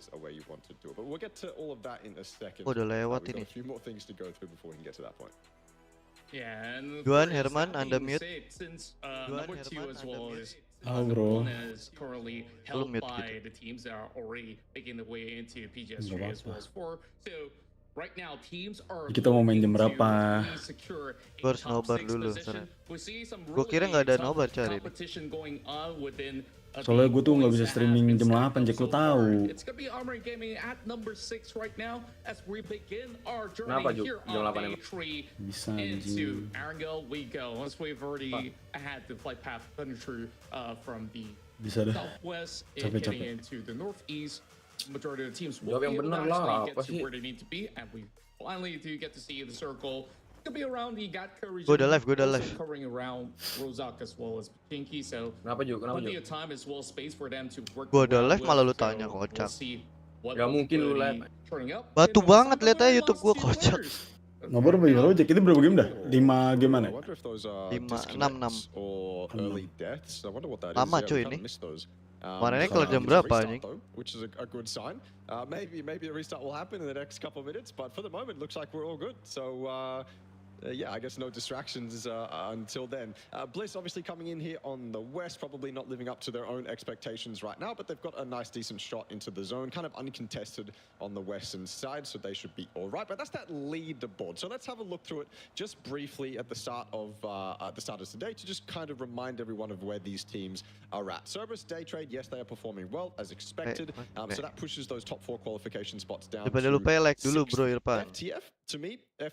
always a way you want to do it. But we'll get to all of that in a second. Udah lewat We've ini. got a few more things to go through before we can get to that point. Yeah, and Juan Herman, Anda mute. Since Juan number 2 Herman, as Anda well mute. is Oh, bro. one is currently held mute by gitu. the teams that are already making the way into PGS3 Nggak as well as 4. So right now teams are Kita mau main jam looking to berapa? really secure a Gua harus top nobar 6 dulu, position. sorry. We see some Gua kira really nggak ada tough nobar cari ini. competition going on within Soalnya gue tuh nggak bisa streaming jam 8, Jack, lo tahu. It's gonna be Armored Gaming at number 6 right now as we begin our journey Kenapa, Ju? here Jam on 8 day emang? 3 Bisa into anjing. Arangel we go. As we've already had the flight path through from the Bisa dah. southwest and Capek, heading capek. into the northeast. Majority of the teams will Jawab be yang able to bener lah, actually apa get to sih? where they need to be, and we finally do get to see the circle. Could be around the Gatka region. Gua udah live, also covering around Rozak as well as Pinky. So Kenapa Ju? Kenapa plenty Ju? of time as well as space for them to work. Gua udah around live with, malah lu so tanya, we'll kocak. see what Gak mungkin lu really live. turning up. Batu And we'll banget, see lihat aja the YouTube gua, last two kocak. players. Nobar bagaimana? Jack, itu berapa game dah? 5 game I mana? wonder if those are 5, 6, disconnects or early deaths. I wonder what that is. Lama, Yeah, cuy, we kind ini. of missed those. Kemarinnya So kelar jam it's a berapa, restart, anjing? though, which is a good sign. Maybe a restart will happen in the next couple of minutes, but for the moment, looks like we're all good. So. Yeah, I guess no distractions until then. Bliss obviously coming in here on the west, probably not living up to their own expectations right now, but they've got a nice, decent shot into the zone, kind of uncontested on the western side, so they should be all right. But that's that leaderboard. So let's have a look through it just briefly at the start of today to just kind of remind everyone of where these teams are at. Cerberus, Day Trade, yes, they are performing well as expected. So that pushes those top 4 qualification spots down. Daripada lu like dulu, bro, Irfan. FTF, to me, their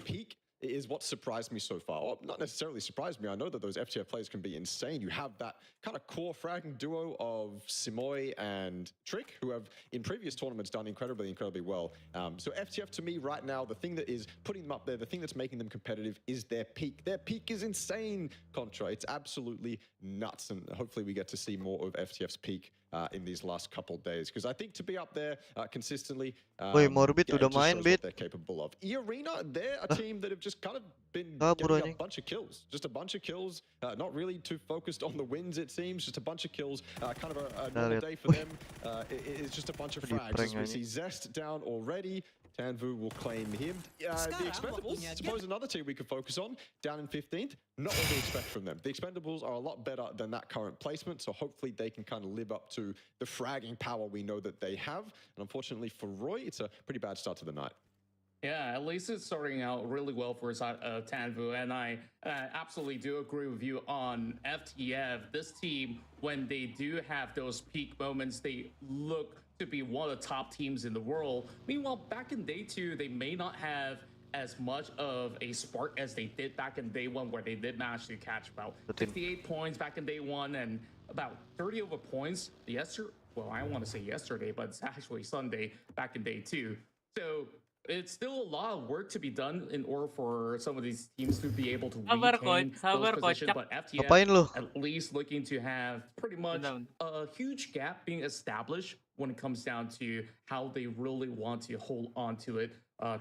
peak is what surprised me so far. Or not necessarily surprised me. I know that those FTF players can be insane. You have that kind of core fragging duo of Simoy and Trick, who have in previous tournaments done incredibly well. So FTF to me right now, the thing that is putting them up there, the thing that's making them competitive is their peak. Their peak is insane, Contra. It's absolutely nuts. And hopefully we get to see more of FTF's peak in these last couple days, because I think to be up there consistently, Woi, Morbid udah just main, shows Bit. what they're capable of. E-Arena, they're a team that have just kind of been Kabur getting a anjing. bunch of kills. Just a bunch of kills, not really too focused on the wins, it seems. Just a bunch of kills, kind of a normal day for them. It's just a bunch of frags. As we see Zest down already. Tanvu will claim him. The Expendables, suppose another team we could focus on, down in 15th. Not what we expect from them. The Expendables are a lot better than that current placement, so hopefully they can kind of live up to the fragging power we know that they have. And unfortunately for Roy, it's a pretty bad start to the night. Yeah, at least it's starting out really well for Tanvu, and I absolutely do agree with you on FTF. This team, when they do have those peak moments, they look to be one of the top teams in the world. Meanwhile, back in day 2, they may not have as much of a spark as they did back in day 1, where they did manage to catch about 58 points back in day 1 and about 30 over points well, I don't want to say yesterday, but it's actually Sunday back in day 2. So it's still a lot of work to be done in order for some of these teams to be able to retain those positions. But FTF at least looking to have pretty much a huge gap being established when it comes down to how they really want to hold on to it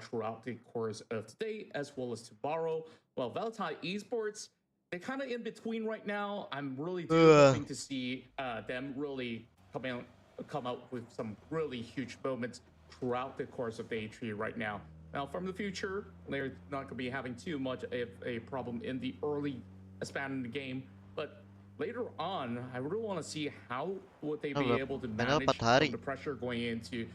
throughout the course of today as well as tomorrow. Well, Valentine Esports, they're kind of in between right now. I'm really hoping to see them really come out with some really huge moments throughout the course of day 3 right now. Now, from the future, they're not going to be having too much of a problem in the early span in the game, but later on, I really want to see how would they be able to manage the pressure going into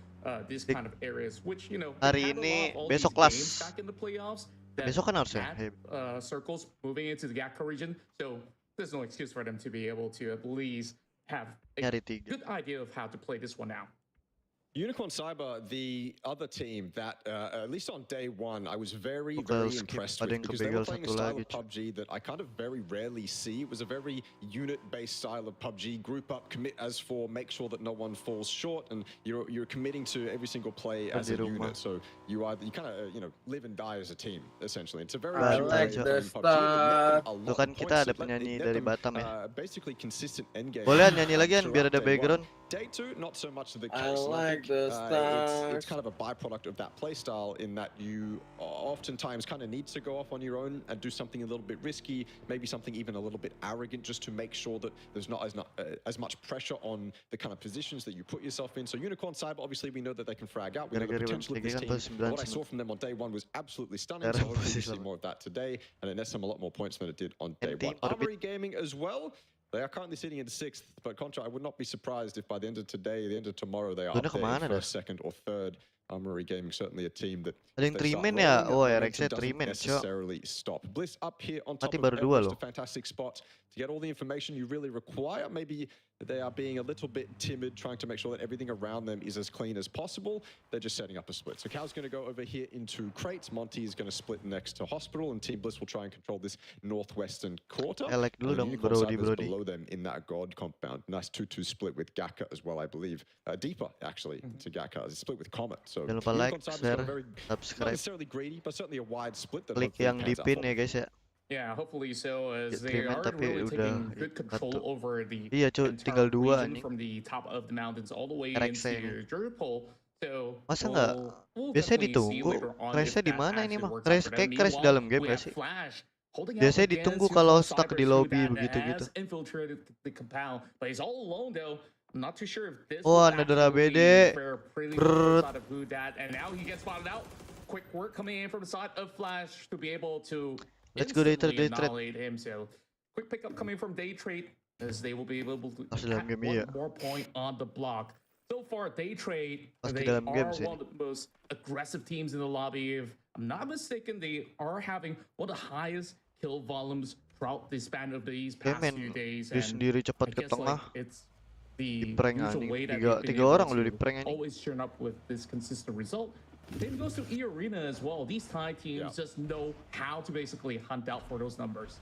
these kind of areas, which, you know, hari ini besok kelas. back in the playoffs. Besok kan harusnya. Circles moving into the Gatka region, so there's no excuse for them to be able to at least have a good idea of how to play this one out. Unicorn Cyber, the other team that, at least on day 1, I was very impressed with, because they were playing a style of PUBG that I kind of very rarely see. It was a very unit-based style of PUBG. Group up, commit as 4, make sure that no one falls short, and you're committing to every single play as a unit. So you kind of live and die as a team, essentially. It's a very pure way of playing PUBG. Tuh kan kita ada penyanyi dari Batam ya. Basically consistent endgame. Boleh nyanyi lagi kan biar ada background. Day 2, not so much of the case. think it's kind of a byproduct of that playstyle in that you oftentimes kind of need to go off on your own and do something a little bit risky, maybe something even a little bit arrogant, just to make sure that there's not as much pressure on the kind of positions that you put yourself in. So Unicorn Cyber, obviously we know that they can frag out. We know the potential of this team. What I saw from them on day one was absolutely stunning. So hopefully we see more of that today, and it nets them a lot more points than it did on day one. Armory Gaming as well. They are currently sitting in 6th, but Contra, I would not be surprised if by the end of today, the end of tomorrow, they are up there in first, second, or third. Armory Gaming certainly a team that doesn't necessarily stop. Bliss up here on top of Everest, a fantastic spot to get all the information you really require. Maybe they are being a little bit timid, trying to make sure that everything around them is as clean as possible. They're just setting up a split. So Cal's going to go over here into crates. Monty is going to split next to Hospital, and Team Bliss will try and control this northwestern quarter. Below them in that God compound. Nice 2-2 split with Gaka as well, I believe. Deeper, actually, to Gaka. It's split with Comet. So like, share, not necessarily greedy, but certainly a wide split. That klik yang di pin ya guys ya. Yeah, hopefully so, as they are really taking good control over the tinggal dua region from the top of the mountains all the way into Drupal. So masa nggak? Biasanya ditunggu. Crash-nya di mana ini mah? Crash kayak crash dalam game nggak sih? Biasanya ditunggu kalau stuck di lobby begitu-gitu. Oh, another ABD. And now he gets spotted out. Quick work coming in from the side of Flash to be able to annihilate him. So quick pickup coming from Day Trade, as they will be able to add one more point on the block. So far, Day Trade, they are one of the most aggressive teams in the lobby. If I'm not mistaken, they are having one of the highest kill volumes throughout the span of these past few days. Dia sendiri cepat ke tengah. It's the prank usual way that tiga orang udah di prank always turn up with this consistent result. Then goes to E Arena as well. These Thai teams just know how to basically hunt out for those numbers.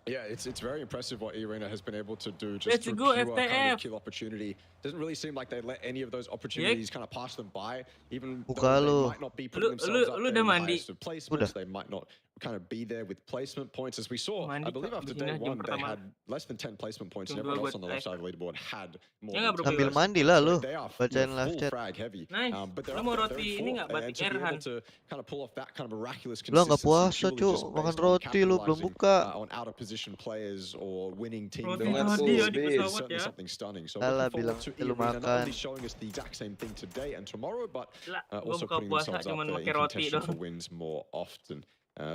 Yeah, it's very impressive what E-Arena has been able to do just through pure kind of kill opportunity. Doesn't really seem like they let any of those opportunities kind of pass them by, even though they might not be putting themselves up there in the highest of placements. They might not kind of be there with placement points, as we saw. I believe after day one, they had less than 10 placement points, and everyone else on the left side of the leaderboard had more than 10. Sambil mandi lah lu, bacain live chat. But they're up there, and to be able to kind of pull off that kind of miraculous consistency, puasa cu, makan roti lu belum buka. On out of position players or winning team builds is certainly something stunning. So looking forward to E-Arena not only showing us the exact same thing today and tomorrow, but also putting themselves up there in contention for wins more often.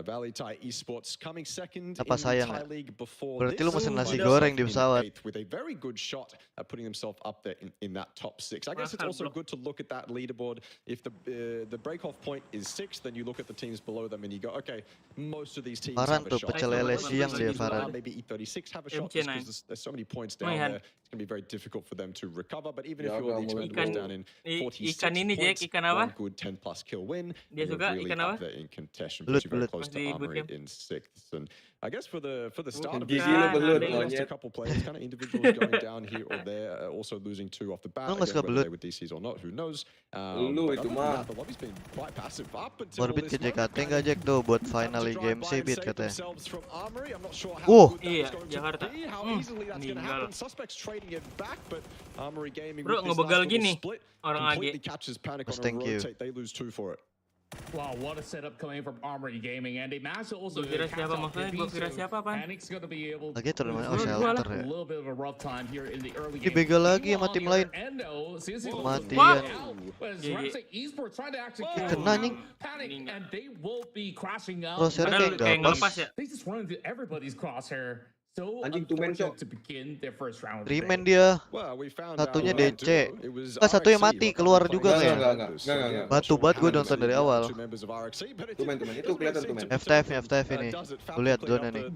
Valley Thai Esports coming second in the Thai League before Berarti lu this. mesen nasi goreng di pesawat. With a very good shot at putting himself up there in that top 6. I guess it's also good to look at that leaderboard. If the break-off point is 6, then you look at the teams below them and you go, okay, most of these teams have a shot. Maybe E36 have a shot just because there's so many points down there. It's going to be very difficult for them to recover. But even if you're the Expendables down in 46 points, one good 10-plus kill win, you're really up there in contention. Close to Armory in 6th, and I guess for the start of the season, they lost a couple players, kind of individuals going down here or there, also losing 2 off the bat. Again, whether they were DCs or not, who knows? The lobby's been quite passive up until Morbid ke this JKT nggak Jack tuh buat finally game sih beat katanya. Iya, Jakarta. Meninggal. Bro, ngebegal gini orang AG. Thank you. They lose 2 for it. Wow, what a setup coming from Armory Gaming, and they managed to also Gua kira siapa maksudnya? Gua kira siapa, Pan? Panic's gonna be able to Lagi tuh namanya shelter ya. a little bit of a rough time here in the early game. Dibegal lagi sama tim lain. Mati ya. Kena anjing. Panic, and they will be crashing out. Crosshair kayak nggak pas. They just run into everybody's crosshair. So Anjing tumen, unfortunate to begin their first round. Remain dia. Satunya DC. Satu yang mati keluar juga kayak. Batu banget gue nonton dari awal. Tumen itu kelihatan tumen. FTF ini. Gue lihat zona nih.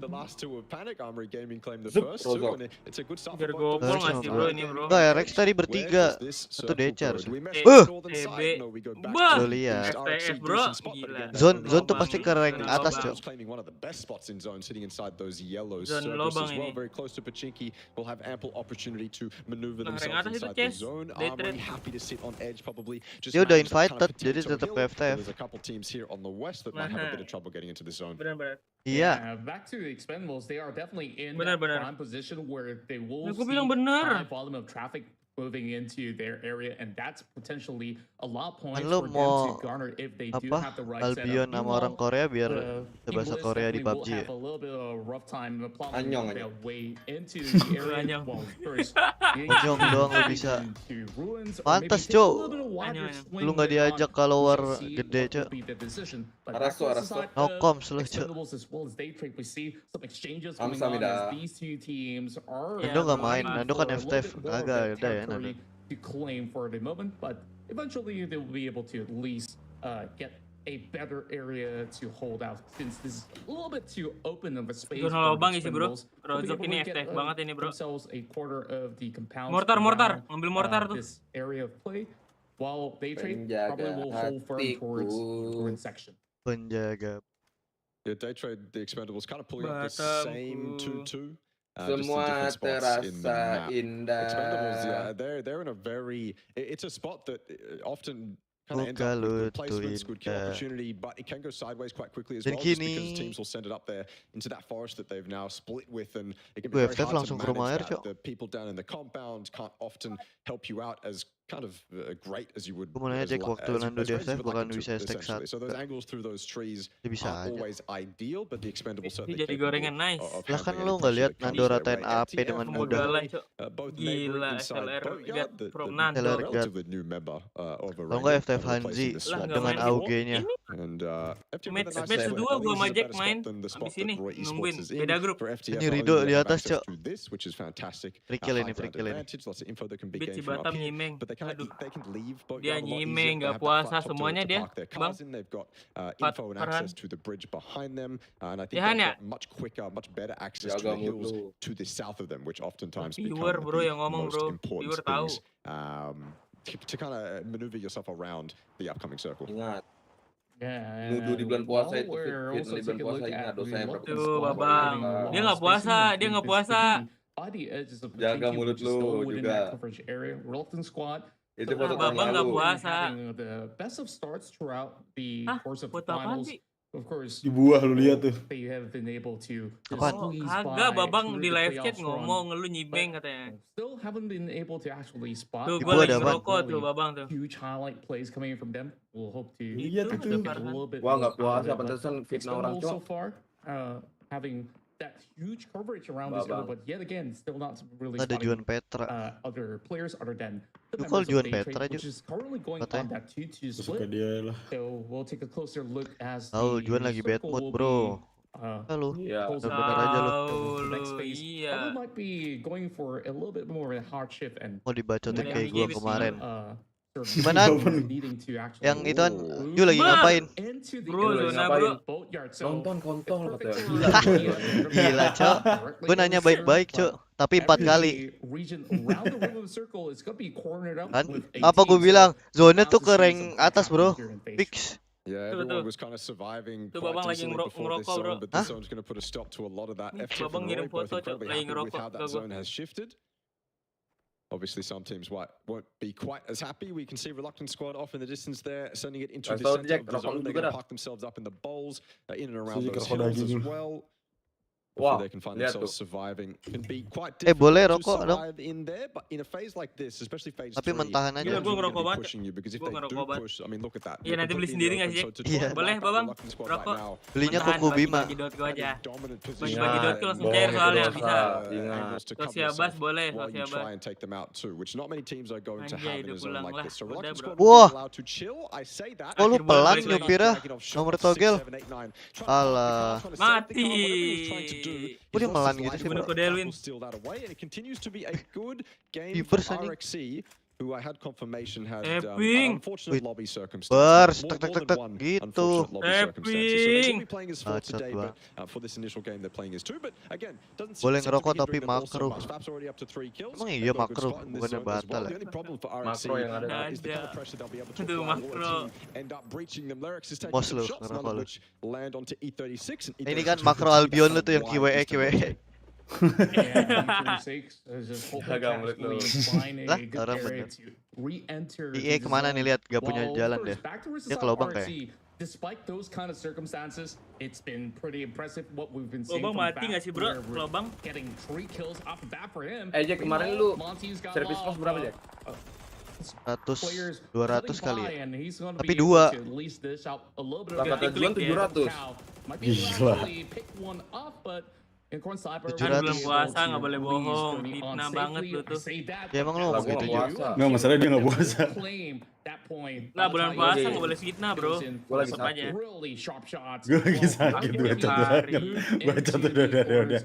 Biar gobol nggak sih bro ini bro? Enggak ya, Rex tadi bertiga. Satu DC harusnya. TB. Bah. Lu lihat. FTF bro. Gila. Zone tuh pasti ke rank atas cuy. Zone lobang ini. Very close to Pachinki, will have ample opportunity to maneuver themselves inside the zone. Armory happy to sit on edge, probably. Dia udah invited, jadi tetap ke FTF. There's a couple teams here on the west that might have a bit of trouble getting into the zone. Benar-benar. Iya. Back to the Expendables, they are definitely in Benar, that benar. prime position where they will Gua see bilang benar. high volume of traffic moving into their area, and that's potentially a lot of points Lu for them mau to garner if they do have the right setup. Albion sama orang Korea biar The bahasa English Korea di definitely will PUBG ya. have a little bit of a rough time plowing Anyong, their anyong. way into the area. Anyong. Well, first, Anyong doang lu bisa. to ruins, or maybe Pantes, take a Cuk. little bit of wider Anyong. swing Lu nggak later on. diajak kalau We war shall see gede, what Cuk. will be the decision. But Arasto, back Arasto. aside No of comms lu, Cuk. Expendables as well as Daytrade, we see some exchanges going on Samida. as these two teams are Nando nggak main. vying Nando for kan a little FTF. bit more of Agak the ada ya, territory Nando. to claim for the moment, but eventually they will be able to at least get a better area to hold out, since this is a little bit too open of a space. Zona for the lubang isi bro. Expendables. They'll be Rozok able ini to get, FTF banget ini bro. themselves a quarter of the compound Mortar, around, ngambil mortar tuh. this area of play, while Daytrade Penjaga probably will hold firm towards hatiku. ruin section. Penjaga. Yeah, Daytrade, the Expendables kind of pulling up the Batamku. same 2-2. Just in Semua different spots in the terasa map. indah. Expendables, yeah, they're in a very. It's a spot that often kind of ends Buka up with lu good placements, tuh good kill indah. opportunity, but it can go sideways quite quickly as Dan well, just because kini- teams will send it up there into that forest that they've now split with, and it can be very FTF hard langsung to ke rumah manage air, that. Cok. The people down in the compound can't often help you out as kind of great as you would. Gua mau nanya, as Jack, li- waktu as- Nando as di great as FTF you would like bukan it to, bisa stack essentially. So those satu. angles through those trees Dia bisa aren't aja. always ideal, but the Expendables certainly Jadi capable gorengan nice. of Lah kan handling lu any nggak pressure lihat that comes Nando their ratain way. AP FTF dengan and mudah. Mogalan, Cok. both Gila, neighboring inside SLR Boatyard, lihat from Nando. SLR God. relatively new member of a Kalau nggak Ranger, FTF replacing Hanzi the Lah swap nggak dengan main before. AUG-nya. And FTF with a Match nice match spot. kedua At gua least sama it's a Jack better spot main. than the spot Abis ini that Roy nungguin Esports is in. beda grup. For FTF, Ini not Rido only di do they have atas, access Cok. to this, which is fantastic, Free kill high ini, free ground kill ini. advantage, lots of info that can be Bit si gained from up Batam here, nyimeng. but they can Aduh. leave Dia Boatyard a lot easier. nyimeng, They nggak have that puasa flat top semuanya to dia, park their Bang. cars in. They've got info and Farhan. access to the bridge behind them, and I think Ya, Han, they've ya? got much quicker, much better access to Jaga the hills mulut. to the south of them, which oftentimes become Viewer bro the yang ngomong most bro. important Viewer tahu. things to kind of maneuver yourself around the upcoming circle. Ingat, Yeah, nuduh di bulan puasa itu, we're fitnah also di bulan taking a puasa look ingat at dosa yang the berapa Tuh, squad Babang. having Dia long nggak puasa, spacing dia nggak between puasa. by the edges of the Jaga team, mulut which is still lu within juga. that coverage area. Reluctant squad. Itu So foto far, tahun Babang nggak lalu. puasa. having the best of starts throughout the Hah? course of the Foto apaan finals. sih? Of course, Di buah lu lihat tuh. they have been able to Apaan? Oh, squeeze kagak, by Babang through di the live chat playoffs run, ngomong lu but nyimeng katanya. still haven't been able to actually spot. Tuh Ibu gua ada lagi apaan? ngerokok tuh Babang tuh. Huge highlight plays coming in from them. We'll hope to Lihat Itu itu. ada get a little bit Wah, more nggak out of puasa, it, but pantesan fitnah orang, Expendables so Cok. far, having that huge coverage around this area, Babang. but yet again, still not really Ada spotting Juan Petra. other players other than the Lu kalau members of Juan Daytrade, Petra which is currently going on katanya. that 2-2 Suka split. dia lah. So we'll take a closer look as Tahu the Juan lagi bad circle mood, will bro. be, Halo. Iya. closing Bener aja lu. down. Tahu The next lu, phase iya. probably might be going for a little bit more of a hard shift and Mau dibacotin Mulai kayak lagi gua bisa. kemarin. sort of Gimana? needing to actually Yang itu kan, move Ju lagi ngapain? into the Bro, area zona, of bro. the boatyard. So Nonton kontol it's katanya. perfect Gila. for Gila, Cok. Gue nanya baik-baik, Cok. Tapi 4 kali. Region around the rim of the circle is gonna be cornered up Kan? with 18, Apa gue so bilang? Zona now tuh to ke see rank some atas, bro. here in phase Fix. Yeah, Tuh, everyone tuh. was kind of surviving Tuh, quite Babang lagi decently before this ngerokok, bro. zone, but Hah? this zone's going to put a stop to a lot of that. Nih, FTF Babang and ngirim Roy both foto, Cok, incredibly lagi happy with ngerokok how ke that gua. zone has shifted. Obviously, some teams won't be quite as happy. We can see Reluctant Squad off in the distance there, sending it into the Kasih tau, center Jack, of the rokok zone. lu They're juga going to dah. park themselves up in the bowls, in and around Sisi those rokok hills daging as lu. well. Wow, Hopefully they can find lihat themselves tuh. surviving. It can be quite boleh difficult to rokok dong. survive in there, but in a phase like this, especially phase Tapi 3, mentahan aja. Gila, teams gua are ngerokok gonna be banget. pushing you, because if Gua they ngerokok do banget. push, I mean, look at that. Iya, You're nanti beli completely sendiri nggak open. sih, So to Jack? Iya. drive Boleh, back that Babang. Reluctant Squad Rokok. right now, Belinya Mentahan kuku bagi Bima. dotku aja. dominant Bagi position. dotku langsung Bohong cair itu soalnya dosa. bisa. Ingat. Angles to cover Sosial Bas yourself boleh, while you Sosial try Bas. and take them out too, which not many teams are going to Anjay, have in udah a zone pulang like lah. this. So Udah, Reluctant bro. Squad will Wah. be allowed to chill. I say that. Oh, lu Akhir bulan pelan balik lagi. nyupirnya. Dragging off shots Nomor 6, togel. 7, 8, 9. Alah. Trying to save the car, whatever he was Mati. trying to do, Kok dia he's lost melan his gitu life, sih, but bro? Reluctant Delwin. will steal that away, and it continues to be a good game Viewers for anjing. RXC, who I had confirmation had Tapping. unfortunate Wih. lobby circumstances. Bers, More tek, tek, than tek, one gitu. unfortunate lobby circumstances. So they will Tapping. be playing as 4 Bacot today, but gua. for this initial game they're playing as 2. But again, doesn't Boleh seem to be ngerokok tapi hindering them all so makro. much. Fab's already up to 3 kills. Emang They've iya got a good makro, spot in this bukannya zone as batal well. ya? The only problem for RXC Makro yang ada. is the kind of Ada. pressure they'll be able to Aduh, apply. A lot of makro. teams end up breaching them. Lyrics is taking Mos some lu, shots, none ngerokok of lu. which land onto E36. And Ini E36 kan is makro completely Albion lu tuh yang wide QWE just to rotate. Yeah, just hope Agak that mulut lu. Castly find Lah, a good orang area bener. to re-enter IE the kemana nih zone. lihat gak punya While jalan first, deh. back to versus Dia ke lubang RC, kayak. despite those kind of circumstances, it's been pretty impressive what we've been seeing Lobang from mati nggak sih bro? where we're Lobang. getting 3 kills off the bat for him. Jack, kemarin lu Monty's got service off, cost berapa, Jack? 100, 200 kali ya. and he's gonna Tapi be able dua. to at least dish out a little bit of Kata damage. Juan 700. Might be able to Gila. actually pick one up, but Unicorn Cyber 700. Kan bulan puasa nggak boleh bohong, fitnah banget lu tuh. Ya emang lu ngomong gitu juga. Nggak, masalahnya dia nggak puasa. Lah bulan puasa nggak boleh fitnah bro. Gua lagi Tetep aja. Gue lagi sakit, bacot banget. Bacot udah.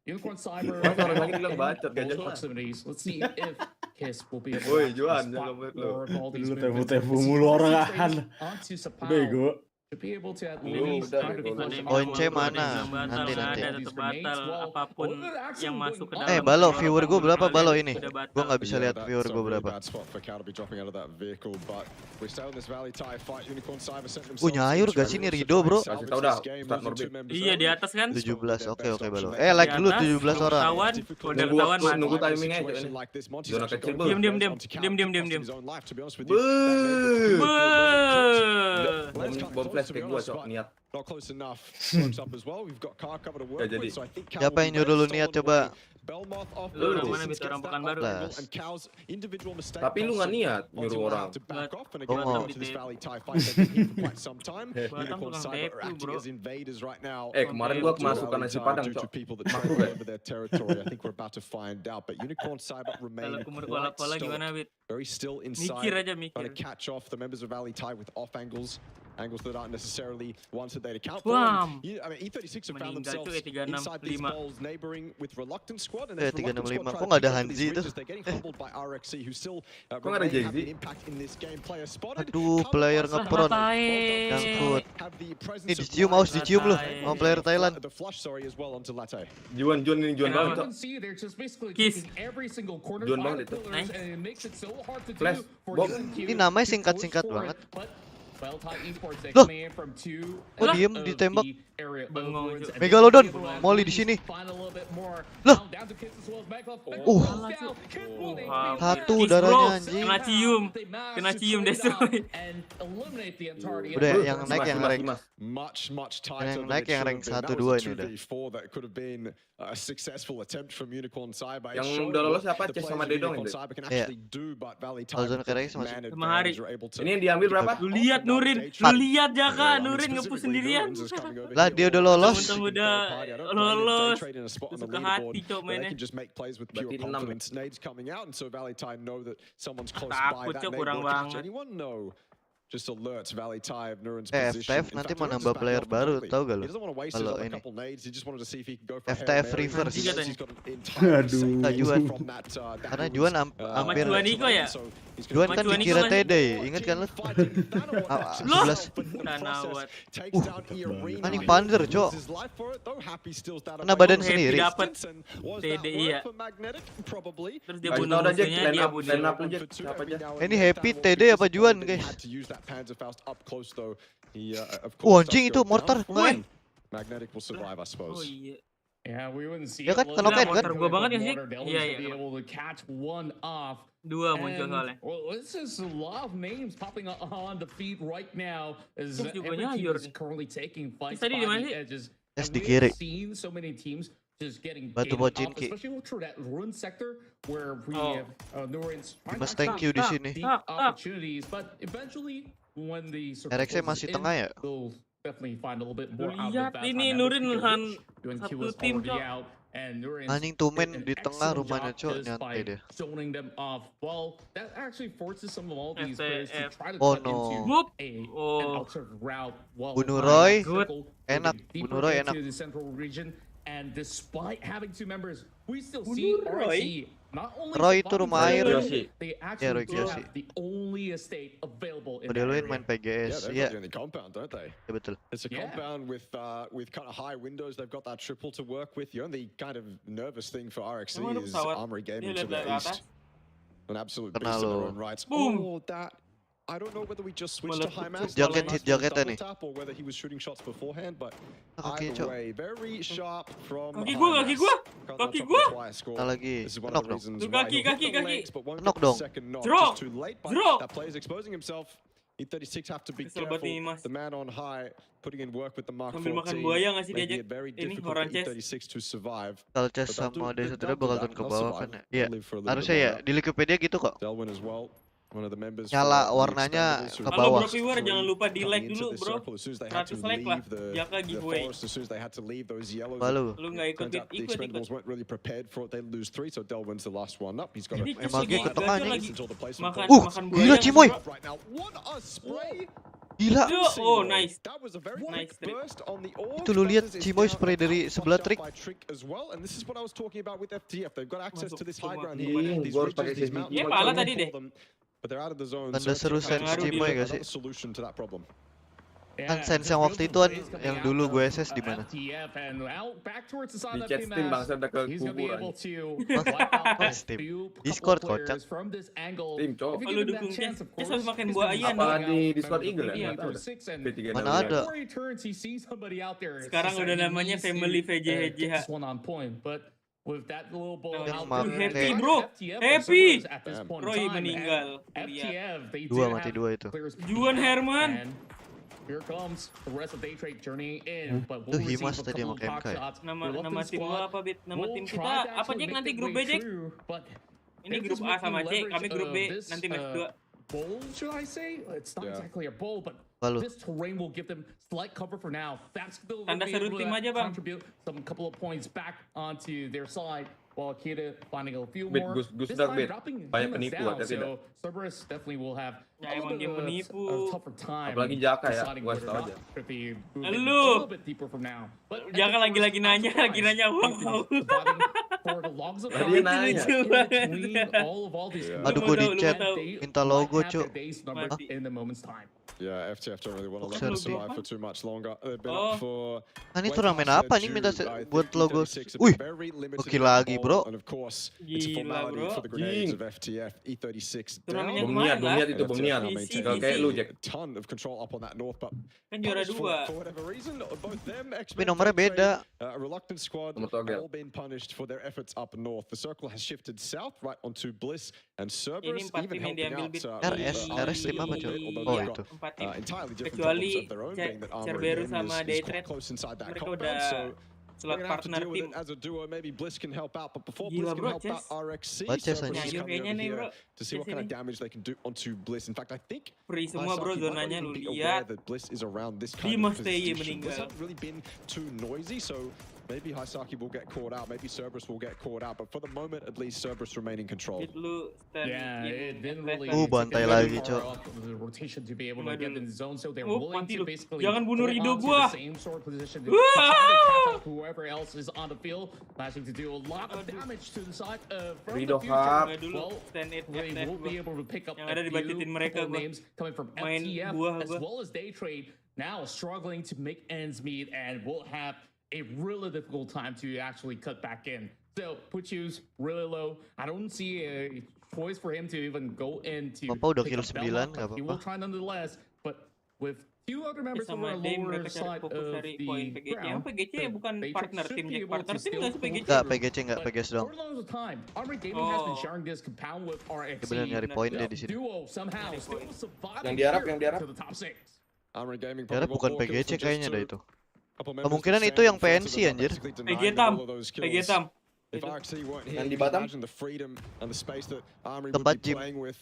Unicorn Cyber. Masa orang lagi bilang bacot, gak jelas. proximities. Let's see if Kiss will be able Woi, to Juan, spot jangan mulut lu. more of all these Lu movements. tepu-tepu Let's see mulu if orang he an. stays onto Sapao Bego. to be able to at Lu least udah, try to bego. flush Poin out C all the mana? damage. Nanti. Ada tetap batal apapun yang masuk ke dalam. Balo, Kalau viewer gue berapa kalian balo ini? sudah batal. Gue nggak bisa lihat viewer gue berapa. Nyayur gak sih nih Rido bro? Kasih tau dah, start Norbit. Iya di atas kan. 17, oke balo. Like dulu 17 orang. Ketahuan, udah ketahuan mati. Nunggu timing aja ini. Zona kecil bro. Diam. Bom flash kayak gua cok niat. Gak jadi. Siapa yang nyuruh lu niat coba? Lu orang mana bisa orang Pekanbaru? Tapi lu nggak niat nyuruh orang. Bongol. Batam tukang tepu bro. Kemarin gua kemasukan nasi padang cok. Makruh ya. Kalau kumur kola-kola gimana Wit? Mikir aja mikir. Angles that aren't necessarily ones that they'd account for. Bam. I mean, E36 have found Meninggal themselves cuy, 365. inside these balls neighboring with Reluctant Squad, and 365. Reluctant Squad Kok nggak ada trying to Hanzi pick up these itu? ridges. They're getting humbled by RXC, who still Kok nggak ada remain have Jekzy? an impact in this game. Player spotted. Aduh, player ngepron. Nyangkut. Ini dicium, aus dicium lu. Mau player Thailand. The flush, sorry, as well onto Latte. Juan ini Juan banget cok. Kiss. Juan banget itu. Flash. Bom. Ini namanya singkat-singkat banget. Loh, Kok diem ditembak? Bengong. Megalodon, Molly di sini. Loh. Satu darahnya anjing. Kena cium destroy. Udah yang naik yang rank. Much Yang naik yang rank 1-2 ini udah. That could have been a successful attempt from Unicorn Cyber. Yang udah lolos siapa? Ces sama Dedong itu. Iya. Ozon Kerex masih. Sama Hari. Ini yang diambil berapa? Lu lihat Nurin, lu lihat Jaka, Nurin ngepush sendirian. Lah dia udah lolos. Mentang udah lolos. Suka hati cok mainnya. Berarti 6 Takut cok kurang banget. Just alerts Valley Thai of Nuren's FTF nanti mau nambah player baru, tahu gak lu? Kalau ini FTF reverse. Aduh. Juan. Karena Juan hampir. Juan Iko ya? Juan kan dikira TD, inget kan lu? 11. Tanawat. Anjing Panzer, cok. Kena badan sendiri. Dapat TD iya. Terus dia bunuh Tahu aja musuhnya, dia bunuh. line up aja. Apa aja? Ini Happy TD apa Juan, guys? Anjing itu mortar, main. Magnetic will survive, I suppose. Oh iya. Yeah, we wouldn't see Ya kan, it. kenokin kan? Motor gua banget ya sih? Iya, iya. Be able to catch one off. Dua muncul And, soalnya. well, this is a lot of names popping on the feed right now as Terus juga every team nyayur is nih. currently taking fights Tadi di by mana the sih? edges. Yes, And di we kiri. have seen so many teams just getting Batu gated bocin, up, Ki. especially through that rune sector where we Oh. have Nurin's Mas thank you di sini. deep opportunities, but eventually when the circle RX-nya closes masih in, tengah ya? they'll definitely find a little bit more out of Lihat that ini time. Nurin Nurin Han doing satu Q is tim, already Cok. out, and Nurin's Anjing tumen did an di tengah excellent rumahnya, job Cok, just nyantai by deh. zoning them off. Well, that actually forces some of all these players to FTF. try to Oh, cut no. into Whoop. an Oh. altered route. While Bunuh behind Roy, that circle, enak. moving deeper Bunuh Roy, into enak. the central region, and despite having two members, we still Bunuh see Roy? RC not only Roy itu surviving rumah the air. situation, they Ya, actually Roy do Kiyoshi. have the only estate available in that Modeloin area. main Yeah, PGS. they've Iya, got the only compound, don't they? ya betul. It's a Yeah. compound with kind of high windows. They've got that triple to work with. The only kind of nervous thing for RXC Emang ada is pesawat? Armory Dia Gaming lihat to the dari atas. east. An absolute Kenal beast in their lo. own rights. Boom. Oh, that I don't know whether we just switched to high mass hit jaketnya nih. or whether he was shooting shots beforehand, but Kaki, either way, very sharp from Kaki gua. Lagi. Knock dong. Kaki. Knock dong. Drop. That player's exposing himself. E36 have to be Kesel careful. banget ini, Mas. The man on high putting in work with the Mark 14. Sambil makan buaya nggak sih Making diajak it very ini difficult orang for chess. E36 to survive. Kalau chess sama D1 bakal turun ke bawah kan ya. Iya. Harusnya ya di Wikipedia gitu kok. Delwyn as well. One of the members Nyala warnanya ke Kalau bawah. bro viewer jangan lupa di like dulu bro. 100 like lah. Jaka giveaway. Lalu. Lu nggak ikut. weren't really prepared for it. They lose 3, so Delwyn's the last one up. He's got Ini Emang lagi gitu gagal kan, lagi. Makan gila, buaya. Cimoy. right now. What a spray! Gila. Oh, nice. That was a very Nice quick burst on the orb. Itu lu lihat Buzzers is Cimoy down spray and dari out, sebelah pushed trik. up by Trick as well, and this is what I was talking about with FTF. They've got access to this high ground Masuk here. semua. These Gua harus ridges, pakai these SSD. mountains. Iya, what pala they tadi call deh. them, but they're out of the zone. Tanda So seru it's sense Cimoy gak sih? another solution to that problem. Kan sense yang waktu itu kan yang dulu gue SS di mana? Di chat stream bangsa udah ke kubur Discord kocak. Tim cowok. Kalau dukung chess harus makan buaya Apa dong. di Discord Eagle ya? Mana ada? Sekarang udah namanya family VJHJH. Happy bro, happy. Roy meninggal. Lihat. 2 mati 2 itu. Juan Herman. Here comes the rest of day trade journey in, but Tuh we'll receive Himas a tadi couple sama of hot KMK ya? shots. Nama Reluctant tim lu squad apa Bit? Nama will tim try kita to apa actually Jack make nanti their grup way B Jack? through, but Ini they're grup just A sama making C, kami leverage grup B, of this, nanti match 2. bowl, should I say? It's not Yeah. exactly a bowl, but Lalu. this terrain will give them slight cover for now. That's still Tanda be seru able tim to aja, Bang. contribute some couple of points back onto their side. While Akita finding a few Bit, more. Gus This Dark, time Bit. dropping Banyak Himas penipu, down, hati-hati so Cerberus definitely will have Ya, a emang dia little bit penipu. of a tougher time. Apalagi Jaka ya, deciding gua whether tahu or aja. not if they move in Lu. a little bit deeper from now. But Jangan lagi nanya surprised. wow. Surviving for the logs of Tadi dia time nanya. Lucu in banget. between all these Aduh, Lu gua mau di tahu, lu chat mau tahu. minta logo, Cuk. Mati. in the moment's time. Yeah, FTF don't really want to let Boxer them sih. survive for too much longer. They've been Oh. up for Nah, ini way turnamen past apa their nih minta due. I buat think logo? E36 have Wih, been very limited oke in their lagi, bowl, bro. And of course, it's a Gila, formality bro. for the grenades of FTF. E36 Turnamennya down. kemarin Bom niat itu, And bom FTF niat. now Visi, maintain Kalau kayak lu, Jack. a ton of control up on that north, but Kan juara punished 2. for whatever reason, both them, Tapi nomornya beda. a reluctant squad, Nomor togel. all been punished for their efforts up north. The circle has shifted south, right onto Bliss and Ini Cerberus, 4 even tim yang helping diambil out Bit. RS tim apa, Cok? Oh, itu. 4 tim. entirely different Kecuali problems of their own, being that Armor Cerberus Game sama is Day quite Trade. close inside that Mereka compound, udah so slot they're gonna have to partner deal with tim. it as a duo. Maybe Bliss can help out, but before Gila, Bliss can bro, help out Chess. RXC, Baca Cerberus saja. is coming Kayaknya over nih, here bro. to see what Chess kind of ini. damage they can do onto Bliss. In fact, I think Free semua bro Hisaki might zonanya not lu even be aware lihat. that Bliss is around this Di kind Mas of TY position. Bliss meninggal. hasn't really been too noisy, so maybe Hisaki will get caught out, maybe Cerberus will get caught out, but for the moment, at least Cerberus remain in control. Bit lu stand Yeah, it didn't really bantai take lagi, far Cok. off the rotation to be able to get in the zone, so they're Oh, willing mati to lu. basically Jangan bunuh hold Rido on to gua. the same sort of position to try to catch up whoever else is on the field, managing to do a lot of damage to the side from Rido the future. Hub. Nggak dulu Well, stand it they FF will gua. be able to pick up Yang a ada few dibacetin mereka couple gua. names coming from Main FTF buah as gua. well as Day Trade, now struggling to make ends meet and will have a really difficult time to actually cut back in. So put yous really low. I don't see a choice for him to even go into. Bapak udah pick kill up 9, Belmont, nggak but he will apa-apa. try nonetheless. But with two other members on Sama the Dame lower mereka cari side fokus of dari poin the PGC. Yang ground, PGC bukan Day Trade partner should tim be Jack. able Partner to tim still nggak sih pull PGC? Enggak, through. PGC enggak, But PGS dong. for the longest time, Armored Gaming has been Oh. sharing this compound with RXC. Dia bener nyari poin dia di sini. Duo somehow Nyari still poin. surviving Yang diharap, here yang diharap. to the top 6. Armor Gaming Karena probably bukan got more kills PGC from just kayaknya dah two. itu. Couple members Kemungkinan of itu yang Sand PNC, Forces are anjir. basically PG denying Tam. all of those PG kills. Tam. If RXC weren't here, Yang di can you Batam? imagine the freedom and the space that Armory Tempat would be gym. playing with.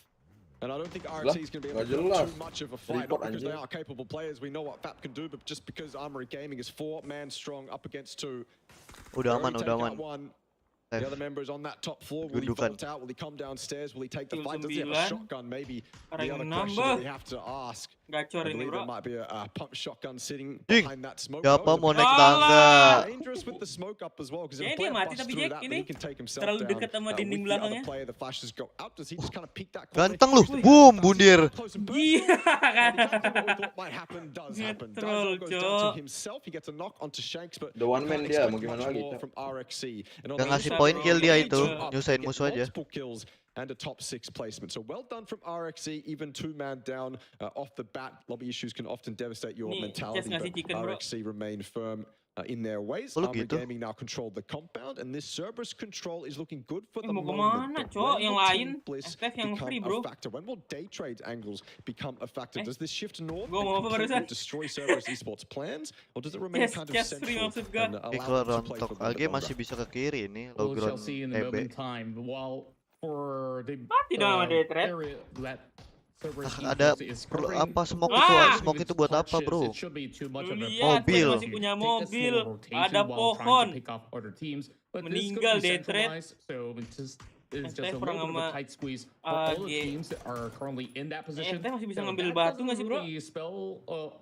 And I don't think RXC is going to be able Nggak to put jelas. too much of a fight, Report, not because they anjir. are capable players. We know what FAP can do, but just because Armory Gaming is 4-man strong up against 2. Udah They aman, already udah take aman. out one. The other member is on that top floor. Will he Dudukan. vault out? Will he come downstairs? Will he take the Kill fight? Does he have a 9. shotgun? Maybe Orang the yang other question nambah. that we have to ask. Gacor I ini believe bro. there might be a pump shotgun sitting Ding. behind that smoke. Siapa Oh, mau the naik Alah. tangga? dangerous with the smoke up as well, because if Kayaknya a player dia mati busts tapi through Jack that, then ini he can take himself terlalu down. dekat sama dinding With the other belakangnya. player, the flashes go out. Does he just kind of peek that Ganteng lu. corner? Boom, bundir. Close and Iya personal. And kan. exactly what we thought might happen does happen. Ngetrol, Dazzle goes down Cok. to himself. He gets a knock onto Shanks, but The one you man can't dia, expect mau gimana much lagi, more Cok. from RXC. And on Gak the ngasih other poin side, kill dia they itu, jump up, nyusahin get musuh aja. multiple kills. and a top 6 placement. So well done from RXC, even 2-man down off the bat. Lobby issues can often devastate your mentality, but RXC remain firm in their ways. Armory Gaming now controlled the compound, and this Cerberus control is looking good for the moment. But when will Team Bliss become a factor? When will day trade angles become a factor? Does this shift north and completely destroy Cerberus esports plans, or does it remain kind of central and allow them to play for the masih bisa ke kiri ini, low ground TB. For the area that ada apa smoke itu? Smoke itu buat apa, bro? Mobil. Masih punya mobil. Ada pohon. Meninggal day trade. masih bisa ngambil batu nggak sih, bro?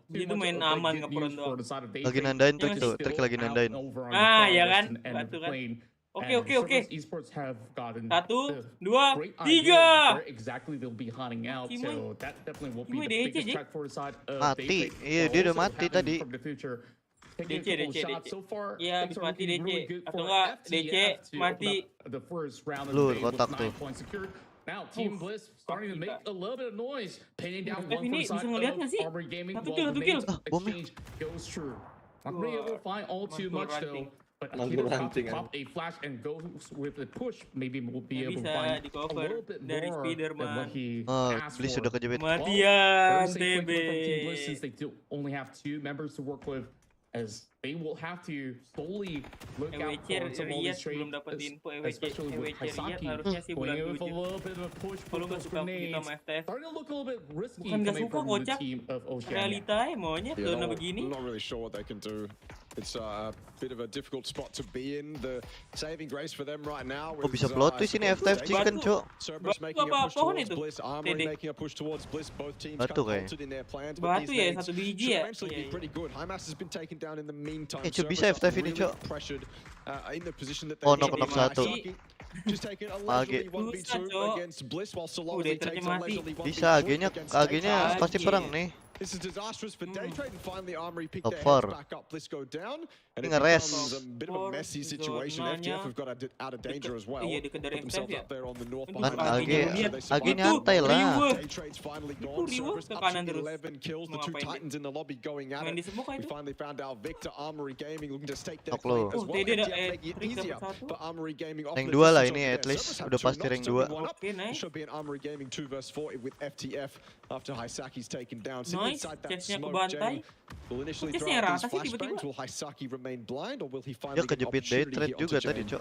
Itu main aman ngeperon doang. Lagi nandain tuh, trik lagi nandain. Ah, ya kan? Batu kan. Oke. 1, 2, 3. Mati. Iya, dia udah mati tadi. DC. Iya, habis mati DC. Atau enggak DC mati. Lu kotak tuh. Now Team Bliss starting to make a little bit of noise, pinning down one ini bisa ngeliat nggak sih? Armory Gaming. Satu kill. Exchange goes through. Not really able to find all too much though. But Akito about to pop a flash and go with the push. Maybe we'll be able to find a little bit more than what he asked Bliss for. sudah kejepit. Matian, TB. Since they only have 2 members to work with, as they will have to slowly look out for some of these trades, especially with Haisaki going with a little bit of a push for those grenades. Starting to look a little bit risky coming from the team of Oceania. Maunya zona begini. I'm not really sure what they can do. It's a bit of a difficult spot to be in. The saving grace for them right now. Oh, bisa plot twist ini FTF chicken, cok. Cerberus making a push towards Bliss, Armory making a push towards Bliss. Both teams kind of halted in their plans, but these nades should eventually be pretty good. Hymas has been taken down in the meantime. Bisa FTF ini, cok. Pressured in the position that they knock satu. Just taking a leisurely 1v2 against Bliss while Solari takes a leisurely 1v2. Bisa, AG-nya pasti perang nih. This is disastrous for day trade, and finally Armory pick their heads back up. Bliss go down, and it becomes a bit of a messy situation. FTF have got out of danger as well. Put themselves up there on the north behind. AG nyantai lah. Day trade's finally gone. Cerberus up to 11 kills. The 2 Titans in the lobby going at it. We finally found out Victor Armory Gaming looking to stake their claim as well. FTF making it easier for Armory Gaming. Rank 2 lah ini, at least udah pasti rank 2. Should be an Armory Gaming 2 vs 4 with FTF after Haisaki's taken down. Inside that smoke, Jekzy will initially throw out these flashbangs. Will Haisaki remain blind, or will he finally get opportunity onto Jekzy?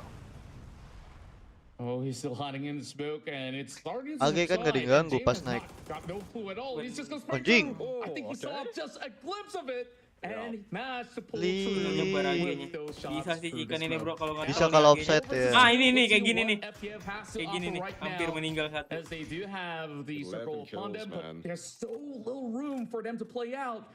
Oh, he's still hiding in the smoke, and it's starting to AG kan gak diganggu pas naik. Got no clue at all. He's just gonna Anjing. I think he saw just a glimpse of it. And he managed to pull through with those shots. Bisa sih ikan ini, bro, kalau nggak bisa kalau offset ya. Ah, ini nih kayak gini nih. Kayak gini nih, hampir meninggal satu. As they do have the circle upon them, but there's so little room for them to play out.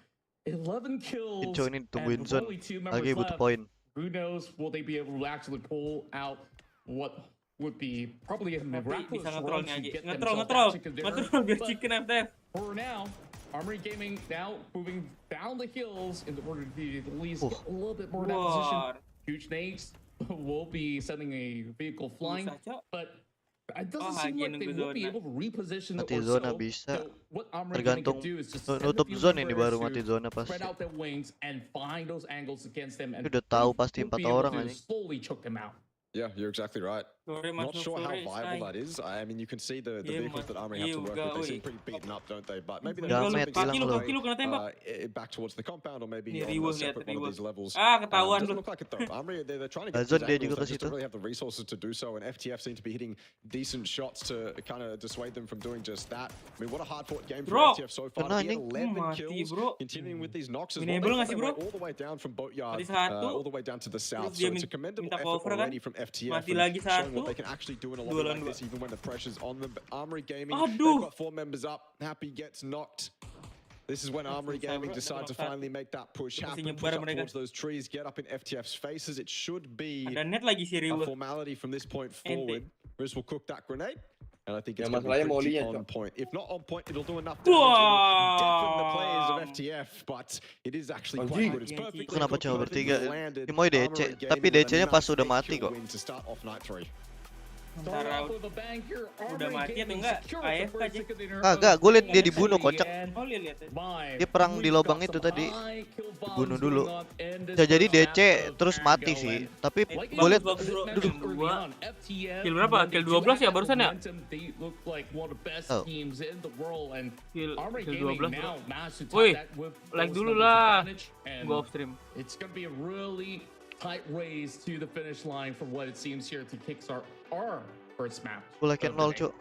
11 kills. Inco ini tungguin zone. Lagi butuh poin. Who knows, will they be able to actually pull out what would be probably a miraculous run to get themselves ngetrol biar chicken FTF. For now, Armory Gaming now moving down the hills in order to at least get a little bit more of that position. Huge nades will be sending a vehicle flying, but it doesn't seem like they will be able to reposition mati zona bisa. Tergantung nutup zone ini baru mati zona pasti. Udah tahu pasti 4 orang aja. Yeah, you're exactly right. Not sure how viable that is. I mean, you can see the vehicles that Armory have to work with. They seem pretty beaten up, don't they? But maybe they're back towards the compound, or maybe on a separate one of these levels. Ketahuan doesn't look like it though. Armory, they're trying to get these angles, angles, they just don't really have the resources to do so, and FTF seem to be hitting decent shots to kind of dissuade them from doing just that. I mean, what a hard-fought game for FTF so far. 11 kills, continuing with these knocks as well. They all the way down from Boatyard, all the way down to the south. So it's a commendable effort already from FTF. Showing what they can actually do in a lobby like this, even when the pressure's on them. But Armory Gaming, they've got 4 members up. Happy gets knocked. This is when Armory Gaming decide to finally make that push happen, push up towards those trees, get up in FTF's faces. It should be a formality from this point forward. Riz will cook that grenade. And I think it's going to be pretty on point. If not on point, it'll do enough damage. Deafen the players of FTF, but it is actually quite good. It's perfect. Kenapa cuma bertiga? Ini mau DC, tapi DC-nya pas udah mati kok. Antara udah mati atau enggak AFK aja. Kagak, gue liat dia dibunuh kocak. Oh lihat. Dia perang di lubang itu tadi. Dibunuh dulu. Bisa jadi DC terus mati sih. Tapi gue liat Kill berapa? Kill 12 ya barusan ya? Kill 12 bro. Woi, like dulu lah. Go off stream. It's gonna be a really tight race to the finish line for what it seems here to kickstart our first map. gue like 0 cuk.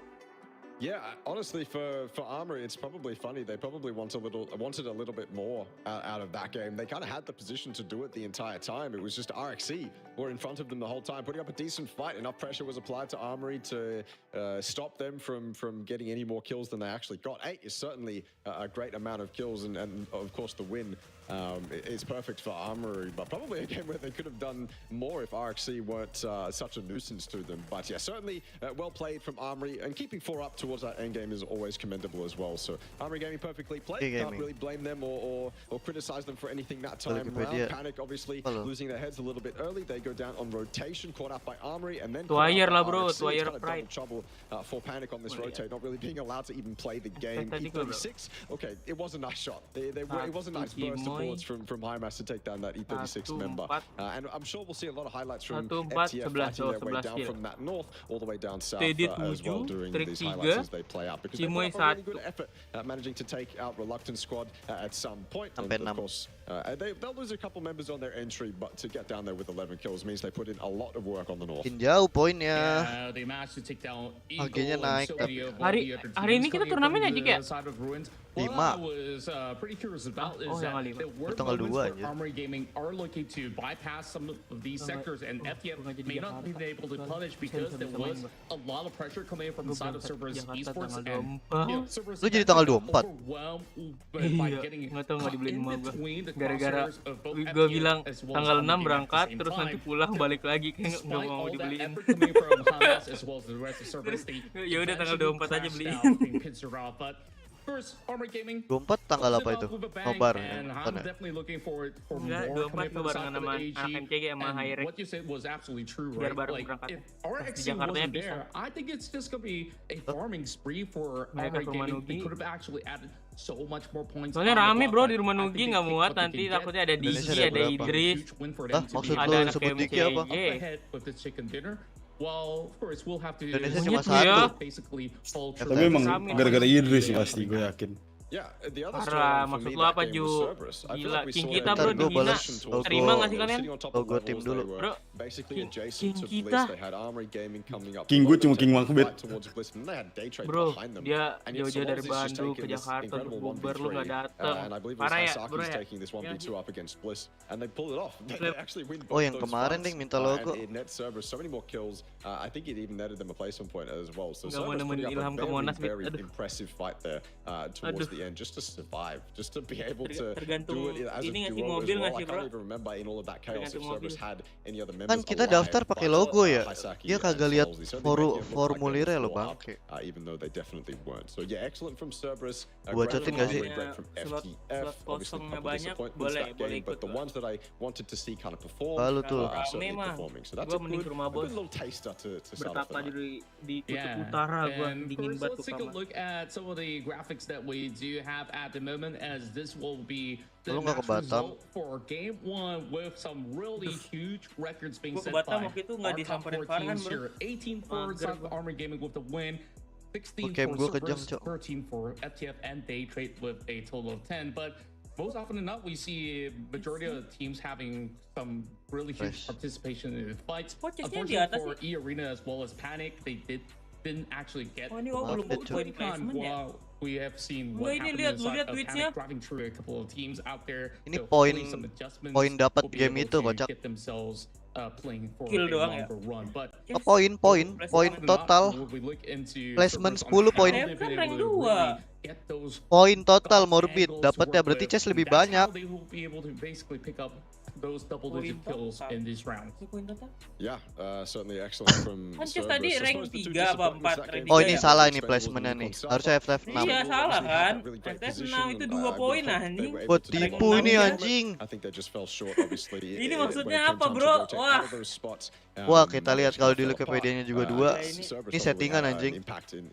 Yeah, honestly, for Armory, it's probably funny. They probably wanted a little bit more out of that game. They kind of had the position to do it the entire time. It was just RXC were in front of them the whole time, putting up a decent fight. Enough pressure was applied to Armory to stop them from getting any more kills than they actually got. 8 is certainly a great amount of kills, and of course the win is perfect for Armory. But probably a game where they could have done more if RXC weren't such a nuisance to them. But yeah, certainly well played from Armory, and keeping 4 up towards that endgame is always commendable as well. So Armory Gaming perfectly played. Can't really blame them or criticize them for anything that time around. Panic obviously losing their heads a little bit early. They go down on rotation, caught out by Armory, and then Twire lah bro, RXC. Twire It's pride. trouble for Panic on this rotate, not really being allowed to even play the game. E36, okay, it was a nice shot. It was a nice burst of bullets from Highmass to take down that E36 member. And I'm sure we'll see a lot of highlights from FTF fighting their way down from that north all the way down south as well during these highlights as they play out, because they put up a really good effort managing to take out Reluctant Squad at some point. And of course, they'll lose a couple members on their entry, but to get down there with 11 kills means they put in a lot of work on the north. Jauh poinnya. Harganya naik. Hari ini kita turnamen aja ya? 5. Tanggal 2 aja. Armory Gaming are looking to bypass some of these sectors, and FTF may not be able to punish because there was a lot of pressure coming in from the side of Cerberus Esports, and Cerberus Lu jadi tanggal 24. Iya, nggak tahu nggak dibeliin sama gue. Gara-gara gue bilang tanggal 6 berangkat, terus nanti pulang balik lagi kayak nggak mau dibeliin. Ya udah tanggal 24 aja beliin. 24 tanggal apa itu? Nobar. Enggak, 24 tuh barengan sama AMCG sama Hyrek. Biar bareng berangkat. Di Jakartanya bisa. Mereka ke rumah Nugi. Soalnya rame bro di rumah Nugi, nggak muat nanti takutnya ada Digi, ada Idris, ada anak AMCG. Well, of course, we'll have to. Indonesia cuma 1. Tapi emang gara-gara Idris sih pasti, gue yakin. Parah, maksud lo apa Ju? Gila, king kita bro dihina. Terima gak sih kalian? Gue tim dulu bro. King kita. King gue cuma king Wangbet. Bro, dia jauh-jauh dari Bandung ke Jakarta untuk bukber, lu gak dateng. Parah ya bro ya. Oh yang kemarin deh minta logo. Gak mau nemenin Ilham ke Monas. Aduh. Just to survive, just to be able to do it as a duo as well. I can't even remember in all of that chaos if Cerberus had any other members. Kan kita daftar pakai logo ya. Dia kagak lihat formulirnya lo bang. Even though they definitely weren't. So yeah, excellent from Cerberus. Buatin gak sih? Slot kosongnya banyak, boleh ikut. But the ones that I wanted to see kind of perform are certainly performing. So that's a good little taster to start off the night. Di kutub utara gua dingin banget. Let's take a look at some of the graphics that we do have at the moment, as this will be the match result for game 1 with some really huge records being set by our top 4 teams here. 18-4 Armory Gaming with the win, 16 for Cerberus, 13 for FTF, and they trade with a total of 10. But most often than not, we see majority of the teams having some really huge participation in the fights. Unfortunately for E-Arena as well as Panic, they didn't actually get while we have seen what happened inside of Panic, driving through a couple of teams out there. Ini poin dapat game itu kocak. Kill doang ya. Poin total. Placement 10 poin. Kan rank 2. Poin total Morbid dapatnya berarti chest lebih banyak. those double-digit kills in these rounds. Yeah, certainly excellent from Cerberus. Tadi rank 3 apa 4? Oh ini salah ini placementnya nih. Harusnya FF 6. Iya salah kan. FF 6 itu 2 poin anjing. Buat tipu ini anjing. Ini maksudnya apa bro? Wah. Wah kita lihat kalau di Wikipedia-nya juga 2. Ini settingan anjing. 105.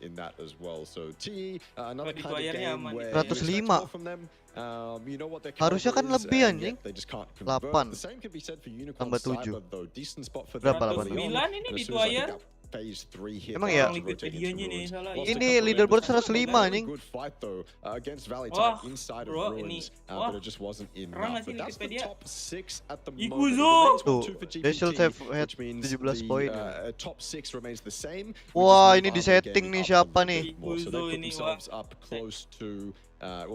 Harusnya kan lebih anjing. 8 tambah 7. Berapa 8? 9 ini di Twire. Emang ya? Ini leaderboard 105 anjing. Wah, bro ini. Wah, keren gak sih Wikipedia? Ikuzo! Tuh, they should have had 17 poin. Wah, ini di setting nih siapa nih? Ikuzo ini, wah.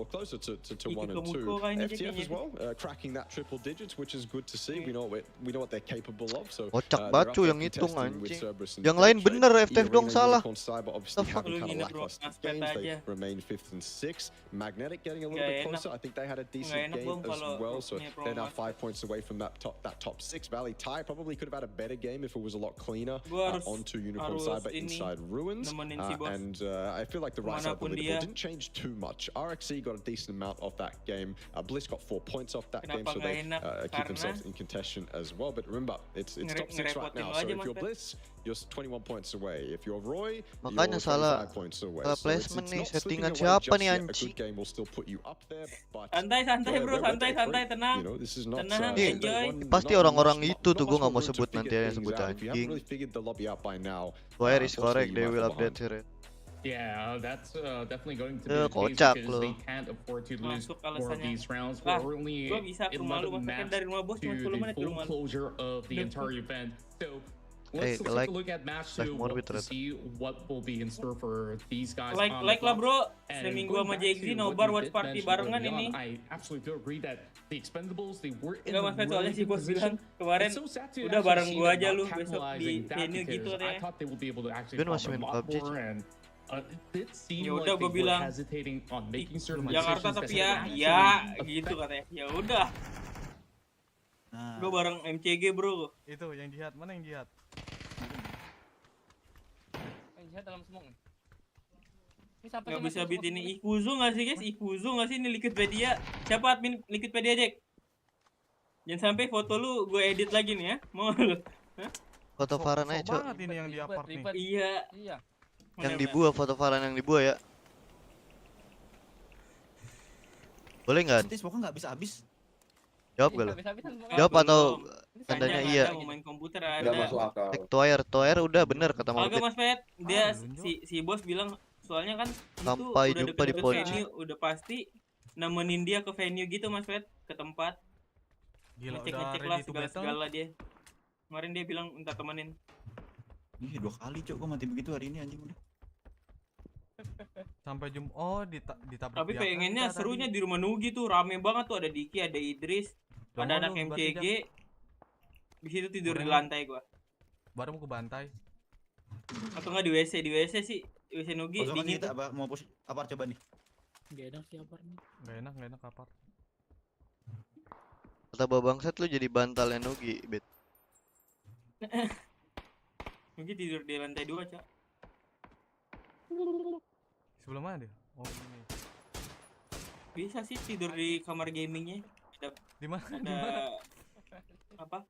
Closer to 1 and 2. FTF as well, cracking that triple digits, which is good to see. We know what they're capable of. So, kocak bacu yang hitung anjing. Yang lain bener, FTF dong salah. Remain 5th and 6th. Magnetic getting a little bit closer. I think they had a decent game as well. So they're now 5 points away from that top 6. Valley tie probably could have had a better game if it was a lot cleaner. Onto Unicorn Cyber inside Ruins. And I feel like the right side of the leaderboard didn't change too much. RXC got a decent amount off that game. Bliss got 4 points off that game, so they keep themselves in contention as well. But remember, it's top 6 right now. So if you're Bliss, you're 21 points away. If you're Roy, makanya you're 25 points away. Salah placement nih, settingan siapa nih anjing? Santai bro, santai tenang. Tenang, enjoy. Pasti orang-orang itu tuh gue nggak mau sebut nanti yang sebut anjing. Where is correct, they will update here. Yeah, that's definitely going to be the case because they can't afford to lose more of these rounds. We're only 11 maps to the full closure of the entire event. So let's take a look at match 2 to see what will be in store for these guys. Like lah bro, seminggu sama Jekzy Nobar watch party barengan ini. I absolutely do agree that the Expendables, they were in Mas Fet, soalnya si bos bilang kemarin udah bareng gua aja lu besok di venue gitu I katanya. thought they would be able to actually masih main PUBG. It seemed Yaudah, like gue they were bilang, hesitating on making certain Jakarta decisions tapi that ya gitu katanya. Ya udah. Nah, Gue bareng MCG bro. itu yang jihad, mana yang jihad? Yang jihad dalam semong. Gak bisa beat ini Ikuzo gak sih guys? Ikuzo gak sih ini Wikipedia? Siapa admin Wikipedia Jack? Jangan sampai foto lu gue edit lagi nih ya. Mau lu? Foto Farhan aja cok. Banget ini yang di apart nih. Iya. Yang dibuah, foto Farhan yang dibuah ya. Boleh nggak? Nanti pokoknya nggak bisa habis. Jawab gak lo? Jawab atau tandanya iya? Mau main komputer Nggak ada. masuk akal. Toer udah bener kata Agak Morbid. Mas Pet, dia si bos bilang soalnya kan Sampai itu jumpa di udah Ponci. venue, udah pasti nemenin dia ke venue gitu Mas Pet, ke tempat. Gila, Ngecek lah segala dia. Kemarin dia bilang minta temenin. Ih, 2 kali cok gua mati begitu hari ini anjing udah. Sampai ditabrak. Tapi pengennya serunya di rumah Nugi tuh rame banget tuh, ada Diki, ada Idris, ada anak MCG. Di situ tidur di lantai gua. Baru mau ke bantai. Atau enggak di WC sih. Di WC Nugi dingin. Kita mau push apart coba nih. Gak enak sih apart nih. Gak enak apart. Kata babangsat lu jadi bantalnya Nugi, Bet. Nugi tidur di lantai 2, Cak. Sebelum mana dia? Oh, ini. Bisa sih tidur di kamar gamingnya. Di mana? Ada apa?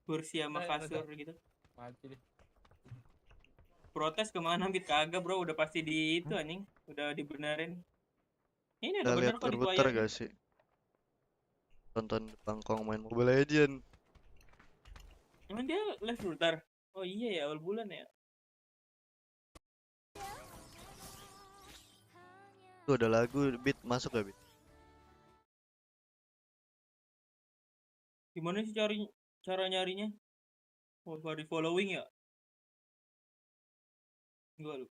Kursi sama kasur gitu. Mati deh. Protes kemana Bit? Kagak bro, udah pasti di itu anjing. Udah dibenerin. Ini udah Udah bener lihat kok di terputar Twire. gak sih? Tonton Bangkong main Mobile Legends. Emang dia live bentar? Oh iya ya, awal bulan ya. Tuh ada lagu Beat masuk gak Beat? Gimana sih cara nyarinya? Oh, di following ya? Gua lupa.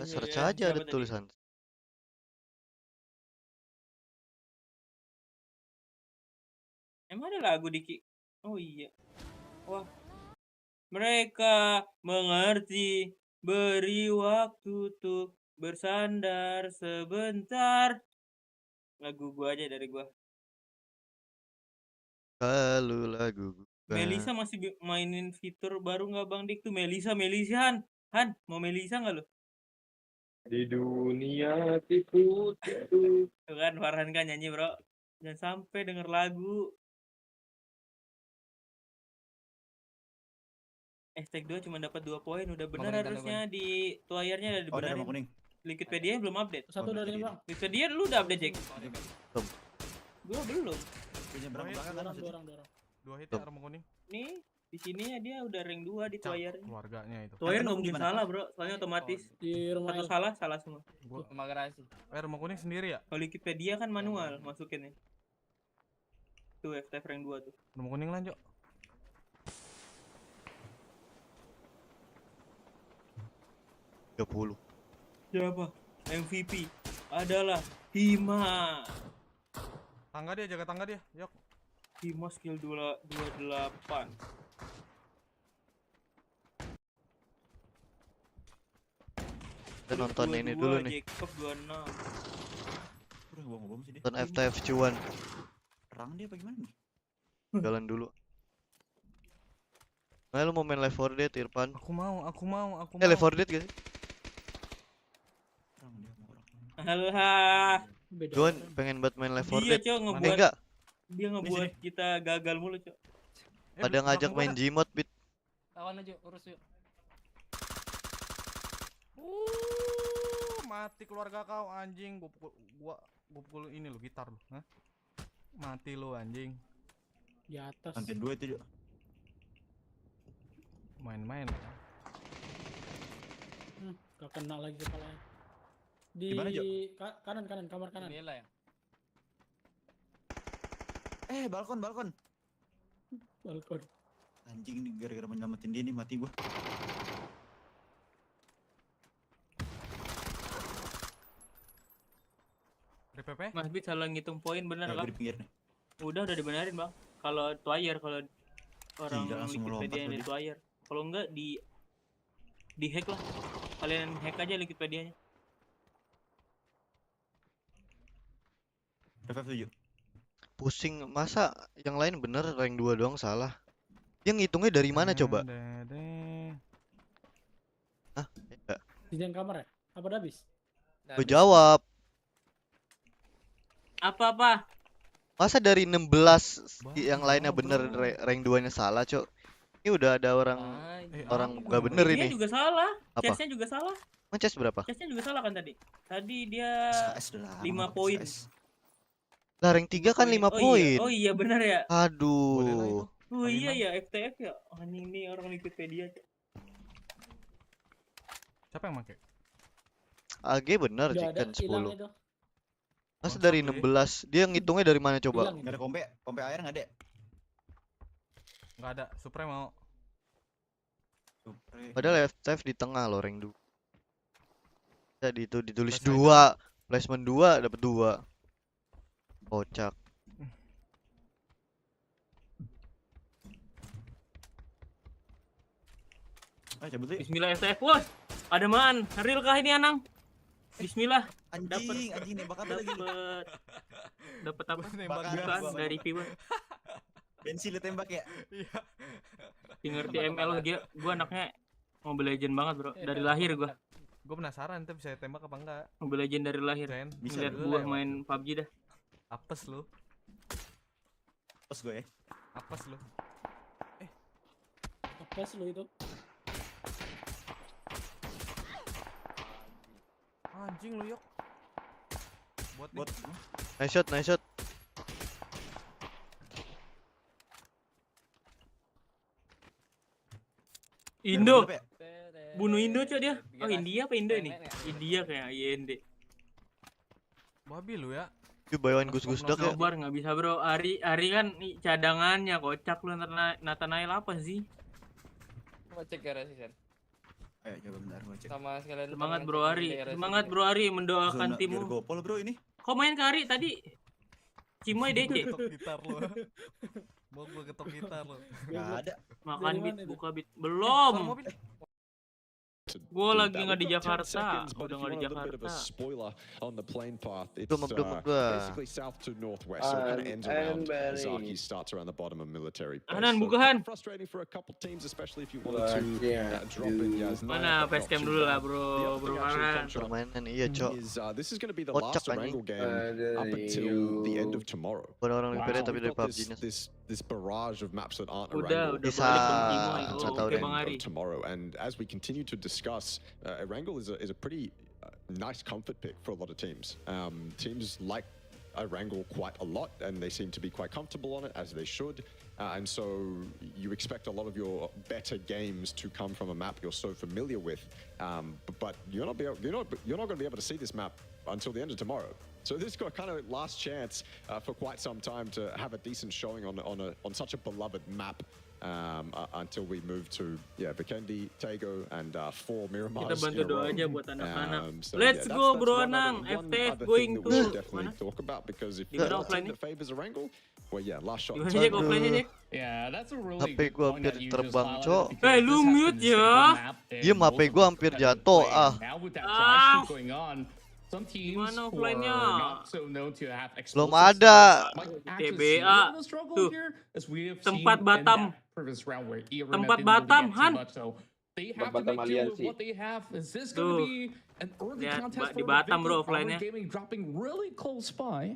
Search aja ada tulisan. Emang ada lagu Diki? Oh iya. Wah. Mereka mengerti, beri waktu untuk bersandar sebentar. Lagu gua aja dari gua. Lalu lagu Melisa masih mainin fitur baru nggak Bang Dik tuh? Melisa Han mau Melisa nggak lo? Di dunia tipu tipu. Tuh kan Farhan kan nyanyi bro. Jangan sampai denger lagu. Hashtag 2 cuma dapat 2 poin, udah benar harusnya di tuayarnya ada dibenerin. kuning. Liquidpedia belum update. Satu dari ini, Bang. Liquidpedia lu udah update, Jack? Gua belum. Punya berapa belakang kan? Dua orang. 2 hit ya armor kuning. Nih, di sini dia udah rank 2 di tuayarnya. Keluarganya itu. Tuayar nggak mungkin salah, bro. Soalnya otomatis. Di rumah Satu salah semua. Gua Magarasi. armor kuning sendiri ya? Kalau Wikipedia kan manual masukin ya. Tuh FTF rank 2 tuh. Armor kuning lanjut. Siapa? MVP adalah Hima. Tangga dia, jaga tangga dia. Yok. Hima skill 28. Kita nonton ini dulu nih. Jacob 26. Udah gua ngobom sih dia. Nonton FTF cuan. Perang dia apa gimana nih? Jalan dulu. Nah, lu mau main Left 4 Dead, Irfan? Aku mau. Left 4 Dead gak sih? Perang dia mau orang. Alah. Juan pengen banget main Left 4 Dia Dead. cok ngebuat Enggak, dia ngebuat kita gagal mulu cok. ada ngajak main Gmod, Bit. Lawan aja, urus yuk. Mati keluarga kau anjing. Gua pukul ini lo gitar lo. Hah? Mati lo anjing. di atas. Lantai 2 itu juga. Main-main. Gak kena lagi kepalanya. Di Gimana, Jo? kanan kamar kanan. Inilah ya. Balkon. Balkon. Anjing nih gara-gara menyelamatin dia nih mati gua. DPP? Mas Bit salah ngitung poin bener Gua lah. di pinggir nih. Udah dibenerin bang. Kalau tuayer kalau orang Gila, langsung Wikipedia yang melompat di tuayer. Kalau enggak di hack lah. Kalian hack aja Wikipedianya. FF7. Pusing, masa yang lain bener rank 2 doang salah? Yang ngitungnya dari mana coba? Hah? Enggak. Di dalam kamar ya? Apa udah habis? Gue jawab. Apa? Masa dari 16 yang lainnya bener rank 2-nya salah, Cok? Ini udah ada orang gak bener Dia ini. juga salah. Apa? Chestnya juga salah. Chest berapa? Chestnya juga salah kan tadi. Tadi dia SKS dah. 5 poin. Lah rank 3 kan 5 poin. Oh iya benar ya. Aduh. Oh iya ya FTF ya. Anjing nih orang Wikipedia. Siapa yang pakai? AG bener Udah ada chicken hilang 10. itu. Masa dari 16? Dia ngitungnya dari mana coba? Hilang. Enggak ada kompe air enggak ada. Enggak ada. Supreme mau. Padahal FTF di tengah loh rank 2. Jadi itu ditulis Flash 2, placement 2 dapat 2. Kocak. Cabut deh. Bismillah FTF. Wah, ada man. Real kah ini Anang? Bismillah. Anjing nembak apa lagi? Dapat apa? Nembak Bukan gas. dari Viva. Bensin ditembak ya? Iya. Ngerti ML dia. Gua anaknya Mobile Legend banget, Bro. Dari lahir gua. Gue penasaran tuh bisa tembak apa enggak. Mobile Legend dari lahir. Ren, Bisa Ngeliat dulu gua lewat. main PUBG dah. Apes lu. Pas gue ya. Apes lu. Apa sih lu itu? Anjing lu yuk. Buat Buat Nice shot. Indo. berapa ya? Bunuh Indo cok dia. Oh India apa Indo ini? India kayak IND. babi lu ya. Yuk bawain gus-gus dak ya. Nobar nggak bisa bro. Ari kan cadangannya kocak lu Nathanael apa sih? Mau cek ya resisten. Ayo coba bentar gua cek. Sama sekalian Semangat bro Ari. Semangat bro Ari mendoakan Zona timmu. Gergopol bro ini. Kok main ke Ari tadi? Cimoy DC. Ketok gitar lu. Mau gua ketok gitar lu. Enggak ada. Makan Dari bit, mana itu? buka bit. Belum. Mobil. Gua lagi nggak di Jakarta, udah nggak di Jakarta. Spoiler on the plane path. It's Dum-dum-dum. basically south to northwest, so it kind of ends around Zaki, starts around the bottom of military base. Kanan, So bukahan. frustrating for a couple teams, especially if you wanted to drop in. Mana facecam dulu lah bro, Permainan iya cok. This is going to be the Kocak, last Erangel game up until the end of tomorrow. Bukan orang lebih pede tapi dari We've got PUBG-nya. this barrage of maps that aren't Udah Erangel Bisa Oke Bang Ari. tomorrow, and as we continue to discuss, Erangel is a pretty nice comfort pick for a lot of teams. Teams like Erangel quite a lot, and they seem to be quite comfortable on it, as they should. And so you expect a lot of your better games to come from a map you're so familiar with, but you're not going to be able to see this map until the end of tomorrow. So this got kind of last chance for quite some time to have a decent showing on such a beloved map. Until we move to Vikendi, Tego, and 4 Miramars. Kita bantu doa aja buat anak-anak. So, Let's go bro Anang, FTF going to definitely talk about, because if Gimana you're a offline team that favors Erangel, well last shot. Gimana Jack offline-nya Jack? Yeah, that's a really HP good gua point hampir that you terbang, just Cok. highlighted, because lu this has mute been the ya. single map in Diem, HP most gua of hampir the jatuh, play. Now with that trash shoot going on, some teams Gimana who are offline-nya? not so known to have Belum explosive ada. stats might actually TBA. see a little struggle Tuh. here, as we have Tempat seen Batam. in that previous round where Iran Tempat didn't really Batam, get too Han. much, so they have to Batam make do with Aliansi. what they have. Is this going to Tuh. be an early Lihat, contest di for Batam, bro, Vikendi? offline-nya. Gaming dropping really close by.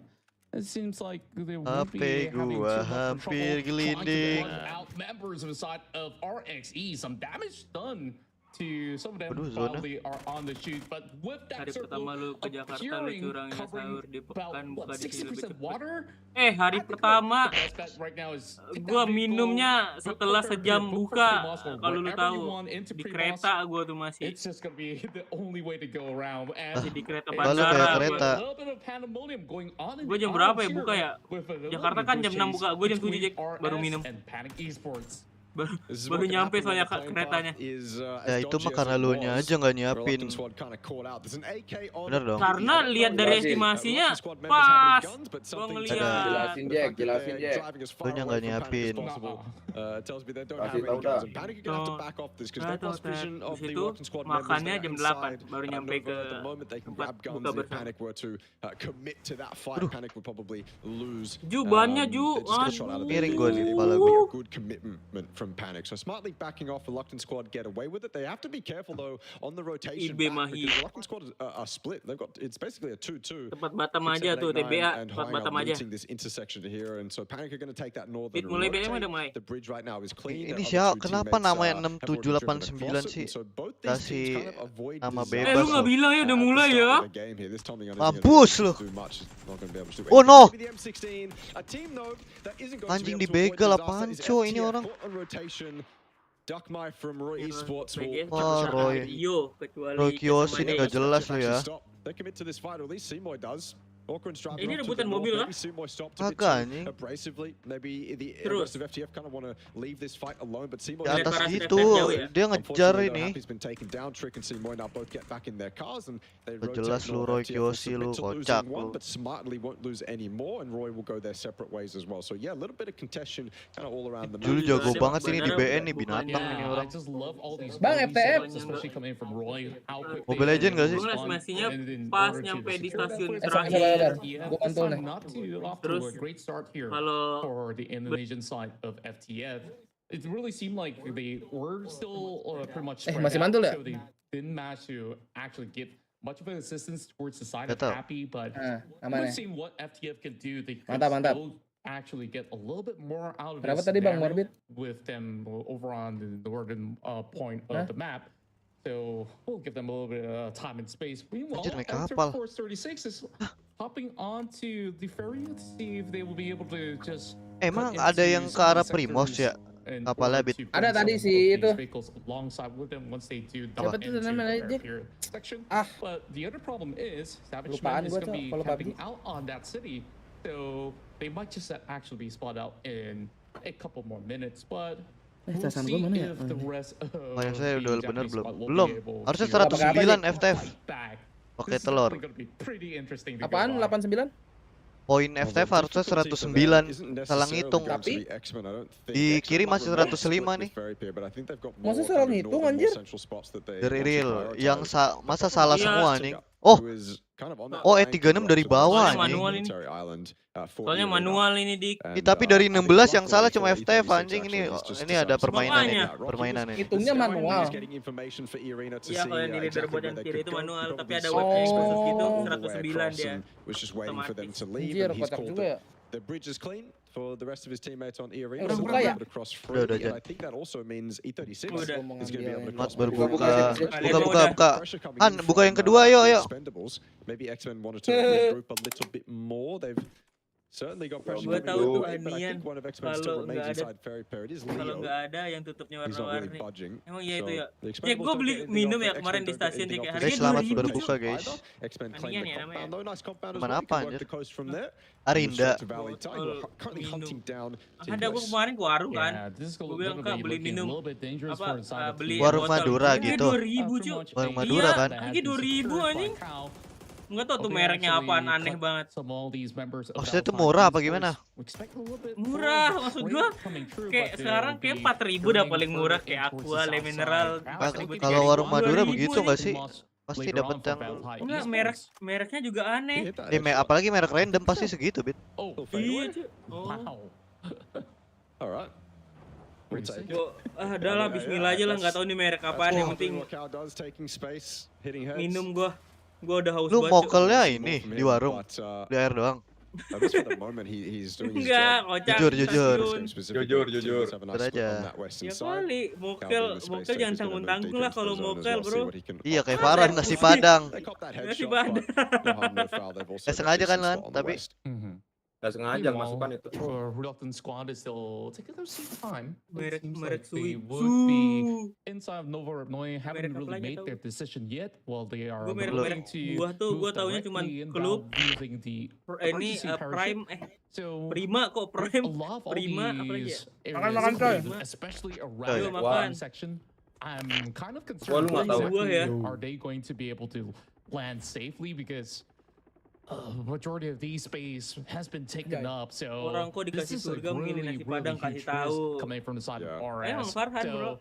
It seems like they won't HP be having gua too much hampir trouble trying to gelinding. plug out members inside of RXE. Some damage done to some of them. Aduh, zona. Probably are on the shoot, but with that Hari circle pertama lu ke Jakarta, lu appearing curangnya covering sahur di about pekan what, buka di sini lebih 60% cepet. water. Hari pertama The best bet right now is take gua that vehicle, minumnya go setelah for sejam Pre-Moss buka. or Kalau lu wherever tahu you want into di Pre-Moss. kereta gua tuh masih. It's just gonna be the only way to go around. And Masih di kereta Lalu bandara. kayak gua. kereta. a little bit of pandemonium going on in Gua the jam berapa ya islands buka here ya? with a little Jakarta kan jam 6 buka, gua jam 7 between Jack baru RS minum. and Panic Esports. Baru nyampe soalnya keretanya. Ya itu mah karena lu nya aja nggak nyiapin. Bener dong. Karena lihat dari estimasinya pas. Gua ngeliat. Jelasin Jack. Lu nya nggak nyiapin. Kasih tahu dah. Di situ makannya jam 8 baru nyampe ke tempat buka bersama. Ju bannya Ju. Miring gua nih kepala gua. From Panic, so smartly backing off. Reluctant Squad get away with it. They have to be careful though on the rotation Ibe back, Mahi. because Reluctant Squad are split. They've got, it's basically a 2-2. Tempat Batam aja tuh TBA, tempat Batam aja. This intersection here, and so Panic are going to take that northern Bit mulai BM udah rotate. mulai. The bridge right now is clean. Ini Their siapa? other two Kenapa teammates, namanya have already driven 6789 across it, sih? and so both these Kasih teams kind of avoid nama disaster bebas lu nggak bilang ya udah at the mulai start ya? of the game here. This Tommy Gunn isn't Mampus gonna lu. do much. Not gonna be able to do Oh, anything. no. Maybe the M16, a team though that isn't going to be Anjing able to avoid dibegal disaster apaan, is Cok, ini FTF. orang. Caught on rotation. Duckmy from Roy Esports will Wah, Roy. Roy Kiyoshi ini nggak jelas lu ya. They commit to this fight, or at least Seymour does. Ini rebutan mobil kah? Kagak anjing. Maybe the Terus. rest of FTF kind of want to leave this fight alone, but Seymour Di atas Parasit itu efek jauh ya? dia ngejar ini. He's been taken down. Trick and Seymour now both get back in their cars, and they Gak rotate jelas lu, north. Roy FTF will Kiyoshi submit lu, to losing kocak one, lu. but smartly won't lose any more, and Roy will go their separate ways as well. So yeah, a little bit of contention kind of all around the map. Dulu jago Ada banget ini di bandara BN nih, bukannya. binatang ini I orang. just love all these Bang, early FTF. setups, especially coming from Roy. How quick Mobile they Legends nggak sih? Gua ngeliat estimasinya and in pas order to nyampe di secure that stasiun place, terakhir. FTF Gua kontrol decided nih. not to off to Terus, a great start here kalau for the Indonesian side of FTF. It really seemed like they were still pretty much spread masih out, mantul ya? so they didn't manage to actually give much of an assistance towards the side Gak of tau. Happy, but aman we've ya. seen what FTF can do. They could Mantap. still actually get a little bit more out of Berapa this tadi Bang scenario Morbid? with them over on the northern point of the map. So we'll give them a little bit of time and space. Meanwhile, Anjir, naik Enter kapal. Force 36 is hopping onto the ferry to see if they will be able to just. Emang cut ada into yang ke some of arah the Primos ya? sectors in Kapalnya order Bit? to Ada bring tadi some si of these itu. vehicles alongside with them once they do Apa? dock into namanya, the Jack? ferry section. Ah. But the other problem is Savage Lupaan Man is gua, going to Cok, be kalau camping PUBG. out on that city, so they might just actually be spotted out in a couple more minutes, but. We'll casan see gua mana ya? if the rest of Banyak saya the udah bener Japanese belum? squad will Belum. be able Harusnya to 109 FTF. fight back. Pakai This is telur. definitely gonna be pretty interesting to go Apaan? by. 89? Poin FTF harusnya 109. Salah ngitung. Tapi di kiri masih 105 nih. Masa salah ngitung anjir? Dari real yang masa salah semua nih. Oh, E36 dari bawah nih. Soalnya manual ini dik. Tapi dari 16 yang salah cuma FTF anjing ini ada permainan ini. Permainan ini. Hitungnya manual. Iya kalau yang di leaderboard yang kiri itu manual, tapi ada web khusus gitu 109 dia. Anjir, kocak juga ya. The bridge is clean for the rest of his teammates on E Arena. Udah buka ya? Udah, And I think that also means E36 is going to be able to cross. Buka. Han, buka yang kedua, ayo. Maybe X-Men wanted to regroup a little bit more. They've certainly got pressure. Gue tahu tuh Anian Kalau nggak ada yang tutupnya he's not really warna-warni. budging. Emang iya itu ya. The Ya Expendables gue don't beli get anything minum off ya it. kemarin di X-Men don't stasiun get dik. anything off Guys, it. selamat Harganya berbuka guys. X-Men claim Anian the ya compound. namanya. Though nice compound as Teman well. apa, You can work anjir? the coast from there. Arinda. To Valley Town. You're currently hunting down Team Ada gue West. kemarin ke warung kan. Yeah, this is Gue bilang gonna Kak be beli looking a minum little bit dangerous apa for the side of beli Team Warung botol. Madura Harganya gitu. 2.000 cuy. Warung Madura Iya, kan? harganya 2.000 anjing. Enggak tahu tuh mereknya apaan, aneh banget. Maksudnya itu murah apa gimana? Murah, maksud gua kayak sekarang kayak 4.000 udah paling murah kayak Aqua, Le Mineral. Kalau warung Madura begitu nggak sih? Pasti dapat yang Enggak, mereknya juga aneh. apalagi merek random pasti segitu, Bit. Iya, cuy. Alright. Udah lah, bismillah aja lah, nggak tahu nih merek apaan, yang penting minum gua udah haus Lu banget. mokelnya ini di warung, di air doang. Enggak, kocak. Jujur. Jujur. aja. Ya kali, mokel jangan tanggung-tanggung lah kalau mokel, bro. Iya kayak Farhan nasi padang. Nasi padang. Sengaja kan Lan, tapi Gak sengaja masukan itu. Reluctant squad is still taking their sweet time. Merek They Sui. would be inside of Nobar Ftf haven't really made their decision yet. Well, they are Merek buah tuh gua taunya cuma klub ini Prime Prima kok Prime. Prima apa lagi ya? Makan coy. Especially around section. I'm kind of concerned. Are they going to be able to land safely because majority of these space has been taken up, so orang kok dikasih surga milih nasi padang kasih tahu. Coming from the side of RS. Emang Farhan bro.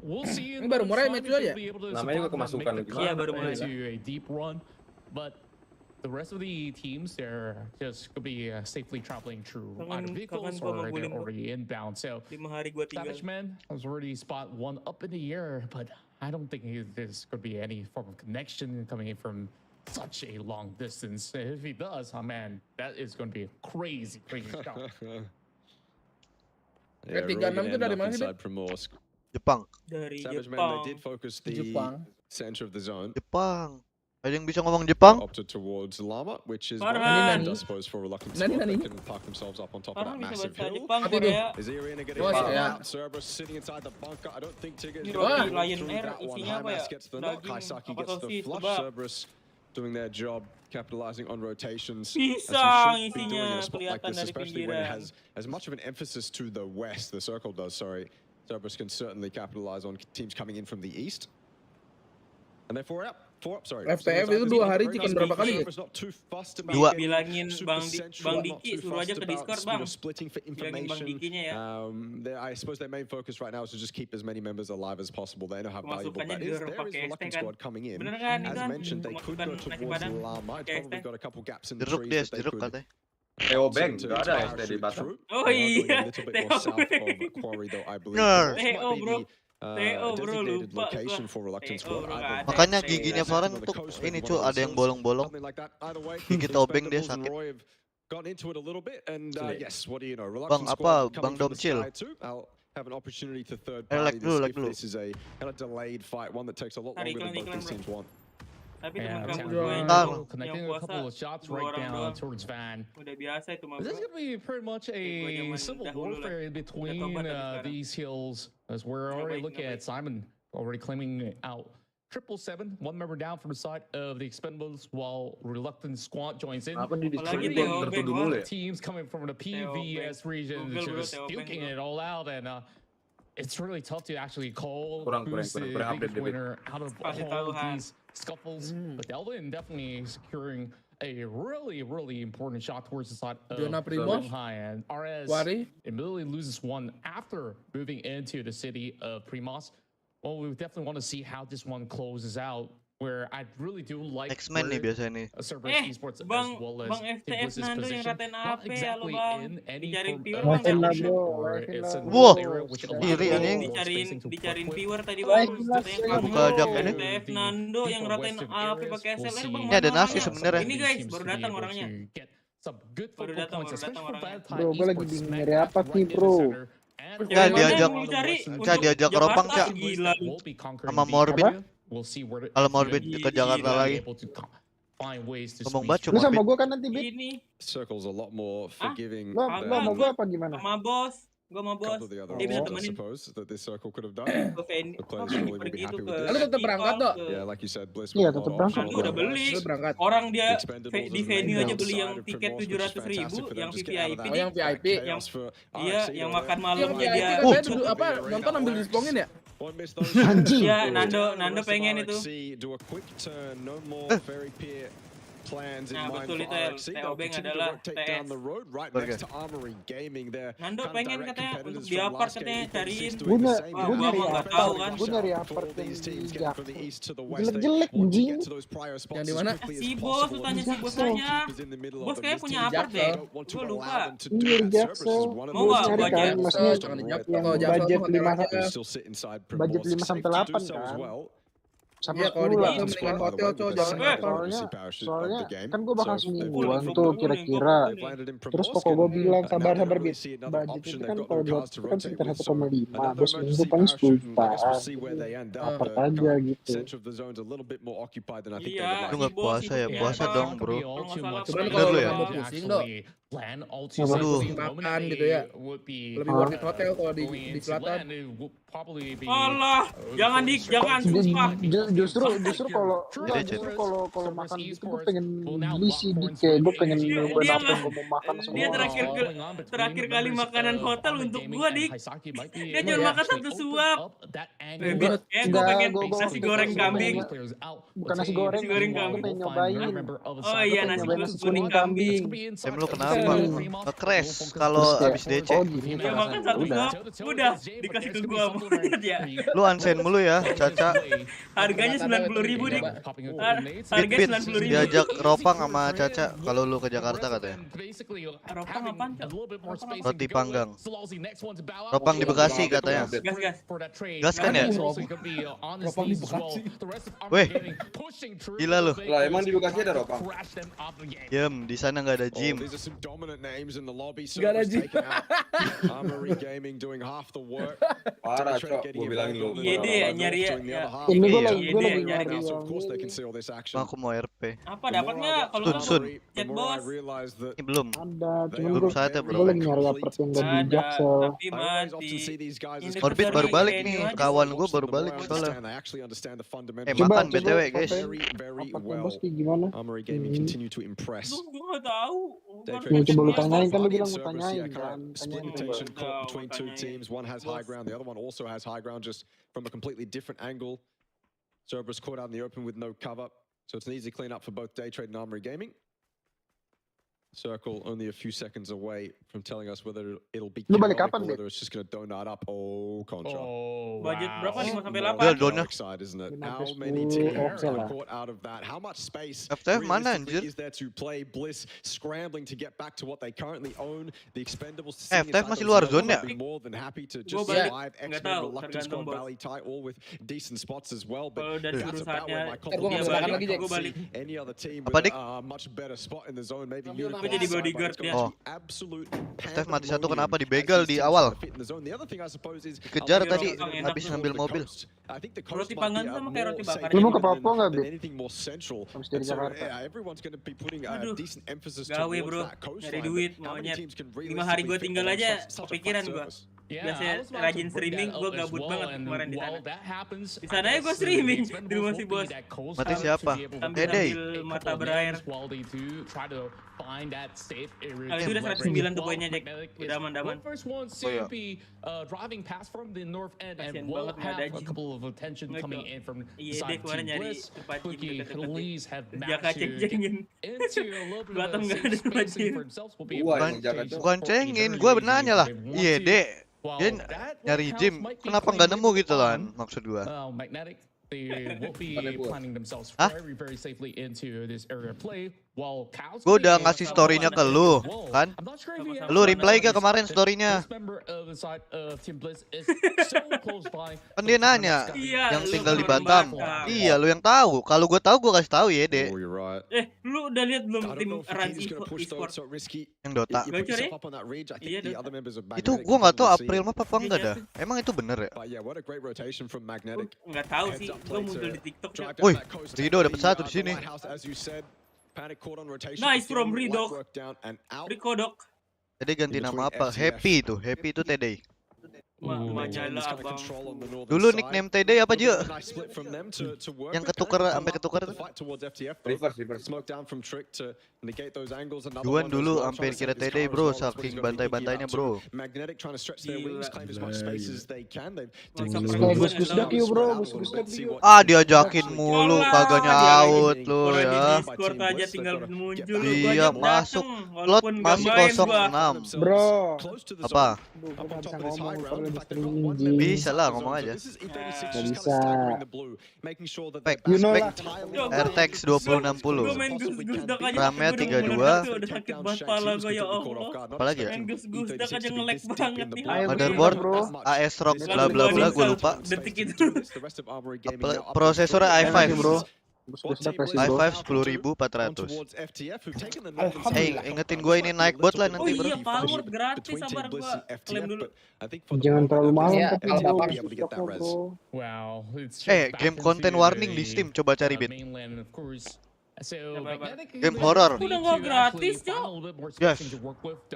We'll see. Ini baru mulai match aja. Namanya juga kemasukan lagi. Iya baru mulai. To a deep run, but the rest of the teams they're just could be safely traveling through either vehicles or they're already inbound. So 5 hari gua tinggal. Savage Man has already spot one up in the air, but I don't think there's could be any form of connection coming in from such a long distance. If he does, oh man, that is going to be a crazy shot. Yeah, really itu dari mana sih? Jepang. Dari Savage Man, Jepang. they did focus the center of the zone. Jepang. Ada yang bisa ngomong Jepang? Opted towards Llama, which is Farhan. I suppose for reluctant squad, they can park themselves up on top of that Farhan bisa massive bahasa hill. Jepang Korea. Is Irina getting Cerberus sitting inside the bunker. I don't think Tigger is Lion going through Air that one. isinya apa ya? Hymas gets the knock, Daging Kaisaki apa gets the sosis, flush. tebak. Cerberus doing their job, capitalizing on rotations. Pisang As you should be doing in a isinya spot like kelihatan this, dari especially when it pinggiran. has as much of an emphasis to the west, the circle does, sorry. Cerberus can certainly capitalize on teams coming in from the east. And they're four up, sorry. FTF itu 2 hari chicken berapa kali ya? Dua. Bilangin Bang Diki suruh aja ke Discord Bang. Splitting for Bilangin Bang Dikinya ya. I suppose their main focus right now is to just keep as many members alive as possible. They know how valuable that is. There is Reluctant Squad coming in. Bener kan? As mentioned, they could go towards Llama. It's probably got a couple gaps in the Jeruk trees dia, that they jeruk could katanya. Teo Bank, gak ada SD di Batam. Oh iya, Teo bro lupa gua. Makanya giginya Farhan untuk ini cuy, ada yang bolong-bolong. Gigi tobeng dia sakit. Bang apa? Bang Domcil. Have an opportunity to third like party like this if this is a kind of delayed fight, one that takes a lot longer than both these teams want. Tapi Yeah, teman Town kamu Van yang connecting a couple of shots dua right orang down doang. towards Van. Udah biasa itu mah. This is gonna be pretty much a civil warfare in between these hills, as we're already looking at Simon already claiming out 777, one member down from the side of the Expendables, while Reluctant Squad joins in. Teams coming from the PVS region just duking it all out, and it's really tough to actually call who's the biggest winner out of all of these scuffles. But Delvin definitely securing a really important shot towards the side of high, and RS immediately loses one after moving into the city of Primos. Well, we definitely want to see how this one closes out. Where I really do like X-Men nih biasanya nih. Bang FTF Nando yang raten AP, halo bang. Dicariin viewer bang. Wah, iri anjing. Dicariin viewer tadi bang. Buka ajak ini. FTF Nando yang raten AP pakai SLR bang. Ini ada Navi sebenarnya. Ini guys, baru datang orangnya. Baru datang orangnya. Bro, gue lagi bingung nyari apa sih bro? Diajak Ropang Cak sama Morbid. Kalau Morbid ke Jakarta lagi. Ngomong baca Lu sama gue kan nanti Bit. Circles a lot more forgiving. Lo sama gue apa gimana? Sama bos. Gue mau bos. Dia bisa temenin. Pergi itu ke. Lu tetap berangkat dong? Iya, tetap berangkat. Aku udah beli. Orang dia di venue aja beli yang tiket 700.000, yang VIP. Oh, yang VIP. Iya, yang makan malamnya dia. Apa nonton ambil dispongin ya? Anjing. Ya, Nando pengen itu. Nah betul itu TOB adalah TS. Nando pengen katanya untuk di apart katanya cariin. Gue nggak tahu kan. Gue nyari apart yang di Jakarta. Jelek-jelek anjing. Yang di mana? Si bos, lu tanya si bos aja. Bos kayaknya punya apart deh. Gue lupa. Iya di Jaksel. Mau nggak gua aja? Maksudnya yang budget 5 sampai 8 kan. Sampai 10 lah mendingan hotel coy, jangan soalnya kan gue bakal semingguan tuh kira-kira. Terus pokok gue bilang sabar Bit, budget itu kan kalau di hotel kan sekitar 1,5, terus minggu paling 10 jutaan, apart aja gitu. Iya, lu nggak puasa ya, puasa dong bro. Cuman kalau lu mau pusing dong, makan gitu ya, lebih worth it hotel kalau di selatan. Allah, jangan sumpah. Justru kalau makan gitu gue pengen beli sih kayak gue pengen nyobain apa yang gue mau makan semua. Dia terakhir kali makanan hotel untuk gue dik. Dia cuma makan 1 suap. Gue pengen nasi goreng kambing. Bukan nasi goreng kambing, gue pengen nyobain. Oh iya, nasi kuning kambing. Lu kenapa? Nge-crash kalau abis DC. Dia makan 1 suap, udah dikasih ke gue monyet ya. Lu unsend mulu ya, Caca. Harganya 90.000 dik. Harganya 90.000. Diajak Ropang sama Caca kalau lu ke Jakarta katanya. Ropang apaan? Roti panggang. Ropang di Bekasi katanya. Gas kan ya? Ropang di Bekasi. Weh, gila lu. Lah emang di Bekasi ada Ropang? Di sana nggak ada gym. Gak ada gym. Parah cok, gue bilangin lu. Iya deh, nyari ya. Ini gue lagi nyari. Aku mau RP. Apa dapatnya kalau Sun. chat bos? Ini belum. Ada, cuman Belum saatnya bro. gue lagi nyari apart yang gak di Jaksel. Tapi mati. Orbit baru balik nih, kawan gue baru balik soalnya. Makan BTW guys. Apatnya bos kayak gimana? Gue gak tahu. Ya coba lu tanyain kan, lu bilang mau tanyain kan. Between two teams, one has high ground, the other one also has high ground, just from a completely different angle. Cerberus caught out in the open with no cover, so it's an easy clean up for both Daytrade and Armory Gaming. Circle only a few seconds away from telling us whether it'll be chaotic or whether it's just going to donut up. Oh, Contra. Budget berapa 5 sampai 8? Donut. Isn't it? How many teams are caught out of that? How much space FTF mana anjir? is there to play? Bliss scrambling to get back to what they currently own. The Expendables FTF masih luar zone ya? more than happy to just survive. X-Men, Reluctant Squad, Valley tight, all with decent spots as well. But that's about where my confidence any other team with a much better spot in the zone. Maybe jadi bodyguard dia. Oh. Steph mati satu kenapa dibegal di awal? Dikejar tadi habis ngambil mobil. Roti panggang sama kayak roti bakar. Lu mau ke Papua nggak, Bit? Habis dari Jakarta. Aduh, gawe bro, nyari duit monyet. 5 hari gue tinggal aja, kepikiran gue. Biasanya rajin streaming, gue gabut banget kemarin di sana. Di sana ya gue streaming di rumah si bos. Mati siapa? Sambil mata berair. Itu udah 109 tuh poinnya Jack. Udah aman-aman. Driving past from the north end and Kasian will banget nggak ada have a Jin. couple of attention coming in from Iya side deh kemarin Team nyari Bliss. tempat Jin Quickie deket-deket. Police have Jaka managed to ceng-cengin. get into a little bit Batang of a nggak ada safe tempat spacing Jin. for themselves. Will be Bukan, able to jangan take Bukan cengin, gue benanya lah. Iya dek, dia nyari gym, kenapa nggak nemu gitu kan? Maksud gue. Magnetic, they will be planning themselves very safely into this area of play. While Cows Gue udah ngasih story-nya ke lu, kan? Lu reply gak kemarin story-nya? Kan dia nanya, yang tinggal di Batam. Iya, lu yang tahu. Kalau gue tahu, gue kasih tahu ya, Dek. Lu udah lihat belum tim Run e-sport Yang Dota? gacor ya? Iya deh. Itu gue nggak tahu April mah apa enggak dah. Emang itu bener ya? Nggak tahu sih, gue muncul di TikTok. Wih, Rido dapat satu di sini. Nice from Rido. Rico dok. Tadi ganti nama apa? Happy itu TD. Majalah abang. Dulu nickname TD apa Ju? Yang ketukar sampai ketukar tuh. Duan dulu sampai kira TD bro, saking bantai-bantainya bro. Ah diajakin mulu, kagak nyaut lu ya. Discord aja tinggal muncul. Iya masuk, lot masih 06. Bro. Apa? Bisa Bisa lah ngomong aja. Gak bisa. Spec, You know spec lah. RTX 2060. RAM-nya 32. Udah sakit banget pala gue ya Allah. Apalagi ya? Main gus-gusdak aja nge-lag banget nih. Motherboard AS ROG bla bla bla gue lupa. Detik itu. Prosesornya i5 bro. i5 10.000. 10.400. Hey, ingetin gue ini naik bot lah nanti Oh bro. iya, power gratis, sabar gue klaim dulu. Jangan terlalu mahal Ya, tapi bro. Wow, Game content warning di Steam, coba cari bit. So Game horror. Udah nggak gratis, Cok. Yes.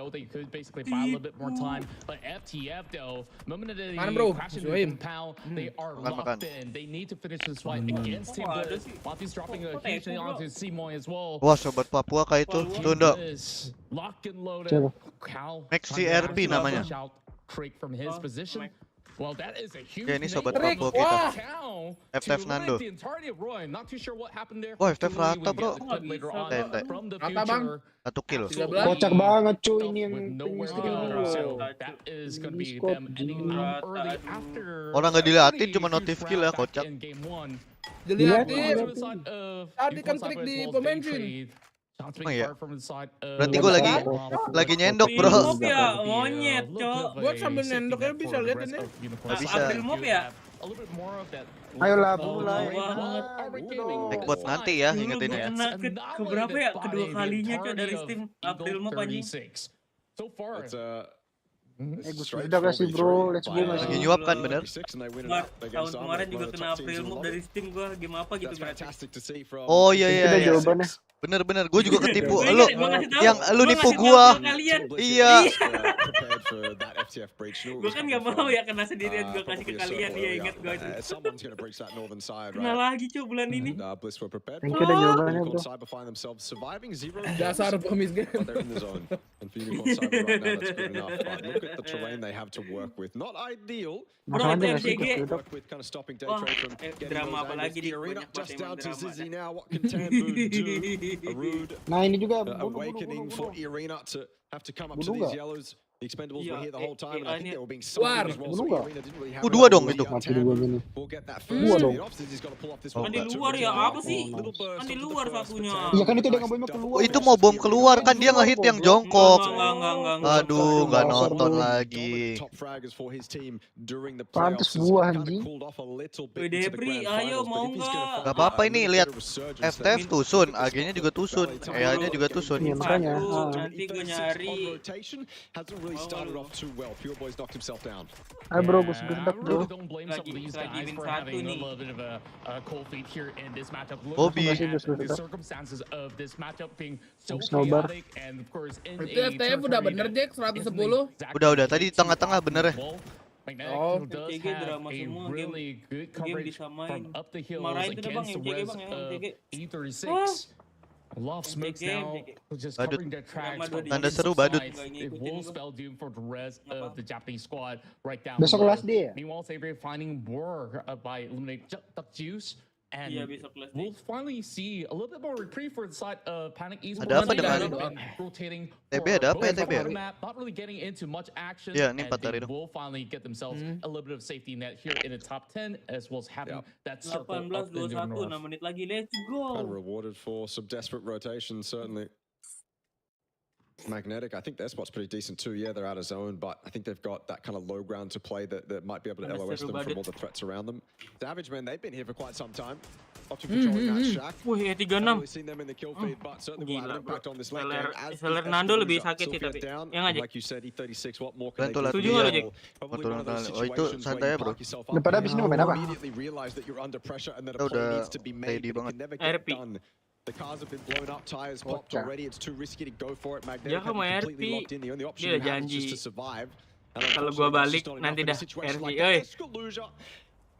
They could basically buy a little bit more time, but FTF though, moment that they bro, crash into the compound, they are locked in. They need to finish this fight against Team Bliss. Wafi's dropping a huge thing onto Simoy as well. Wah, sobat Papua kayak itu. Tunda. Lock and loaded. Maxi RP namanya. Craig from his position. Well, that is a huge. Oke, ini sobat Papua kita. Ftf Nando. Wah, Ftf rata bro. Rata bang. 1 kill. Kocak banget cuy ini yang Orang nggak diliatin cuma notif kill ya, kocak. Dilihatin. Tadi kan trik di pembensin. Emang ya? Berarti gue lagi nyendok bro. Mob ya, monyet cok. Gue sambil nendoknya bisa lihat ini. Gak bisa. April mob ya? ayolah mulai. Take bot nanti ya, ingetin ya. Ke berapa ya? Kedua kalinya cok dari Steam April mob anjing. So far, Gus udah kasih bro, let's go. Lagi nyuap kan bener? Tahun kemarin juga kena April mob dari Steam gua, game apa gitu gratis. Oh iya iya. Itu jawabannya. Bener, gue juga ketipu. Lu nipu gua. Iya. Gue kan gak mau ya kena sendirian, gue kasih ke kalian, ya ingat gue itu. Kena lagi cuy bulan ini. Thank you udah jawabannya bro. Dasar pemis game. Bro, itu MCG. Wah, drama apa lagi di banyak banget drama. Nah ini juga awakening for Irina to have to come up to these yellows. The Expendables were here the whole time, and I think they were being sold as well. So Irina didn't really have. Dua dong itu. We'll get that first. He's got to pull off this one. Kan di luar ya, apa sih? Kan di luar satunya. Iya kan itu dia nggak boleh keluar. Itu mau bom keluar kan dia ngehit yang jongkok. Enggak. Aduh, nggak nonton lagi. Pantes gua anjing. Depri, ayo mau nggak? Gak apa-apa ini, lihat FTF tusun, AG-nya juga tusun, EA-nya juga tusun. Iya makanya. Nanti gue nyari. really started off too well. Pure Boys knocked himself down. Ayo bro, gue sebentar bro. Lagi win satu nih. Bobby. Nobar. Itu FTF udah bener Jack 110. Udah tadi di tengah-tengah bener ya. Oh, MCG drama semua game disamain. Marahin tuh bang MCG bang ya MCG. Love smokes now, just Badut. covering their tracks. Tanda seru badut. It will spell doom for the rest of the Japanese squad right down Besok below. last day ya? Meanwhile, Sabre finding more by eliminating Duck Juice. And we'll finally see a little bit more reprieve for the side of Panic Esports. Ada apa dengan rotating TB ada apa ya TB? not really getting into much action. Yeah, ini and 4 hari they will finally get themselves a little bit of safety net here in the top 10 as well as having that circle of the 18-21 6 menit lagi, let's go. And rewarded for some desperate rotation, certainly. Magnetic, I think their spot's pretty decent too. Yeah, they're out of zone, but I think they've got that kind of low ground to play that might be able to LOS them from all the threats around them. Savage, man, they've been here for quite some time. Often controlling that shack. Wih, Haven't 36. really seen them in the kill feed, but certainly will have an impact on this late game. As Seller Nando lebih sakit sih tapi. Yang aja. Like you said, E36, what more can they Bantu do? lagi. Setuju nggak lo, Jack? Probably one of those Oh, itu situations santai where ya, you bro. park yourself up Daripada and abis ini mau main apa? immediately realize that you're under pressure and that a Kita play udah needs to be made, ready but banget. it can never get RP. done. The cars have been blown up, tires popped Bocah. already. It's too risky to go for it. Magnetic Dia mau haven't completely RP, locked in. The only option dia you have is janji. just to survive. And Kalau gua unfortunately, that's balik just not nanti enough in a dah situation RP. like Oi. that. Escalusia,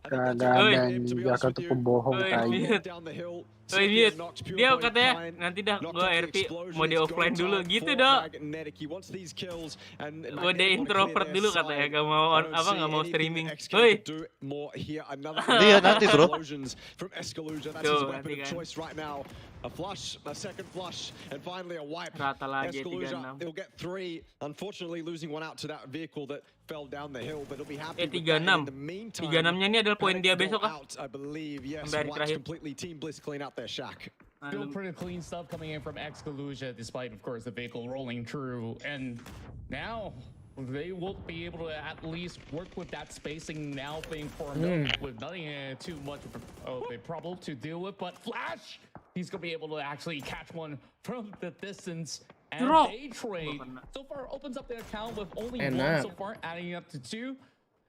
I think Kagak that's ada all Oi. game, to be Jakarta honest with tuh you. pembohong Oi, tai. Mute. Down the hill, Oi, Sylvia Mute. knocks Pure Dia Boy katanya fine. nanti dah Knocked gua off the RP explosion. mau di It's offline go dulu time gitu for dong. Magnetic. He wants these kills and Gue Magnetic de wanna introvert clear dulu their katanya, side. gak mau I don't apa see nggak mau anything streaming. that X can Hoi. do more here. Another Iya, nanti, bro. explosions from Escalusia. That's Tuh, his weapon nanti of kan. choice right now. A flush, a second flush, and finally a wipe. Rata lagi Escalusia, 36. he'll get 3. Unfortunately, losing one out to that vehicle that fell down the hill, but he'll be happy with 36. that. In the meantime, 36-nya ini adalah poin dia Panic besok go kah? out, I believe. Yes, Sampai hari wipes terakhir. completely. Team Bliss clean out their shack. Still pretty clean stuff coming in from Exclusia, despite, of course, the vehicle rolling through. And now they will be able to at least work with that spacing now being formed up with nothing too much of a problem to deal with. But Flash, he's going to be able to actually catch one from the distance. And they trade. So far, opens up their account with only one so far, adding up to 2.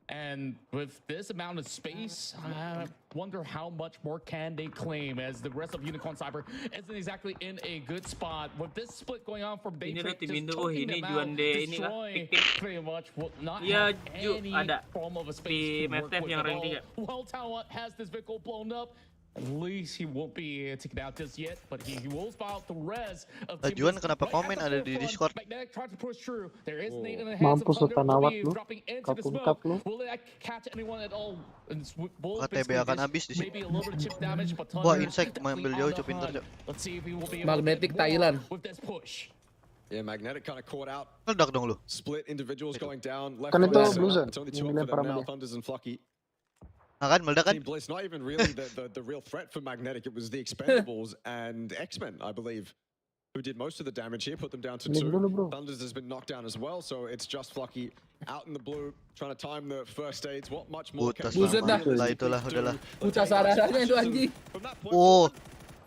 And with this amount of space, I wonder how much more can they claim, as the rest of Unicorn Cyber isn't exactly in a good spot. With this split going on from Ini Daytrade, tuh tim just Indo, choking ini them Juan out, de ini lah, destroy Pick. pretty much will not Iya, have Ju, any ada form of a space di to work Ftf with yang at rank all. 3. Well, Talent has this vehicle blown up. At least he won't be taken out just yet, but he will spot out the res of Team Juan Bliss kenapa right komen at the ada di forefront. Discord? Magnetic tried to push through. There is Nate in the hands of Mampus lu Thunder tanawat Wave lu. dropping into the Kapungkat smoke. lu. Will that catch anyone at all? And Bull KTB basically akan just habis di sini. maybe a little bit of chip damage, but Wah, Thunder Insect definitely mengambil on jauh, the Cok, pintar, hunt. Cok. Let's see if he will be able Magnetic to get more Thailand. with this push. Yeah, Magnetic kind of caught out. Meledak dong lu. Split individuals going down. Left, Kan right, itu center. Blue Zone It's only yang 2 up for dilempar them sama now, dia. Thunders and Flucky. Nah kan, meledak kan? Team Bliss, not even really the real threat for Magnetic. It was the Expendables and X-Men, I believe, who did most of the damage here, put them down to Ini 2. dulu bro. Thunders has been knocked down as well, so it's just Flucky out in the blue, trying to time the first aids. What much more can Putas he Buset dah. lah, itulah, udahlah. Pucah sadarnya itu anjing. From that point Oh, forward,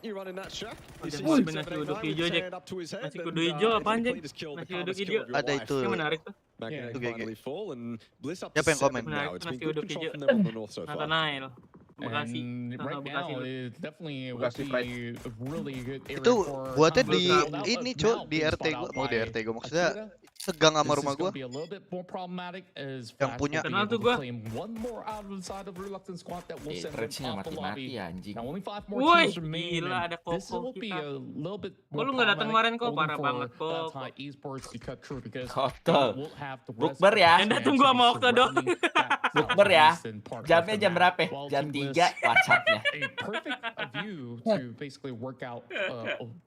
you run in that shack. Ada You see mobil 7, nasi 8, uduk 9 hijau, with his Jack. hand up to his head, Nasi and, kudu hijau he apaan, Jack? completely just killed the Nasi calmest uduk kill hijau. of your Ada life. itu. Ini menarik tuh. Magnetic Itu GG. finally fall, and Bliss up to Siapa yang 7 komen? now. It's been Nasi good uduk control hijau. from them on the north so far. Nathanael. Bekasi. And right Bekasi now, lu. it definitely will Bekasi be Pride. a really good area itu for buatnya Thunder di to hold out, ini but cuy, now di being RT spot gua, out mau di by RT gua maksudnya Akira. segang sama This rumah is gonna gua. be a little bit more problematic as Yang Flash punya. will be Kenal able tuh to gua. claim one more out of the side of Reluctant Squad that will send them Threads-nya off the mati-mati lobby. anjing. Now only 5 more Woi, teams remain. gila, ada and This Koko will be kita. a little bit Kok more lu nggak datang kemarin, Kok? only Parah for banget, Kok. Thai Esports to cut through because Kotor. they will have the rest Bukber of ya. the Yang datang fans gua to sama be Okta dong. surrounding that Bukber ya. southeastern part of Jamnya the jam map. berapa? While Jam Team 3 Bliss WhatsApp-nya. a perfect view to basically work out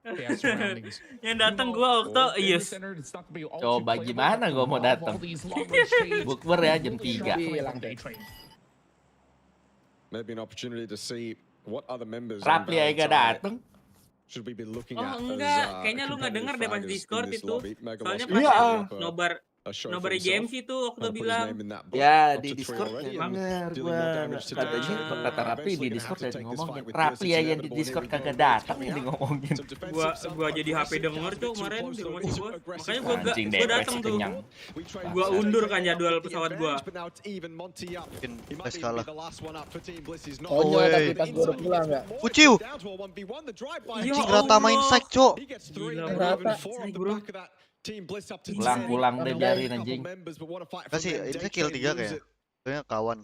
their surroundings. Yang datang gua Okta, yes. Coba gimana gua mau datang. Bukber ya jam 3. Maybe an opportunity to see what other members on Rapli aja Valentine datang. should we be looking Oh at enggak, as kayaknya lu nggak denger deh pas competitive Discord fighters in this itu. lobby. Megalos Soalnya will pas put up Nobar show Nobar for himself. Games itu waktu bilang. Ya di Discord denger gua katanya kata Rapli di Discord dan ngomongin Rapli ya yang di Discord kagak datang ini ngomongin. Gua jadi HP denger tuh kemarin di rumah si bos. Makanya gua datang tuh. Kenyang. Gua undur kan jadwal pesawat gua. Mungkin tes kalah. Oh tapi pas gua udah pulang ya. Uciu. Rata main side, Cok. Gila Rata. bro. Pulang deh biarin anjing. Kasih ini kill 3 kayak. Kayaknya kawan.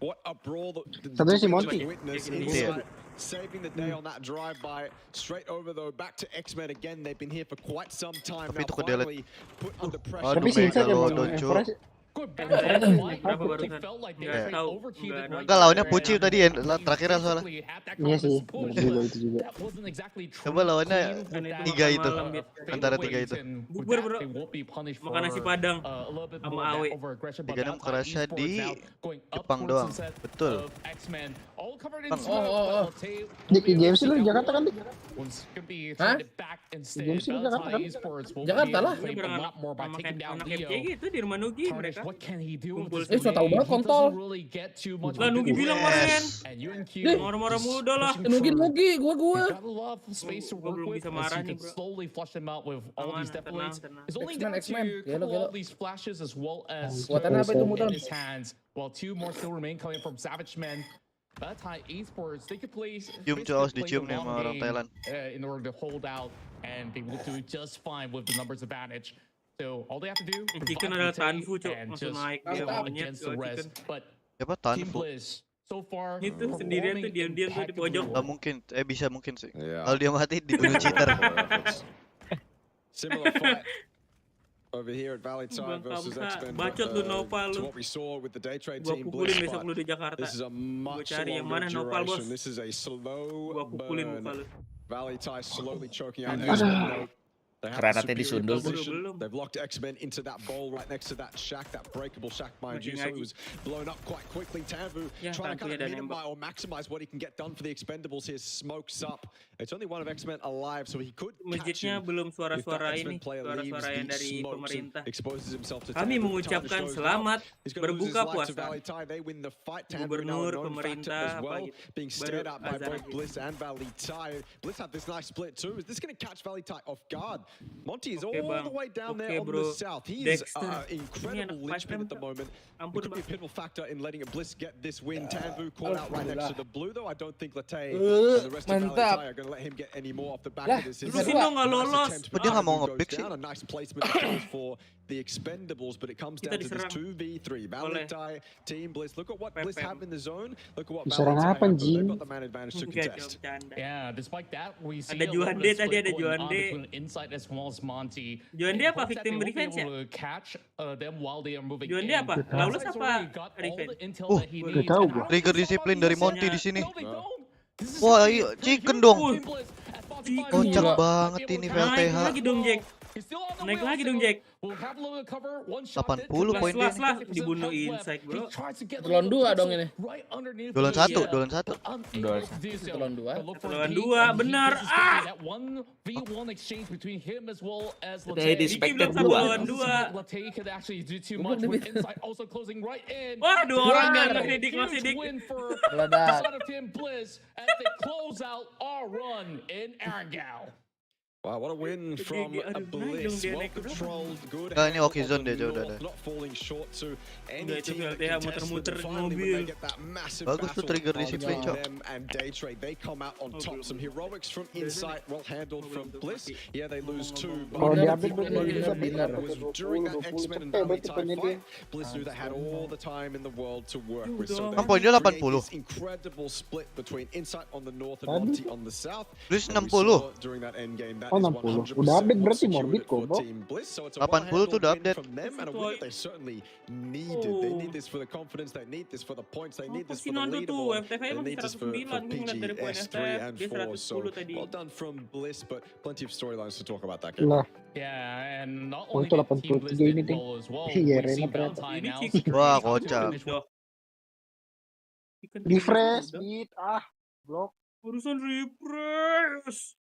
Satunya si Monty. Iya. Saving the day on that drive by straight over though back to X-Men again. They've been here for quite some time Tapi now. itu kedelet. Finally put under Aduh, pressure. Tapi sih saya Megalo, emang Donco. Berapa barusan? Nggak tahu. Enggak, lawannya Puci tadi ya, terakhirnya soalnya. Iya sih, bener juga itu juga. Coba lawannya 3 itu. Antara 3 itu. Bubur bro. Makan nasi padang sama awe. 36 kerasnya di Jepang doang. Betul. Dik, di games lu di Jakarta kan, Dik? Hah? Di games lu Jakarta kan? Jakarta lah. Anak FJ gitu di rumah Nugi mereka. Kumpul So tau banget kontol. Lah Nugi bilang kemarin. Marah-marah muda lah. Nugi gua. Gua belum bisa marah nih bro. Aman, tenang. X-Men. Gelo. Kuatan Kuatan apa itu muter? While 2 more still remain coming from Savage Men. Thai Esports, they could play. Cium Cok, harus dicium nih sama orang Thailand. In order to hold out, and they will do just fine with the numbers advantage. So all they have to do is Chicken adalah Tanfu Cok, langsung naik dia monyet against the rest. But Siapa Team Tanfu? Bliss so far itu sendirian tuh diam-diam tuh di pojok. Gak mungkin, bisa mungkin sih. Kalau dia mati dibunuh cheater. Similar fight over here at Valley Tide versus X-Men. Bacot lu Nopal lu. What we saw with the day trade Gua team pukulin Bliss, besok but lu di Jakarta. this is a much cari yang longer mana Nopal bos. duration. This is a slow Gua pukulin muka burn. lu. Valley Tide slowly choking out X-Men. They have Granatnya the superior disundul. position. They've locked X-Men into that bowl right next to that shack, that breakable shack, mind you. So it was blown up quite quickly. Tanvu trying to kind of minimize or maximize what he can get done for the Expendables here. Smokes up. It's only one of X-Men alive, so he could catch Masjidnya him. belum suara-suara ini, suara-suara yang dari pemerintah. Kami Kami mengucapkan selamat berbuka puasa. Gubernur, pemerintah, apa gitu. Baru azan lagi. Bliss and Valley Tide. Bliss had this nice split too. Is this going to catch Valley Tide off guard? Monty is all the way down there on the south. He is incredible linchpin at the moment. It could be a pivotal factor in letting Bliss get this win. Tanvu caught out right next to the blue though. I don't think Latte and the rest of Valley Tide are going to let him get any more off the back of this. Terusin dong nggak lolos. Dia nggak mau nge-pick sih. A nice placement for the Expendables, but it comes down to this 2v3. Valley Tide, Team Bliss. Look at what Bliss have in the zone. Look at what Diserang Valley apa, Tide have. Jin? They've got the man advantage to contest. Yeah, despite that, we see Ada a little Juande bit of tadi, split ada going on Juande. between Insight as well as Monty. Juande apa victim revenge ya? Catch them while they are moving Juande apa? Lawless apa revenge? Gak tau gua. Trigger disiplin dari Monty di sini. Wah, iya, chicken dong. Kocak banget ini VLTH. Naik lagi dong Jack. Naik lagi dong Jack. 80 poin dia. Lah dibunuh Insight bro. Telon 2 dong ini. Dolan 1, Dolan 1. Telon 2. Telon 2 benar. Ah. Udah di spec bilang 1 lawan 2. Wah, 2 orang gak ngedik masih dik. Meledak. Wow, what a win from Bliss. Well controlled, good. Nah, ini Oki Zone dia jauh dah. Not falling short to any Udah, itu team that VLTH contested. muter-muter Finally, mobil. when they get that massive Bagus tuh battle trigger disiplin, between Cok. them and Daytrade, they come out on top. Some heroics from Insight, well handled from Bliss. Yeah, they lose 2. Kalau But diambil bener. it was during that X-Men and Valley Tide fight, Bliss knew they had all the time in the world to work with. So they Kan poinnya create 80. this incredible split between Insight on the north and Monty on the south. Bliss And we saw 60. during that end game, that Oh, is 60. 100% Udah update berarti secured Morbid for goblok. Team Bliss. So it's a 80 tuh udah one-handled win update. from them and a win that they certainly needed. They need this for the confidence, they need this for the points, they need this for the Nando tuh leaderboard. FTV They emang need this for 109. Gue ngeliat dari poin PGS 3 FTF and dia 4. So 110 tadi. well done from Bliss, but plenty of storylines to talk about that game. Lah, Yeah, and not Oh, only itu did Team 83 Bliss ini, did Ting. well as well, Iya, we see Rena ternyata. Valentine Ini now chicken. securing Wah, top kocak. two. refresh, beat, blok. Urusan refresh.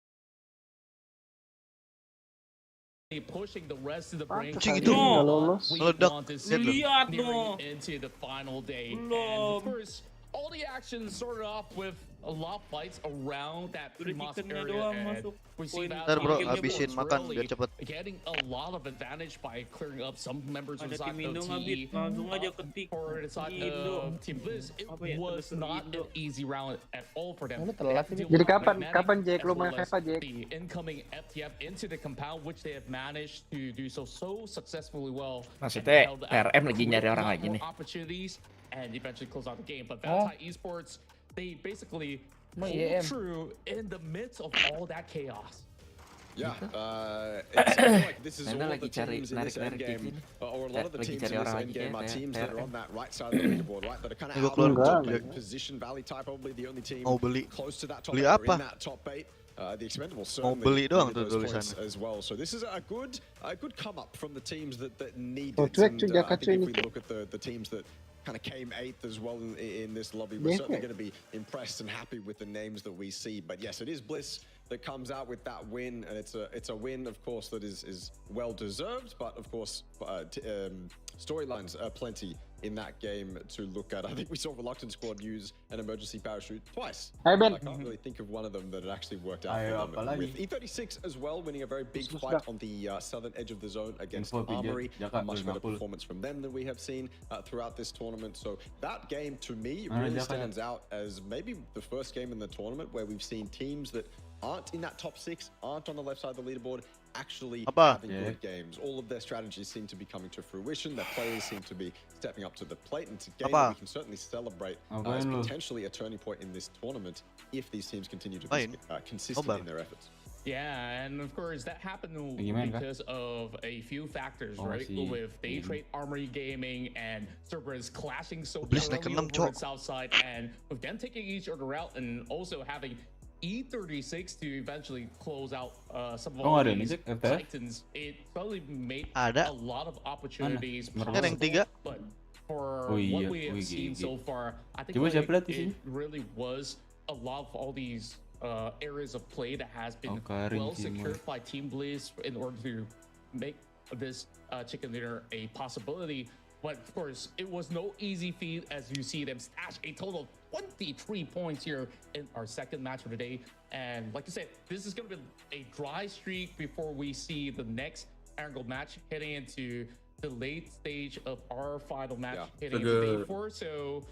pushing the rest of the brink. Cing itu meledak. Lihat dong. Into the final day. And of course, all the action started off with a lot of fights around that pre-moss area. And we see that Ntar bro, habisin makan biar cepet. getting a lot of advantage by clearing up some members of the side Indo of ngabit, langsung aja ketik. For the side Indo. of Team Bliss, it was not an easy round at all for them. Jadi kapan Jack lu main FIFA Jack? The incoming FTF into the compound, which they have managed to do so successfully well. Maksudnya RM lagi nyari orang lagi nih. Opportunities and eventually close out the game. But Valentine Esports, they basically pulled through in the midst of all that chaos. Yeah, it's like this is all the teams in this endgame, or a lot of the teams in this endgame are teams that are on that right side of the leaderboard, right? That are kind of out of the position. Valley-Tye probably the only team close to that top 8 or in that top 8. The Expendables certainly need those points as well. So this is a good come up from the teams that need it. And I think if we look at the teams that kind of came 8th as well in this lobby, we're certainly going to be impressed and happy with the names that we see. But yes, it is Bliss that comes out with that win, and it's a win, of course, that is well deserved. But of course, storylines are plenty in that game to look at. I think we saw Reluctant Squad use an emergency parachute twice. I can't really think of one of them that it actually worked out for them. With E36 as well, winning a very big fight on the southern edge of the zone against Armory. A much better performance from them than we have seen throughout this tournament. So that game, to me, really stands out as maybe the first game in the tournament where we've seen teams that aren't in that top 6, aren't on the left side of the leaderboard, actually having good games. All of their strategies seem to be coming to fruition. Their players seem to be stepping up to the plate, and it's a game that we can certainly celebrate as potentially a turning point in this tournament if these teams continue to be consistent in their efforts. Yeah, and of course that happened because of a few factors, right? With Day Trade Armory Gaming and Cerberus clashing so early over the south side, and with them taking each other out, and also having E36 to eventually close out some of all these Titans. It probably made a lot of opportunities possible, but for what we have seen so far, I think it really was a lot of all these areas of play that has been well secured by Team Bliss in order to make this chicken dinner a possibility. But of course, it was no easy feat as you see them stash a total of 23 points here in our second match of the day. And like I said, this is going to be a dry streak before we see the next angle match heading into the late stage of our final match heading into day 4. So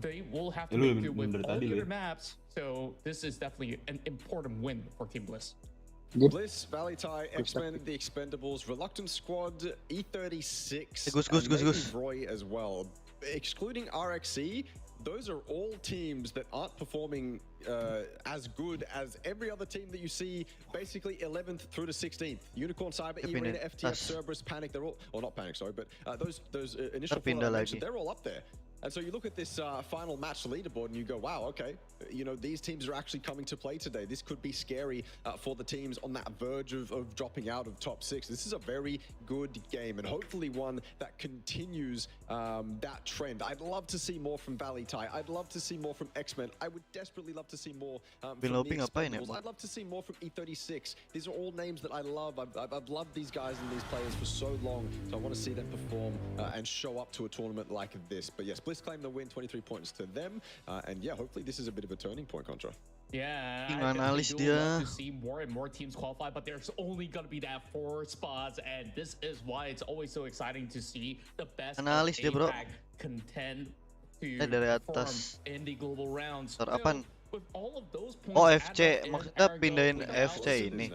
they will have to make do with all the other maps. So this is definitely an important win for Team Bliss. Bliss, Valley-Tye, X-Men, the Expendables, Reluctant Squad, E36, Roy as well. Excluding RXC, those are all teams that aren't performing as good as every other team that you see, basically 11th through to 16th. Unicorn, Cyber, E-Arena, FTF, Cerberus, Panic, they're all, or not Panic, sorry, but those initial four I mentioned, they're all up there. And so you look at this final match leaderboard and you go, wow, okay, you know, these teams are actually coming to play today. This could be scary for the teams on that verge of dropping out of top 6. This is a very good game, and hopefully one that continues that trend. I'd love to see more from Valley-Tye. I'd love to see more from X-Men. I would desperately love to see more from the Expendables. I'd love to see more from E36. These are all names that I love. I've loved these guys and these players for so long, so I want to see them perform and show up to a tournament like this. But yes, Bliss claim the win, 23 points to them, and yeah, hopefully this is a bit of a turning point, Contra. Yeah, I definitely do love to see more and more teams qualify, but there's only going to be that 4 spots, and this is why it's always so exciting to see the best APAC contend to perform in the global rounds. So, with all of those points FC, maksudnya pindahin FC ini.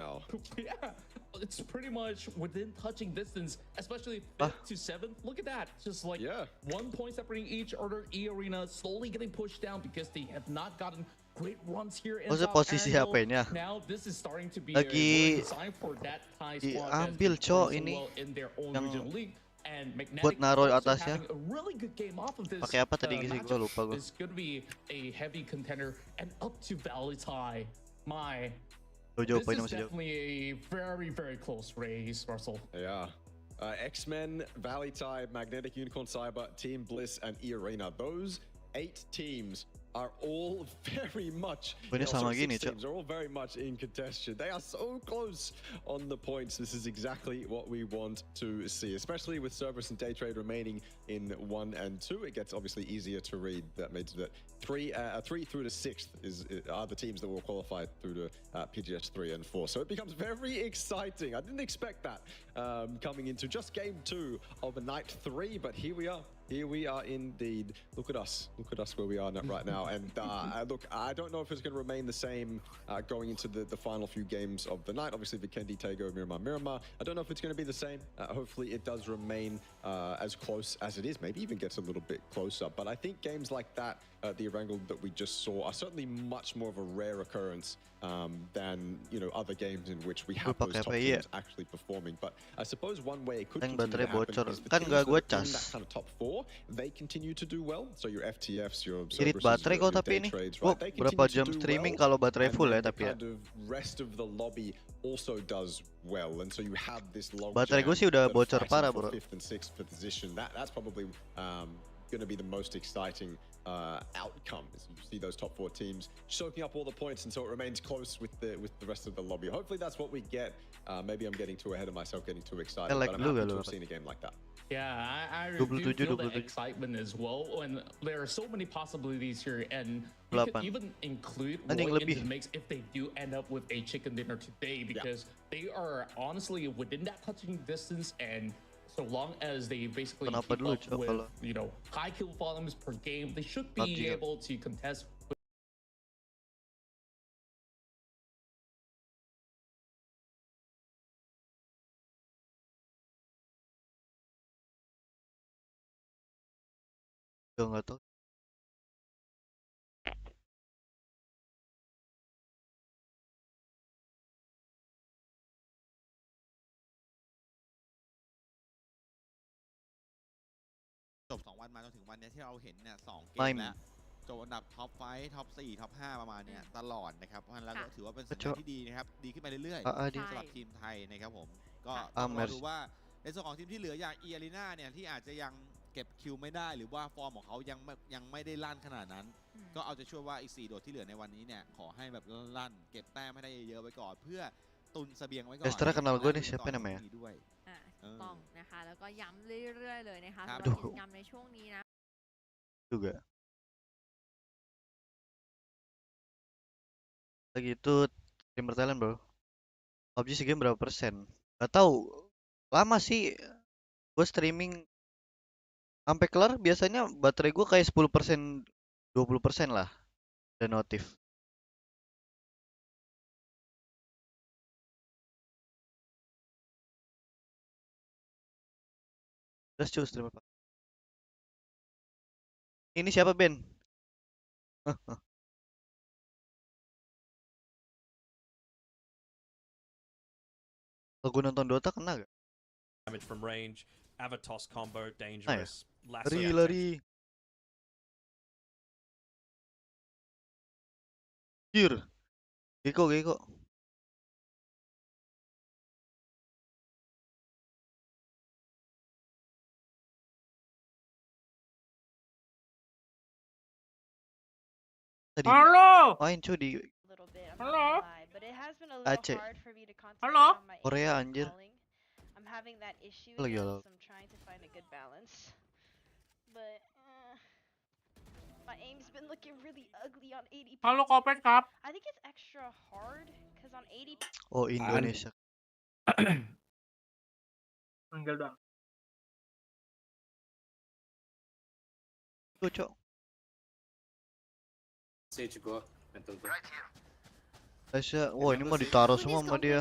Yeah, it's pretty much within touching distance, especially 5th to 7th. Look at that, just like 1 point separating each other. E-Arena slowly getting pushed down because they have not gotten great runs here in South posisi HP-nya now this is starting to be lagi a sign for that Thai diambil cowok ini yang buat naruh atasnya. Pakai apa tadi sih, gue lupa gue. It's gonna be a heavy contender and up to Valley-Tye. This is definitely a very close race, Russell. Yeah. X-Men, Valley-Tye, Magnetic, Unicorn, Cyber, Team Bliss, and E-Arena. Those 8 teams are all very much, teams are all very much in contention. They are so close on the points. This is exactly what we want to see, especially with Cerberus and Daytrade remaining in 1 and 2. It gets obviously easier to read. That means that 3 through to 6th are the teams that will qualify through to PGS 3 and 4. So it becomes very exciting. I didn't expect that coming into just game 2 of night 3, but here we are. Here we are indeed. Look at us where we are right now. And look, I don't know if it's going to remain the same going into the final few games of the night. Obviously, Vikendi, Tego, Miramar. I don't know if it's going to be the same. Hopefully, it does remain as close as it is. Maybe even gets a little bit closer. But I think games like that, the Erangel that we just saw, are certainly much more of a rare occurrence than other games in which we have those top teams actually performing. But I suppose one way it could continue to happen is the teams that are in that kind of top 4, they continue to do well. So your FTFs, your irit baterai kok tapi ini. Berapa jam streaming kalau baterai full ya tapi ya. Rest of the lobby also does well, and so you have this log. Baterai gue sih udah bocor parah, bro. 5th and 6th position. That's probably going to be the most exciting outcome. Is you see those top 4 teams soaking up all the points, and so it remains close with the rest of the lobby. Hopefully that's what we get. Maybe I'm getting too ahead of myself, getting too excited, but I'm happy to have seen a game like that. Yeah, I do feel the excitement as well, and there are so many possibilities here, and you could even include Roy in the mix if they do end up with a chicken dinner today, because they are honestly within that touching distance, and so long as they basically keep up with, high kill volumes per game, they should be able to contest. Nggak tahu.จบ2 วันมาจนถึงวันนี้ที่เราเห็นเนี่ย2 เกมแล้วจบอันดับท็อป5ท็อป4ท็อป5ประมาณนี้ตลอดนะครับเพราะฉะนั้นเราถือว่าเป็นสัญญาณที่ดีนะครับดีขึ้นไปเรื่อยๆสำหรับทีมไทยนะครับผมก็ต้องรอดูว่าในส่วนของทีมที่เหลืออย่างอารีนาเนี่ยที่อาจจะยังเก็บคิวไม่ได้หรือว่าฟอร์มของเขายังไม่ได้ลั่นขนาดนั้นก็เอาจะช่วยว่าอีก4 โดดที่เหลือในวันนี้เนี่ยขอให้แบบลั่นเก็บแต้มให้ได้เยอะๆไว้ก่อนเพื่อตุนเสบียงไว้ก่อน Extra kenal gue nih siapa namanya ต้องนะคะแล้วก็ย้ำเรื่อยๆเลยนะคะสำหรับกิจกรรมในช่วงนี้นะ juga lagi itu streamer Thailand bro. PUBG segame berapa persen? Gak tahu, lama sih gue streaming sampai kelar biasanya baterai gue kayak 10% 20% lah dan notif. Terus cuy streamer Pak. Ini siapa Ben? Kalau gue nonton Dota kena gak? Damage from range, Avatos combo, dangerous. Lari. Jir. Geko. Halo. Main cuy di Halo. Aceh. Halo. Korea anjir. Lagi halo. Halo Kopet Kap. Oh Indonesia. Enggak dong. Cocok. Saya juga mental gue. Tasya, wah ini mah ditaruh semua sama dia.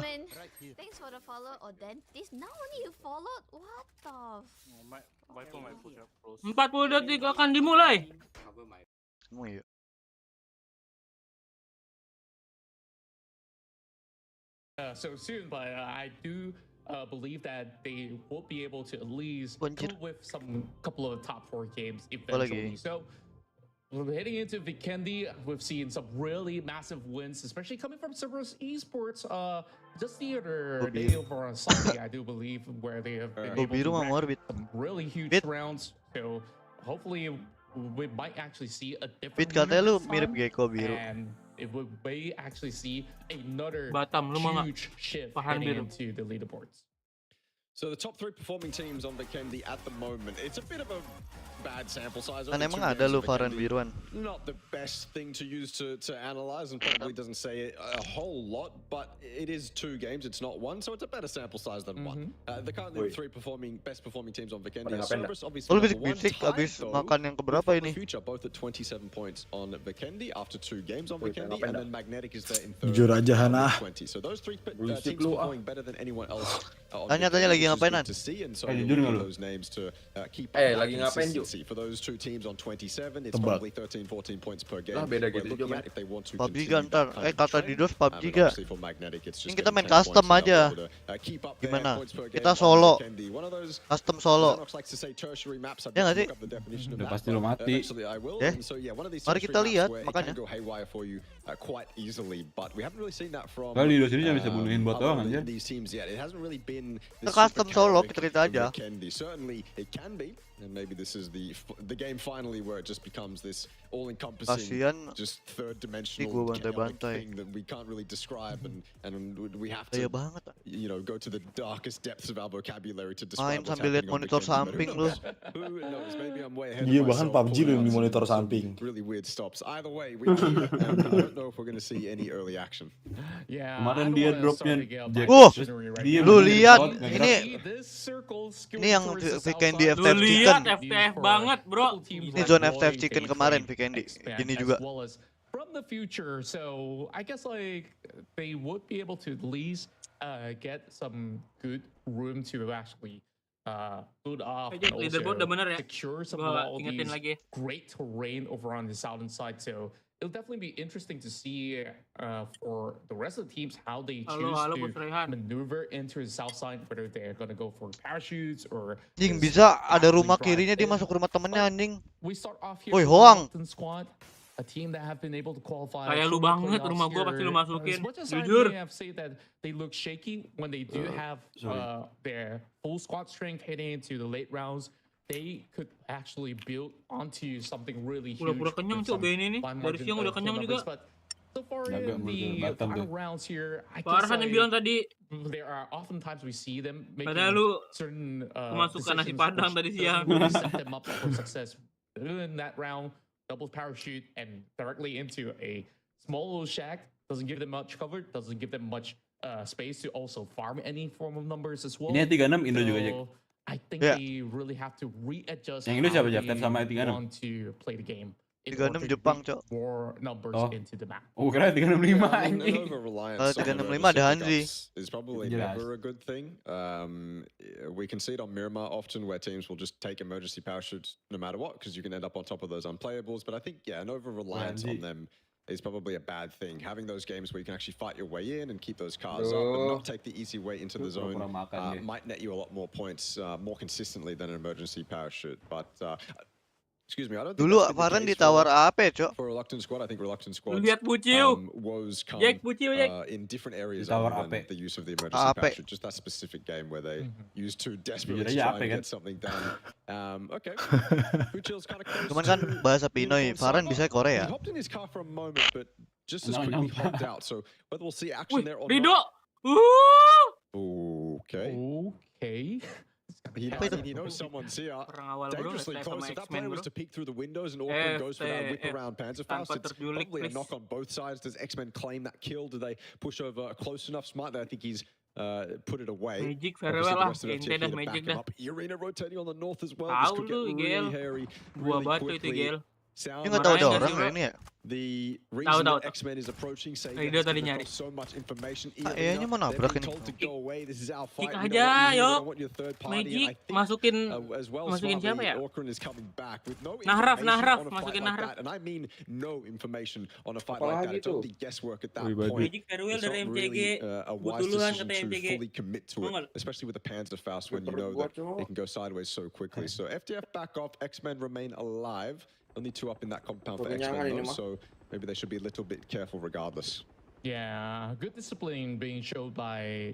Thanks for the follow, Odentis. Now only you followed. What the? 40 detik akan dimulai. Semua ya. So soon, but I do believe that they will be able to at least come with some couple of top 4 games eventually. So heading into Vikendi, we've seen some really massive wins, especially coming from Cerberus Esports. Just the other day over on Sunday, I do believe, where they have been able to rack some really huge rounds. So hopefully we might actually see a different Fit katanya lu winner this mirip time, Gecko biru. and we may actually see another Batam, lu mau nggak? huge shift Pahan heading biru. into the leaderboards. So the top 3 performing teams on Vikendi at the moment, it's a bit of a bad sample size. Kan Only emang 2 ada games lu of Varan Vikendi. biruan. Not the best thing to use to analyze, and probably doesn't say a whole lot, but it is 2 games, it's not 1, so it's a better sample size than 1. The currently 3 best performing teams on Vikendi are Cerberus, obviously Lu number 1, bisik-bisik tied abis though makan yang keberapa with ini? Future, both at 27 points on Vikendi after 2 games on Vikendi, and then Magnetic is there in 3rd. Jujur aja Hana. 20. So those 3 teams performing better than anyone else. Tanya lagi ngapain, Nan? Jujur nggak lu? Those names to keep lagi ngapain, Ju? for those 2 teams on 27, it's probably 13-14 points per game. Beda We're gitu looking juga, at if they want to PUBG continue ntar, that kind of kata trend. di dos PUBG And ga. obviously for Magnetic, it's just Ini kita main getting 10 custom points to aja. double to, keep up their Gimana? points per game Kita on solo. Vikendi. One of those, Custom as solo. Anox likes to say, tertiary maps. I Ya nggak didn't sih? look up the definition of Udah that, pasti lu but mati. eventually I will. Eh? And so yeah, one of these Mari tertiary kita maps lihat, where it makanya. can go haywire for you quite easily, but we haven't really seen that from Kali di dos ini bisa bunuhin bot doang other aja. than these teams yet. It hasn't really been Kita this custom super solo, chaotic kita cerita aja. Vikendi. Certainly it can be, and maybe this is the game finally where it just becomes this all-encompassing, Kasian just ini third-dimensional gua chaotic bantai-bantai. thing that we can't really describe, and we have Gaya to, banget. you know, go to the darkest depths of our vocabulary to Main describe what's sambil lihat happening on monitor Vikendi, but samping who lu. knows? Who knows? Maybe I'm way ahead Iya, of bahkan myself, PUBG pulling lu di out monitor some samping. really weird stops. Either way, we are here, and I don't know if we're going to see any early action. Yeah, Kemarin I don't dia wanna dropnya start the game Jack. by Oh, dictionary right dia now. Lu bener lihat, shot, nggak gerak. ini yang Vikendi Lu FTF Chicken. lihat FTF banget, bro. Ini zone FTF Chicken kemarin Vikendi. Gini juga. From the future, so I guess like they would be able to at least get some good room to actually build off and Leaderboard udah bener ya. secure some Gua of all ingetin these lagi. great terrain over on the southern side. So it'll definitely be interesting to see for the rest of the teams how they choose to maneuver into the south side, whether they're gonna go for parachutes or. Anjing bisa ada rumah kirinya dia masuk rumah temennya anjing. We start off here Woi, with Hoang. the squad, a team that have been able to qualify. Kayak lu for banget, playoffs rumah gua pasti lu here. masukin. As much as I Jujur. may have said that they look shaky when they do have their full squad strength heading into the late rounds, they could actually build onto something really huge. Pura-pura kenyang with cok some BN ini. fine Dari margin siang udah of kenyang numbers, juga. but so far Agak in the Batam final tuh. rounds here, I guess Farhan yang bilang tadi, there are oftentimes we see them making padahal lu certain kemasukan nasi decisions padang which tadi doesn't siang. really set them up for success. In that round, double parachute and directly into a small little shack doesn't give them much cover, doesn't give them much space to also farm any form of numbers as well. Ini 36 Indo juga, Jack. So I think Ya. they really have to readjust Yang Indo how siapa, Jack? they sama 36? want to play the game. In 36 order to Jepang, get Cok. more numbers Oh. into the map. Oh, kira 365 An anjing. over-reliance Kalau on 365 ada emergency Hanzi. pickups is probably Jelas. never a good thing. We can see it on Miramar often where teams will just take emergency parachutes no matter what because you can end up on top of those unplayables. But I think, yeah, an over-reliance on Hanzi. them is probably a bad thing. Having those games where you can actually fight your way in and keep those cars up and not take the easy way into the zone Pura-pura makan dia. might net you a lot more points more consistently than an emergency parachute. But excuse me, I don't think Dulu that's been the Farhan case ditawar AP, Cok. for Reluctant Squad. I think Reluctant Lu Squad lihat Puciu. woes come Jack, Puciu, Jack. in different areas Ditawar other than AP. the use of the emergency AP. parachute. Just that specific game where they use to desperately Jujur aja try AP and kan? get something done. Okay. Puchil's kind of close Cuman kan to bahasa uniform Pinoy, Farhan side. bisa He Korea. hopped in his car for a moment, but just as Nyong, quickly nyong. hopped out. So whether we'll see action Wih, there or Rido. not. Oh. Okay. Okay. He, Apa itu? he knows someone's here. Orang awal bro, Dangerously FTF close. sama If that X-Men player bro. was to peek through the windows and Auckland goes for that whip FTF around Panzerfaust, tanpa it's terjulik, probably a please. knock on both sides. Does X-Men claim that kill? Do they push over close enough? Smart that I think he's put it away. Magic Obviously, farewell the lah, rest of ente FTF dah here to Magic back him dah. up. Arena rotating on the north as well. Tahu This could get lu, really Igel. hairy Gua really batu itu quickly. Gel. Sound Dia nggak tahu ada Marahin orang nggak nggak sih, ini ya? the Tahu, reason tahu, that tahu. X-Men is approaching, say Rido yes, tadi because nyari. they've got so much information. Kayaknya mau nabrak They're being ini. told to go away. This is our fight. Kick We don't aja, want you here. We yo. don't want your third party. And I Magic think, masukin as well, masukin siapa smartly, ya? Orkran is coming back with no Nahraf, information Nahraf, on a fight masukin like Nahraf. that. And I mean no information on a fight Apa like that. lagi It's tuh? only guesswork at that Wih, bagus. point. Magic farewell It's dari not MCG. really a wise Butuluhan decision kata to MCG. fully commit to Mau it, nggak? especially with the Panzerfaust when you know that it can go sideways so quickly. So FTF back off, X-Men remain alive. Only 2 up in that compound for Kemenyangan X-Men ini though, mah. so maybe they should be a little bit careful regardless. Yeah, good discipline being showed by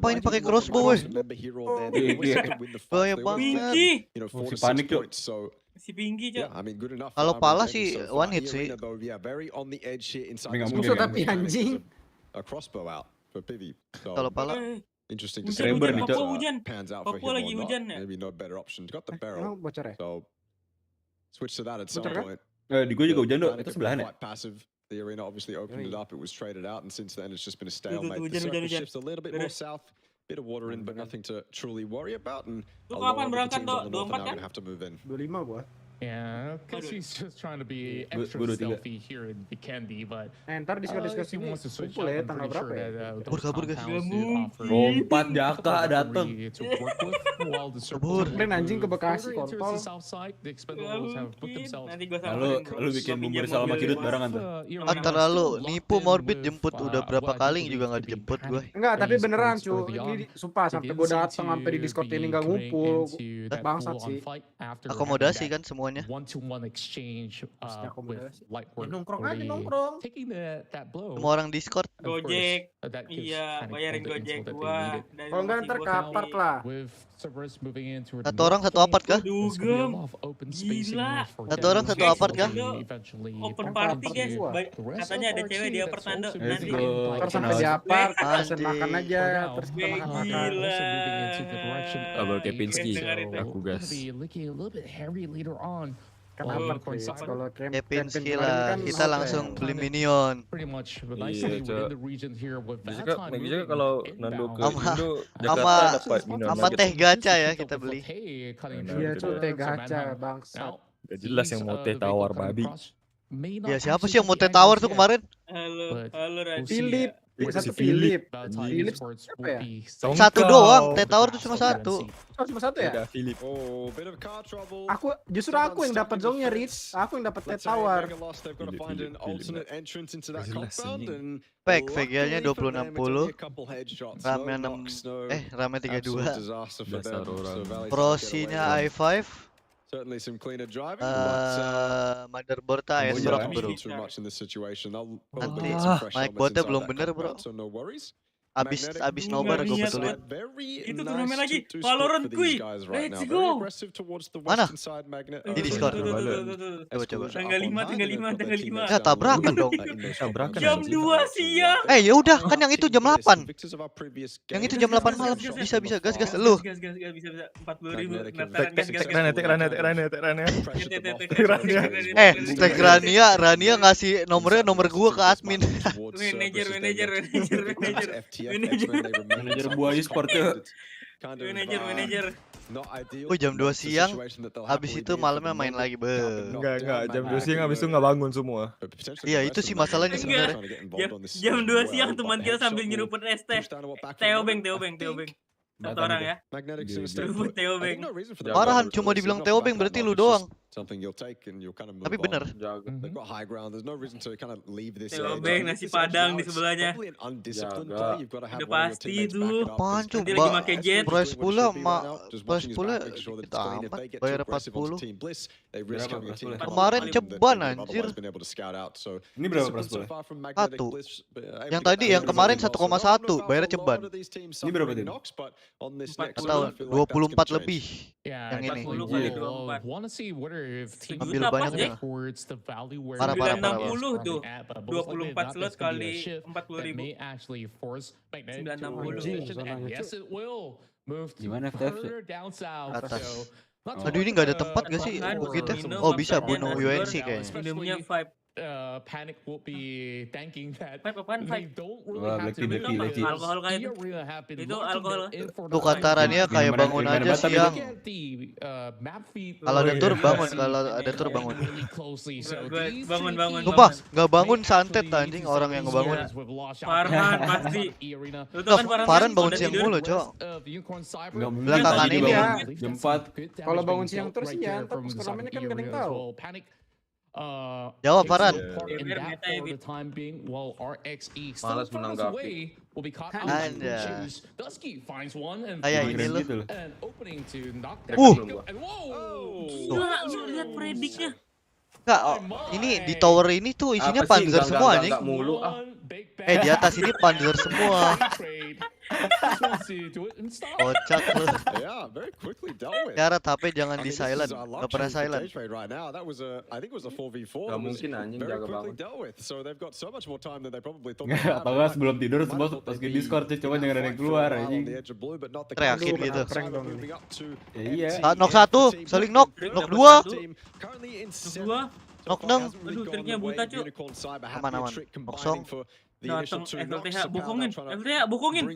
Apa ini pakai crossbow weh? Bahaya banget. Si panik yuk. Si Pinky, Cok. Yeah, I mean good enough. Kalau pala sih one hit sih. Yeah, very on the edge here inside. Musuh tapi anjing. A crossbow out for Pivi. Kalau pala interesting to see. Hujan. Pans out for him lagi or hujan not. ya. Maybe no better option. Got the barrel. Bocor ya? So switch to that at some point. Di gue juga hujan, Dok. Itu sebelahan ya? Passive. The arena obviously opened it up. It was traded out, and since then it's just been a stalemate. The circle shifts a little bit more south. Bit of water in, but nothing to truly worry about. And a lot of the teams on the north are now going to have to move in. 25 gua. Yeah, because he's just trying to be extra stealthy here in Vikendi, but Ntar diskus he wants to switch kumpul ya up. I'm tanggal pretty berapa sure ya? that those compounds do offer Lompat Jaka dateng. to work with while the Kabur. circles Keren anjing ke Bekasi further into kontol. the south side. The expendables have put themselves. Nanti gua Lu bikin bumbu sama Kidut barengan tuh. terlalu nipu Morbid jemput udah berapa kali juga nggak dijemput gue. Enggak, tapi beneran cu. Ini sumpah sampai gua datang sampai di Discord ini nggak ngumpul. Bangsat sih. Akomodasi kan semuanya. One-to-one exchange with Lightwork. Nongkrong aja nongkrong. Taking that blow. Semua orang Discord. Gojek. Iya, bayarin Gojek gua. Kalau enggak ntar ke apart lah. Satu orang satu apart kah? Dugem. Gila. Satu orang satu apart kah? Open party guys. Katanya ada cewek di apart Tando nanti. Terus sampai di apart, pesen makan aja, terus kita makan. Gila. Abel Kepinski, aku gas. Kenapa kalau Kepinski lah, kita langsung beli minion. Biasanya kalau Nando ke Indo, Jakarta dapat minion. Sama teh gacha ya kita beli. Iya cuy, teh gacha bangsat. Gak jelas yang mau teh tawar babi. Ya siapa sih yang mau teh tawar tuh kemarin? Halo Raditya. Philip. Satu Philip. Philip siapa ya? Satu doang, teh tawar tuh cuma satu. Oh, cuma satu ya? Philip. Justru aku yang dapat zongnya Rich. Aku yang dapat teh tawar. Spec, VGL-nya 2060. Rame 6 rame 32. Prosinya i5. Certainly some cleaner driving, motherboard AS bro. Nanti mic botnya belum bener bro. Abis Nobar gue betulin. Itu turnamen lagi. Valorant kuy. Let's go. Mana? Di Discord. Coba. Tanggal 5. Ya tabrakan dong. Jam 2 siang. Ya udah kan yang itu jam 8. Yang itu jam 8 malam. Bisa gas lu. Gas bisa 40.000. Tag Rania ngasih nomor gua ke admin. Manajer buah e-sport ya. Manajer. Oh jam 2 siang. Habis itu malamnya main lagi Enggak jam 2 siang habis itu nggak bangun semua. Iya itu sih masalahnya sebenarnya. Jam 2 siang teman kita sambil nyeruput es teh. Teobeng. Satu orang ya. Nyeruput Teobeng. Parahan cuma dibilang Teobeng berarti lu doang. Tapi bener. Teobeng nasi padang di sebelahnya. Udah pasti itu. Apaan coba? Nanti lagi pakai jet. Price pula kita amat bayar 40. Kemarin ceban anjir. Ini berapa price pula? 1. Yang tadi yang kemarin 1,1 bayar ceban. Ini berapa tadi? Atau 24 lebih. Yang ini. Ambil banyaknya. Parah. 60 tuh. 24 slot kali 40.000. 960. Gimana FTF? Atas. Aduh ini nggak ada tempat gak sih? Kita oh bisa bunuh UNC kayaknya. Minumnya 5. Panic will be thanking that they don't really have to make alkohol kayak itu alkohol. Tuh kata Rania kayak bangun aja siang. Kalau ada tur bangun, bangun. Bangun. Sumpah, nggak bangun santet anjing orang yang ngebangun. Farhan pasti. Farhan bangun siang mulu, Cok. Belakangan ini ya. Jam 4. Kalau bangun siang terus ya, ntar pas turnamennya kan gak ada yang tahu. Jawab Farhan. Malas menanggapi. Kayak ini loh. Lihat prediknya. Enggak, ini di tower ini tuh isinya panzer semua anjing. Di atas ini panzer semua. Kocak lu. Yeah, very quickly dealt with. Syarat HP jangan di silent. Gak pernah silent. Right now, that was I think it was a 4v4. Gak mungkin anjing jaga banget. Dealt with. So they've got so much more time than they probably thought. Atau enggak sebelum tidur semua masukin Discord sih, coba jangan ada yang keluar anjing. Teriakin gitu. Iya. Knock 1, saling knock. Knock 2. Knock 6. Aduh, triknya buta, Cuk. Aman. Kosong. Datang FLTH bokongin. FLTH bokongin.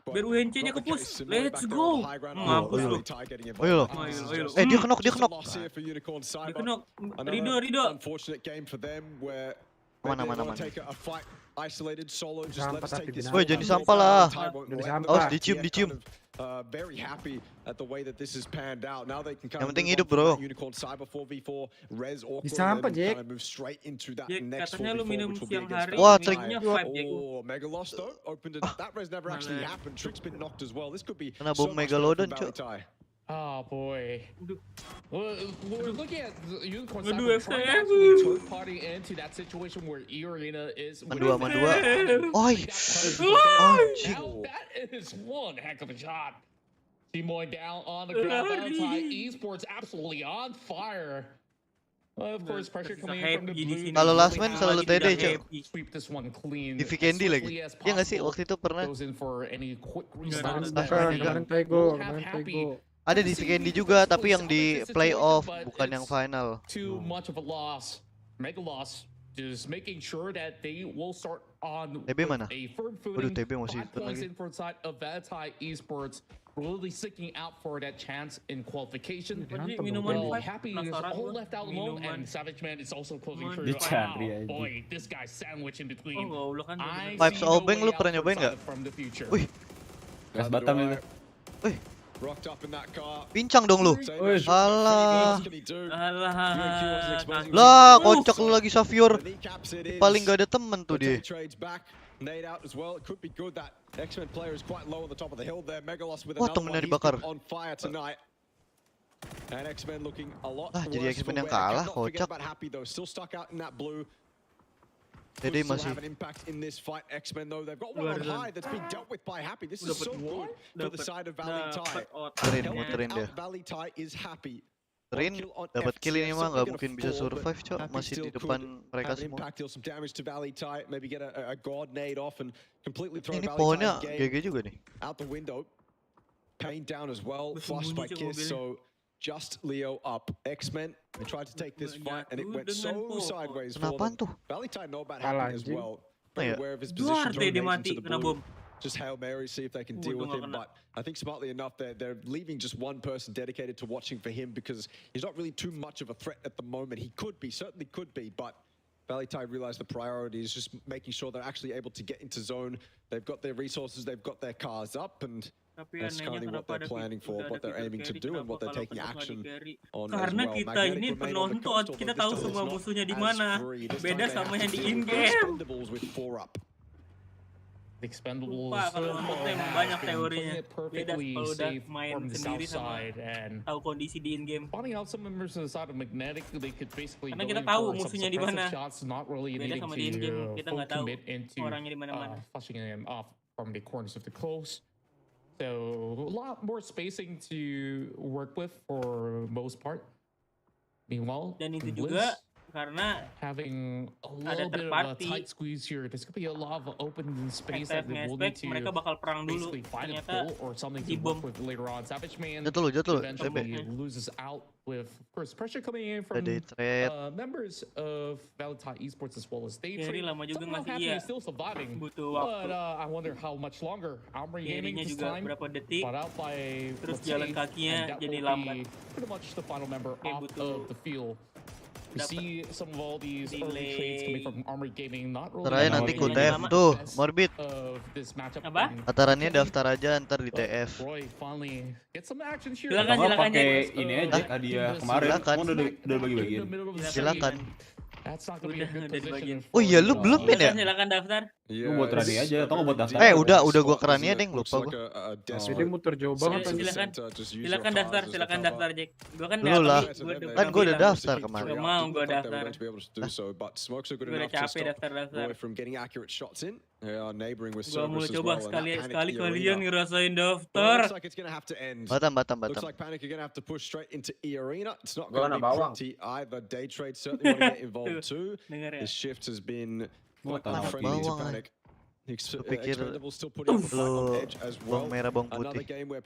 Biar UNC-nya ke push. Let's go. Mampus lu. Ayo. Dia kenok. Dia kenok. Rido. Aman. Woi, Woi, jadi sampah lah. Awas dicium. Very happy at the way that this has panned out. Now they can Yang penting hidup, bro. Unicorn Cyber 4v4, Rez Awkward, Disampa, and move straight into that next 4v4, katanya lu minum which will be siang against hari. Wah, triknya 5 Jack. Oh, Mega Lost though, opened it. That Rez never actually happened. Trick's been knocked as well. This could be Kena so bom much Megalodon, better Cuk. for Valley. Oh boy. We're looking at Unicorn Aduh, Cyber trying to actually turn party into that situation where E-Arena is. Mandua. Oi. Now that is one heck of a shot. Timoy down on the ground. Valentine Esports absolutely on fire. Of course, pressure coming in from the blue. Kalau last man selalu TD, Cuk. Sweep this one clean. Di Vikendi lagi. Iya nggak sih waktu itu pernah? Goes in for any quick response. Kemarin Tego. Ada di Vikendi juga, tapi yang di playoff bukan yang final. Too much of a loss. Mega loss. Just making sure that they will start on TB mana? a firm Waduh, footing. TB masih 5 points lagi. in for side of Valentine Esports. Really seeking out for that chance in qualification. Minuman Happy is all left out alone, and Savage Man is also closing through. Dicari aja. Boy, this guy's sandwich in between. I Vibes see no Obeng way lu pernah out nyobain nggak? from the future. Wih, Gas Batam itu. wih, Rocked up in that car. pincang dong lu. Wih. Alah. Alah. Lah, kocak lu lagi Savior. Paling gak ada temen tuh dia. Trades back. Nade out as well. It could be good that X-Men player is quite low on the top of the hill there. Megalos with Wah, another temennya one. He's dibakar. been on fire tonight. And X-Men looking a lot Ah, jadi worse X-Men for yang wear. kalah, Cannot forget kocak. about Happy though. Still stuck out in that blue. Dede Could still masih. have an impact in this fight. X-Men though, they've got one on high that's being dealt with by Happy. This is so good for the side of Valentine. Muterin dia. Valentine is Happy. Rin dapat kill ini mah nggak mungkin bisa survive, Cok. Masih di depan mereka Have semua. impact, deal some damage to Valentine, maybe get a god nade off and completely throw Ini Valentine's pohonnya game GG juga nih. out the window. Pain down as well, flushed by Kiss, so just Leo up. X-Men, they tried to take this fight and it went so sideways for Kenapaan them. tuh? Valentine Nobar happy as well. Oh, yeah. Aware of his position, Duarte dia throw nades mati into the kena blue. bom. Just Hail Mary, see if they can deal with him. But I think smartly enough, they're leaving just one person dedicated to watching for him because he's not really too much of a threat at the moment. He could be, certainly could be, but Valentine realized the priority is just making sure they're actually able to get into zone. They've got their resources, they've got their cars up, and that's currently what they're planning for, what they're aiming to do, and what they're taking action on as Karena well. kita ini penonton, kita tahu semua musuhnya di mana. Beda sama yang di in-game. Expendables. Lupa kalau nonton emang banyak teorinya. Beda kalau udah main sendiri sama tahu kondisi di in-game. Finding out some members of the side of Magnetic, they could basically Karena go kita in tahu for some musuhnya di mana. suppressive shots, not really Beda needing sama di in-game, kita to nggak tahu commit into orangnya di mana-mana. flushing him off from the corners of the close. So a lot more spacing to work with for most part. Meanwhile, Dan itu Blizz juga karena having a ada little bit third of a party. tight squeeze here. There's gonna be a lot of open space that they will Nge-spec, need to mereka bakal perang dulu. basically find a Ternyata pull or something to dibom. work with later on. Savage Man Jatuh, eventually loses out with, of course, pressure coming in from members of Valentine Esports as well as Jerry Daydream. lama juga Somehow masih Happy iya. is still surviving, Butuh waktu. but I wonder how much longer. Armory Gaming Jerry-nya this juga time berapa detik. bought out by Terus Matei, jalan kakinya and that jadi will lambat. be pretty much the final member Kayak off butuh of the field. We see some of all these early trades coming from Armory Gaming, not really. Terakhir nanti ku TF tuh, Morbid. Matchup. Atarannya daftar aja ntar di TF. Roy finally get some action here. Silakan, Atau silakan, pakai Jack. ini aja hadiah kemarin. Silakan. Kamu udah bagi-bagiin. Silakan. That's not gonna be a good Udah position. Oh iya, lu belum pin ya? Silakan daftar. Lu buat ready aja, atau nggak buat daftar? Udah gua kerania deng, lupa gua. Jadi muter jauh banget. Silakan daftar Jack. Gua kan Dulu lah. Kan gua udah daftar kemarin. Gak mau gua daftar. Gua udah capek daftar. Gua mau coba sekali kalian ngerasain daftar. Batam. Gua anak bawang. Dengar ya. Pikir bawang merah bawang putih. Lu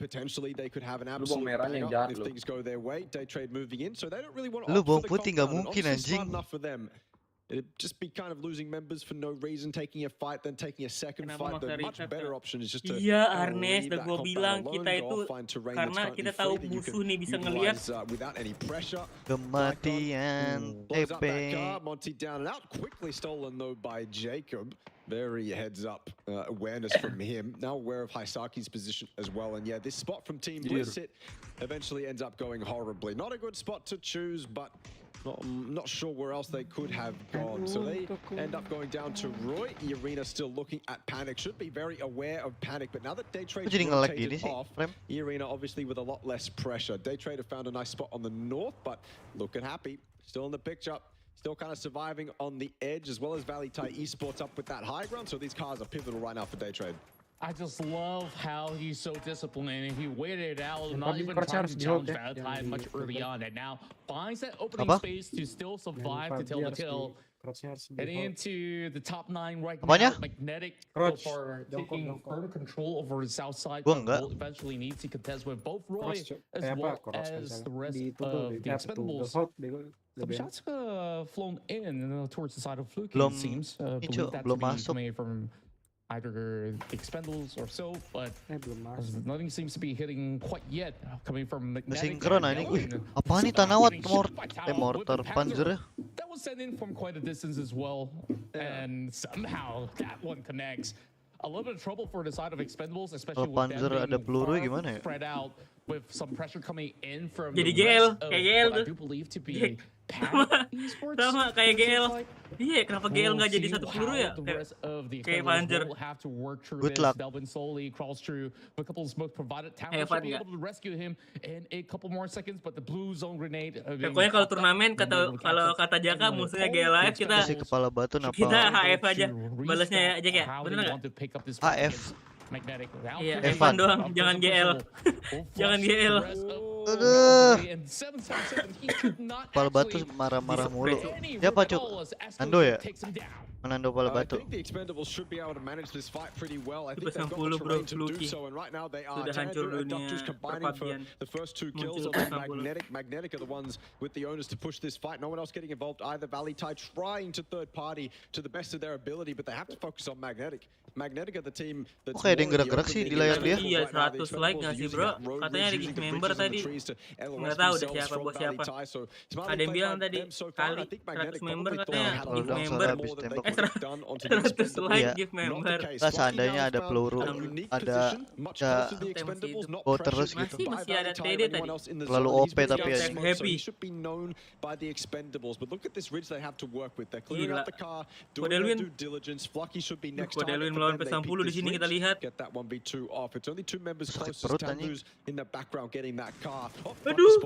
bawang merahnya yang jahat lu. Lu bawang putih nggak mungkin anjing. It'd just be kind of losing members for no reason, taking a fight, then taking a second fight. The much better option is just to iya, Arnes, udah gua bilang kita itu karena kita tahu musuh nih bisa ngelihat kematian TP. Monty down and out, quickly stolen though by Jacob. Very heads up awareness from him. Now aware of Haisaki's position as well. And yeah, this spot from Team Blizzit eventually ends up going horribly. Not a good spot to choose, but not sure where else they could have gone. So they end up going down to Roy. Irina still looking at Panic. Should be very aware of Panic. But now that Daytrade's rotated off, Irina obviously with a lot less pressure. Daytrade have found a nice spot on the north, but looking happy. Still in the picture. Still kind of surviving on the edge, as well as Valley Thai Esports up with that high ground. So these cars are pivotal right now for Daytrade. I just love how he's so disciplined and he waited out, not even trying to challenge Valley Thai much early on, and now finds that opening space to still survive to tell the tale. Heading into the top 9 right now, Magnetic so far taking further control over the south side, but will eventually need to contest with both Roy as well as the rest of the Expendables. Some shots flown in towards the side of Fluke, it seems. Believe that to be coming from either the Expendables or so, but nothing seems to be hitting quite yet. Coming from Magnetic. Apaan nih tanawat mortar panzer? That was sent in from quite a distance as well, and somehow that one connects. A little bit of trouble for the side of Expendables, especially with them being spread out with some pressure coming in from jadi the GL, rest of kayak GL what I tuh. do believe to be Sama kayak GL. Iya, kenapa GL nggak jadi satu peluru ya? Kayak Panzer. Good luck. Delvin slowly crawls through a couple of smoke provided. Tower should be able to rescue him in a couple more seconds, but the blue zone grenade. Pokoknya kalau turnamen kalau kata Jaka musuhnya GL live kita HF aja balasnya ya Jack ya. Bener nggak? HF. Iya, Evan doang, jangan GL. Jangan GL. Aduh. Kepala batu marah-marah mulu. Siapa cuk? Nando ya? Menando kepala batu. Itu 90 bro, Fluky. Sudah hancur dunia perpagian. Muncul ke 90. Magnetic are the ones with the owners to push this fight. No one else getting involved either. Valley Thai trying to third party to the best of their ability, but they have to focus on Magnetic. Magnetic are the team that's kayak ada yang gerak-gerak sih di layar dia. Iya, 100 like nggak sih bro? Katanya ada gift member tadi. Nggak tahu deh siapa bos siapa. Ada yang bilang tadi kali 100 member katanya gift member. 100 like gift member. Nah, seandainya ada peluru, ada terus gitu. Masih ada TD tadi. Terlalu OP tapi ya. Happy. Gila. Kodelwin melawan P60 di sini kita lihat. Perut anjing. Aduh.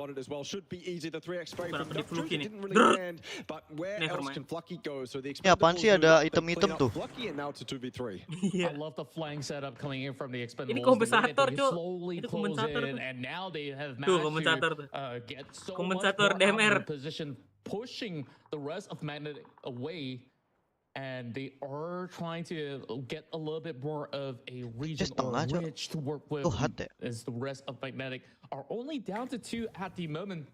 Ini apaan sih ada item-item tuh? I love the flying setup coming in from the Expendables. Ini kompensator, Cok. Itu kompensator. Tuh, kompensator tuh. Kompensator DMR. Pushing the rest of Magnetic away. And they are trying to get a little bit more of a region or ridge to work with as the rest of Magnetic are only down to 2 at the moment.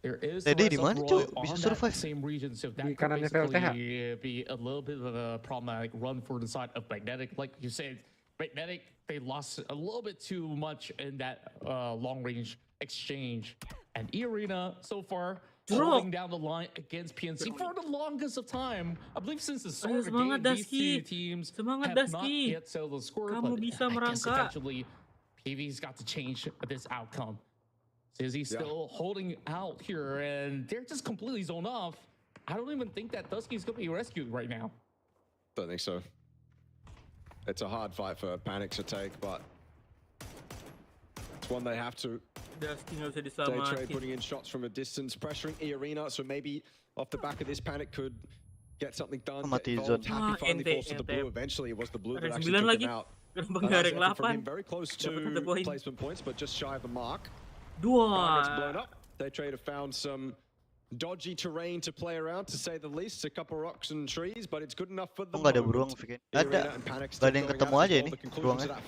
There is the rest of Roy on that same region, so that could basically be a little bit of a problematic run for the side of Magnetic. Like you said, Magnetic, they lost a little bit too much in that long-range exchange. And E-Arena, so far, holding down the line against PNC for the longest of time. I believe since the start of the game, these two teams have not yet settled the score. But I guess eventually, PV's got to change this outcome. Is he still holding out here, and they're just completely zoned off. I don't even think that Dusky's going to be rescued right now. Don't think so. It's a hard fight for Panic to take, but it's one they have to. Day Trade putting in shots from a distance, pressuring E Arena, so maybe off the back of this, Panic could get something done. Happy finally falls to the blue. Eventually, it was the blue that actually took him out. From him, very close to placement points, but just shy of the mark. Target's blown up. Day Trade have found some dodgy terrain to play around, to say the least. A couple rocks and trees, but it's good enough for the Nggak ada beruang, Vikendi. Ada. Gak ada yang ketemu aja ini beruangnya.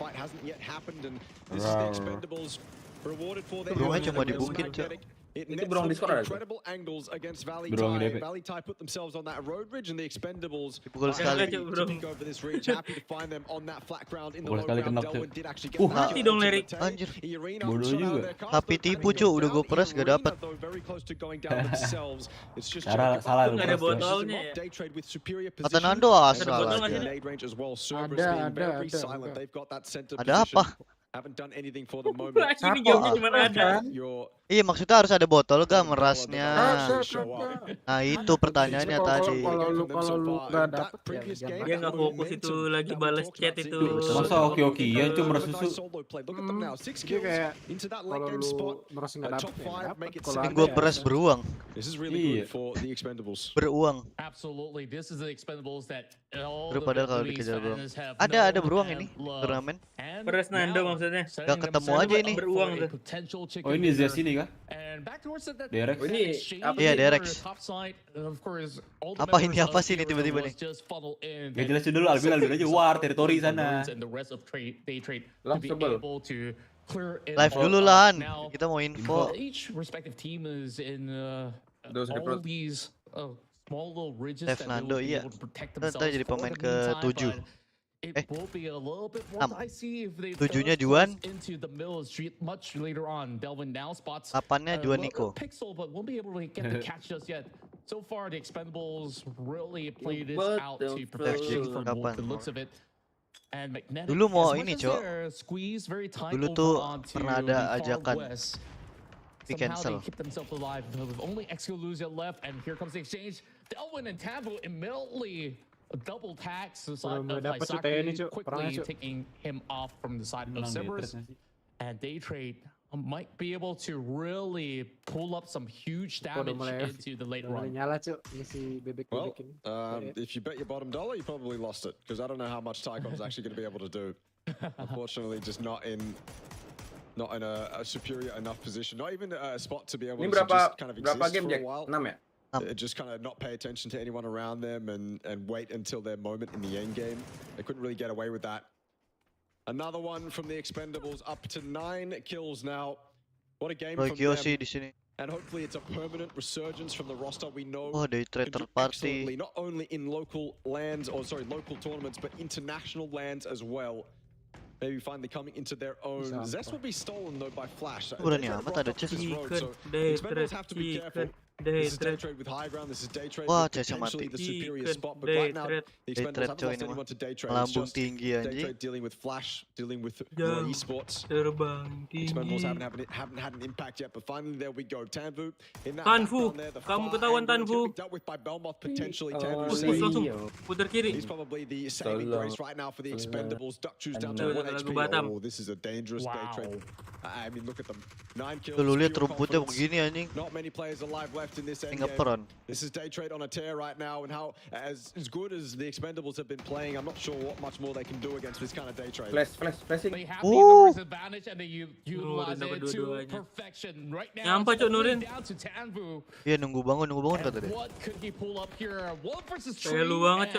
Beruangnya cuma di bukit, Cok. Itu beruang Discord ada. Beruang DP. Dipukul sekali. Pukul sekali kena tuh. Mati dong Lerik. Anjir. Bodoh juga. Happy tipu, Cuk. Udah gue press gak dapet. Cara salah lu. Nggak ada botolnya ya. Kata Nando asal botol aja. nggak sih? Ada apa? Ini jawabnya cuma ada. Iya, maksudnya harus ada botol gak merasnya? Nah itu pertanyaannya tadi. Kalau lu nggak dapet ya Dia nggak fokus itu lagi balas chat itu. Masa oke-okean cuma meras susu. Dia kayak kalau lu meras nggak dapet ya nggak dapet. Kalau Ini gue press beruang. Iya. Beruang. Padahal kalau dikejar beruang. Ada beruang ini turnamen. Press Nando maksudnya. Gak ketemu aja ini. Beruang tuh. Oh ini Zia sini kah? Derek. Ini Iya Derek. Apa ini apa sih ini tiba-tiba nih? Gak jelasin dulu Alvin aja war teritori sana. Live dulu lah, kita mau info. Nando iya. Ntar jadi pemain ke-7. 7-nya Juan. 8-nya Juan Nico. So far, the Expendables really played this out to perfection from the looks of it. And Magnetic, dulu mau as ini, much as Cok. they're squeezed very tight Dulu over tuh onto pernah the ada far ajakan west, di somehow cancel. they keep themselves alive with only Excalibur left, and here comes the exchange. Delvin and Tambo immediately double tax the side of Isaki, quickly taking him off from the side of Cerberus. And Day Trade might be able to really pull up some huge damage into the late run. Well, if you bet your bottom dollar, you probably lost it, because I don't know how much Tycon's actually going to be able to do. Unfortunately, just not in a superior enough position, not even a spot to be able to just kind of exist for a while. 6 ya? Just kind of not pay attention to anyone around them and wait until their moment in the end game. They couldn't really get away with that. Another one from the Expendables, up to 9 kills now. What a game from them. Di sini. And hopefully it's a permanent resurgence from the roster we know. Day Trade terparty. Not only in local lands, local tournaments, but international lands as well. Maybe finally coming into their own. Zest will be stolen though by Flash. Berani amat ada chest. Expendables have to be careful. This is Day Trade with high ground. This is Day Trade Wah, with potentially the superior spot. But right now, the Expendables haven't lost anyone to Day Trade. It's just Day Trade dealing with Flash, dealing with more esports. Expendables haven't had an impact yet, but finally there we go. Tanvu in that Tanvu, there, the kamu ketahuan Tanvu. Dealt with by Belmoth potentially. Putar kiri. He's probably the saving grace right now for the Expendables. Duck choose down to 1 HP. Oh, this is a dangerous Day Trade. I mean, look at them. 9 kills. Lu lihat rumputnya begini anjing. Not many players alive left in this end game. This is Day Trade on a tear right now, and how as good as the Expendables have been playing, I'm not sure what much more they can do against this kind of Day Trade. Flashing. They have the numbers advantage and they utilize it to perfection. Right now, it's down to Tanvu. Iya nunggu bangun kata dia. What could he pull up here? 1 versus 3,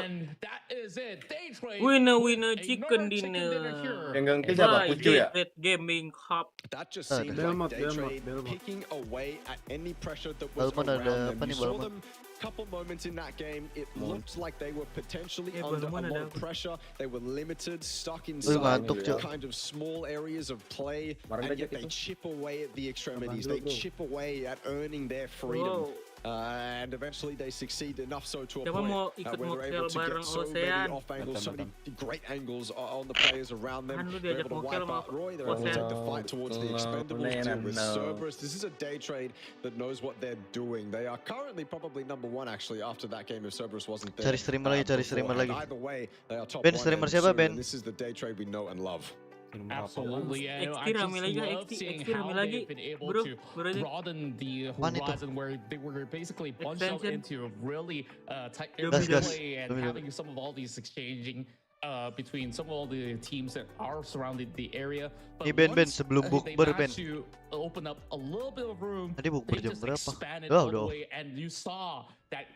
and that is it. Day Trade. Winner chicken dinner. Yang ganti siapa? Pucu ya? Gaming Hub. That just seems like Day Trade picking away at any pressure that was around them. You saw them couple moments in that game. It looked like they were potentially under a lot of pressure. They were limited, stuck inside kind of small areas of play, and yet they chip away at the extremities. They chip away at earning their freedom. and eventually they succeed enough so to a Siapa point mau ikut where they're mokel able to get bareng so many Ocean? off angles, so many great angles on the players around them. Kan lu They're diajak able to mokel wipe sama out Roy. They're able to Ocean. take the fight towards the expendables, deal with Cerberus. This is a day trade that knows what they're doing. They are currently probably number one actually after that game if Cerberus wasn't there. Cari streamer lagi, cari streamer lagi. Either way, they are top Ben, one streamer and siapa, soon, Ben? and this is the day trade we know and love. Absolutely, and I XT just rame lagi, love XT seeing rame how lagi. they've been able Bro, to bro aja. broaden the Apaan itu? horizon where they were basically bunched out Extension. into a really tight Gas, area gas. play and having some of all these exchanging between some of all the teams that are surrounding the area. But Nih Ben, Ben, once, sebelum they bukber Ben. managed to open up a little bit of room. Tadi bukber They jam just berapa? expanded Oh, all the udah. way, and you saw that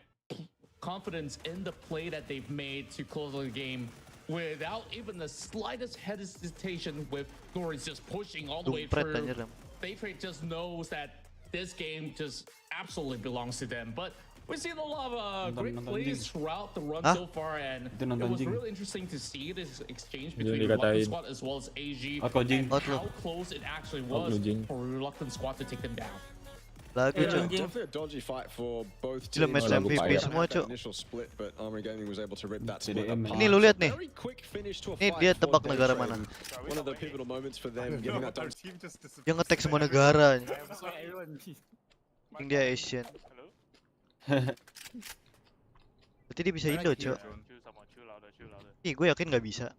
confidence in the play that they've made to close the game without even the slightest hesitation, with Norris just pushing all the way Dumpret through. anjir. Daytrade just knows that this game just absolutely belongs to them. But we've seen a lot of great plays throughout the run so far, and it was really interesting to see this exchange between Reluctant Squad as well as AG, and how close it actually was for Reluctant Squad to take them down. Lagi cuy. Definitely a dodgy fight for both Gila, teams. match MVP semua cuy. Initial split, but Armory Gaming was able to rip that split apart. Ini lu lihat nih. Very quick finish to a Nih fight dia for tebak Day negara Trade. mana. One of the pivotal moments for them, getting that done. Dia ngetek semua negara. Yang dia Asian. Berarti dia bisa Indo cuy. Ih, gue yakin nggak bisa.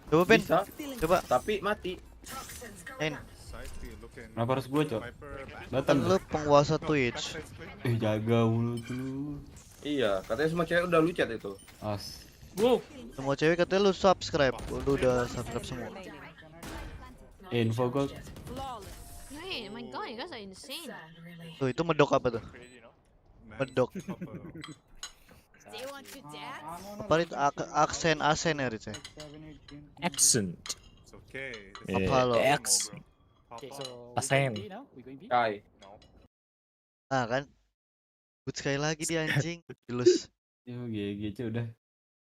Coba Ben, coba. Tapi mati. Main. Kenapa harus gue, Cok? Kan Datang. lu penguasa Twitch. Jaga mulut lu. Iya, katanya semua cewek udah lu chat itu. As. Wow. Semua cewek katanya lu subscribe. Lu udah subscribe semua. Info gue. Hey, my god, you guys are insane. Tuh, itu medok apa tuh? Medok. Do you want to dance? Apa itu aksen ya, Rice? Accent. Apa lo? X. Pasen. Kai. Ah kan? But sekali lagi dia anjing. Jelus. Yo, GG cuy udah.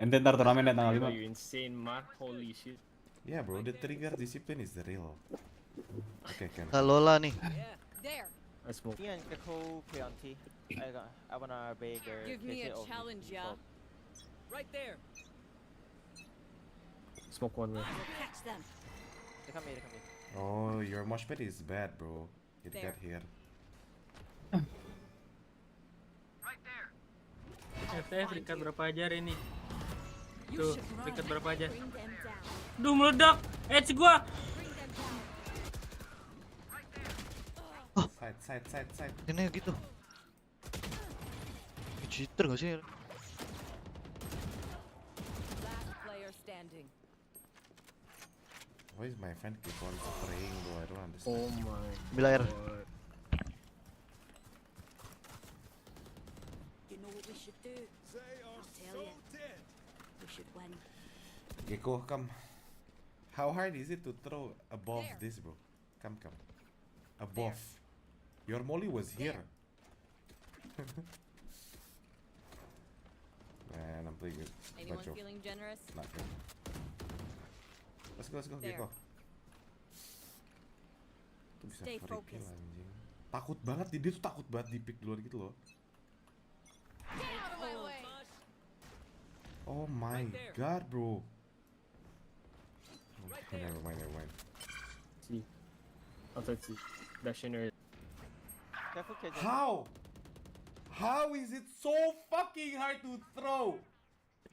Ente ntar turnamen ya tanggal 5. You insane, man. Holy shit. Yeah, bro, the trigger discipline is the real. Okay, can. Lola nih. There. I smoke. I wanna beg or Give me a challenge, yeah. Right there. Smoke one way. Catch them. They come here. Oh, your mosh pit is bad, bro. Get that here. FTF peringkat berapa aja ini? Tuh, peringkat berapa aja? Duh, meledak! Edge gua! Side. Ini gitu. Cheater gak sih? Why is my friend keep on spraying, bro? I don't understand. Oh my. Ambil air. You know what we should do? I'll tell you. We should win. Gecko, come. How hard is it to throw above this, bro? Come. Above. Your molly was here. Man, I'm pretty good. Anyone feeling generous? Not good. Let's go, Gecko. Itu bisa free kill anjing. Takut banget, dia tuh takut banget di pick duluan gitu loh. Oh my god, bro. Never mind. See. Outside C. Dash in or... How is it so fucking hard to throw?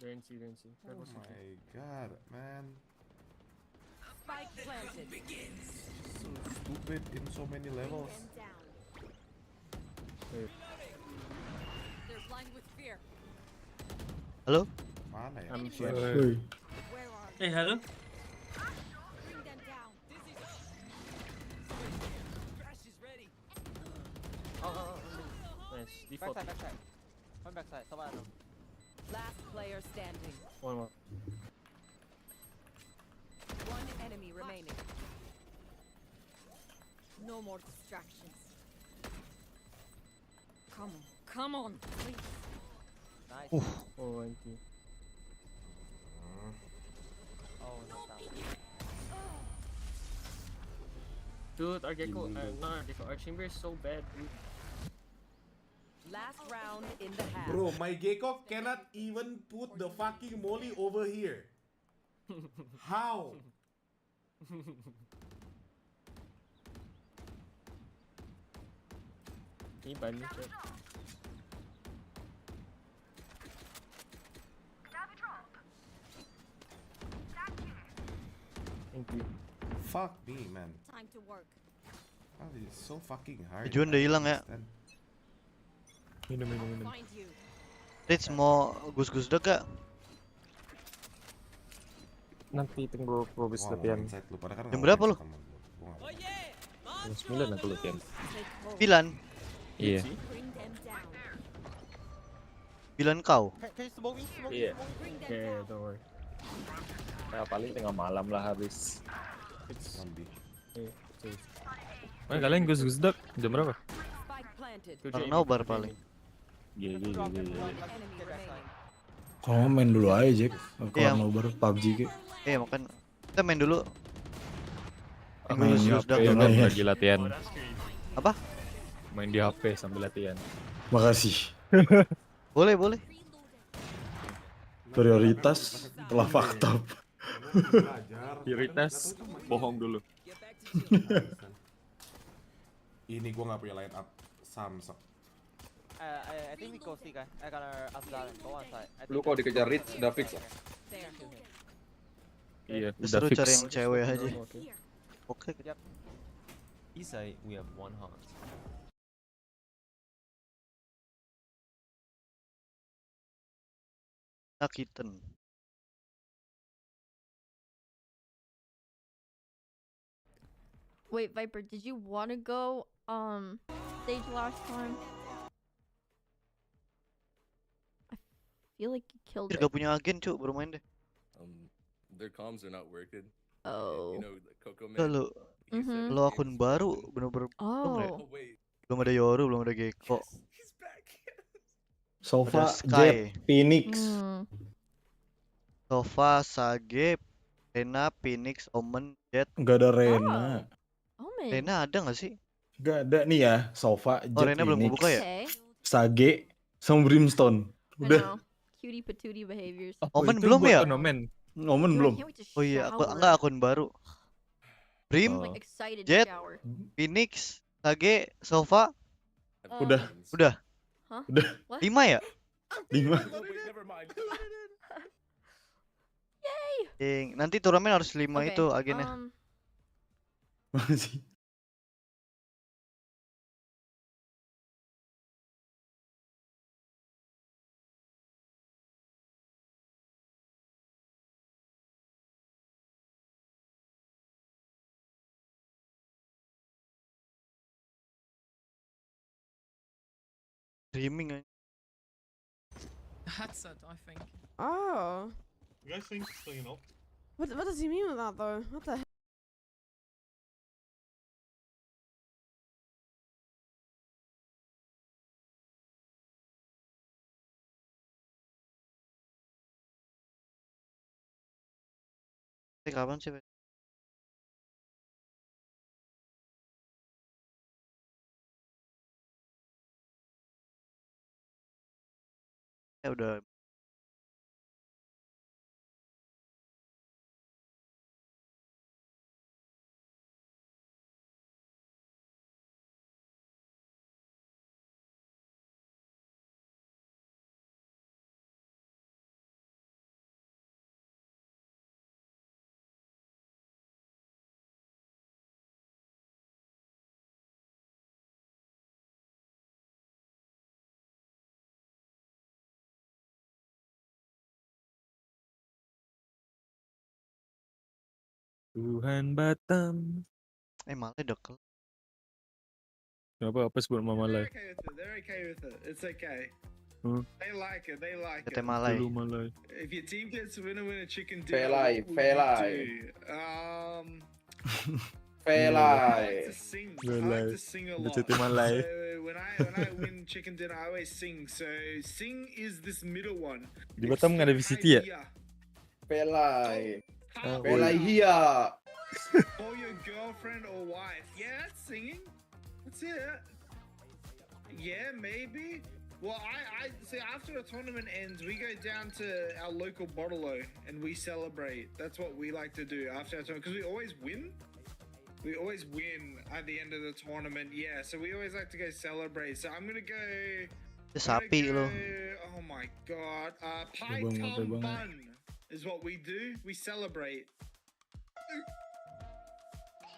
They're in C. Oh my god, man. Spike planted. So stupid in so many levels. They're blind with fear. Halo? Mana ya? I'm sure. Halo? Bring them down. Nice. Default. Backside. One backside. Someone out. Last player standing. One more. One enemy remaining. No more distractions. Come on, please. Nice. Oh, NT. Oh, no down. Dude, our Gecko, not our Gecko, our chamber is so bad, dude. Bro, my Gecko cannot even put the fucking molly over here. How? Ini banyak ya. Thank you. Fuck me, man. Oh, it's so fucking hard. Tujuan udah hilang ya. Minum. Rich mau gus-gus dek gak? Nanti tunggu habis latihan. Jam berapa lu? Jam 9 aku latihan. 9? Iya. 9 kau? Iya. Oke, don't worry. Ya paling tengah malam lah habis. Kalian gus-gus dek jam berapa? Orang Nobar paling. Gila. Kalau main dulu aja, Jack. Kalau Nobar PUBG ke. Iya, makan. Kita main dulu. Main di HP lagi latihan. Apa? Main di HP sambil latihan. Makasih. Boleh. Prioritas telah fakta. Prioritas bohong dulu. Ini gua nggak punya line up Samsung. I think we go see guys. I got our Afghan. Go on side. Lu kalau dikejar Rich udah fix lah. Iya, udah Seru fix. cari yang cewek aja. Oke. East side we have one heart. Nakiten. Wait, Viper, did you want to go stage last time? I feel like you killed it. Gak punya agen cu, baru main deh. Their comms are not working. Oh. You know, the Coco Man. Kalau kalau akun baru bener-bener Oh. belum ada Yoru, belum ada Gecko. Sofa, Ada Sky. Jet, Phoenix. Sofa, Sage, Rena, Phoenix, Omen, Jet. Enggak ada Rena. Omen. Rena ada nggak sih? Enggak ada nih ya. Sofa, Jet, Rena belum Phoenix, kebuka ya? Sage, sama Brimstone. Udah. Cutie patootie behaviors. Omen belum ya? Omen belum. Oh iya, enggak akun baru. Brim, Excited Jet, shower. Phoenix, Sage, Sofa. Udah. Huh? Udah. What? 5 ya? 5. Yay. Nanti turnamen harus 5 Okay, itu agennya. Masih. Streaming aja. Headset, I think. Oh. You guys think so, you know? What does he mean with that though? What the heck? Kapan sih? Ya udah. Tuhan Batam. Malay dekel. Apa sebut Malay? They're okay with it. It's okay. They like it. They like Kata it. Malay. Malay. If your team gets winner chicken dinner, Felai, what would felai. you do? I Felai. like to sing. I like to sing a lot. So when I win chicken dinner, I always sing. So sing is this middle one. Di Batam nggak ada VCT ya? Felai. Felai here. For your girlfriend or wife. Yeah, that's singing. That's it. Yeah, maybe. Well, I see. After a tournament ends, we go down to our local bottle-o and we celebrate. That's what we like to do after our tournament because we always win. We always win at the end of the tournament. Yeah, so we always like to go celebrate. So I'm gonna go. Sapi lo. Oh my god. Pai Tom Bun is what we do. We celebrate.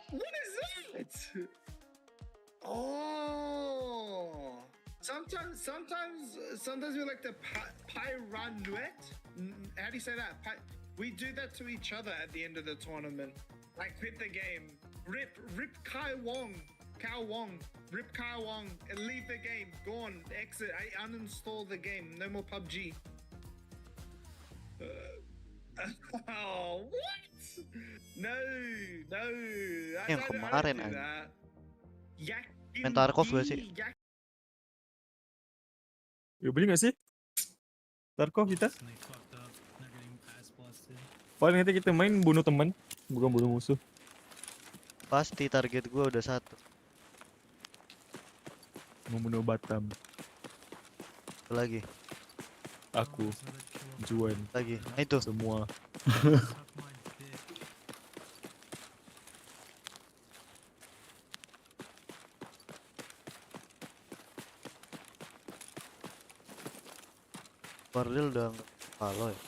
What is that? Oh. Sometimes we like to pyranuet. How do you say that? We do that to each other at the end of the tournament. I quit the game. Rip Kai Wong, rip Kai Wong, and leave the game. Gone, exit. I uninstall the game. No more PUBG. Oh, what? No. Yang kemarin I don't do that. main Tarkov gak sih? Yuk beli gak sih? Tarkov kita? Paling nanti kita main bunuh teman, bukan bunuh musuh. Pasti target gua udah 1. Membunuh Batam. Apa lagi? Aku. Juan. Lagi. Nah itu. Semua. Parlil udah follow ya?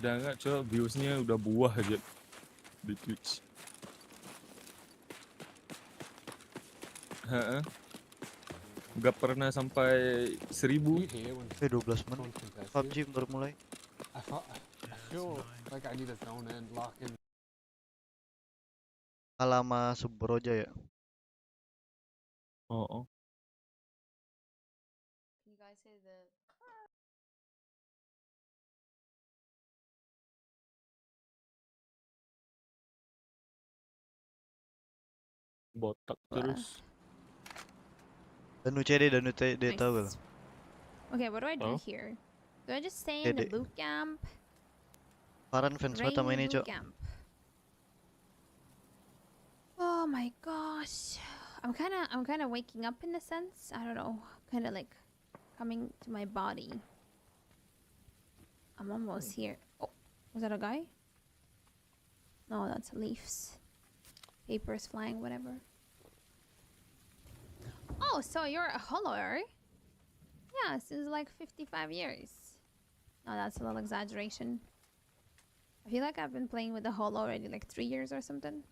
Udah enggak, coba viewsnya udah buah aja di Twitch. Heeh. Enggak pernah sampai 1000. 12 menit. PUBG baru mulai. Alama Subroja ya? Oh. You guys say the Botak terus. Danu CD tahu gak? Okay, what do I do here? Do I just stay in the boot camp? Paran fans Batam ini, Cok. Oh my gosh. I'm kind of waking up in a sense. I don't know. Kind of like coming to my body. I'm almost here. Oh, was that a guy? No, that's leaves. Papers flying, whatever. Oh, so you're a hollower? Yeah, since like 55 years. No, that's a little exaggeration. I feel like I've been playing with the hollow already like 3 years or something.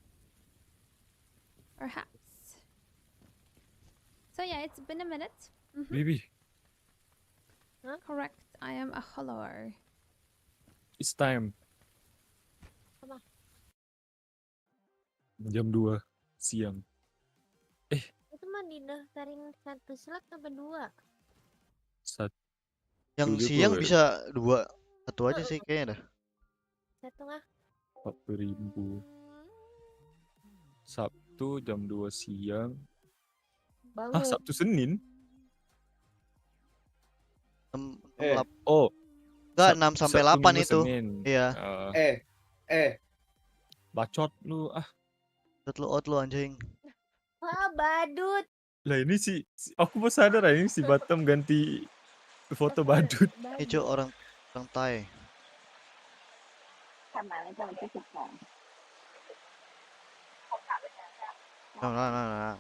Perhaps. So yeah, it's been a minute. Bibi. Huh? Correct, I am a hollower. It's time. Apa? Jam 2 siang. Itu mah didaftarin 1 slot apa 2? Yang siang bisa 2. 1 aja sih kayaknya dah. 1 40.000. Sabtu jam 2 siang. Bangun. Sabtu Senin? Oh. Enggak, 6 sampai 8 itu. Senin. Iya. Bacot lu ah. Out lu anjing. Wah, badut. Lah ini aku baru sadar ini si Batam ganti foto badut. Itu orang Thai. Nah.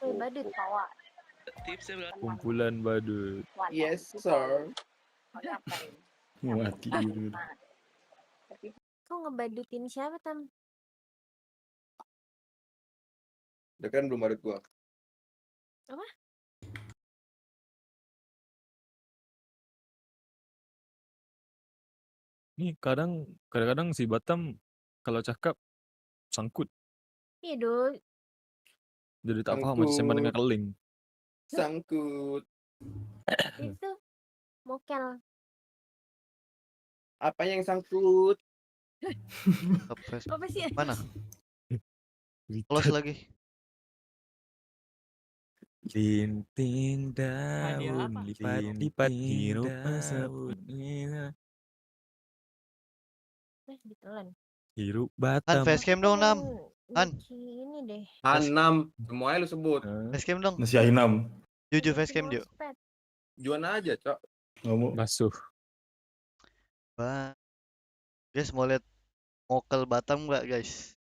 Badut. Kumpulan badut. Yes, sir. Mati dulu. Kau ngebadutin siapa, Tam? Udah kan belum ada gua. Apa? Nih kadang-kadang si Batam kalau cakap sangkut. Iya, dong. Jadi tak paham macam mana dengan keling. Sangkut. Itu mokel. Apa yang sangkut? Apa sih? Mana? Close lagi. Linting daun, lipat hirup asap. Ditelan. Hirup Batam. Facecam dong, Nam. Han. Ini deh. Anam, semuanya lu sebut. Facecam dong. Nasi Ainam. Jujur facecam dia. Juan aja, Cok. Ngomong. Basuh. Wah. Guys mau lihat mokel Batam nggak guys?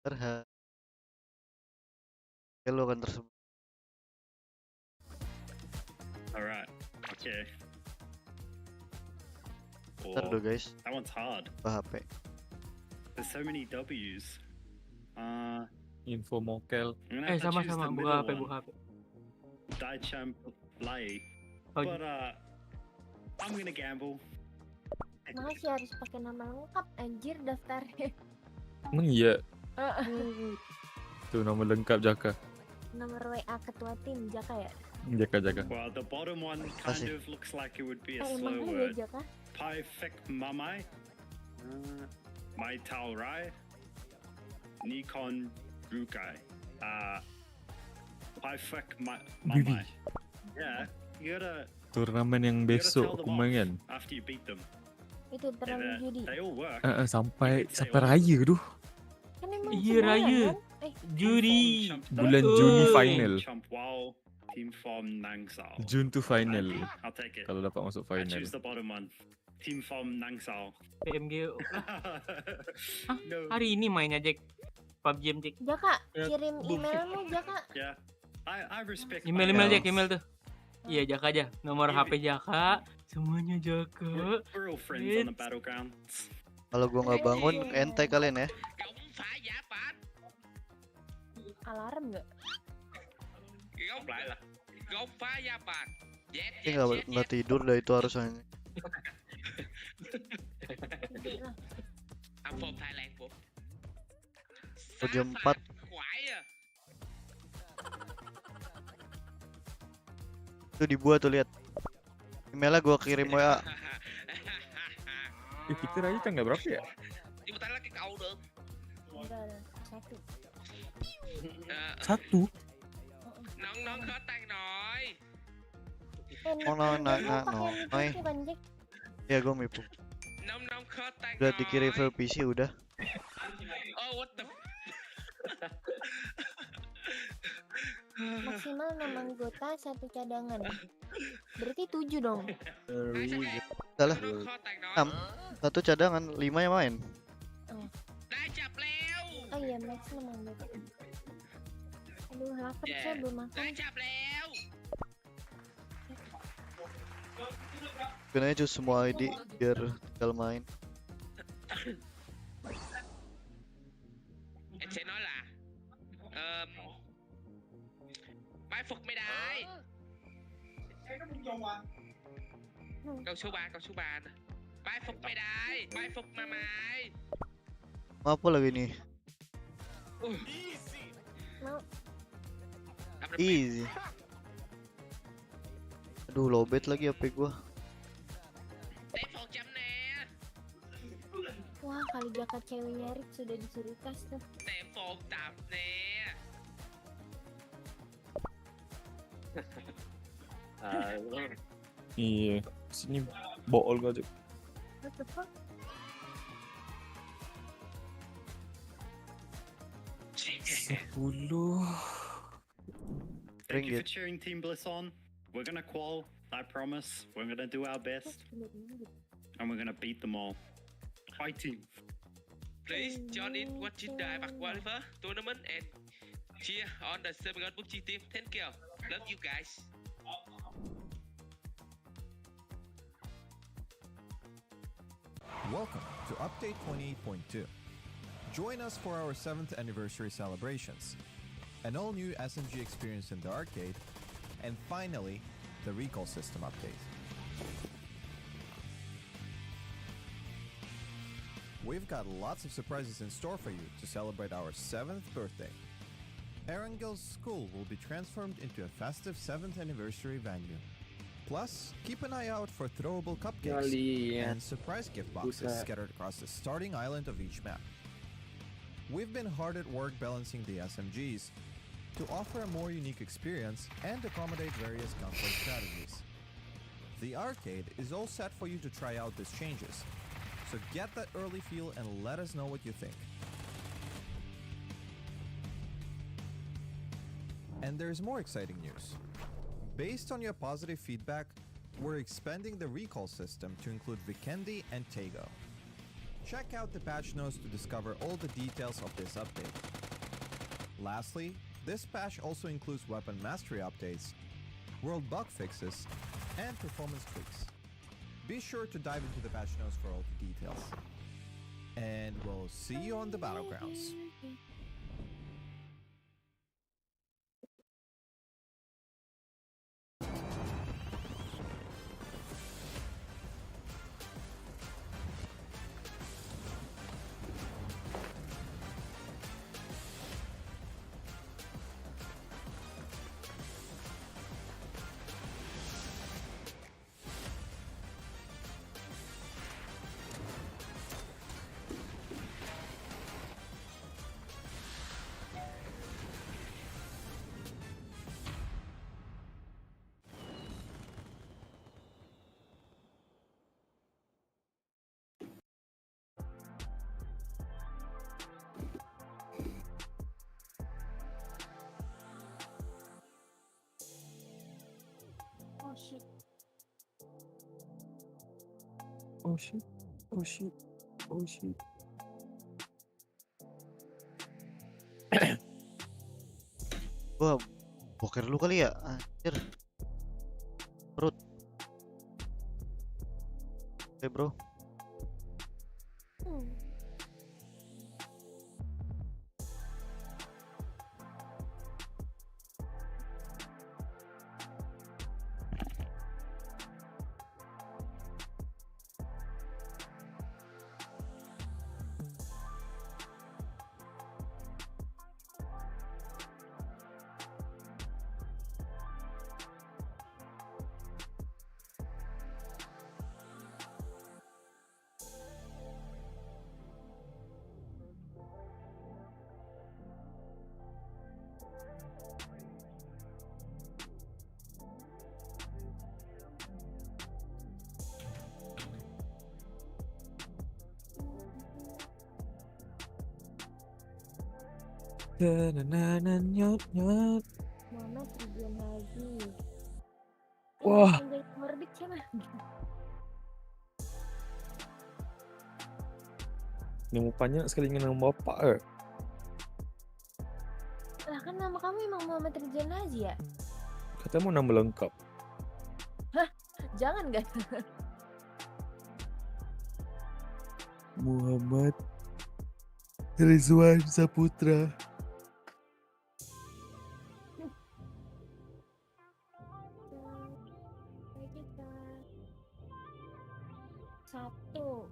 Terha. Kalau kan tersebut. Alright, okay. Ntar dulu guys. That one's hard. HP. There's so many W's. Info mokel. Sama-sama buka HP. Die champ Lai. Oh. But I'm gonna gamble. Masih harus pakai nama lengkap anjir daftarnya. Emang iya? Tuh nama lengkap Jaka. Nomor WA ketua tim Jaka ya? Jaka. Well, the bottom one kind of looks like it would be a slow Emang word. iya Jaka? Pai Fek Mamai. Mai Tao Rai. Nikon Rukai. Pai Fek Mamai. Yeah, you gotta. Turnamen yang besok kemarin. After you beat them. Itu terlalu judi. They all work. Sampai raya tu. Kan emang Iya raya. Judi. Bulan Juni final. Team from Nangsao. Jun tu final. I'll take it. Kalau dapat masuk I final. choose the bottom one. Team from Nangsao. PMG. Hari ini mainnya Jack. PUBG Jack. Jaka, kirim emailmu Jaka. Yeah. I respect Email Jack, email tuh. Iya Jaka aja. Nomor HP Jaka. Semuanya Jaka. We're all friends on the battlegrounds. Kalau gua nggak bangun, entai kalian ya. Alarm nggak? Ini nggak tidur dah itu harusnya. Jam 4. Itu dibuat tuh lihat. Emailnya gua kirim WA. Kita raya tanggal berapa ya? Satu. Noi. Ya gua mipu. Udah dikirim ke PC udah. Maksimal 6 anggota 1 cadangan. Berarti 7 dong. Salah. 6. 1 cadangan, 5 yang main. Oh iya, max 6 anggota. Aduh, lapar saya belum makan. Gunanya cuma semua ID biar tinggal main. Em sẽ nói là bái phục mấy đại. Câu số 3 nè. Bái phục mấy đại, bái phục mà mày. Apa lagi nih? Easy. Aduh, lowbat lagi HP gua. Wah, kali Jaka ceweknya Rick sudah disuruh tas tuh. Iya, sini bool gua tuh. What the fuck? Thank you for cheering Team Bliss on. We're gonna qual, I promise. We're gonna do our best. And we're gonna beat them all. Fighting. Please join in watching the back qualifier tournament and cheer on the 7 PUBG team. Thank you. Love you guys. Welcome to Update 28.2. Join us for our 7th anniversary celebrations, an all-new SMG experience in the arcade, and finally, the recall system update. We've got lots of surprises in store for you to celebrate our 7th birthday. Erangel's school will be transformed into a festive 7th anniversary venue. Plus, keep an eye out for throwable cupcakes and surprise gift boxes scattered across the starting island of each map. We've been hard at work balancing the SMGs to offer a more unique experience and accommodate various gunplay strategies. The arcade is all set for you to try out these changes, So get that early feel and let us know what you think. And there's more exciting news. Based on your positive feedback, we're expanding the recall system to include Vikendi and Tego. Check out the patch notes to discover all the details of this update. Lastly, this patch also includes weapon mastery updates, world bug fixes, and performance tweaks. Be sure to dive into the patch notes for all the details. And we'll see you on the battlegrounds. Oh shit. Oh shit. Oh shit. Oh shit. Gua boker dulu kali ya, anjir. Perut. Oke, bro. Nyot nyot. Mama tujuan lagi. Wah. Yang ngorbit siapa? Ini mukanya sekali dengan nama bapak eh. Lah kan nama kamu emang Muhammad Ridwan Haji ya? Katanya mau nama lengkap. Hah? Jangan gak? Muhammad Rizwan Saputra. Satu.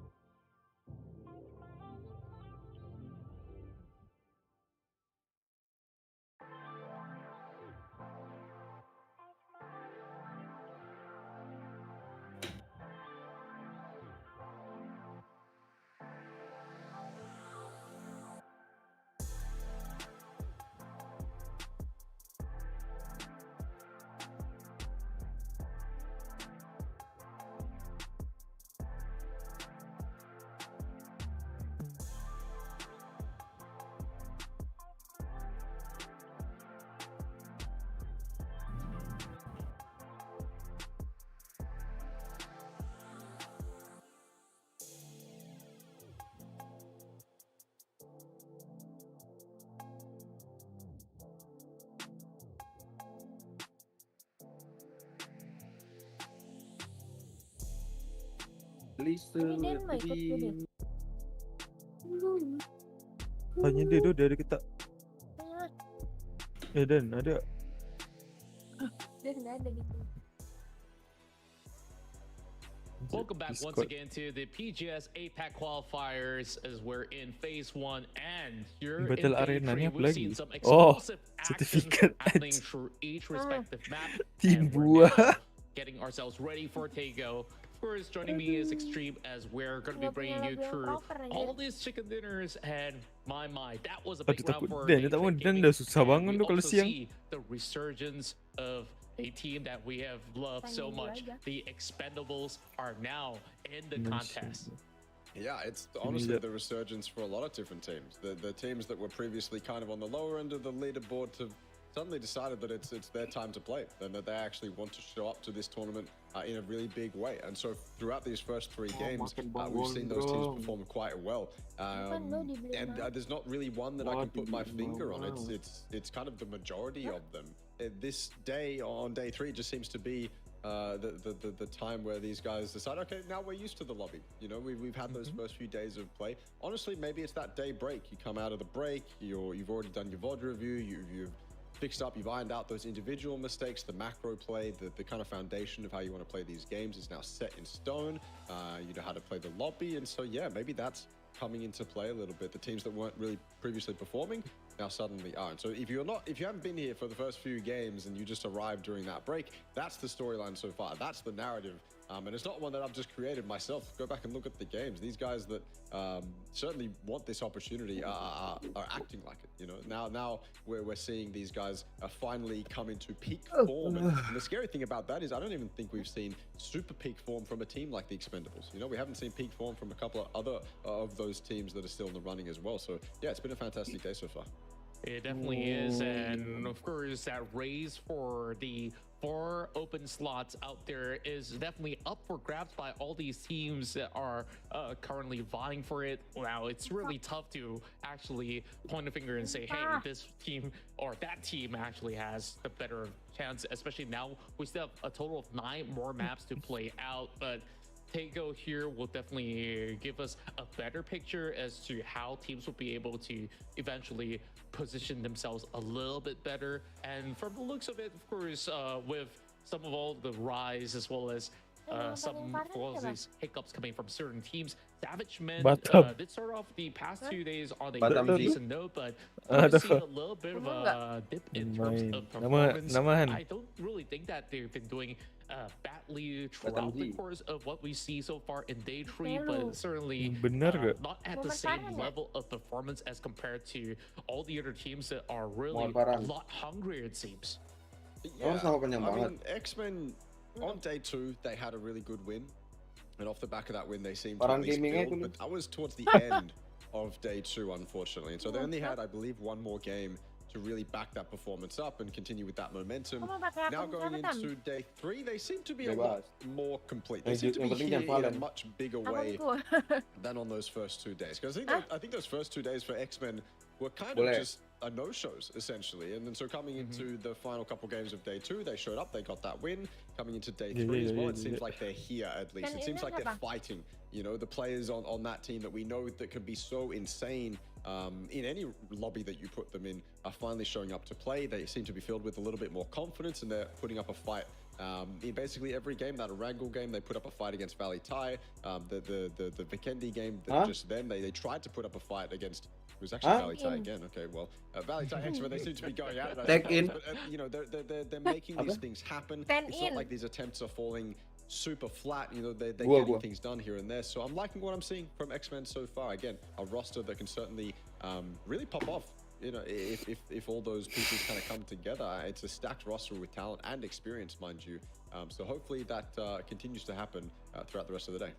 Ini Dan mau ikut gini. Tanya dia tuh dari kita. Dan ada. Dan nggak ada gitu. Welcome back once again to the PGS APAC qualifiers as we're in phase 1 and you're Battle in Arena phase 3. nya apa We've lagi? seen some Oh, explosive actions sertifikat happening through each respective map. Tim And we're buah. now getting ourselves ready for Tego. First, joining me is Extreme as we're going to be bringing you through all these chicken dinners and my, that was a big round for Dan dah susah bangun we tuh kalau also siang. see the resurgence of a team that we have loved so much. The Expendables are now in the contest. Yeah, it's honestly the resurgence for a lot of different teams. The teams that were previously kind of on the lower end of the leaderboard have suddenly decided that it's their time to play, and that they actually want to show up to this tournament in a really big way. And so throughout these first 3 games, we've seen those teams perform quite well. And there's not really one that I can put my finger on. It's kind of the majority of them. This day, on day 3, just seems to be the time where these guys decide, okay, now we're used to the lobby. You know, we've had those first few days of play. Honestly, maybe it's that day break. You come out of the break, you've already done your VOD review, you've fixed up, you've ironed out those individual mistakes, the macro play, the kind of foundation of how you want to play these games is now set in stone. You know how to play the lobby, and so yeah, maybe that's coming into play a little bit. The teams that weren't really previously performing now suddenly are. And so if you haven't been here for the first few games and you just arrived during that break, that's the storyline so far. That's the narrative. And it's not one that I've just created myself. Go back and look at the games. These guys that certainly want this opportunity are acting like it. You know, now we're seeing these guys finally come into peak form. And the scary thing about that is I don't even think we've seen super peak form from a team like the Expendables. You know, we haven't seen peak form from a couple of other of those teams that are still in the running as well. So yeah, it's been a fantastic day so far. It definitely is, and of course that race for the 4 open slots out there is definitely up for grabs by all these teams that are currently vying for it. Wow, it's really tough to actually point a finger and say, hey, this team or that team actually has the better chance, especially now we still have a total of 9 more maps to play out. But Tego here will definitely give us a better picture as to how teams will be able to eventually position themselves a little bit better. And from the looks of it, of course, with some of all the rise as well as some of these hiccups coming from certain teams, Savage Men did start off the past 2 days on a decent note, but we've seen a little bit of a dip in terms of performance. I don't really think that they've been doing badly throughout the course of what we see so far in day 3, but certainly not at the same level of performance as compared to all the other teams that are really a lot hungrier, it seems. Yeah, I mean, X-Men on day 2 they had a really good win, and off the back of that win they seemed to at least build, but that was towards the end of day 2, unfortunately, and so they only had, I believe, 1 more game to really back that performance up and continue with that momentum. Now going into day 3, they seem to be a lot more complete. They seem to be here in a much bigger way than on those first 2 days. Because I think those first 2 days for X-Men were kind of just no-shows, essentially. And then so coming into the final couple games of day 2, they showed up, they got that win. Coming into day 3 as well, it seems like they're here at least. It seems like they're fighting. You know, the players on that team that we know that can be so insane in any lobby that you put them in are finally showing up to play. They seem to be filled with a little bit more confidence, and they're putting up a fight in basically every game. That Wrangle game, they put up a fight against Valley Tai. The Vikendi game, just then they tried to put up a fight against. It was actually Valley Tai again. Okay, well, Valley Tai X-Men, they seem to be going at it. But you know, they're making these things happen. It's not like these attempts are falling super flat. You know, they're getting things done here and there. So I'm liking what I'm seeing from X-Men so far. Again, a roster that can certainly really pop off. You know, if all those pieces kind of come together, it's a stacked roster with talent and experience, mind you. So hopefully that continues to happen throughout the rest of the day.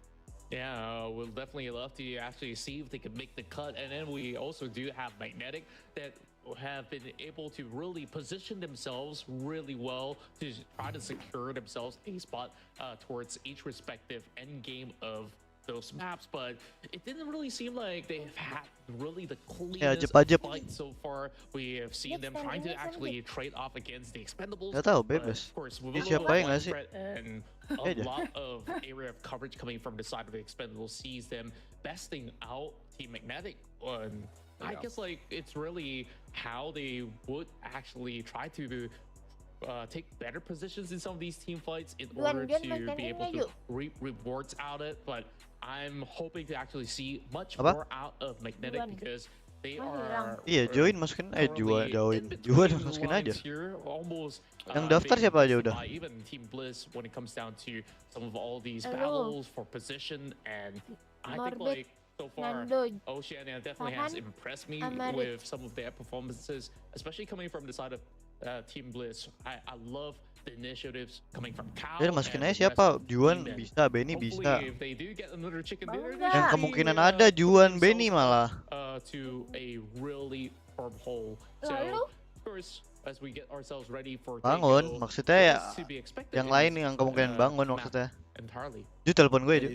Yeah, we'll definitely love to actually see if they can make the cut. And then we also do have Magnetic that have been able to really position themselves really well to try to secure themselves a spot towards each respective end game of those maps, but it didn't really seem like they've had really the cleanest fight so far. We have seen them trying to actually trade off against the Expendables. Gak tahu, bebas. Of course, with a little bit and a lot of area of coverage coming from the side of the Expendables sees them besting out Team Magnetic. I guess like it's really how they would actually try to take better positions in some of these team fights in order to be able to reap rewards out of it. But I'm hoping to actually see much more out of Magnetic because they are join masukin aja jual masukin aja. Yang daftar siapa aja udah? Even Team Bliss when it comes down to some of all these battles for position, and I think like so far Oceania definitely has impressed me with some of their performances, especially coming from the side of Team Bliss. I love the initiatives coming from Cal. Jadi masukin aja siapa? Juan bisa, Benny bisa. If they do get another chicken dinner, Yang kemungkinan ada Juan, Benny malah. To a really firm hole. So, of course, as we get ourselves ready for bangun, maksudnya ya yang lain yang kemungkinan bangun maksudnya. Ju telepon gue Ju.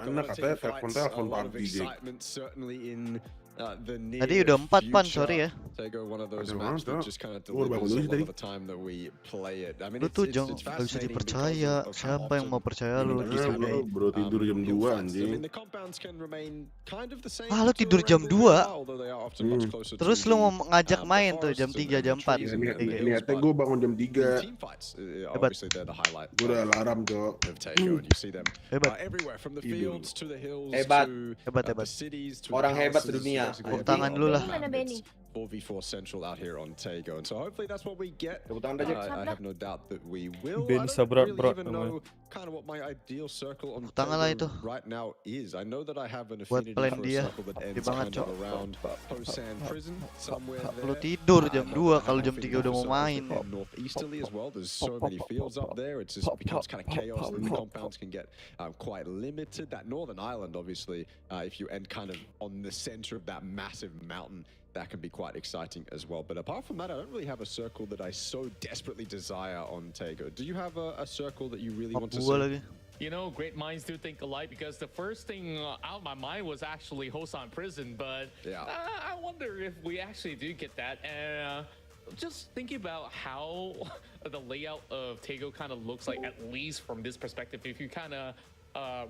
Anak katanya telepon pagi Jek. Tadi udah 4 pan, sorry ya. Lu tuh jangan gak bisa dipercaya. Siapa yang mau percaya lu di sini? Bro tidur jam 2 anjing. Ah lu tidur jam 2? Terus lu mau ngajak main tuh jam 3, jam 4. Niatnya gue bangun jam 3. Hebat. Gue udah alarm Cok. Hebat. Hebat. Orang hebat dunia. Tepuk tangan dulu lah. 4v4 Central out here on Tego, and so hopefully that's what we get. I have no doubt that we will. I don't really even know kind of what my ideal circle on Tego right now is. I know that I have an affinity for a circle that ends kind of around Hosan Prison somewhere there. Lu tidur jam 2 kalau jam 3 udah mau main. Northeasterly as well. There's so many fields up there. It just becomes kind of chaos, and the compounds can get quite limited. That northern island, obviously, if you end kind of on the center of that massive mountain, that can be quite exciting as well. But apart from that, I don't really have a circle that I so desperately desire on Tego. Do you have a circle that you really want to see? You know, great minds do think alike, because the first thing out of my mind was actually Hosan Prison, but I wonder if we actually do get that. And just thinking about how the layout of Tego kind of looks like, at least from this perspective, if you kind of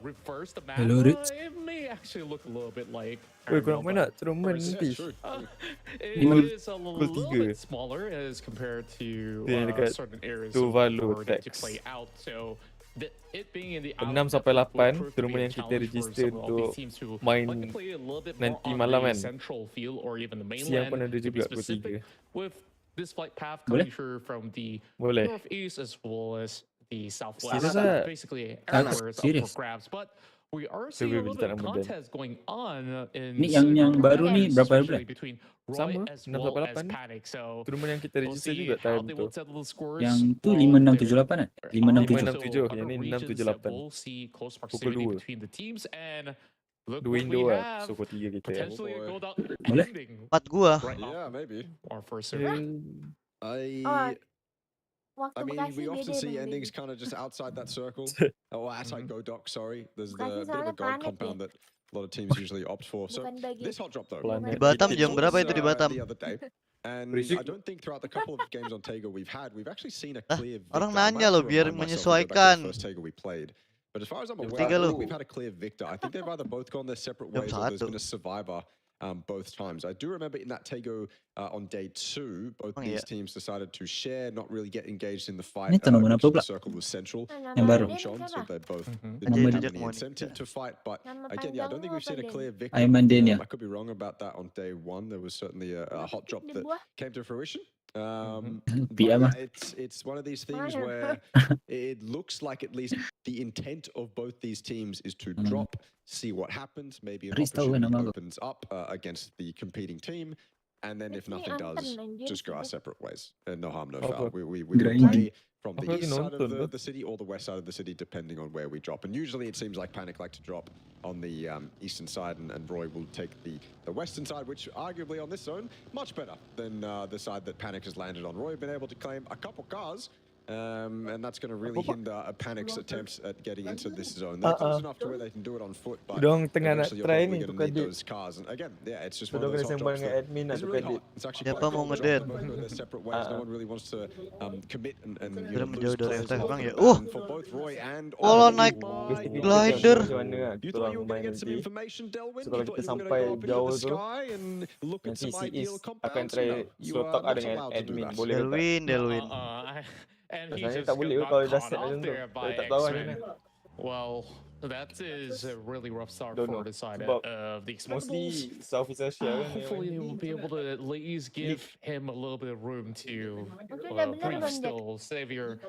reverse the map, it may actually look a little bit like. Woi, kurang main nak? Terus main nanti. It is a little bit smaller as compared to certain areas to play out. So it being in the 6 sampai 8 tournament yang kita register untuk main nanti malam kan. Siang pun ada juga pukul 3. With this flight path coming through from the northeast as well as the southwest, basically everywhere is up for grabs, but we are seeing a little bit of contest going on in yang baru ni berapa bulan? Sama 6 sampai 8 tournament yang kita register juga time tu. Yang tu 5678 kan? 567 yang ni 678 pukul 2 dua Indo lah, so pukul 3 kita. Boleh? 4 gua. Yeah, maybe. Or first I mean, we often see endings kind of just outside that circle. Outside Godok, sorry. There's the bit of a gold compound that a lot of teams usually opt for. So this hot drop though. Di Batam jam berapa itu di Batam? And I don't think throughout the couple of games on Tego we've actually seen a clear victor. Orang nanya loh biar menyesuaikan. First Tego we played. But as far as I'm aware, we've had a clear victor. I think they've either both gone their separate ways or there's been a survivor both times. I do remember in that Tego on day 2, both these teams decided to share, not really get engaged in the fight. The circle was central. So they both didn't have any incentive to fight. But again, I don't think we've seen a clear victor. I could be wrong about that on day 1. There was certainly a hot drop that came to fruition. It's one of these things where it looks like at least the intent of both these teams is to drop, see what happens, maybe an opportunity opens up against the competing team, and then if nothing does, just go our separate ways. No harm, no foul. We will play from the east side of the city or the west side of the city, depending on where we drop. And usually it seems like Panic like to drop on the eastern side, and Roy will take the western side, which arguably on this zone, much better than the side that Panic has landed on. Roy been able to claim a couple cars, and that's going to really hinder Panic's attempts at getting into this zone. They're close enough to where they can do it on foot, but eventually you're probably going to need those cars. And again, it's just one of those hot drops that is really hot. It's actually quite cool. They're separate ways. No one really wants to commit and lose for both Roy and naik glider. You thought you were going to get some information, Delwyn? You thought you were going to go up into the sky and look at some ideal compounds? No, you are not allowed to do that. Delwyn. And he just got caught off there by X-Men. Well, that is a really rough start for the side of the Expendables. Mostly Southeast Asia. Hopefully we'll be able to at least give him a little bit of room to breathe still. Savior,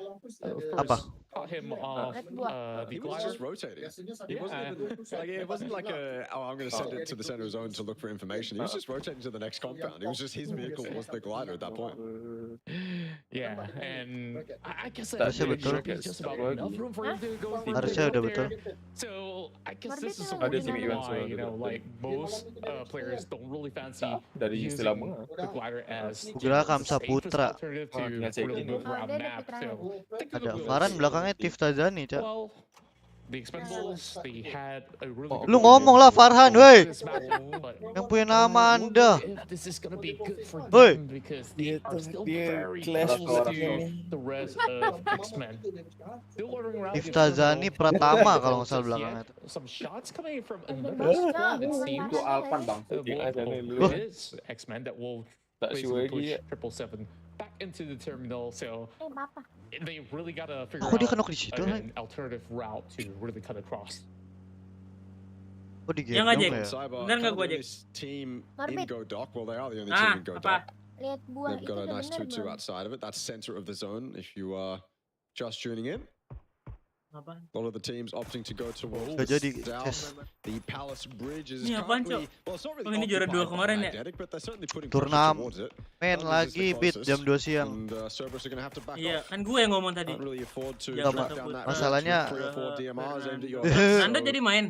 of course, caught him off the glider. Just rotating. It wasn't like I'm going to send it to the center zone to look for information. He was just rotating to the next compound. It was just his vehicle was the glider at that point. Yeah, and I guess Harusnya betul. Harusnya udah betul. So I guess this is why, you know, like most players don't really fancy using the glider as Kira Kamsa Putra. alternative to really move around map. So Ada Farhan belakangnya Tiftazani, Cak. well, the Expendables, they had a really good Lu ngomong lah Farhan, woi. this map, but Yang punya nama Anda. if this is gonna be good for Woi. them because they are still very close to the rest of X-Men. Still ordering around. Tiftazani Pratama kalau nggak salah belakangnya. Some shots coming from another squad, it seems. Itu Alpan bang. It is X-Men that will basically push 777 back into the terminal, so they really gotta figure out an alternative route to really cut across. Oh, di Yang aja. Benar nggak gua aja? Team in Go Dock. Well, they are the only team in Go Dock. Lihat buah They've itu got a udah nice bener 2-2 belum? outside of it. That's center of the zone. If you are just tuning in. A lot of the teams opting to go towards south. The Palace Bridge is currently, well, it's not really ini juara 2 kemarin ya. magnetic, but they're certainly putting Turnamen towards it. lagi beat jam 2 siang. And Cerberus are going to have to back Iya, off. kan gue yang ngomong tadi. Can't really afford to Jangan drop down that masalahnya range with 3 or 4 DMRs aimed at your Anda jadi main.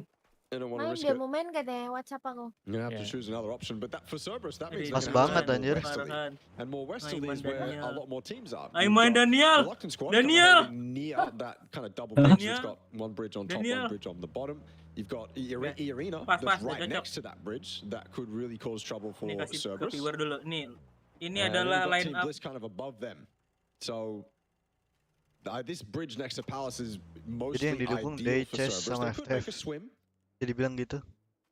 They don't want to Main risk dia it. mau main katanya WhatsApp aku. You're gonna have to choose another option, but that for Cerberus, that means Pas they're gonna banget have to anjir. go westerly. And more westerly is where a lot more teams are. Ayo main Daniel. Daniel. Near that kind of double bridge. It's got one bridge on top, one bridge on the bottom. You've got Arena that's right next to that bridge that could really cause trouble for Ini kasih Cerberus. ke viewer dulu. Nih, ini And adalah you've got line Team up. Bliss kind of above them. So this bridge next to Palace is Jadi mostly yang didukung ideal for Jekzy Cerberus. sama They could make a FTF. swim, Jadi bilang gitu.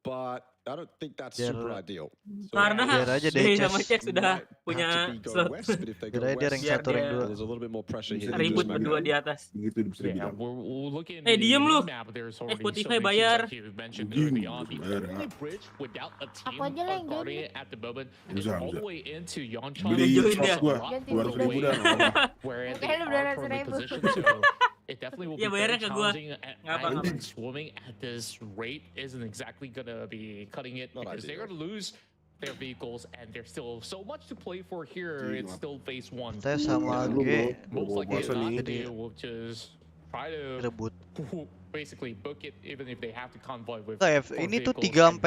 but I don't think that's Biar- super ideal. So Karena Biar aja Day Jekzy. sama Cek sudah might punya have to be go slot. west, but if they go Kira dia rank west, 1 rank 2. there's a little bit more pressure here. Ribut berdua di atas. Begitu bisa Yeah, dibilang. we're looking at Diem lu. map. There's already Spotify so many bayar. teams, like you mentioned early on. The only bridge without a team Aku aja lah yang guarding join. it at the moment is Bisa, all bisa. the way into Yonchan. Beli join shop dia. gua, Ganti 200.000 beli. dah. nggak apa-apa. Where they Makanya lu are 200.000. currently positioned, so it definitely will Ya, be very bayarnya ke gua. challenging. Nggak apa-apa. And swimming at this rate isn't exactly gonna be cutting it Not because they're ideal. gonna lose their vehicles, and there's still so much to play for here. It's still phase 1. Saya sama G Most likely not, Jadi they will just try to rebut. basically book it, even if they have to convoy with. Ini tuh 3-6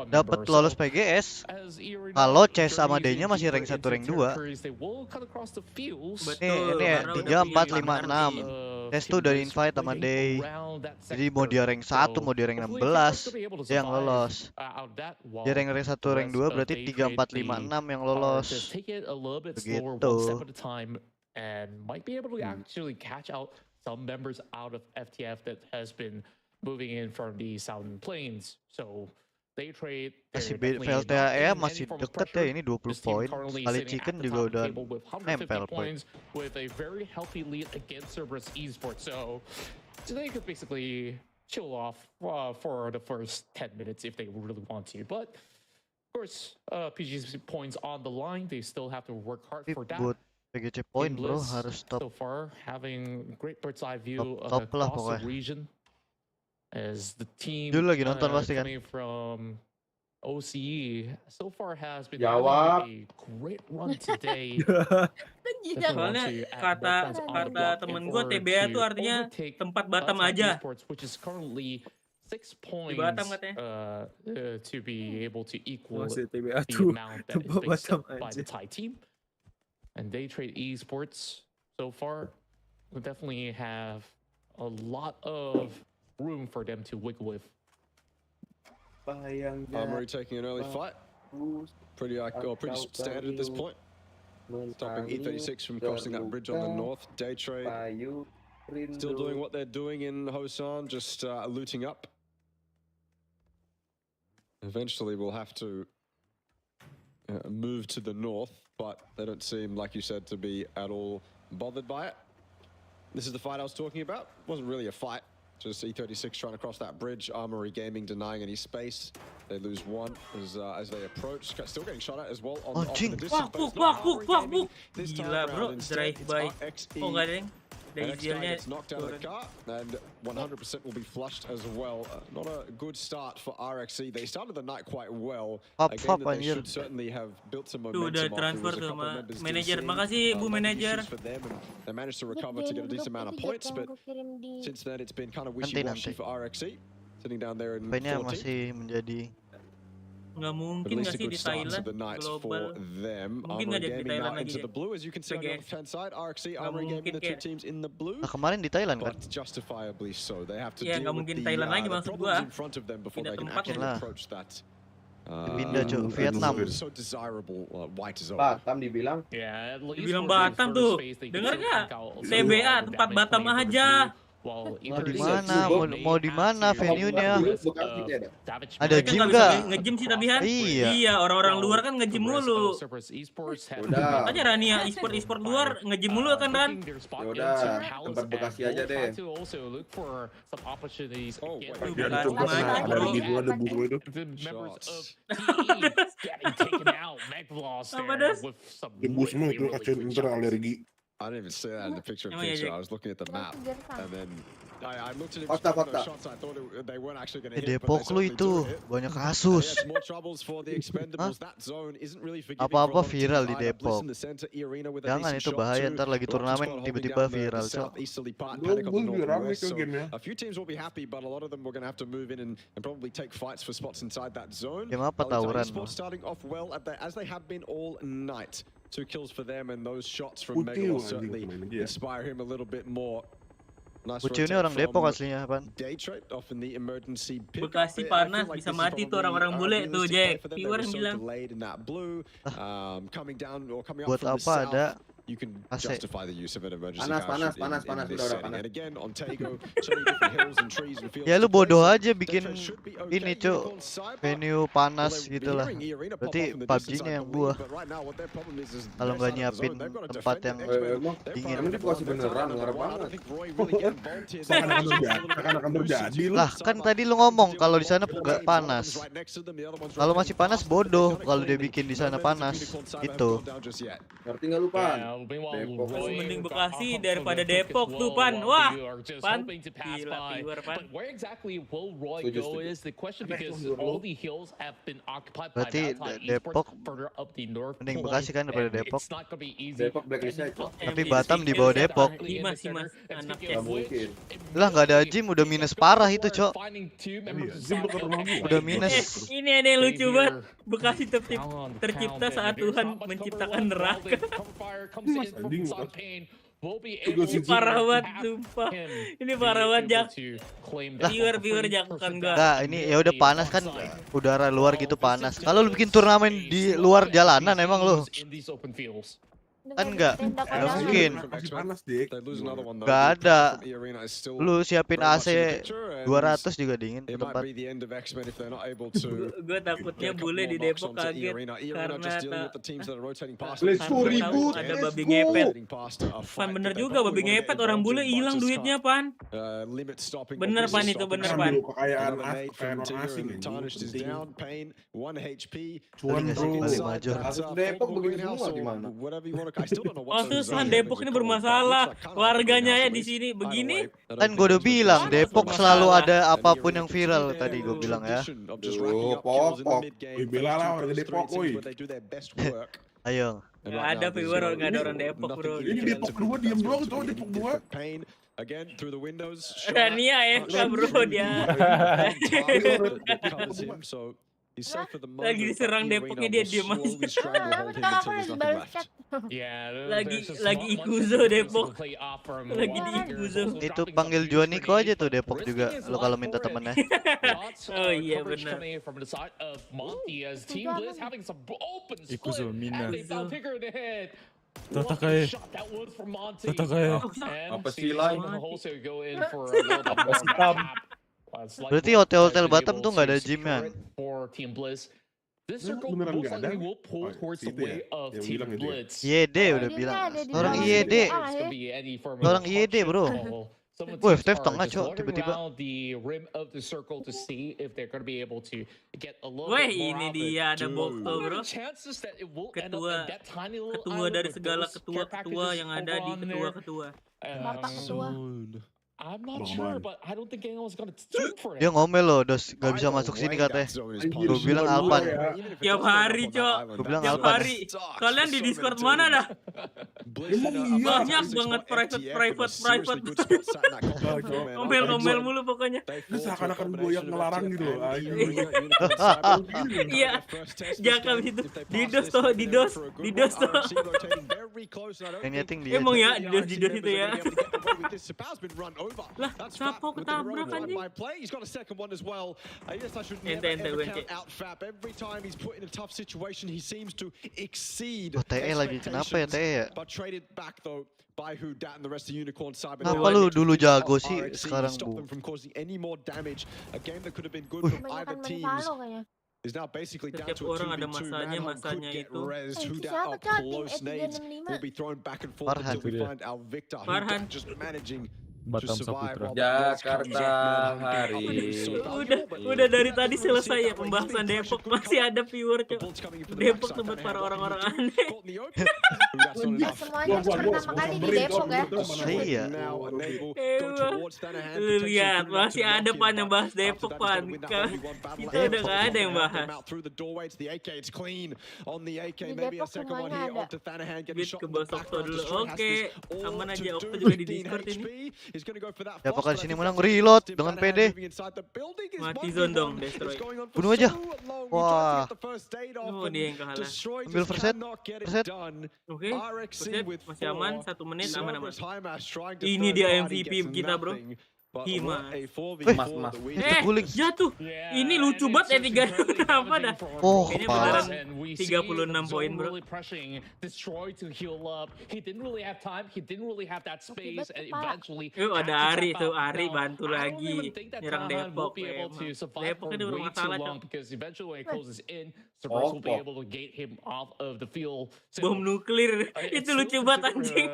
dapat lolos PGS. Kalau C sama D-nya masih rank 1 rank 2. Ini ya 3, 4, 5, 6. Tes tuh udah invite sama Day. Jadi mau dia rank 1, mau dia rank 16, dia yang lolos. Dia rank 1, rank 2 berarti 3, 4, 5, 6 yang lolos. Begitu. And might be able to actually catch out some members out of FTF that has been moving in from the Southern Plains. So they trade. Masih VLTAE masih deket ya, ini 20 poin. Sekali chicken juga udah nempel poin. With a very healthy lead against Cerberus Esports. So they could basically chill off for the first 10 minutes if they really want to. But of course, PG's points on the line. They still have to work hard for that. Buat PGC point bro, harus So top. far, having great bird's eye view Top lah across the pokoknya. region as the team Dulu lagi nonton pasti kan. coming from OCE so far has been Jawab. having a great run today. Soalnya kata temen gue TBA tuh artinya tempat Batam aja. Which is currently 6 points Batam katanya. to be able to equal Masih the TBA tuh amount that is tempat based Batam by aja. the Thai team. And they trade esports so far. We definitely have a lot of room for them to wiggle with. Armory taking an early fight. Pretty standard at this point. Stopping E36 from crossing that bridge on the north. Day trade still doing what they're doing in Hosan, just looting up. Eventually we'll have to move to the north, but they don't seem, like you said, to be at all bothered by it. This is the fight I was talking about. Wasn't really a fight. Just E36 trying to cross that bridge. Armory Gaming denying any space. They lose one as they approach. Still getting shot at as well on the distance. Gila bro, drive by. Oh gak ada yang Dieselnya gets knocked out of the car, and 100% will be flushed as well. Not a good start for RXC. They started the night quite well. A game that they should certainly have built some momentum. Udah transfer tuh sama manajer. Makasih Bu manajer. They managed to recover to get a decent amount of points, but since then it's been kind of wishy-washy for RXC. Sitting down there in 14th. Masih menjadi nggak mungkin nggak sih di Thailand global mungkin nggak jadi di Thailand lagi ya nah kemarin di Thailand kan ya nggak mungkin di Thailand lagi maksud gua pindah tempat lah pindah cuy Vietnam Batam dibilang Batam tuh denger nggak TBA tempat Batam aja. Mau di mana? Mau di mana venue-nya? Ada gym nggak? Nge-gym sih tapi Han. Iya, orang-orang luar kan nge-gym mulu. Udah. Aja Rania e-sport luar nge-gym mulu kan Ran. Udah, tempat Bekasi aja deh. Ada buku itu. Apa das? Debu semua itu kacau inter alergi. I didn't even see that in the picture. I was looking at the map, and then I looked at it with the shots. I thought they weren't actually going to hit. Depok lu itu banyak kasus. Apa-apa viral di Depok. Jangan itu bahaya, ntar lagi turnamen tiba-tiba viral. A few teams will be happy, but a lot of them were going to have to move in and probably take fights for spots inside that zone. Game apa tawuran? Starting off well as they have been all night. 2 kills for them, and those shots from Mega will certainly inspire him a little bit more. Ucu ini orang Depok aslinya, Pan. Bekasi panas bisa mati tuh orang-orang bule tuh, Jack. Viewer yang bilang. Buat apa ada you can justify the use of an emergency panas udah panas. And again on Tego, so many different hills and trees and fields. Ya lu bodoh aja bikin ini cuk venue panas gitulah. Berarti PUBG-nya yang buah. Kalau nggak nyiapin tempat yang dingin. Emang dia pasti beneran ngarep banget. Akan terjadi lah. Kan tadi lu ngomong kalau di sana nggak panas. Kalau masih panas bodoh kalau dia bikin di sana panas. Itu. Ngerti nggak lu Pan? Mending Bekasi daripada Depok tuh Pan. Wah, Pan. Gila viewer Pan. Berarti Depok mending Bekasi kan daripada Depok. Depok blacklist aja. Tapi Batam di bawah Depok. Masih anaknya. Lah nggak ada gym udah minus parah itu cok. Udah minus. Ini ada yang lucu banget. Bekasi tercipta saat Tuhan menciptakan neraka. Ini parah banget sumpah. Ini parah banget Jak. Viewer jangan enggak. Enggak, ini ya udah panas kan udara luar gitu panas. Kalau lu bikin turnamen di luar jalanan emang lu kan enggak mungkin. Enggak ada. Lu siapin AC 200 juga dingin di tempat. Gue takutnya bule di Depok kaget karena ada babi ngepet. Pan bener juga babi ngepet, orang bule hilang duitnya Pan. Bener Pan itu bener Pan. Kekayaan asing. Depok begini semua gimana? Pantesan Depok ini bermasalah. Warganya ya di sini begini. Kan gue udah bilang Depok selalu ada apapun yang viral tadi gue bilang ya. Depok. Bela lah warga Depok, woi. Ayo. Nggak ada viewer, nggak ada orang Depok bro. Ini Depok 2 diam doang tuh Depok 2. Again through the windows. Rania AFK bro dia. Lagi diserang Depoknya dia diem aja. Lagi Ikuzo Depok. Lagi di Ikuzo. Itu panggil Juaniko aja tuh Depok juga lo kalau minta temennya. Oh iya benar. Ikuzo Mina. Apa sih lain? Berarti hotel-hotel Batam tuh nggak ada gymnya. Beneran nggak ada? YD udah bilang. Orang YD. Orang YD bro. Wah, Ftf tengah cok tiba-tiba. Wah ini dia ada Bokto bro. Ketua dari segala ketua yang ada di ketua-ketua. I'm not sure, but I don't think anyone's gonna zoom for it. Dia ngomel loh, Dos gak bisa masuk sini katanya. Gue bilang Alpan. Tiap hari, Cok. Gue bilang Tiap Alpan. hari. Kalian di Discord mana dah? Banyak banget private. Ngomel mulu pokoknya. Seakan-akan gue yang ngelarang gitu. Iya. Jakam itu. Didos toh. Yang nyeting dia. Emang ya, didos itu ya. Lah, siapa ketabrak anjing? Ente wence. Oh, TE lagi kenapa ya TE ya? Kenapa lu dulu jago sih sekarang bu? Is now basically down Setiap to a orang ada 2v2. masanya itu. Who that are close names will be thrown back and forth until we find our victor. Who just managing to survive. Jakarta hari. Udah dari tadi selesai ya pembahasan Depok, masih ada viewer Cok. Depok tempat para orang-orang aneh. Semuanya pertama kali di Depok ya. Iya. Lihat masih ada Pan yang bahas Depok Pan. Kita udah gak ada yang bahas. Di Depok semuanya ada. Beat ke bawah Okto dulu. Oke, aman aja Okto juga di Discord ini. Siapa kali sini menang reload dengan PD. Mati zone dong, destroy. Bunuh aja. Wah. Oh dia yang kalah. Ambil first set. Oke, masih aman, 1 menit aman. Ini dia MVP kita bro. Mas. Jatuh. Ini lucu banget ya 3 apa dah. Oh, kayaknya beneran 36 poin bro. Ada Ari tuh, Ari bantu lagi nyerang Depok. Depok ini bermasalah bom nuklir itu lucu banget anjing.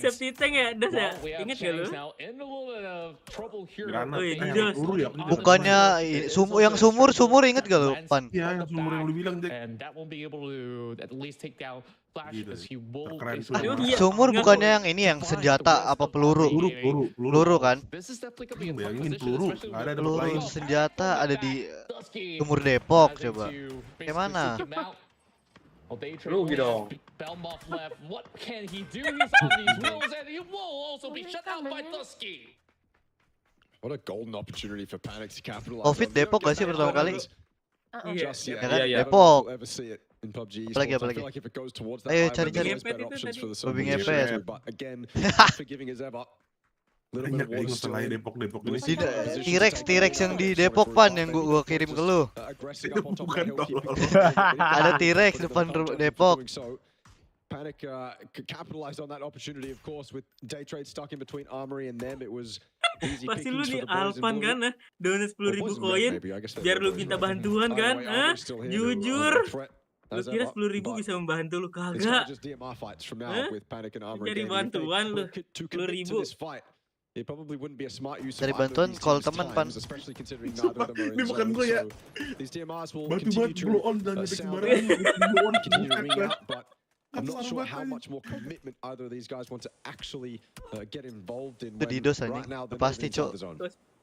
Safety tank ya, Das ya? Ingat gak lu? Bukannya yang sumur inget gak lu, Pan? Iya, yang sumur yang lu bilang, Jack. Sumur bukannya yang ini yang senjata apa peluru? Peluru kan? Bayangin peluru, nggak ada peluru senjata ada di sumur Depok coba. Gimana? Rugi dong. What can he do? He's on these wheels and he will also be shut out by Dusky. What a golden opportunity for Panic to capitalize. Covid Depok gak sih pertama kali? Iya. Depok. Apalagi. Ayo cari. Babi ngepet. T-Rex yang di Depok Pan yang gua kirim ke lu. Bukan tolol. Ada T-Rex depan Depok. Panic capitalized on that opportunity, of course, with day trade stuck in between Armory and them. It was easy pasti lu pickings nih for the boys Alpan kan, donat 10.000 koin, biar lu minta bantuan kan, jujur. Lu kira 10.000 bisa membantu lu kagak? Cari bantuan lu 10.000. Cari bantuan call teman Pan. Ini bukan gue ya. Batu blow on dan ngetik sembarangan. I'm not sure how much more commitment either of these guys want to actually get involved in right now. Pasti Cok.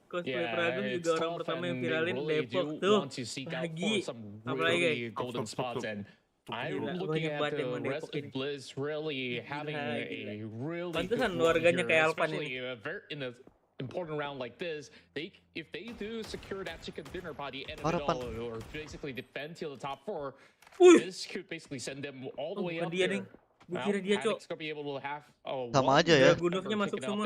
Cosplay Pragum juga orang pertama yang viralin Depok tuh. Lagi. Apalagi golden spots and I'm looking at the rest of Blizz really having a really pantesan warganya kayak Alpan ini. In a important round like this, if they do secure that chicken dinner by the end of it all, or basically defend till the top 4, this could basically send them all the way up there. Kira dia Cok. Sama aja ya. Gunungnya masuk semua.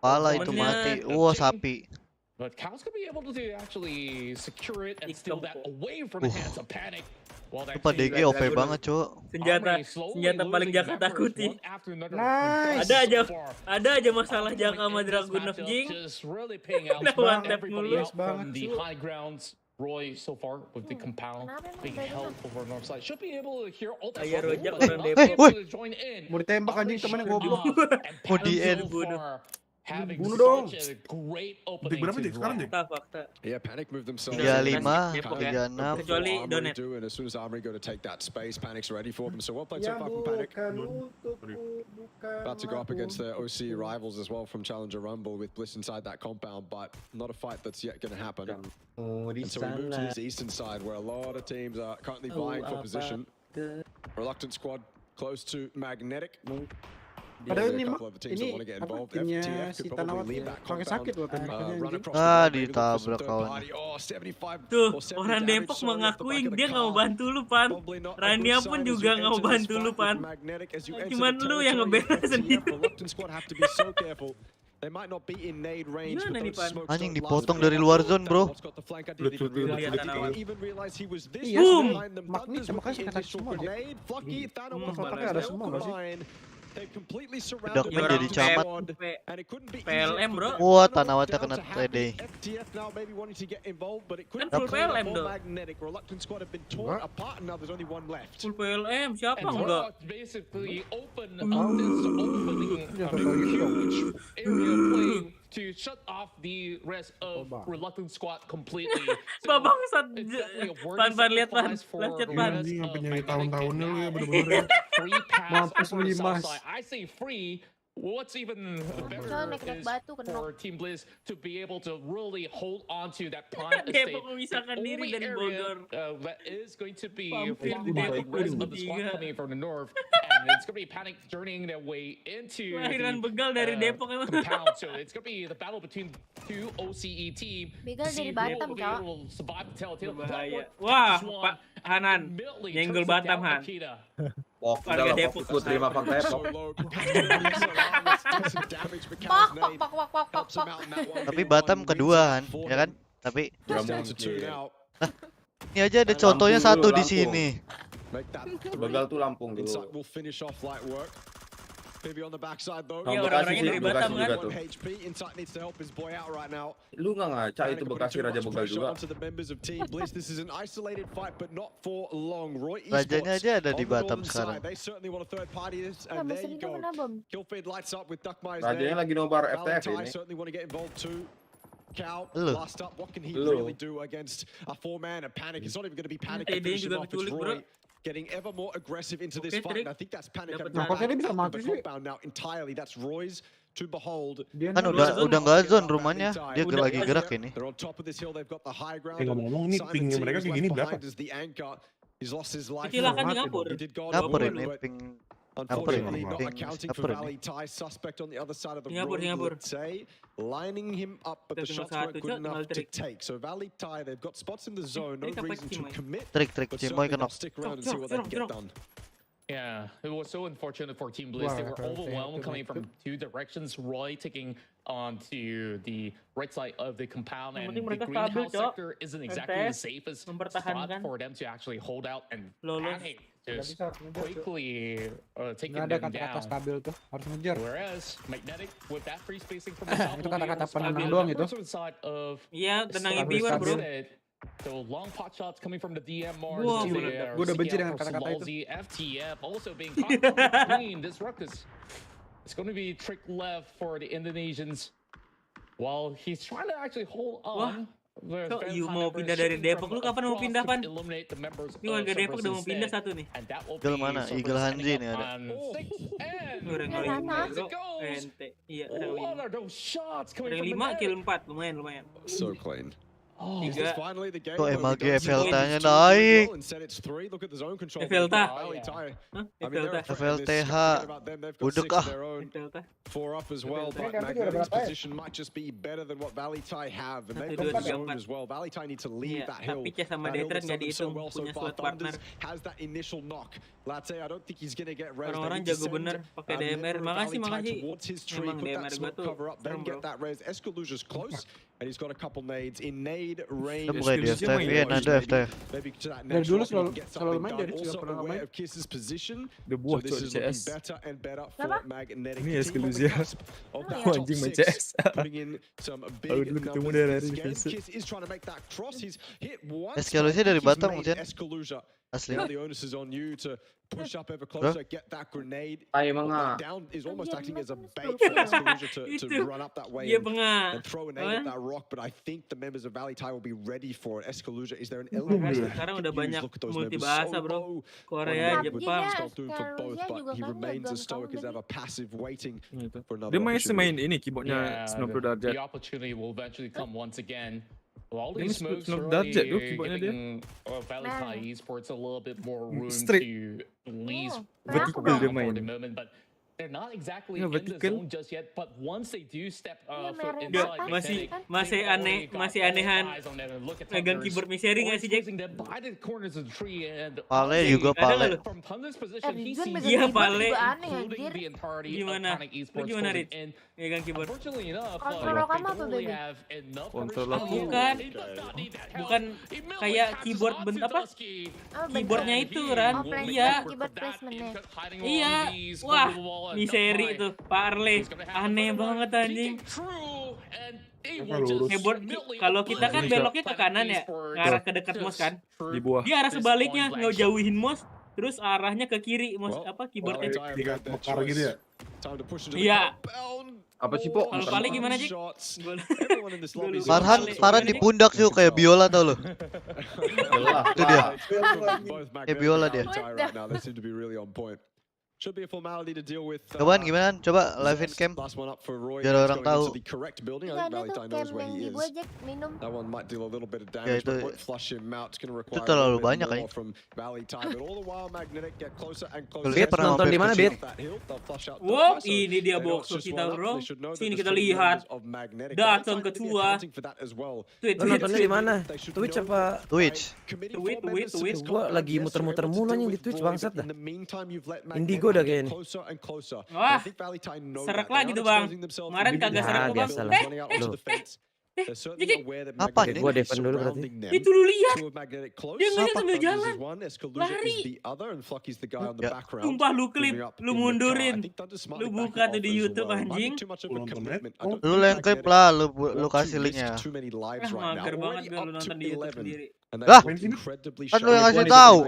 Pala itu mati. Wah sapi. But Cal's gonna be able to actually secure it and steal that away from the hands of Panic. Lupa DG OP banget Cok. Senjata paling Jaka takuti. Nice. Ada aja masalah Jaka sama Dragunov jing. Udah one tap mulu. Roy so far with the compound being held over north side should be able to hear all that. Orang Depok mau ditembak anjing temennya goblok. Mau di end. having Bunuh dong. such a great opening Berapa to Jek? Sekarang Jek? Fakta. Yeah, Panic moved themselves. 35, Depok ya. 36. Kecuali Armory Donet. do, and as soon as Armory go to take that space, Panic's ready for them. So well played so far from Panic. About to go up against their OC rivals as well from Challenger Rumble with Bliss inside that compound, but not a fight that's yet going to happen. And so we move to this eastern side where a lot of teams are currently vying for position. Reluctant squad close to Magnetic. Padahal ini timnya si Tanawat pakai sakit loh ditabrak kawan. Tuh, orang Depok mengakui dia nggak mau bantu lu, Pan. Rania pun juga nggak mau bantu lu, Pan. Cuman lu yang ngebela sendiri. Anjing dipotong dari luar zone, bro. Boom. Magnet makanya sakit semua. Kotaknya ada semua nggak sih? Bedaknya jadi camat. PLM, bro. Wah, Tanawatnya kena TD. Kan full PLM dong. Full PLM, siapa enggak? Basically open up this opening huge area play to shut off the rest of Reluctant Squad completely. Babang Pan lihat Pan, lihat Pan. Anjing sampai nyari tahun-tahunnya lu ya bener-bener. Free pass over the south side. I say free. What's even better is for Team Blizz to be able to really hold on to that prime estate. The only area that is going to be blocked by the rest of the squad coming from the north, and it's going to be Panic journeying their way into the compound. So it's going to be the battle between two OCE team. Begal dari Batam, Kak. Wah, Pak Hanan, nyenggol Batam, Han. Warga Depok terima fakta Tapi Batam keduaan, ya kan? Tapi ini aja ada contohnya satu di sini. Begal tuh Lampung dulu. Maybe on the backside though. Ya orang-orangnya dari Batam kan. Lu nggak ngaca itu Bekasi Raja Begal juga. Rajanya aja ada di Batam sekarang. Rajanya lagi Nobar Ftf ini. Lu. TD juga keculik, bro. Getting ever more aggressive into this fight. And I think that's Panic coming back to the compound now entirely. That's Roy's to behold. Kan udah nggak zone rumahnya, dia lagi gerak ini. They're on top of this hill. They've got the high ground. Ngomong-ngomong nih pingnya mereka kayak gini berapa? He's lost his life. Ngapur ini ping. Unfortunately, not accounting for Valley Thai. Suspect on the other side of the road, let's say. Lining him up, but the shots weren't good enough to take. So Valley Thai, they've got spots in the zone, no reason to commit. Trik, But certainly they'll stick around and see what they can get done. Yeah, it was so unfortunate for Team Blizz. They were overwhelmed coming from two directions. Roy taking onto the right side of the compound, and the greenhouse sector isn't exactly the safest spot for them to actually hold out, and Panic just quickly taking them down. Stabil tuh, harus ngejar. Whereas Magnetic with that free spacing from the top, itu kata-kata penenang doang itu. Iya, tenangin Biwar, bro. So long pot shots coming from the DM Mars. Gue udah benci dengan kata-kata itu. FTF also being caught between this ruckus. It's going to be trick left for the Indonesians while he's trying to actually hold on. Kok you mau pindah dari Depok? Lu kapan mau pindah, Pan? Ini warga Depok udah mau pindah satu nih. Eagle mana? Eagle Hanji nih ada. Iya, ada 5 kill 4, lumayan. So clean. Kok MLG FLT-nya naik? FLTH udah kah? 4 up as well, but Magnetic's position might just be better than what Valley Thai have, and they've got the zone as well. Valley Thai need to leave that hill. Sama Detran nggak dihitung, punya slot partner. Has that initial knock. Latte, I don't think he's gonna get res. Orang-orang jago bener pakai DMR. Makasih. Memang DMR gua tuh serem, bro. Escalusia's close, and he's got a couple nades in nade range. Mulai di FTF, iya nado FTF. Dari dulu selalu main dari juga pernah main. Udah buah tuh CS. Ini Escalusia. Anjing main CS. Kalau dulu ketemu dari defensive. Escalusia dari Batam mungkin. Asli. Now the onus is on you to push up ever closer, get that grenade. Down is almost acting as a bait for Escallusia to run up that way and throw a nade at that rock. But I think the members of Valley Thai will be ready for it. Escallusia, is there an element that sekarang he udah can use? banyak Look at those multibahasa, members, bro. Korea, Jepang. Stop doing for both, but he remains as stoic as ever, passive, waiting for another Dia masih main opportunity. ini keyboardnya 90 derajat. The opportunity will eventually come once again. Well, all Dia these masih smokes 90 really derajat tu keyboardnya dia. giving Valley Thai Esports a little bit more room Straight. to at least Vertical work dia around main. for the moment, but they're not exactly Ya, in the vertical. zone just yet. But once they do step foot Enggak, inside, masih aneh, masih anehan megang keyboard miseri nggak sih, Jack? by the corners of the tree and Pale juga Pale. from Thunder's position, he sees Iya, Pale. including the entirety Gimana? of Iconic Lu Esports gimana, closing Rit? in. Megang keyboard. Unfortunately enough, Kontrol kamu apa, they Baby? have enough Kontrol aku. Bukan kayak keyboard apa? Keyboardnya itu, Ran. Iya. Keyboard placementnya. Iya. Wah, miseri tuh, Parle. Aneh banget anjing. Keyboard kalau kita kan beloknya ke kanan ya, ngarah ke dekat mouse kan. Di bawah. Dia arah sebaliknya, ngejauhin mouse, terus arahnya ke kiri mouse keyboardnya. Mekar gitu ya? Iya. Apa sih, Po? Kalau Pale gimana, Jack? Farhan di pundak sih kayak biola tau lo. Itu dia. Kayak biola dia. Should be a formality to deal with. Cobaan gimana? Coba live in cam. Biar orang tahu. That one might deal a little bit of Ya, damage, but won't flush him out. It's going to require terlalu a little banyak bit kayaknya. more from Valley Thai. But all the while, Magnetic get closer and closer. Lihat pernah nonton di mana, Bet? Wow, ini dia box kita, bro. Sini kita lihat. Datang ketua. Lu nontonnya di mana? Twitch apa? Twitch. Twitch. Gua lagi muter-muter mulu anjing di Twitch, bangsat dah. Indigo dah kayaknya. Wah, serak lagi tuh, Bang. Kemarin kagak serak tuh, Bang. Apa nih? Gua defend dulu berarti. Itu lu lihat. Dia ngeliat sambil jalan. Lari. Sumpah lu klip, lu mundurin. Lu buka tuh di YouTube anjing. Lu yang klip lah, lu kasih linknya. Mager banget gue lu nonton di YouTube sendiri. Lah, kan lu yang ngasih tahu.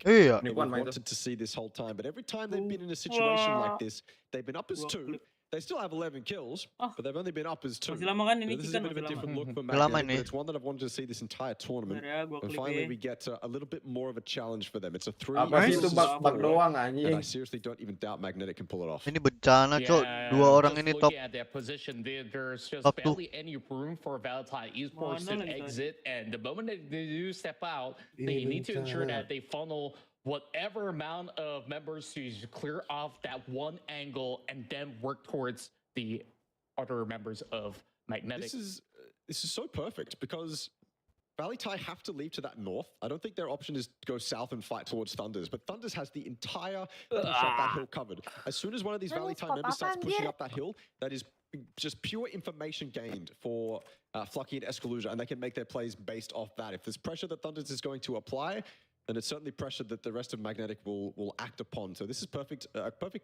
Iya. Wanted to see this whole time, but every time they've been in a situation like this, they've been up as 2. They still have 11 kills, but they've only been up as 2. Masih lama kan ini This is kita a bit of a different look for Lama Magnetic, nih. but it's one that I've wanted to see this entire tournament. And finally we get a little bit more of a challenge for them. It's a 3. Apa sih itu bug doang And anjing. I seriously don't even doubt Magnetic can pull it off. Ini bencana, Cok. Dua orang ini top. There's just Top two. barely any room for Valley Thai Esports to exit, and the moment that they do step out, they need to ensure that they funnel whatever amount of members to clear off that one angle and then work towards the other members of Magnetic. This is so perfect because Valley Thai have to leave to that north. I don't think their option is to go south and fight towards Thunders, but Thunders has the entire push up that hill covered. As soon as one of these Valley Thai members starts pushing up that hill, that is just pure information gained for Flucky and Escallusia, and they can make their plays based off that. If there's pressure that Thunders is going to apply, then it's certainly pressure that the rest of Magnetic will act upon. So this is perfect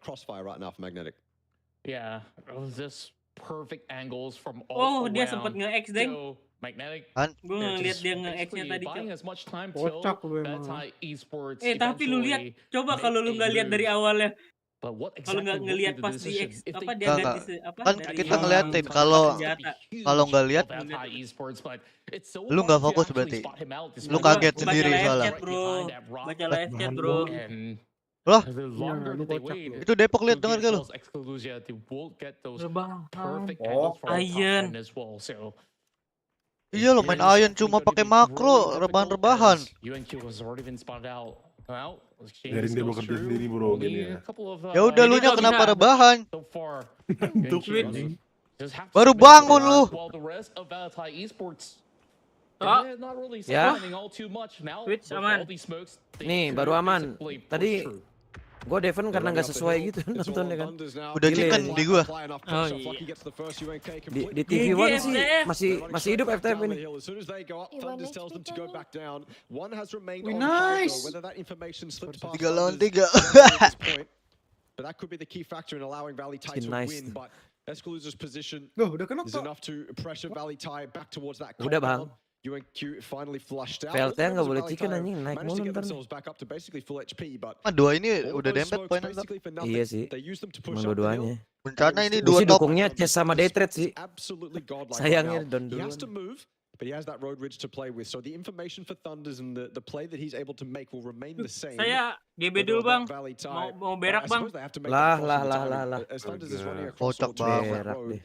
crossfire right now for Magnetic. Yeah, just perfect angles from all around. Dia sempat nge-X, Deng. So, Magnetic. Gue ngeliat dia nge-X-nya tadi, buying as much time till Valley Esports. Tapi lu lihat, coba kalau lu nggak lihat dari awalnya. But what Kalau nggak ngelihat pas di X, apa dia ganti apa? Kan kita ngeliatin kalau nggak lihat, lu nggak fokus berarti. Lu kaget sendiri soalnya. Baca live chat, bro. Loh, itu Depok lihat dengar gak lu? Iron. Iya lo main Iron cuma pakai makro, rebahan-rebahan. Biarin dia bekerja sendiri bro gini ya. Ya udah lu nya kenapa rebahan? Baru bangun lu. Ya. Nih baru aman. Tadi gue defend karena nggak sesuai gitu nontonnya kan. Udah chicken di gua. Oh iya. Di TV One sih masih hidup FTF ini. Nice. 3 lawan 3. But that could be the key factor in allowing Valley Thai to win. But Escallusia's position is enough to pressure Valley Thai back towards that. Udah bang. UNQ finally flushed out. VLT nggak boleh chicken anjing, naik mulu ntar. Dua ini udah dempet poinnya. Iya sih, emang dua-duanya. Bencana ini Gue dua sih top. dukungnya Chess sama Daytrade sih. Sayangnya Don duluan. But he has that road ridge to play with, so the information for Thunders and the play that he's able to make will remain the same. Saya GB dulu bang, mau berak bang. Lah. As Thunders is running across Berak deh.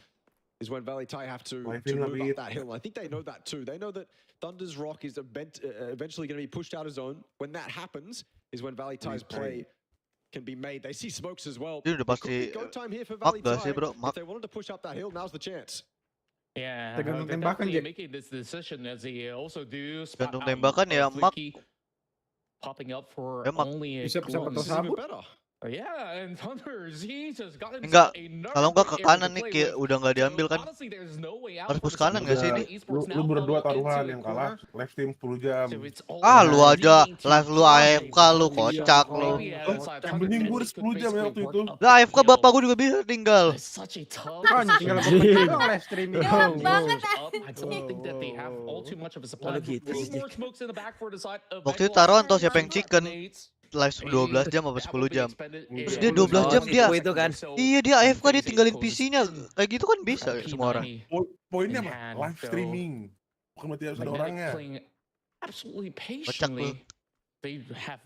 is when Valley Thai have to move up that hill. I think they know that too. They know that Thunder's Rock is eventually going to be pushed out of zone. When that happens, is when Valley Thai's play can be made. They see smokes as well. Ini udah pasti Go time here for Valley Thai. sih bro. If they wanted to push up that hill, now's the chance. Yeah, Tergantung they're tembakan, definitely Jack. making this decision as they also do. Tergantung tembakan ya, Mak. Popping up for Mak. only a Bisa glimpse. sabut. Yeah, and Thunders, he just got Enggak, himself kalau enggak ke another kanan area to nih play kayak with. udah nggak diambil kan. Honestly, there's no way out Harus for push the kanan nggak sih ini? Esports Lu now berdua follow taruhan into yang the kalah, corner. live stream 10 jam. So it's all Lu aja live lu AFK lu kocak lu. Mending gue udah 10 jam ya waktu itu. Lah AFK bapak gue juga bisa tinggal. Such a tough Tinggal beberapa live streaming. banget I don't think that they have all too much of a supply. Three more smokes in the back for the side of Waktu itu Bengal. taruhan tau siapa yang chicken. Live 12 jam apa 10 jam. Terus dia 12 jam dia. itu kan. Iya dia AFK dia tinggalin PC-nya. Kayak gitu kan bisa semua orang. Poinnya apa? Live streaming. Bukan berarti harus ada orangnya. Playing absolutely Kocak lu. patiently. They have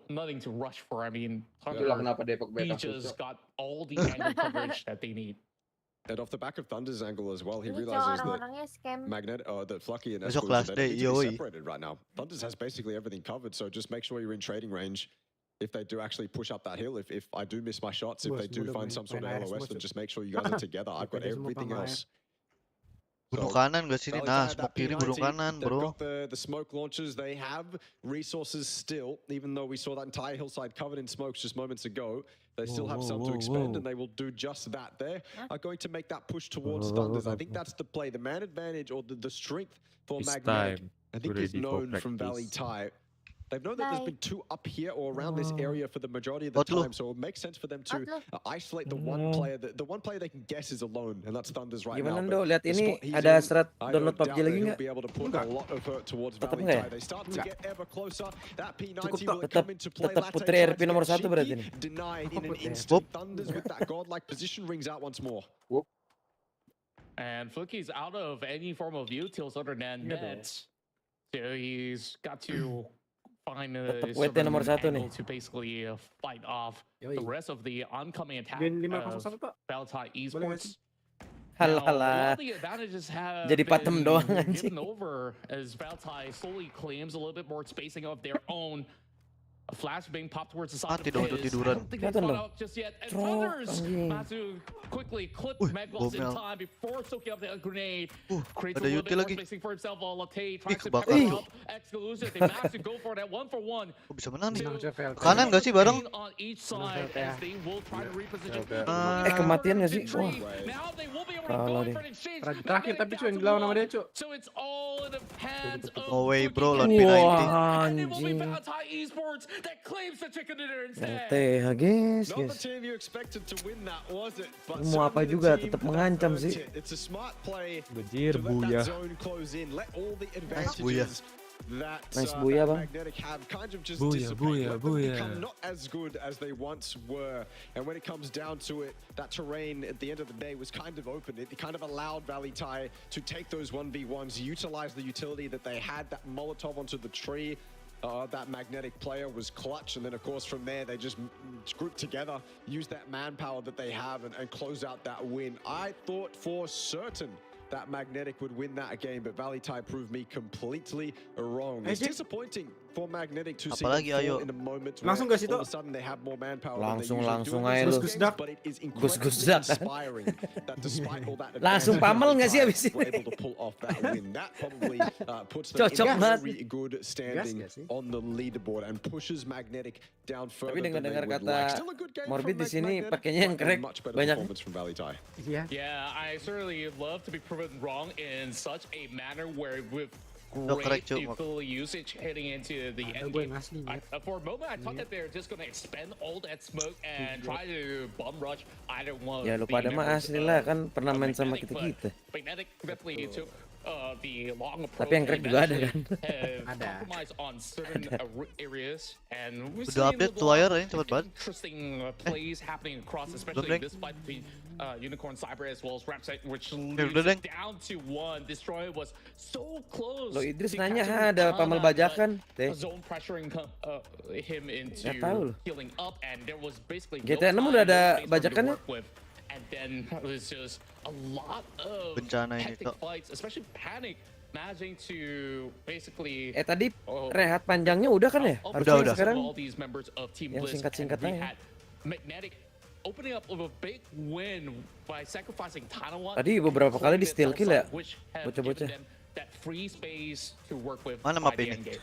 nothing to rush for. I mean, Itulah kenapa Depok he beta just got all the angle coverage that they need. And off the back of Thunder's angle as well, he Ini realizes that orang-orangnya scam. that Flucky and Besok Esco last are day, yoi. separated right now. Thunders has basically everything covered, so just make sure you're in trading range. If they do actually push up that hill, if I do miss my shots, if they do find some sort of LOS, then just make sure you guys are together. I've got everything else. Bunuh kanan gak sini? Nah, smoke kiri bunuh kanan, They've bro. got the smoke launchers. They have resources still, even though we saw that entire hillside covered in smokes just moments ago. They still have some to expend, and they will do just that. They are going to make that push towards Thunders. I think that's the play. The man advantage or the strength for Magnetic, I think, is known from Valley Thai. They've known that there's been two up here or around this area for the majority of the time, so it makes sense for them to isolate the one player. The one player they can guess is alone, and that's Thunders right Gimana now. Ndo? Lihat ini ada serat download PUBG lagi nggak? Tetap nggak ya? Cukup tetap putri RP nomor 1 berarti nih. And Flicky's out of any form of utils other than nets. So he's got to find a nomor 1 nih. to basically fight off the rest of the oncoming attack of Valtai Esports. Halah. Jadi patem doang anjing. Given over as Valtai slowly claims a little bit more spacing of their own. A flash being popped towards the side of his. I don't think they thought out just yet. And Thunders has to quickly clip Meglos in time before soaking up the grenade. Creates a little bit more spacing for himself. Latte tries to pick up exclusive. They manage to go for that 1-for-1. Bisa menang nih. Kanan gak sih bareng? On each side as they will try to reposition. Kematian gak sih? Wah. Now they will be able to Kalah go deh. for an exchange. Terakhir tapi cuy yang dilawan sama dia cuy. So it's all in the hands of No way bro, lawan Wah and it will be anjing. Valtai Esports that claims the chicken dinner instead. LTH guys. Mau apa juga tetap mengancam sih. Bejir buya. Nice buya. Nice buya bang. Buya. Not as good as they once were, and when it comes down to it, that terrain at the end of the day was kind of open. It kind of allowed Valley Thai to take those 1v1s, utilize the utility that they had. That Molotov onto the tree. That Magnetic player was clutch, and then of course from there they just grouped together, used that manpower that they have, and close out that win. I thought for certain that Magnetic would win that game, but Valley Thai proved me completely wrong. It's disappointing for Magnetic to see them in a moment where all of a sudden they have more manpower than they usually do, but it is incredibly inspiring that despite all that Langsung pamel nggak sih abis we're ini? able to pull off that win. That probably puts them in a very good standing on the leaderboard and pushes Magnetic down further Tapi than they dengar would kata like. Still a good game Morbid from di sini Magnetic, pakainya yang but a crack much better banyak. performance from Valley Thai. Yeah, I certainly love to be proven wrong in such a manner where with great utility usage heading into the end game. For a moment, I thought that they're just going to expend all that smoke and try to bum rush either one. Ya lu pada mah asli lah kan pernah main sama kita. Magnetic definitely took the long approach. Tapi yang crack juga ada kan? Ada. Compromise on certain areas, and we're Udah seeing update tuh wire ini cepet banget. interesting plays happening across, especially despite the Unicorn Cyber as well as Rapsite, which leaves it down to 1. Destroyer was so close. Lo Idris nanya ada pamal bajakan deh. Zone pressuring him into healing up, and there was basically GTA 6 udah ada bajakannya. And then there's just a lot of bencana ini hectic fights, especially Panic managing to basically. Tadi rehat panjangnya udah kan ya? Harusnya sekarang yang singkat-singkat aja. Magnetic opening up of a big win by sacrificing Tanawan. Tadi beberapa kali di steal kill ya, bocah-bocah. That free space to work with. Mana map ini?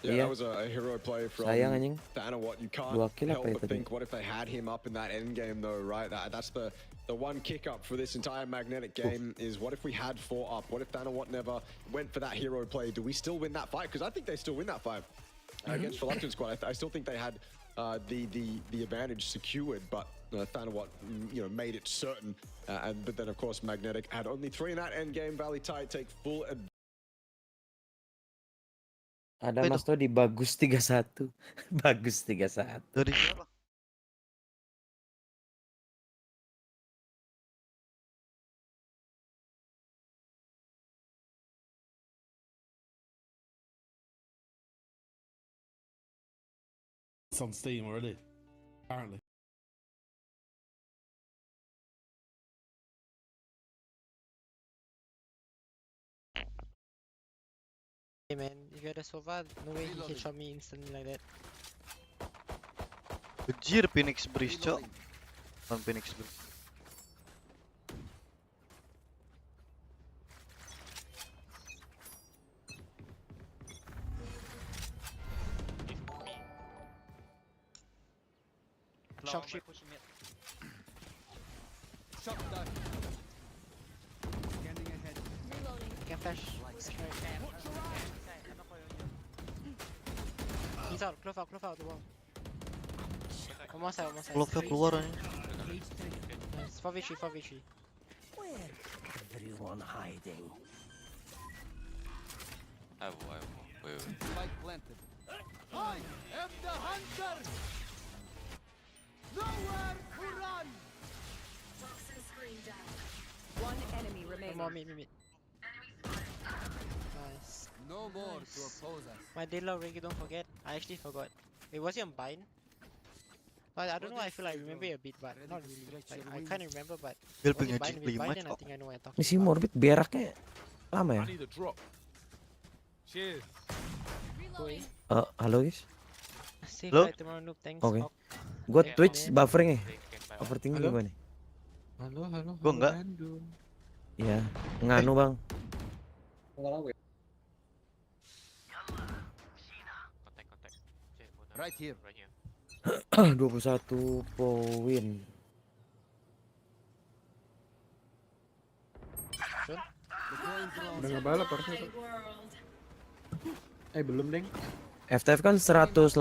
Yeah, that was a hero play from Thanawat. You can't help but think, what if they had him up in that end game though, right? That's the one kick up for this entire Magnetic game is what if we had 4 up? What if Thanawat never went for that hero play? Do we still win that fight? Because I think they still win that fight against Reluctant Squad. I still think they had the advantage secured, but Thanawat made it certain. But then of course Magnetic had only 3 in that end game. Valley Tide take full advantage. Ada Mas Todi bagus 31. Bagus 31. Dari siapa? It's on Steam already, apparently. Hey man, you gotta survive. No way he can shot me instantly like that. Anjir, Phoenix Breeze, cok. Bukan Phoenix Breeze. Shock tree pushing it. Shock dart. Scanning ahead. Reloading. Can flash. He's out. Close out the wall. Almost out. Clove keluar aja. Nice. 4v3. Where everyone hiding? Wait. Spike planted. I am the hunter. Nowhere to run. One enemy remaining. More mid. Nice. No more to oppose us. My Dela Rig, don't forget. I actually forgot. Wait, was he on bind? But I don't know. I feel like I remember a bit, but not really. Like, I kind of remember, but Bill was he pengen bind with climax bind, and I think I know what I'm talking Ini si Morbid beraknya lama ya? Cheers. Halo guys. Halo? Oke. Gue Twitch buffering ya. Overthinking gue nih. Halo. Gue enggak. Iya, nganu bang. Right here. 21 poin. Udah nggak balap harusnya. Belum deng. FTF kan 118.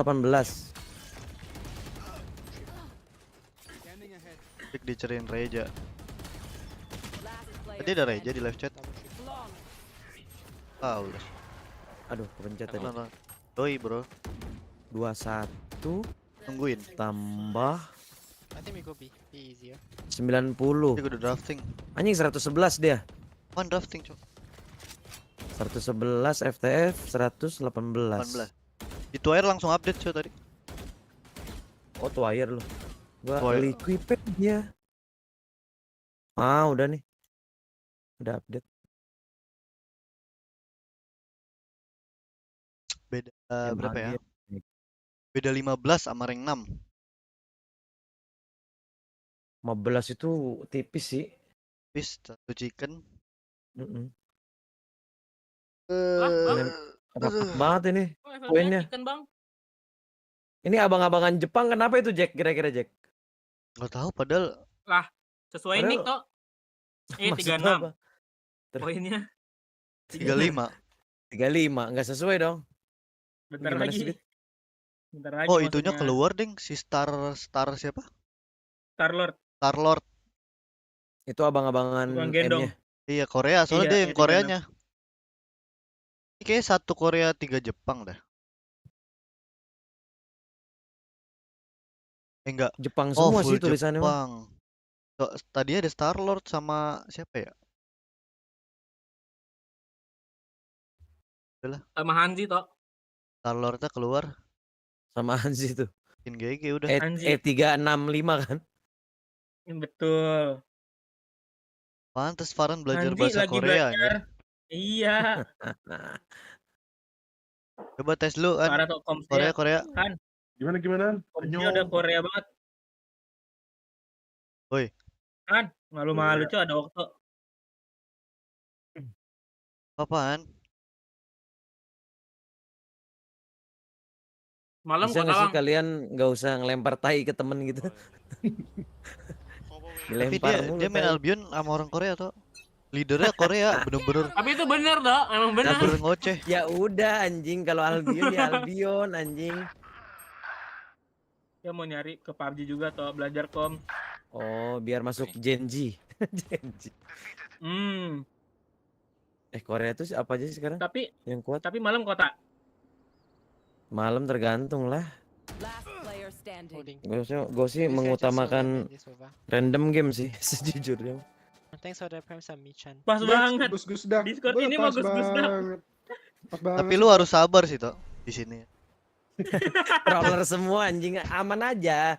Dik dicariin Reja. Tadi ada Reja di live chat. Udah. Aduh, kepencet tadi. Doi bro. 21 tungguin tambah I think we go B easier. 90. Dia udah drafting. Anjing 111 dia. One drafting, cok. 111 FTF 118. Di Twire langsung update cok tadi. Oh, Twire loh. Gua equip dia. Udah nih. Udah update. Beda berapa ya? Beda 15 sama rank 6. 15 itu tipis sih. Tipis, satu chicken. Rapat banget ini poinnya. Ini abang-abangan Jepang kenapa itu Jack kira-kira Jack? Gak tahu padahal. Lah, sesuai nih kok. 36. Poinnya 35. 35, nggak sesuai dong. Bentar lagi. Oh, itunya keluar ding si Star siapa? Star Lord. Itu abang-abangan M-nya. Iya, Korea, soalnya dia yang Koreanya. Kayaknya 1 Korea 3 Jepang dah. Enggak. Jepang Oh, semua full sih tulisannya mah. Jepang. Tadi ada Star Lord sama siapa ya? Udahlah. Sama Hanzi toh. Star Lordnya keluar. Sama Hanzi tuh. Bikin GG udah. E365 kan? Betul. Pantes Farhan belajar Hanzi bahasa lagi Korea belajar. anjir. Iya. Coba tes dulu kan. Parah tuh komsnya. Korea. Kan. Gimana? Komsnya udah Korea banget. Woi. Kan, malu-malu cuy ada waktu. Apaan? Malam bisa nggak sih kalian nggak usah ngelempar tai ke temen gitu? Tapi dia main Albion sama orang Korea tuh. Leadernya Korea bener-bener. Tapi itu bener dong, emang bener. Bener ngoceh. Ya udah anjing, kalau Albion ya Albion anjing. Dia mau nyari ke PUBG juga toh, belajar kom. Oh, biar masuk Genji. Genji. Korea itu apa aja sih sekarang? Tapi yang kuat. Tapi malam kota. Malam tergantung lah. Gue sih mengutamakan random game sih sejujurnya. Thanks for the prime submission. Pas banget. Gus dak. Discord ini mah Gus dak. Tapi lu harus sabar sih toh di sini. Roller semua anjing, aman aja.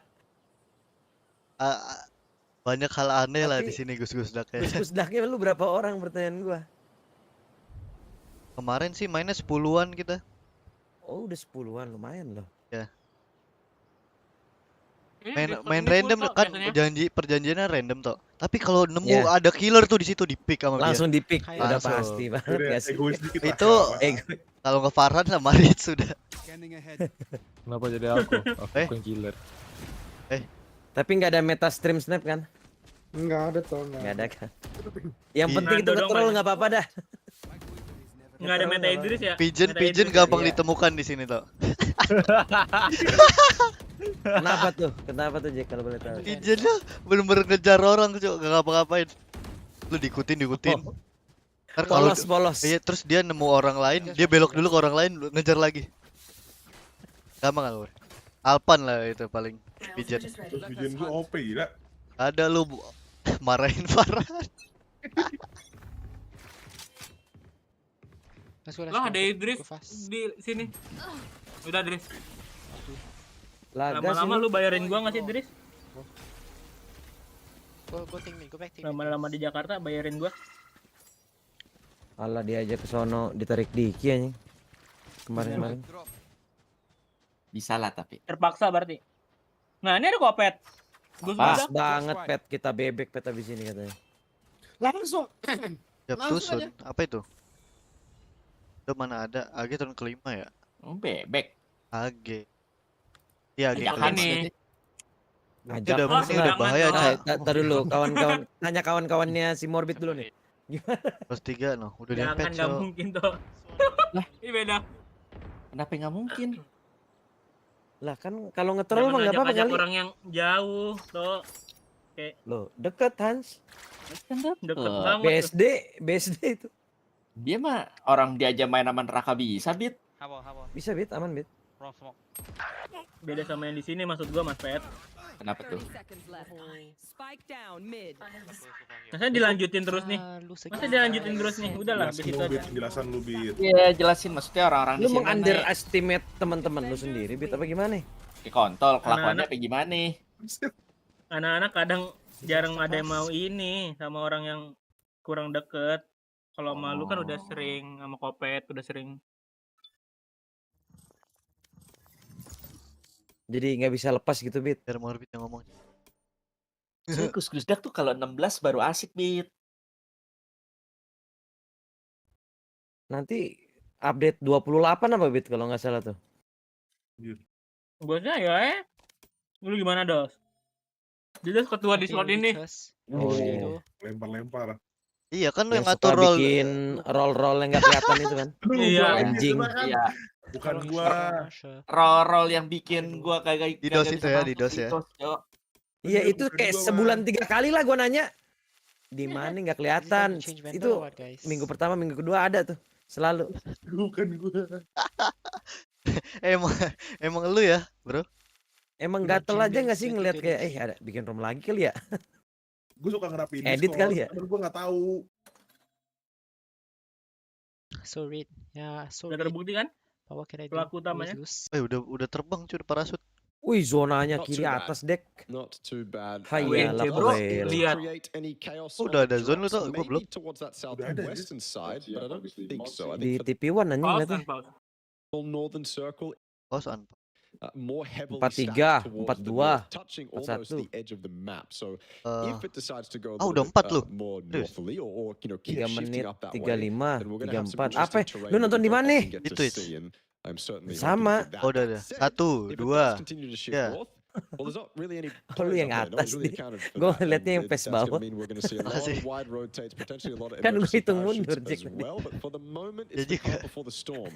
Banyak hal aneh lah di sini Gus daknya. Gus daknya lu berapa orang pertanyaan gua? Kemarin sih mainnya 10-an kita. Oh, udah 10-an, lumayan loh. Ya. Main random kan, perjanjiannya random toh. Tapi kalau nemu ada killer tuh di situ di pick sama dia. Langsung di pick, udah pasti banget ya sih. Itu kalau nge Farhan sama Rit sudah. Kenapa jadi aku? Aku yang killer. Tapi nggak ada meta stream snap kan? Nggak ada toh. Nggak ada kan? Yang penting itu nge-troll nggak apa-apa dah. Nggak ada meta Idris ya? Pigeon gampang ditemukan di sini toh. Kenapa tuh Jack kalau boleh tahu? Pigeonnya bener-bener ngejar orang cuy, nggak ngapa-ngapain. Lu diikutin. Polos. Iya, terus dia nemu orang lain, dia belok dulu ke orang lain, ngejar lagi. Gampang kan lu? Alpan lah itu paling pigeon. Pigeon gua OP gila. Ada lu marahin Farhan. Lah ada Idris di sini. Udah Idris. Lama-lama lu bayarin gua nggak sih Idris? Go back team. Lama-lama di Jakarta bayarin gua. Alah diajak ke sono ditarik Diki anjing. Kemarin. Bisa lah tapi. Terpaksa berarti. Nah, ini ada kopet. Pas banget pet, kita bebek pet habis ini katanya. Langsung. Tusun, apa itu? Itu mana ada? AG turun ke-5 ya? Oh, bebek. AG. Iya, AG ini. Ngajak udah bahaya. Tar dulu, kawan-kawan. Tanya kawan-kawannya si Morbid dulu nih. Gimana? Plus 3 noh, udah di patch. Jangan, mungkin toh. Lah, ini beda. Kenapa nggak mungkin? Lah kan kalau nge-troll mah enggak apa-apa kali. Orang yang jauh toh. Oke. Loh, deket Hans. Deket banget. BSD itu. Dia mah orang diajak main aman neraka bisa, Bit. Bisa, Bit, aman, Bit. Beda sama yang di sini maksud gua, Mas Pet. Kenapa tuh? Masa dilanjutin terus nih? Udahlah, habis itu aja. Penjelasan lu, Bit. Iya, jelasin maksudnya orang-orang di Lu sini. Lu meng-underestimate teman-teman lu sendiri, Bit, apa gimana? Di kontol kelakuannya apa gimana? Anak-anak kadang jarang ada yang mau ini sama orang yang kurang deket. Kalau malu kan udah sering sama kopet, udah sering. Jadi nggak bisa lepas gitu, Bit. Biar Morbid yang ngomong. Gus Dak tuh kalau 16 baru asik, Bit. Nanti update 28 apa, Bit, kalau nggak salah tuh? Bosnya ya Lu gimana, Dos? Dia ketua Discord ini. Oh iya. Lempar-lempar. Iya kan lu yang ngatur ngatur bikin roll yang nggak kelihatan itu kan. Iya, anjing. Iya. Bukan gua. Roll yang bikin gua kagak di DOS itu ya, di DOS ya. Iya, itu kayak sebulan 3 kali lah gua nanya. Di mana nggak kelihatan. Itu minggu pertama, minggu kedua ada tuh. Selalu. Bukan gue. Emang lu ya, bro? Emang gatel aja nggak sih ngeliat kayak ada bikin room lagi kali ya? Gue suka ngerapiin Edit kali ya? Gue nggak tahu. So read. Ya, so Udah terbukti kan? What can I do? Pelaku utamanya. Udah terbang cuy parasut. Wih, zonanya kiri atas dek. Not too bad. Hayalah bro, Bel. lihat. Udah ada zone lu tau, gue belum. Di TV1 anjing lihatnya. Northern circle. Pausan. More heavily 43, stacked towards 42, the north, touching almost 41. the edge of the map. So if it decides to go a udah little bit, 4 lu. more northerly or keep 3 shifting menit, up that 35, way, then we're gonna have some 34. interesting Apa? terrain Lu nonton that di we mana? often get to see, and I'm certainly Sama. hoping for that. Udah. That said, 1, if it does 2, continue to shift ya. north, well, there's not really any Oh, lu players yang up there. No atas one's really nih. accounted for Gue that, ngeliatnya and yang pes that's gonna bawah. mean we're gonna see a lot of wide rotates, potentially a lot of Kan gue emergency hitung mundur, parachutes Jack, as well. But for the moment, it's the calm before the storm.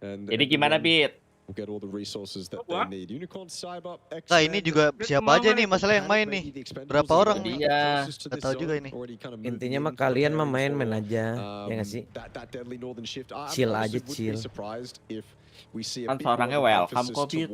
And Jadi gimana, Bit? We'll get all the resources that they need. Unicorn, Cyber, Nah ini juga siapa aja nih masalah yang main nih? Berapa orang? Iya. Gak tahu juga ini. Intinya mah kalian mah main aja, ya nggak sih? Chill aja, chill. Kan orangnya welcome kok, Bit.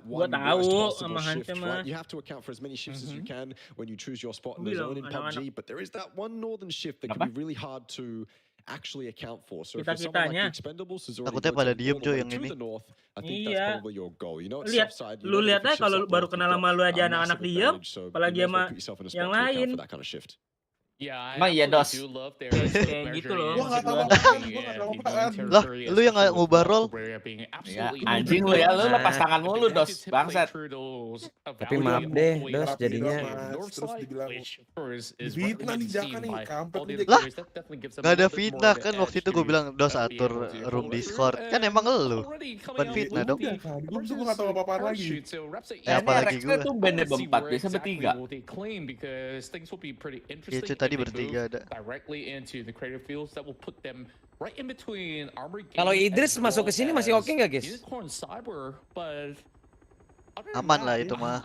Gua tahu sama Hanca mah. You have to account for as many shifts as you can when you choose your spot in the zone in PUBG, but there is that one northern shift that can be really hard to actually account for. So if you're someone like the Expendables who's already Takutnya pada diem to cuy yang ini. the north, I think that's probably your goal. You know, it's Lihat, offside. lu lihat aja kalau baru kenal sama lu aja anak-anak diem, apalagi sama yang lain. Emang iya dos. Kayak gitu loh. Gua nggak tahu apaan. Lah, lu yang nggak ngubah role? Ya, anjing lu ya, lu lepas tangan mulu dos, bangsat. Tapi maaf deh, dos jadinya. Terus dibilang fitnah nih Jaka nih, kampret nih. Lah, nggak ada fitnah kan waktu itu gue bilang dos atur room Discord. Kan emang lu, bukan fitnah dong. Gue nggak tahu apa-apaan lagi. Ya apalagi gue. Itu bandnya berempat, biasa bertiga. Ya cuy tadi bertiga ada. Kalau Idris masuk ke sini masih oke nggak guys? Aman lah itu mah.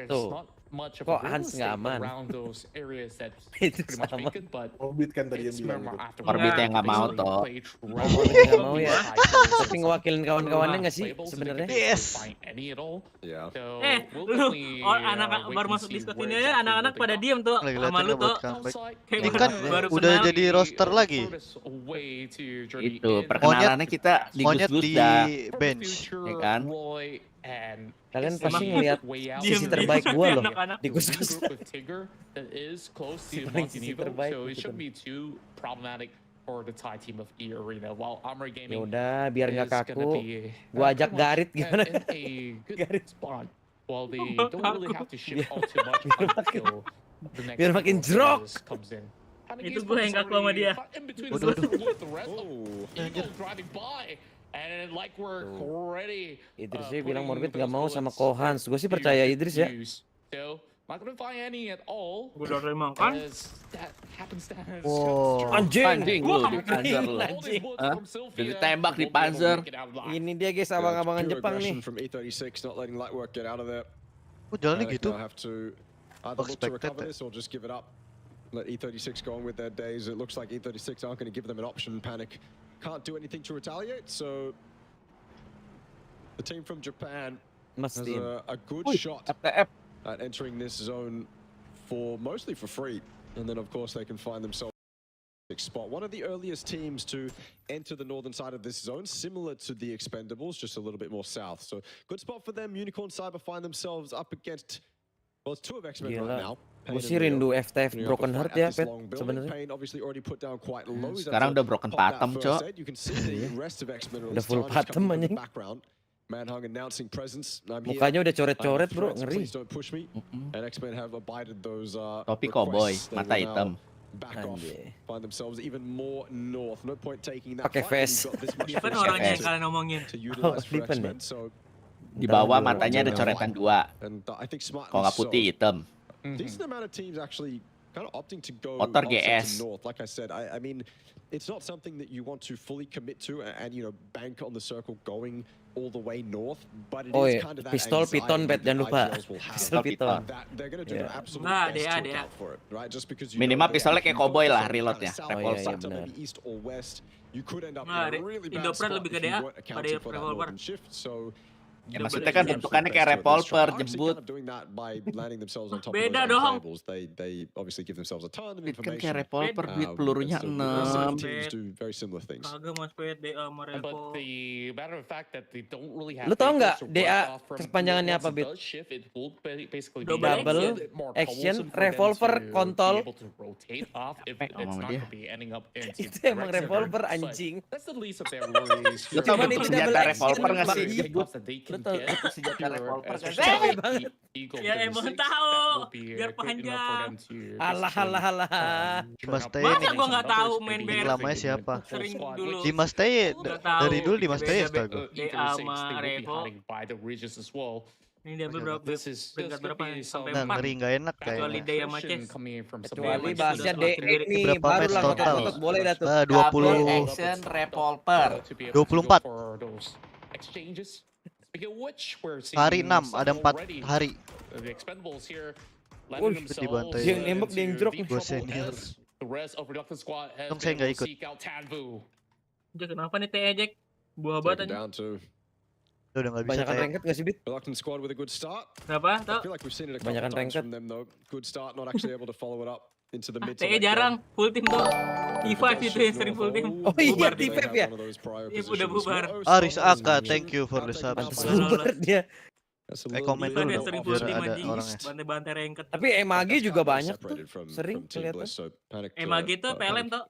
Tuh. Kok Hans nggak aman? Idris aman. Orbit kan tadi yang bilang gitu. Orbit yang nggak mau toh. Nggak mau ya. Tapi ngewakilin kawan-kawannya nggak sih sebenarnya? Yes. Lu anak baru masuk Discord ini aja anak-anak pada diem tuh sama lu tuh. Ini kan udah jadi roster lagi. Itu perkenalannya kita di Gus dah, bench, ya kan? Kalian pasti ngeliat sisi terbaik gua loh di Gus-Gus. Paling sisi terbaik. Ya udah, biar nggak kaku, gua ajak Garit gimana? Garit. Biar makin jerok. Itu gue yang kaku sama dia. Idris sih bilang Morbid nggak mau sama Kohans. Gue sih percaya Idris ya. Gue udah terima kan? Wow. Anjing lu di panzer lu. Jadi tembak di panzer. Ini dia guys abang-abangan Jepang nih. Oh jalannya gitu. Let E36 go on with their days. It looks like E36 aren't going to give them an option. Panic can't do anything to retaliate. So the team from Japan has a good shot at entering this zone mostly for free. And then of course they can find themselves spot. One of the earliest teams to enter the northern side of this zone, similar to the Expendables, just a little bit more south. So good spot for them. Unicorn Cyber find themselves up against, well, it's two of X-Men right now. Gue sih rindu FTF Broken Heart ya, Pet, sebenarnya. Sekarang udah Broken Bottom, Cok. Udah full bottom anjing. Mukanya udah coret-coret, bro, ngeri. Topi cowboy, mata hitam. Pakai face. Dipen orangnya yang kalian ngomongin. Oh, Dipen ya? Di bawah matanya ada coretan 2. Kalau nggak putih, hitam. Decent amount of teams actually kind of opting to go Motor offset GS. to north. Like I said, I mean, it's not something that you want to fully commit to and you know, bank on the circle going all the way north, but it is kind of that pistol piton bet jangan lupa. Pistol piton. they're going to do their absolute Nah, best DA, to account for it, right? Just because you Minimal know pistolnya kayak cowboy lah reloadnya. revolver maybe east or west, you could end up in a really bad spot if you weren't accounting for that northern shift. So Ya maksudnya kan bentukannya kayak revolver, jebut. Beda dong. They obviously give themselves a ton of Kan information. kayak revolver, duit pelurunya 6. Teams do very similar things. Kagak mas PET DA sama But Revo. the matter of fact that they don't really have. Lu tau nggak DA kepanjangannya apa, Bit? Double action revolver kontol. Itu emang revolver anjing. Lu tau bentuk senjata revolver nggak sih? Lu tau senjata revolver kan? Banget. Ya emang tahu. Biar panjang. Alah. Dimas Teye Masa gua nggak tahu main BR? Namanya siapa? Sering dulu. Dimas Teye dari dulu Dimas Teye astaga. DA sama Revo. Ini dia berapa? Peringkat berapa? Sampai 4. Ngeri nggak enak Kecuali kayaknya. Dea sama Chess. Kecuali bahasnya DE nih Berapa baru match lah total? ngotot boleh dah tuh. 20 action revolver. 24 hari 6 Hari ada 4 hari. Dibantai. Yang nembak dia yang jerok nih. Gue senior. Untung saya nggak ikut. Jack, kenapa nih TE Jack? Buah banget aja. Udah nggak bisa Banyakan kayak ranked nggak sih, Bit? Reluctant squad with a good start. Kenapa? I feel like we've seen it a couple Banyakan of times ranked. from them though. Good start, not actually able to follow it up into the mid. TE jarang full team tuh. T5 itu yang sering full team. Oh iya, T5 ya? Iya udah bubar. Aris Aka, thank you for the subs. Bubar dia. Komen Kan dulu yang dong sering full biar team ada anjing. orangnya. Bantai-bantai ranked. Tapi Emagi juga banyak tuh. Sering kelihatan. Emagi tuh PLM tuh.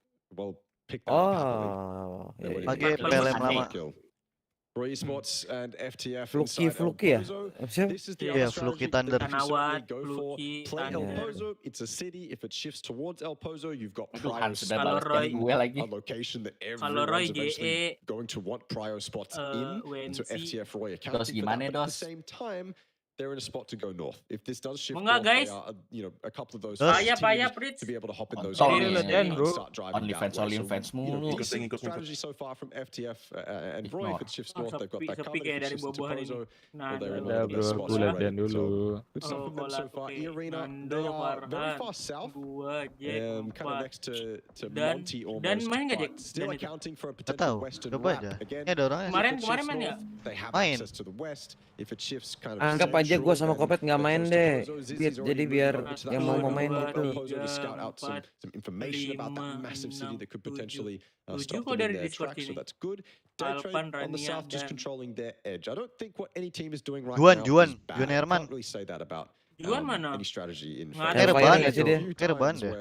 Oh. Pagi PLM lama. Pro Esports and FTF Fluky ya? Iya, Fluky Thunder. Tanawat, Fluky, Play El Thunder. Pozo, it's a city. If it shifts towards El Pozo, you've got Tuhan prio sudah spots. balaskan gue lagi. A location that Kalau Roy, everyone's eventually GE, going to want prio spots into FTF Roy Dos accounting for gimana, that. But at Dos? the same time, they're in a spot to go north. If this does shift Enggak, north, guys. they are, you know, a couple of those Payah, teams to be able to hop in those Kontol areas nih, and start driving Only that fans, way. only So, fans you know, mulu. decent strategy so far from FTF and Roy. If it shifts north, they've got that sepi covered. kayak If it dari shifts into buah-buahan ini. Pozo, Nah, they're in Udah one of bro, those aku spots latihan already. dulu. So, good stuff from them so far. Oke, E-Arena, Nando, they are very Farhan, far south. gua, Jack, Kind of 4. next to Dan- Monty dan almost, main nggak, Jack? but still Dan itu? accounting for a Nggak potential tahu, western coba wrap. aja. Again, Ini ada orangnya. if Kemarin it shifts main ya? north, they have Main. access to the west. If it shifts kind of Anggap aja gue sama Kopet nggak main deh. Jadi biar yang mau main gitu. to scout out some information about that massive city that could potentially stop them in their tracks. So that's good. Daytrade on the south just controlling their edge. I don't think what any team is doing right now Juan is bad. Herman. I can't really say that about Juan mana? any strategy in Nggak phase ada one. Reban Reban nggak sih dia? Few Kayak Reban times deh.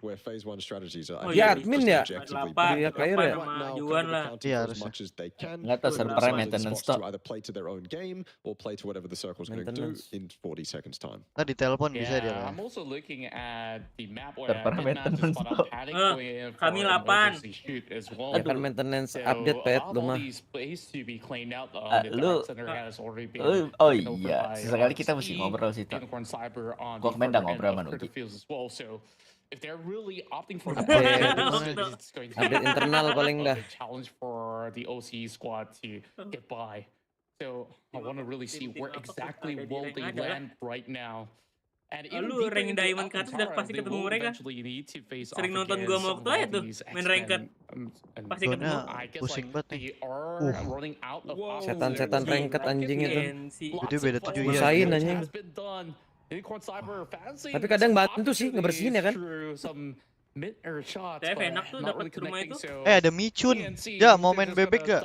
where phase one strategies are Oh, Ya, iya. admin ya? objectively Delapan, Iya, player ya? sama Juan lah. Iya, as harusnya. much as they can. Nggak tahu, servernya maintenance spots to tuh. either play to their own game or play to whatever the circle's going to do Maintenance. in 40 seconds time. Nah, di telepon bisa dia. Yeah, I'm also looking at the map where Server I did not maintenance spot tuh. on Panic going in kami for an 8. emergency shoot as well. Ya kan maintenance So, update pet lu all mah. these plays to be claimed out, the Lu- Dark Center has already been Oh taken over iya, by sesekali kita mesti RXE, ngobrol situ. Unicorn Cyber on Gua the kemarin udah further ngobrol end sama of Nugi. Crypto Fields as well. So if they're really opting for that, Update. it's going to Update internal paling dah. a challenge for the OC squad to get by. So I want to really see where exactly will they land right now. And even Lu deeper rank into diamond ke Alcantara, atas udah pasti they ketemu will mereka. eventually need to face off Sering nonton gua against sama some waktu of aja tuh, these main X-Men, ranked. and Pasti ketemu. I guess pusing like banget nih. they are running out of options. Setan-setan ranked anjing itu. Itu beda 7 ya. Usahain anjing. Tapi kadang bantu sih ngebersihin ya kan. TF enak tuh dapat rumah itu. Ada Michun. Ya, mau main bebek gak?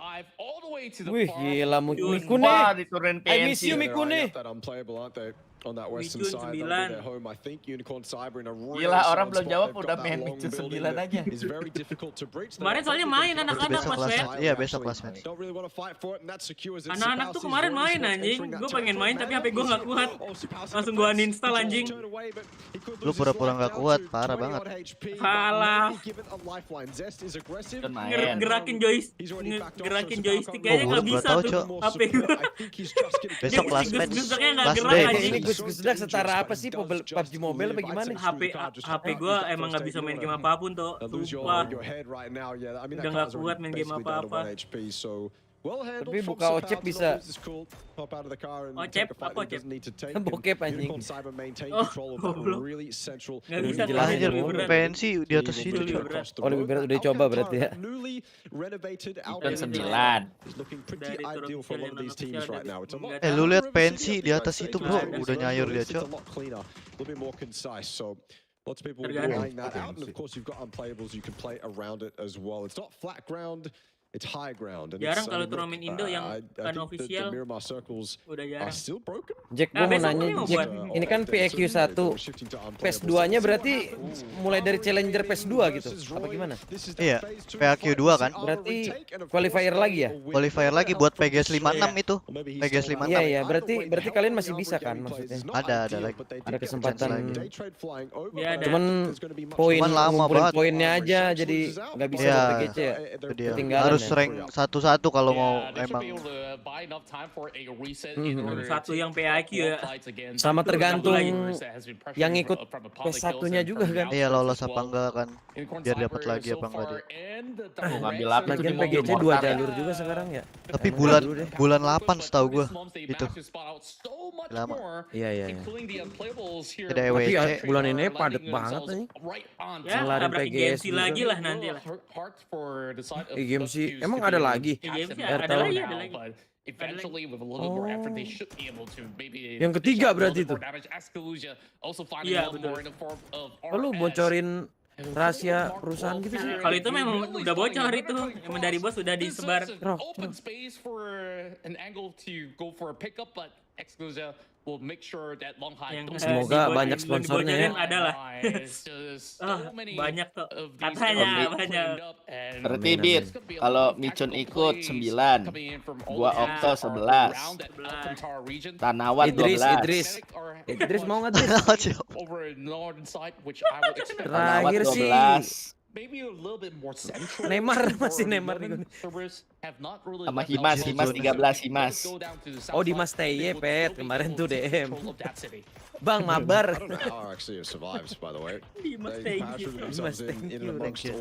Wih, gila Mikune. Wah, diturunin I miss PNC. you Mikune. That unplayable, aren't they? On that western Michun side, 9. they'll be their home, I think. Unicorn Cyber in a really Gila, orang solid belum spot. jawab They've udah got main that long Michun building 9 that aja. is very difficult to breach. Kemarin soalnya main anak-anak besok pas kelas Wet. match. Iya, besok kelas match. Don't really want to fight for it, and that secures it. Anak-anak tuh Sapowski's kemarin already main entering anjing. that Gue pengen main tapi HP territory. gue nggak kuat. Oh, Sapowski Langsung got gue the uninstall control anjing. turned away, but he could Lu lose his pura-pura life nggak down kuat, to parah 20 banget. odd HP, but Salah. maybe given a lifeline. Zest is aggressive. Kan main. Gerakin joystick, He's already backed off, gerakin so joystick Sapowski kayaknya nggak gua bisa tahu, tuh Cok. HP gue. I think he's just getting Besok kelas match. Gus-gusaknya nggak Kelas gerak day. anjing. Ini gue Sudak setara apa sih PUBG Mobile apa gimana? HP gua emang nggak bisa main game apapun tuh. Sumpah. Udah nggak kuat main game apa-apa. Tapi buka Ocep bisa. Ocep? Apa Ocep? Bokep anjing. Nggak bisa. Anjir, pensi di atas itu. Oh lebih berat, udah coba berarti ya. Ikon 9. Lu lihat pensi di atas itu bro, udah nyayur dia cok. Lots of people will be laying that out, and of course you've got unplayables you can play around it as well. It's not flat ground. It's high ground. And jarang kalau turnamen Indo yang unofficial udah jarang. Jack, gue mau nanya, Jack, ini kan PEQ 1, PES 2-nya berarti mulai dari challenger PES 2 gitu, apa gimana? Iya, PEQ 2 kan? Berarti qualifier lagi ya? Qualifier lagi buat PGS 56 itu. PGS 56. Iya, berarti kalian masih bisa kan maksudnya? Ada lagi. Ada kesempatan. Ya, cuman poinnya aja jadi nggak bisa ya, PGC ya. Ketinggalan. Harus rank 1-1 kalau mau emang. Satu yang PIQ ya. Sama tergantung yang ikut PS1-nya juga kan. Iya, lolos apa enggak kan. Biar dapat lagi apa enggak dia. Ngambil apa? Lagian PGC 2 jalur juga sekarang ya. Tapi bulan 8 setahu gua itu. Lama. Iya. Ada EWC. Bulan ini padat banget nih. Ya, ada PGS lagi lah nanti lah. Game sih emang ada lagi? Ada lagi. Yang ketiga berarti itu. Iya betul. Lalu bocorin rahasia perusahaan gitu sih. Kalau itu memang udah bocor itu, emang dari bos udah disebar. Semoga banyak sponsornya ya. Adalah. Banyak tuh. Katanya banyak. Berarti Dit, kalau Micun ikut 9, gua Okto 11, Tanawat 12. Idris mau nggak Idris? Terakhir sih Neymar masih Neymar nih. Sama Himas 13 Himas. Oh Dimas TY Pet kemarin tuh DM. Bang mabar. Dimas thank you.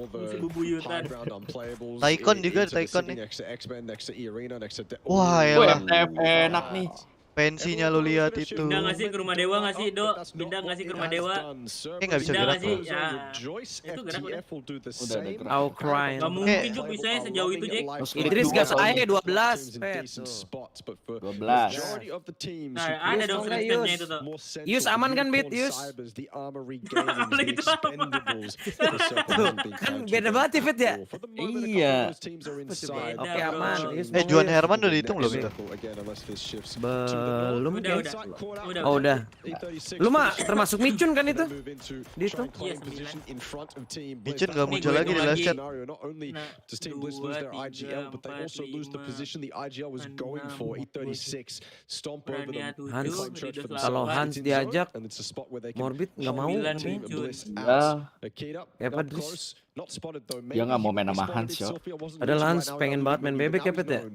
Taikon juga Taikon nih. Wah enak nih. Pensinya lu lihat itu. Pindah nggak sih ke rumah dewa nggak sih Do? Pindah nggak sih ke rumah dewa? Nggak bisa gerak. Ya, itu gerak udah. I'll cry. Gak mungkin juga bisanya sejauh itu Jack. Idris gas aja 12. 12. Nah, ada dong stepnya itu tuh. Yus aman kan Bit Yus? Kan beda banget ya Fit ya? Iya. Oke aman. Juan Herman udah dihitung belum itu? Belum udah. Lu mah termasuk Micun kan itu? Dihitung? Micun gak muncul lagi di live chat. Hans, kalau Hans diajak Morbid nggak mau. Ya Padris. Dia nggak mau main sama Hans yo. Padahal Hans pengen banget main bebek ya Pet ya?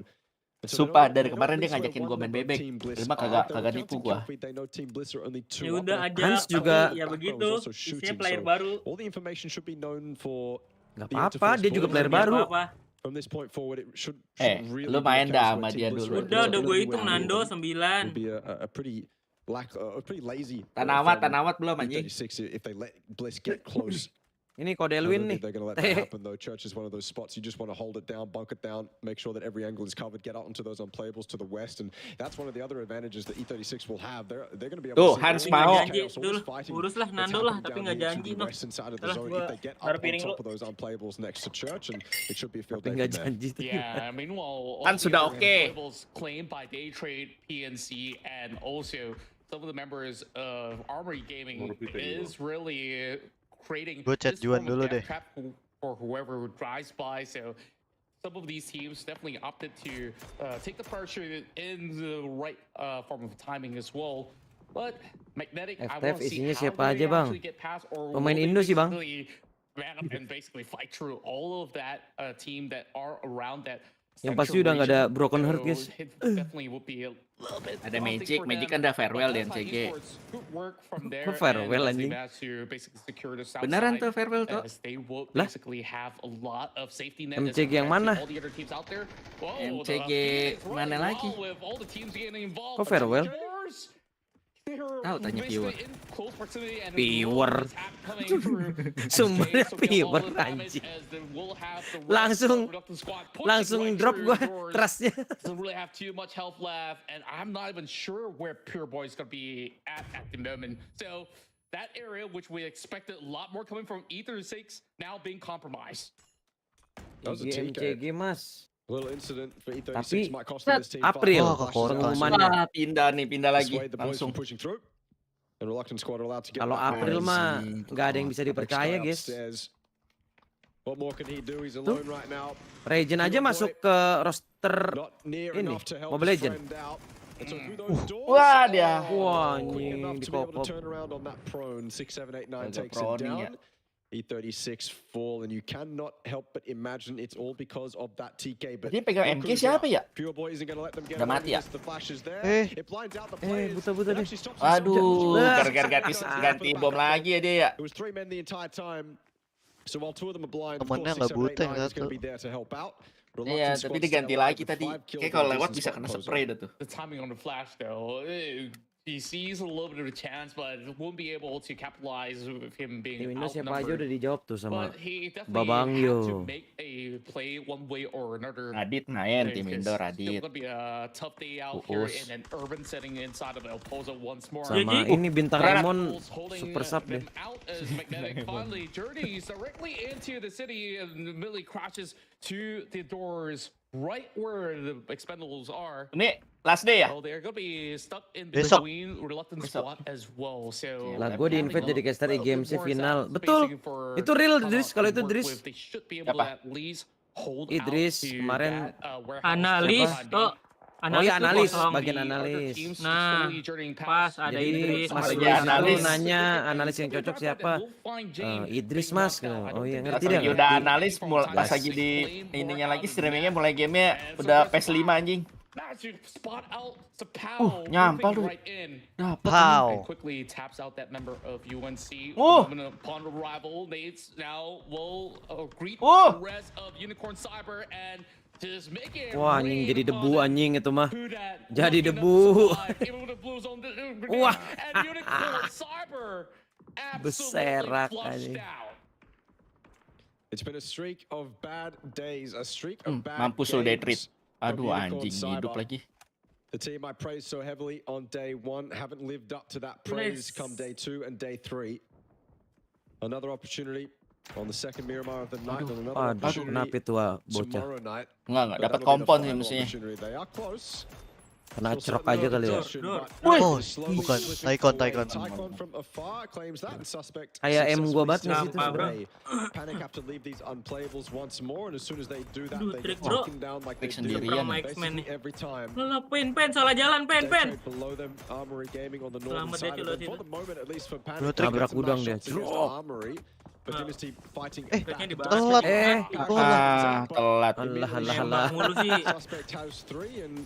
Sumpah dari kemarin dia ngajakin gua main bebek, terima kagak nipu gua. Ya udah aja. Hans juga ya begitu. Isinya player baru. Gak apa-apa, dia juga player baru. Lu main dah sama dia dulu. Udah gue hitung Nando 9. Tanawat belum anjing. Ini kode Elwin nih. They're going to let that happen though. Church is one of those spots you just want to hold it down, bunk it down, make sure that every angle is covered, get out into those unplayables to the west, and that's one of the other advantages that E36 will have. They're going to be able to Hans mau. Urus lah Nando lah, tapi nggak janji noh. If they get up on top of those unplayables next to Church, and it should be a field day from there. Yeah, meanwhile, Hans sudah oke. Claimed by Day Trade, PNC, and also some of the members of Armory Gaming is really creating this form of trap for whoever who drives by. So some of these teams definitely opted to take the pressure in the right form of timing as well. But Magnetic, I want to see how they actually get past, or pemain Indo sih bang. Man up and basically fight through all of that team that are around that Yang pasti udah nggak ada broken heart, guys. Ada Magic kan udah farewell di MCG. Kok farewell anjing? Beneran tuh farewell tuh. Lah? MCG yang mana? MCG mana lagi? Kok farewell? Tahu tanya viewer. Viewer. Sumbernya viewer anjing. Langsung drop gua trustnya. Doesn't really have too much health left, and I'm not even sure where Pure Boy is gonna be at the moment. So that area, which we expected a lot more coming from E36, now being compromised. MCG mas. Little incident for E36 Tapi might cost them this team April Ah, pengumumannya. pindah lagi langsung. Kalau April mah nggak ada yang bisa dipercaya, guys. Tuh, Regen aja masuk ke roster ini Mobile Legend. Wah dia. Wah anjing dikokop. E36 fall, and you cannot help but imagine it's all because of that TK. But dia pegang MK siapa ya? Pure Boy isn't going to let them get udah mati ya? the flashes there. It blinds out the buta deh. Aduh, gara-gara ganti bom lagi ya dia ya. It was 3 men the entire time. So while 2 of them are blind, Temennya nggak buta yang is going to be there to help out. Iya, tapi diganti lagi tadi. Kayak kalau lewat bisa kena spray dah tuh. The timing on the flash though. He sees a little bit of a chance, but won't be able to capitalize with him being Windows siapa aja udah dijawab tuh sama Babang Yo. Radit main tim Indo Radit. Sama ini bintang Raymond super sub deh. Right where the expendables are. Ini last day ya? Oh, they're gonna be stuck in Besok. between reluctant squad as well. So Lah gue di-invite jadi caster IGMC final. Betul. Itu real Idris kalau itu Idris. Idris kemarin analis kok. Oh iya analis, bagian analis. Nah, pas ada jadi Idris. Mas analis nanya analis yang cocok siapa? Idris Mas. Oh iya ngerti dia. dia. Udah analis pas lagi di ininya lagi streamingnya mulai gamenya udah PS5 anjing. Nyampal tuh. Pow. Quickly taps out that member of UNC. Upon arrival, Nates now will greet the rest of Unicorn Cyber and wah anjing jadi debu anjing itu mah. Jadi debu. Wah. Beserak anjing. It's been a streak of bad days, a streak of bad mampus lo day trip. Aduh anjing hidup lagi. The team I praised so heavily on day 1 haven't lived up to that praise come day 2 and day 3. Another opportunity on the second Miramar of the night and another opportunity tomorrow night. Enggak dapat kompon sih mestinya. They are close. Kena cerok aja kali ya. Oh, bukan. Taikon. Kayak M gua banget nggak situ. Panic have to leave these unplayables once more, and as soon as they do that, they trik, get taken down like they do sendirian. every time. Pen salah jalan pen. Below them, Armory Gaming on the northern Selamat side. deh, For the moment, at least for Panic, Nabrak udang dia. Armory. But Dynasty fighting telat. Telat. Allah. Suspect has 3 and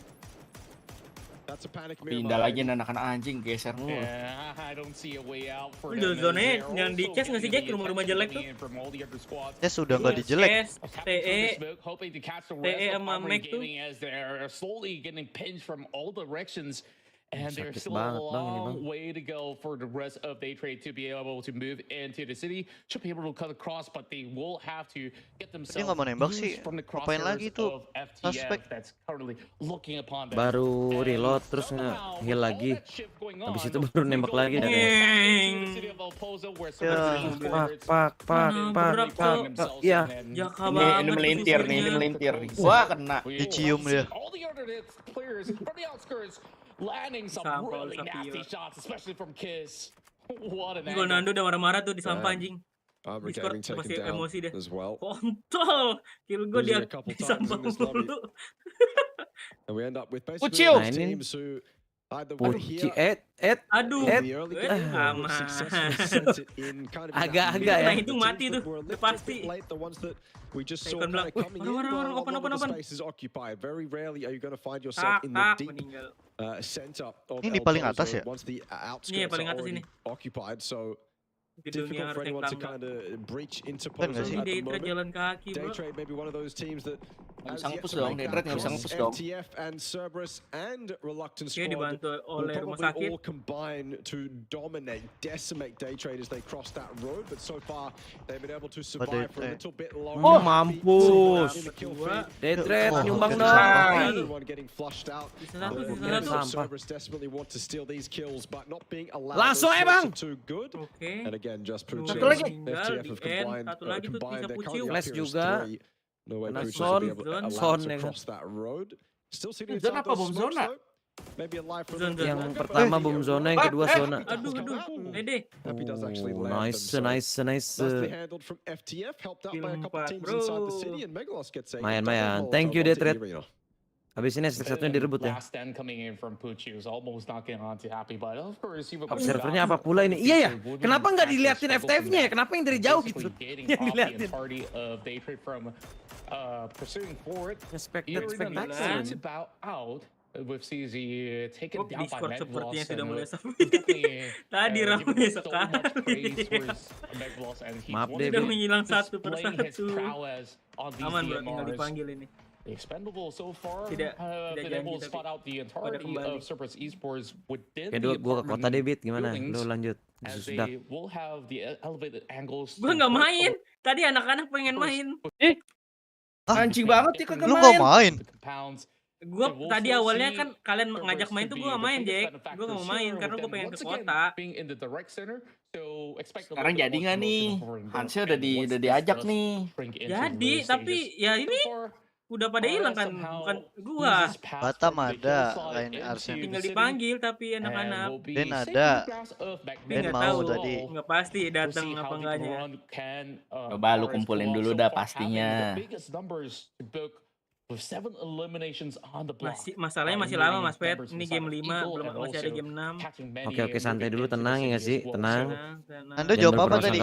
that's a panic pindah lagi anak-anak anjing geser mulu. Udah zonanya yang di chest nggak sih Jack rumah-rumah jelek tuh? Chest udah nggak dijelek. TE sama Mac tuh. And there's still a long way to go for the rest of day trade to be able to move into the city. Should be able to cut across, but they will have to get themselves nggak mau nembak sih. Ngapain lagi tuh? Suspek that's currently looking upon them. Baru reload terus nge-heal lagi. Habis itu baru nembak lagi. Pak. Ya. Ini melintir nih. Wah kena. Dicium dia. Landing some really nasty shots, especially from Kiss. What an angle. Nando udah marah-marah tuh di sampah anjing. Discord masih emosi deh. Kontol. Kill gue dia di sampah mulu. And we end up with basically teams who Puci, Aduh, aman. Agak-agak ya. Nah itu mati tuh, udah pasti. Tekan belakang. Orang open. Tak, meninggal. Ini paling atas ya? Iya paling atas ini. Gedungnya harus naik tangga. Ini Daytrade jalan kaki, bro. Bisa ngepus dong, Daytrade nggak bisa ngepus dong. Oke, dibantu oleh rumah sakit. Oh, mampus. Daytrade nyumbang dong. Langsung aja, Bang. Oke. Satu lagi. Satu lagi tuh bisa puciu. Flash juga. Kena Son yang Zone apa bom zona? yang pertama bom zona, yang kedua zona. Aduh, Dede. Nice. Mayan. Thank you, Daytrade. Habis ini satunya direbut ya. Observernya apa pula ini? Iya ya. Kenapa nggak diliatin FTF-nya ya? Kenapa yang dari jauh gitu? Yang diliatin. Spec Discord sepertinya sudah mulai sepi. Tadi ramai sekali. Maaf deh. Sudah menghilang satu persatu. Aman bro, tinggal dipanggil ini. Tidak janji tapi pada kembali. Kedua gua ke kota debit gimana? Lu lanjut. Sudah. Gua nggak main. Tadi anak-anak pengen main. Anjing banget ya kagak main. Lu nggak main? Gue tadi awalnya kan kalian ngajak main tuh gue gak main, Jack. Gue gak mau main karena gue pengen ke kota. Sekarang jadi nggak nih? Hansnya udah diajak nih. Jadi, tapi ya ini udah pada hilang kan, bukan gua. Batam ada, lain Arsen. Tinggal dipanggil tapi anak-anak. Ben ada. Ben mau tahu, tadi. Nggak pasti datang apa enggaknya. Coba lu kumpulin dulu dah pastinya. Masalahnya masih lama Mas Pet. Ini game 5, belum masih ada game 6. Oke, santai dulu, tenang ya nggak sih? Tenang. Anda jawab apa tadi?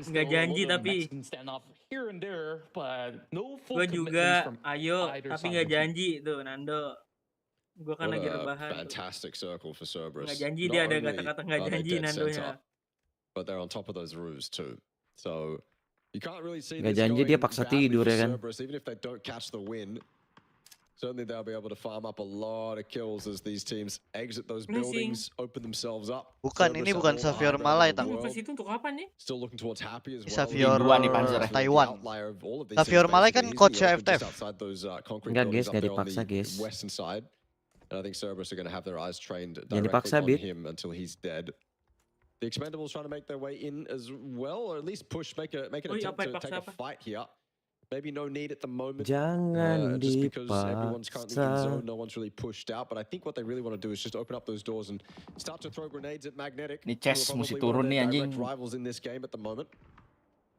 Nggak janji tapi. Gue juga, ayo, tapi nggak janji tuh Nando. Gue kan lagi rebahan. Nggak janji dia ada kata-kata nggak janji Nandonya. Gak janji dia paksa tidur ya kan. Certainly they'll be able to farm up a lot of kills as these teams exit those buildings, open themselves up. Bukan, ini bukan Xavier Malay, Tang. Itu untuk apa nih? Still looking towards Happy as well. Xavier Taiwan. Xavier Malay kan coachnya FTF. Enggak guys, gak dipaksa guys. And I think Cerberus are going to have their eyes trained directly on him until he's dead. The Expendables trying to make their way in as well, or at least make an attempt to take a fight here. Maybe no need at the moment. Jangan just because everyone's currently in zone, no one's really pushed out. But I think what they really want to do is just open up those doors and start to throw grenades at Magnetic. Ini Chess mesti turun nih anjing. Rivals in this game at the moment.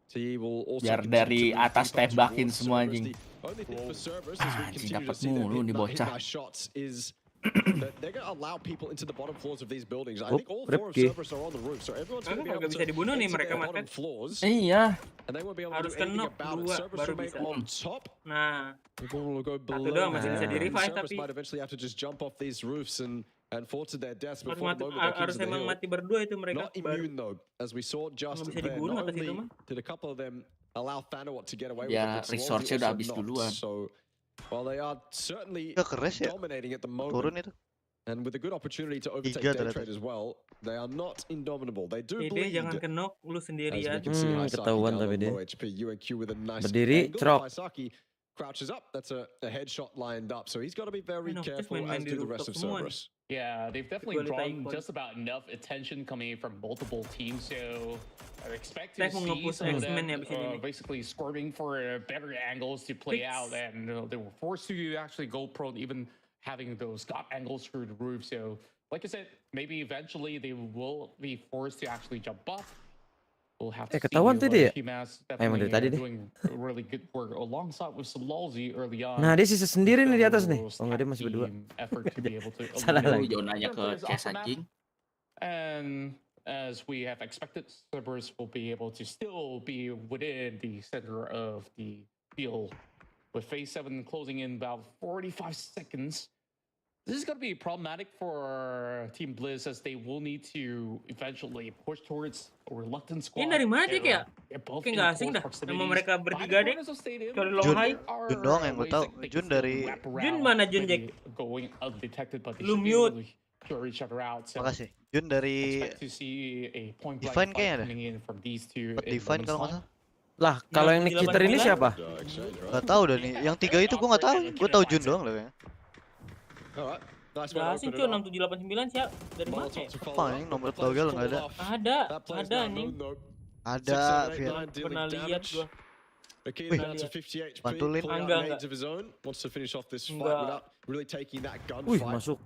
So he will also biar dari atas tembakin semua anjing. Anjing dapat mulu nih bocah. They're going to allow people into the bottom floors of these buildings. I think all four of Cerberus are on the roof, so everyone's going to be able to dibunuh nih mereka the bottom floors. Iya. And they won't be able to do anything about it. Cerberus remain on top. Nah, people will go below. Cerberus might eventually have to just jump off these roofs and fall to their deaths before the moment they come to the hill. Mati berdua itu mereka. Not immune though, as we saw just there. Not only did a couple of them allow Thanawat to get away with it, resource-nya udah habis duluan. So, while they are certainly dominating at the moment. Turun itu. And with a good opportunity to overtake Daytrade as well, they are not indomitable. They do bleed. Jangan kenok lu sendirian. Ketahuan tapi dia. Berdiri, cerok. Crouches up. That's a headshot lined up. So he's got to be very careful as do the rest of Cerberus. Yeah, they've definitely drawn just about enough attention coming in from multiple teams. So I expect to see some of them basically squirming for better angles to play out, and they were forced to actually go prone, even having those got angles through the roof. So like I said, maybe eventually they will be forced to actually jump off. we'll have to see. Ketahuan tadi ya? PMAS Emang dari tadi deh. doing really good work alongside with some Lolzy early on. Nah, dia sisa sendiri nih di atas nih. Oh enggak, dia masih berdua. Effort to be able to Salah lagi. Jauh nanya ke Chess anjing. And as we have expected, Cerberus will be able to still be within the center of the field. With phase 7 closing in about 45 seconds. This is going to be problematic for Team Blizz as they will need to eventually push towards a reluctant squad. Ini dari mana Jack ya? Kayak nggak asing dah. Nama mereka bertiga deh. Dari Long High. Jun doang yang gue tahu. Jun dari. Jun mana Jun Jack? Going undetected, but lu mute. Each other out. So makasih. Jun dari. Divine kayaknya ada. Divine kalau nggak salah. Lah, kalau yang Nick Cheater ini siapa? Gak tahu dah nih. Yang 3 itu gue gak tahu. Gue tahu Jun doang lah kayaknya. Gak asing cuy, 6789 siap. Dari mana ya? Apa ini nomor togel nggak ada? Ada nih. Ada, pernah lihat gua. Pantulin. Enggak. Wih, masuk.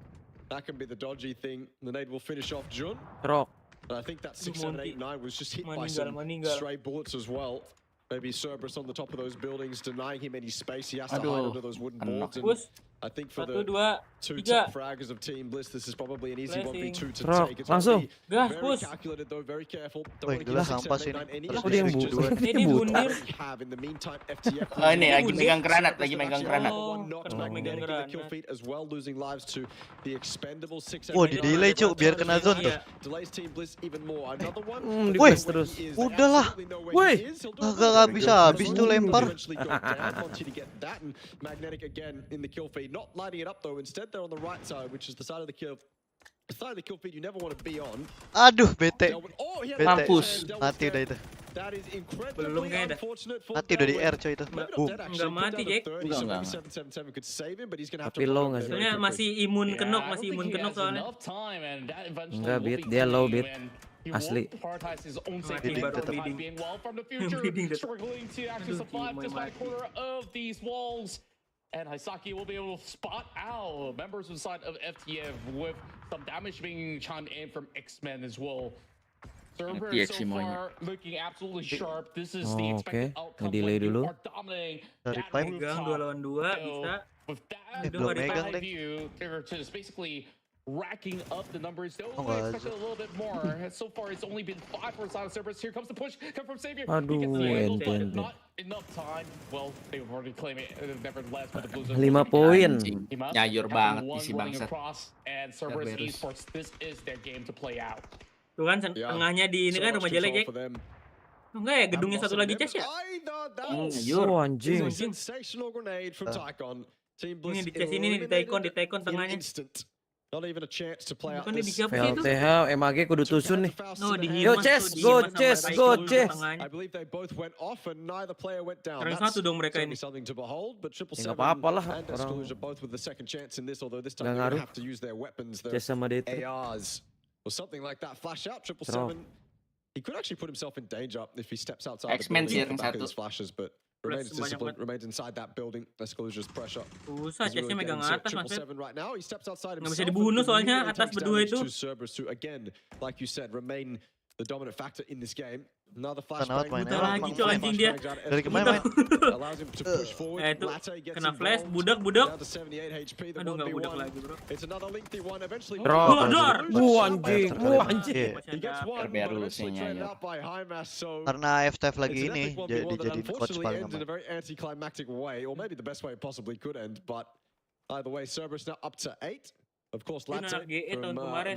That can be the dodgy thing. The nade will finish off Jun. Rock. I think that 6, 7, 8, 9 was just hit by some stray bullets as well. Maybe Cerberus on the top of those buildings, denying him any space. He has to hide under those wooden boards. And I think for the 2 top fraggers of Team Bliss, this is probably an easy 1v2 to take. It's langsung. Very calculated though, very careful. Wih, gelas sampah sih ini. Terus dia yang butuh. Ini bundir. Oh ini lagi megang granat, lagi megang granat. Wah, di delay cuk, biar kena zone tuh. Wih, terus. Udahlah. Wih, gak bisa habis tuh lempar. Not lighting it up though, instead they're on the right side, which is the side of the kill. The side of the kill feed you never want to be on. Aduh, bete. Mampus. Mati udah itu. That is belum incredibly ada. Mati udah di air coy itu. Enggak mati, Jack. Tapi low nggak sih? Soalnya masih imun kenok soalnya. Enggak, beat dia low beat. Asli. And Hisaki will be able to spot out members inside of FTF with some damage being chimed in from X-Men as well. Cerberus so far looking absolutely sharp. This is the expected outcome when you are dominating that Megang 2 lawan 2 bisa. With that view, they're just basically racking up the numbers. They only expected a little bit more. So far, it's only been 5 for side of Cerberus. Here comes the push. Come from Savior. Aduh, enten. Not enough time. Well, they've already claimed it. Nevertheless, but the Blues 5 poin. Nyayur banget isi bangsat. And Cerberus Esports, this is their game to play out. Tuh kan tengahnya di ini kan rumah jelek, Jack. Enggak ya, gedungnya satu lagi cas ya? Oh, anjing. Ini di cas ini nih, di Taikon tengahnya. Not even a chance to play out this. VLTH, MAG kudu tusun nih. No, Yo, Chess, go, Chess. I believe they both went off and neither player went down. That's certainly something to behold, but 777 and Exclusion both with the second chance in this, although this time they have to use their weapons, their ARs, or something like that. Flash out, 777. He could actually put himself in danger if he steps outside the building at the back of his flashes, but remains disciplined, remains inside that building. Exclusion's pressure. Susah, Chessnya megang atas, Mas. Right now, he steps outside himself. Nggak bisa dibunuh soalnya atas berdua itu. To again, like you said, remain the dominant factor in this game. Another flashbang. Buta lagi cuy anjing dia. Dari kemana main? Itu kena flash, budak. Aduh nggak budak lagi bro. Anjing. Baru sinyalnya. Karena FTF lagi ini jadi coach paling aman. very anticlimactic way, or maybe the best way it possibly could end, but either way, Cerberus now up to 8. Of course, Latte from Maan.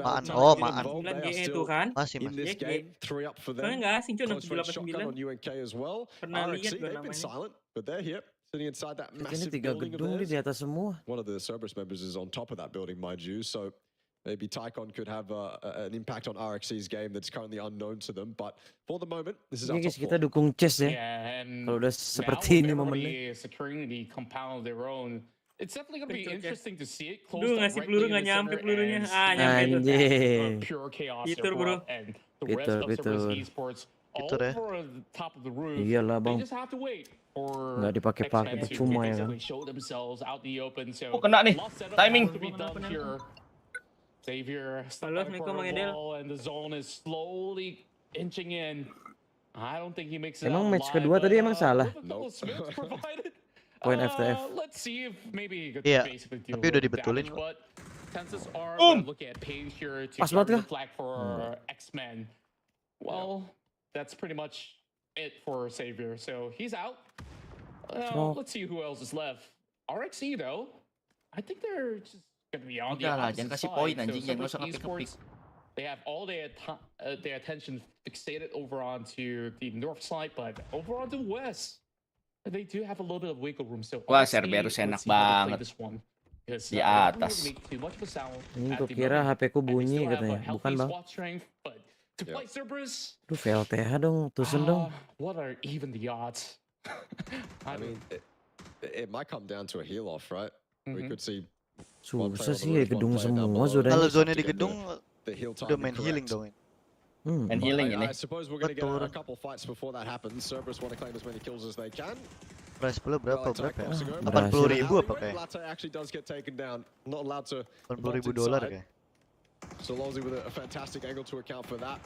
GE itu kan. Masih. In this game, 3 up for them. Soalnya nggak asing cuy, Close range shotgun on 6789. UNK as well. Pernah lihat they've been silent, but they're here, sitting inside that Ini massive 3 building of gedung di theirs. atas semua. One of the Cerberus members is on top of that building, mind you, so maybe Tycon could have an impact on RXC's game that's currently unknown to them, but for the moment, this is our Guys, top kita 4. dukung Chess ya. Kalau udah seperti ini momennya. Securing the compound of their own. It's definitely going to be interesting to see it close ngasih peluru nggak nyampe pelurunya. Nyampe Anjing. pure chaos Fitur, bro. and the rest of Cerberus Esports all over the top of the roof. Iyalah bang. They just have to wait for Nggak dipakai-pakai percuma ya kan. show themselves out the open. So Kena nih. Timing. to be done here. Xavier Halo, Assalamualaikum Bang Edel. and the zone is slowly inching in. I don't think he makes it Emang out match alive, kedua but, tadi emang salah. with a couple of smokes provided, Poin FTF. let's see if maybe he could Iya, basically deal tapi udah with dibetulin damage, kok. but chances are gonna look at Page here to Pas cover banget the flag for X-Men. Well, that's pretty much it for Savior. So he's out. Let's see who else is left. RXE though, I think they're just gonna be on the Udah lah, opposite jangan kasih side. poin So anjing, jangan Cerberus usah ngepick-ngepick. Esports, they have all their attention fixated over onto the north side, but over on the west, they do have a little bit of wiggle room. So Wah, RXE, Cerberus let's enak see how they play banget. this one. Because, Di they don't really atas. make too much of a sound Ini at gue the kira moment, HP ku and they bunyi still have a katanya. healthy Bukan bang. SWAT strength, but to play Cerberus, Duh VLTH dong, tusen dong. what are even the odds? I mean, it might come down to a heal off, right? We could see. Susah sih ya gedung semua zona. Kalau zona di gedung udah main healing dong. Main healing ini. I suppose we're going to get a couple fights before that happens. Cerberus want to claim as many kills as they can. Price 10 berapa ya? Berhasil. 80.000 apa kayak? Latte actually does get taken down. Not allowed to. $80.000 kayak. So Lozzy with a fantastic angle to account for that.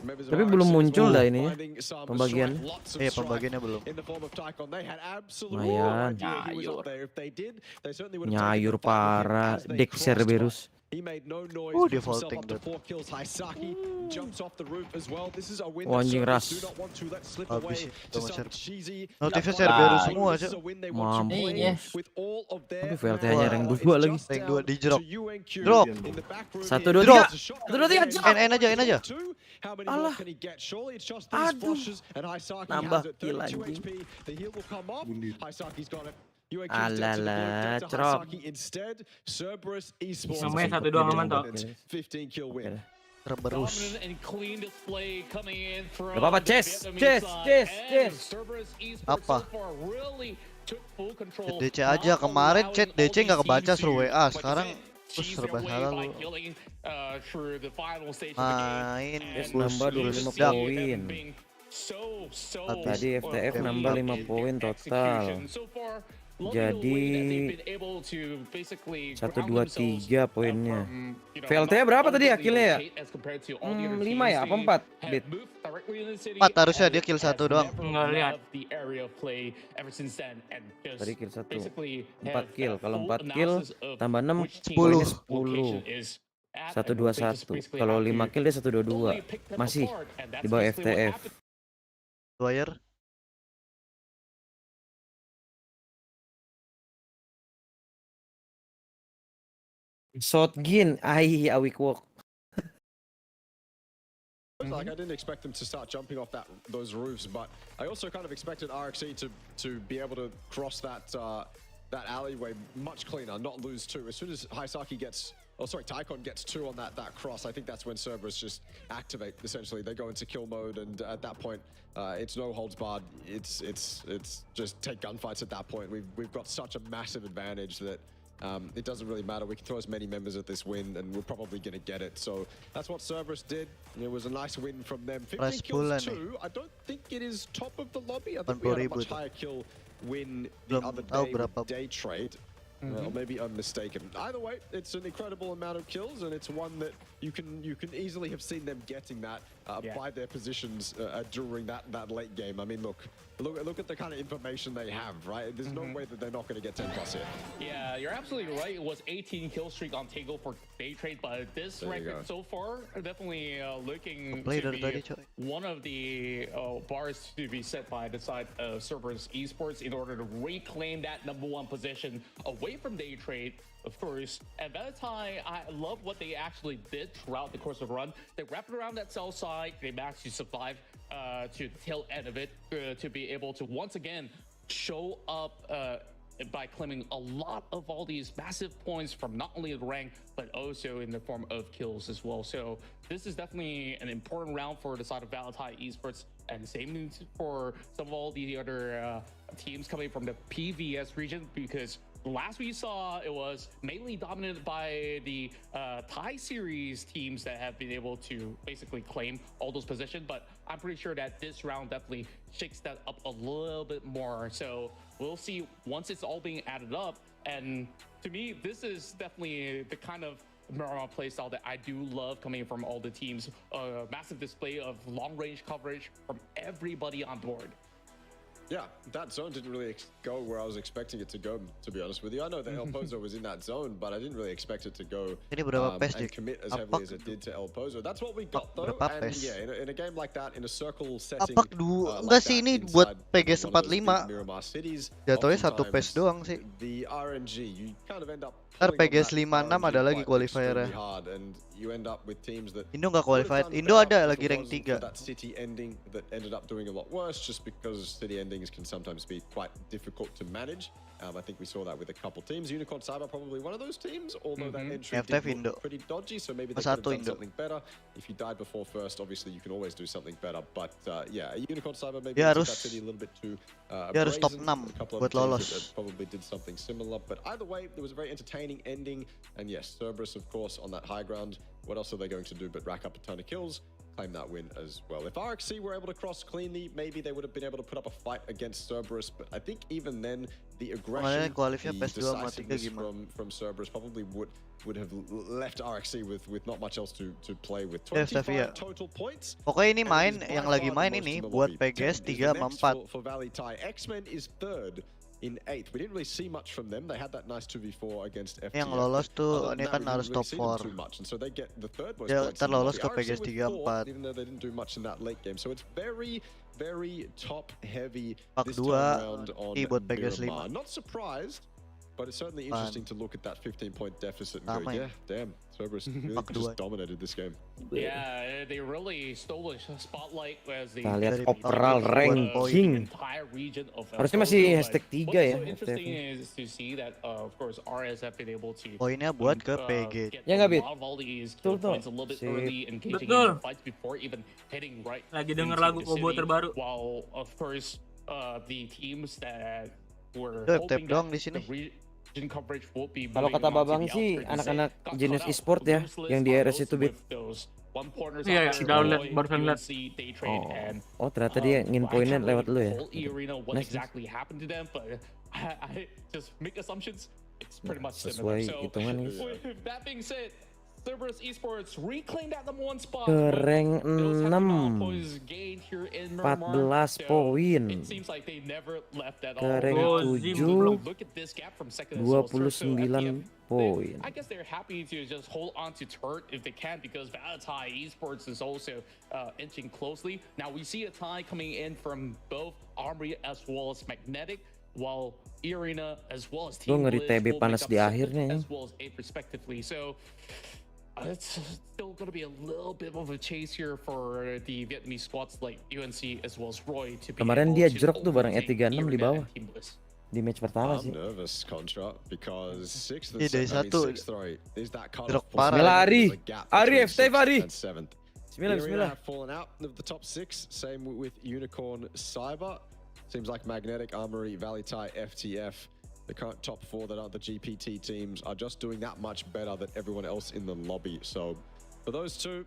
Tapi belum muncul dah ini ya, pembagian. Iya, pembagiannya belum. Lumayan. Nyayur parah, Dek Cerberus. Dia vaulting tuh. Oh, anjing ras. Habis notifnya Cerberus semua aja. Mampus. Aduh VLTH-nya rank 2 lagi. Rank 2 di drop. Drop. 1 2 3. 1 2 3. N aja. Alah. Aduh. Nambah kill anjing. Alala, crop. Namanya 1 doang aman toh. Terberus. Gak apa-apa, Chess. Apa? DC aja kemarin chat DC nggak kebaca suruh WA, sekarang terus serba salah lu. Main Nambah 25 poin. Tadi FTF nambah 5 poin total. Jadi 1 2 3 poinnya. VLT berapa tadi ya killnya ya? 5 ya? Apa 4? Bit. 4 harusnya dia kill 1 doang. Enggak lihat. Tadi kill 1. 4 kill. Kalau 4 kill tambah 6 poinnya 10. 1 2 1. Kalau 5 kill dia 1 2 2. Masih di bawah FTF. Wire. Shotgun, awik walk. Like I didn't expect them to start jumping off those roofs, but I also kind of expected RXE to be able to cross that alleyway much cleaner, not lose 2. As soon as Tycon gets 2 on that cross, I think that's when Cerberus just activate. Essentially, they go into kill mode, and at that point, it's no holds barred. It's just take gunfights at that point. We've got such a massive advantage that. It doesn't really matter. We can throw as many members at this win, and we're probably going to get it. So that's what Cerberus did. It was a nice win from them. 15 kills too. I don't think it is top of the lobby. I think we had a much higher kill win the other day with day trade. Or maybe I'm mistaken. Either way, it's an incredible amount of kills, and it's one that you can easily have seen them getting that by their positions during that late game. I mean, look at the kind of information they have, right? There's no way that they're not going to get 10+ here. Yeah, you're absolutely right. It was 18 kill streak on Tango for day trade, but this record so far definitely looking to be one of the bars to be set by the side of Cerberus Esports in order to reclaim that #1 position away from day trade, of course. And Valentine, I love what they actually did throughout the course of the run. They wrapped around that cell side. They managed to survive to the tail end of it to be able to once again show up by claiming a lot of all these massive points from not only the rank, but also in the form of kills as well. So this is definitely an important round for the side of Valentine Esports, and same for some of all the other teams coming from the PVS region, because last we saw it was mainly dominated by the Thai series teams that have been able to basically claim all those positions, but I'm pretty sure that this round definitely shakes that up a little bit more. So we'll see once it's all being added up. And to me, this is definitely the kind of playstyle that I do love coming from all the teams. Massive display of long-range coverage from everybody on board. Yeah, that zone didn't really go where I was expecting it to go, to be honest with you. I know that El Pozo was in that zone, but I didn't really expect it to go and commit as heavily as it did to El Pozo. That's what we got though, and yeah, in a game like that, in a circle setting, enggak sih ini buat PGS 45. Jatuhnya 1 PES doang sih. The RNG, you kind of end up ntar PGS 56 ada lagi qualifier-nya. Indo nggak qualified, Indo ada lagi rank 3. That city ending that ended up doing a lot worse just because city endings can sometimes be quite difficult to manage. I think we saw that with a couple teams. Unicorn Cyber probably one of those teams, although that entry did look pretty dodgy, so maybe they could have done something better. If you died before first, obviously you can always do something better, but yeah, Unicorn Cyber maybe took that city a little bit too harus top 6 buat lolos. Probably did something similar, but either way, it was a very entertaining ending, and yes, Cerberus, of course, on that high ground. What else are they going to do but rack up a ton of kills? Claim that win as well. If RXC were able to cross cleanly, maybe they would have been able to put up a fight against Cerberus, but I think even then, the aggression, the decisiveness from Cerberus probably would have left RXC with not much else to play with. 25 total points. Pokoknya ini main, yang lagi main ini buat PGS 3 sama 4. For Valley Thai, X-Men is third in 8th. We didn't really see much from them. They had that nice 2v4 against FTF. Yang lolos tuh ini kan harus top 4. And so they get the third most ya, points. Lolos ke PGS 3 4. Even though they didn't do much in that late game. So it's very top heavy this time around on buat PGS 5. Not surprised, but it's certainly interesting to look at that 15-point deficit and go, yeah, damn, Cerberus really just dominated this game. Yeah, they really stole the spotlight as they lihat overall ranking. Harusnya masih hashtag 3 ya. Interesting is to see that of course RS have been able to poinnya buat ke PG. Ya nggak Bit? Betul. Lagi denger lagu Kobo terbaru. While of course the teams that were hoping that di sini. Kalau kata Babang sih anak-anak Genius Esport ya yang di RS itu Bit. Iya, download barusan lihat. Oh ternyata dia ngin poinnya lewat lu ya. Nice. Sesuai hitungan nih. Cerberus Esports reclaimed that number 1 spot. Ke rank 6 14 poin. Ke rank 7 29 poin. I guess they're happy to just hold on to turret if they can because Valitai Esports is also inching closely. Now we see a tie coming in from both Armory as well as Magnetic, while Arena as well as Team Blizz TB panas di akhirnya as well as A respectively. So it's still going to be a little bit of a chase here for the Vietnamese squads like UNC as well as Roy to be kemarin dia jerok tuh bareng E36 di bawah di match pertama sih. Nervous Contra because 6th jerok parah. Ari Ftf Lagi. Bismillah. Fallen out of the top 6. Same with Unicorn Cyber. Seems like Magnetic, Armory, Valley Thai, FTF. The current top 4 that aren't the GPT teams are just doing that much better than everyone else in the lobby. So for those 2,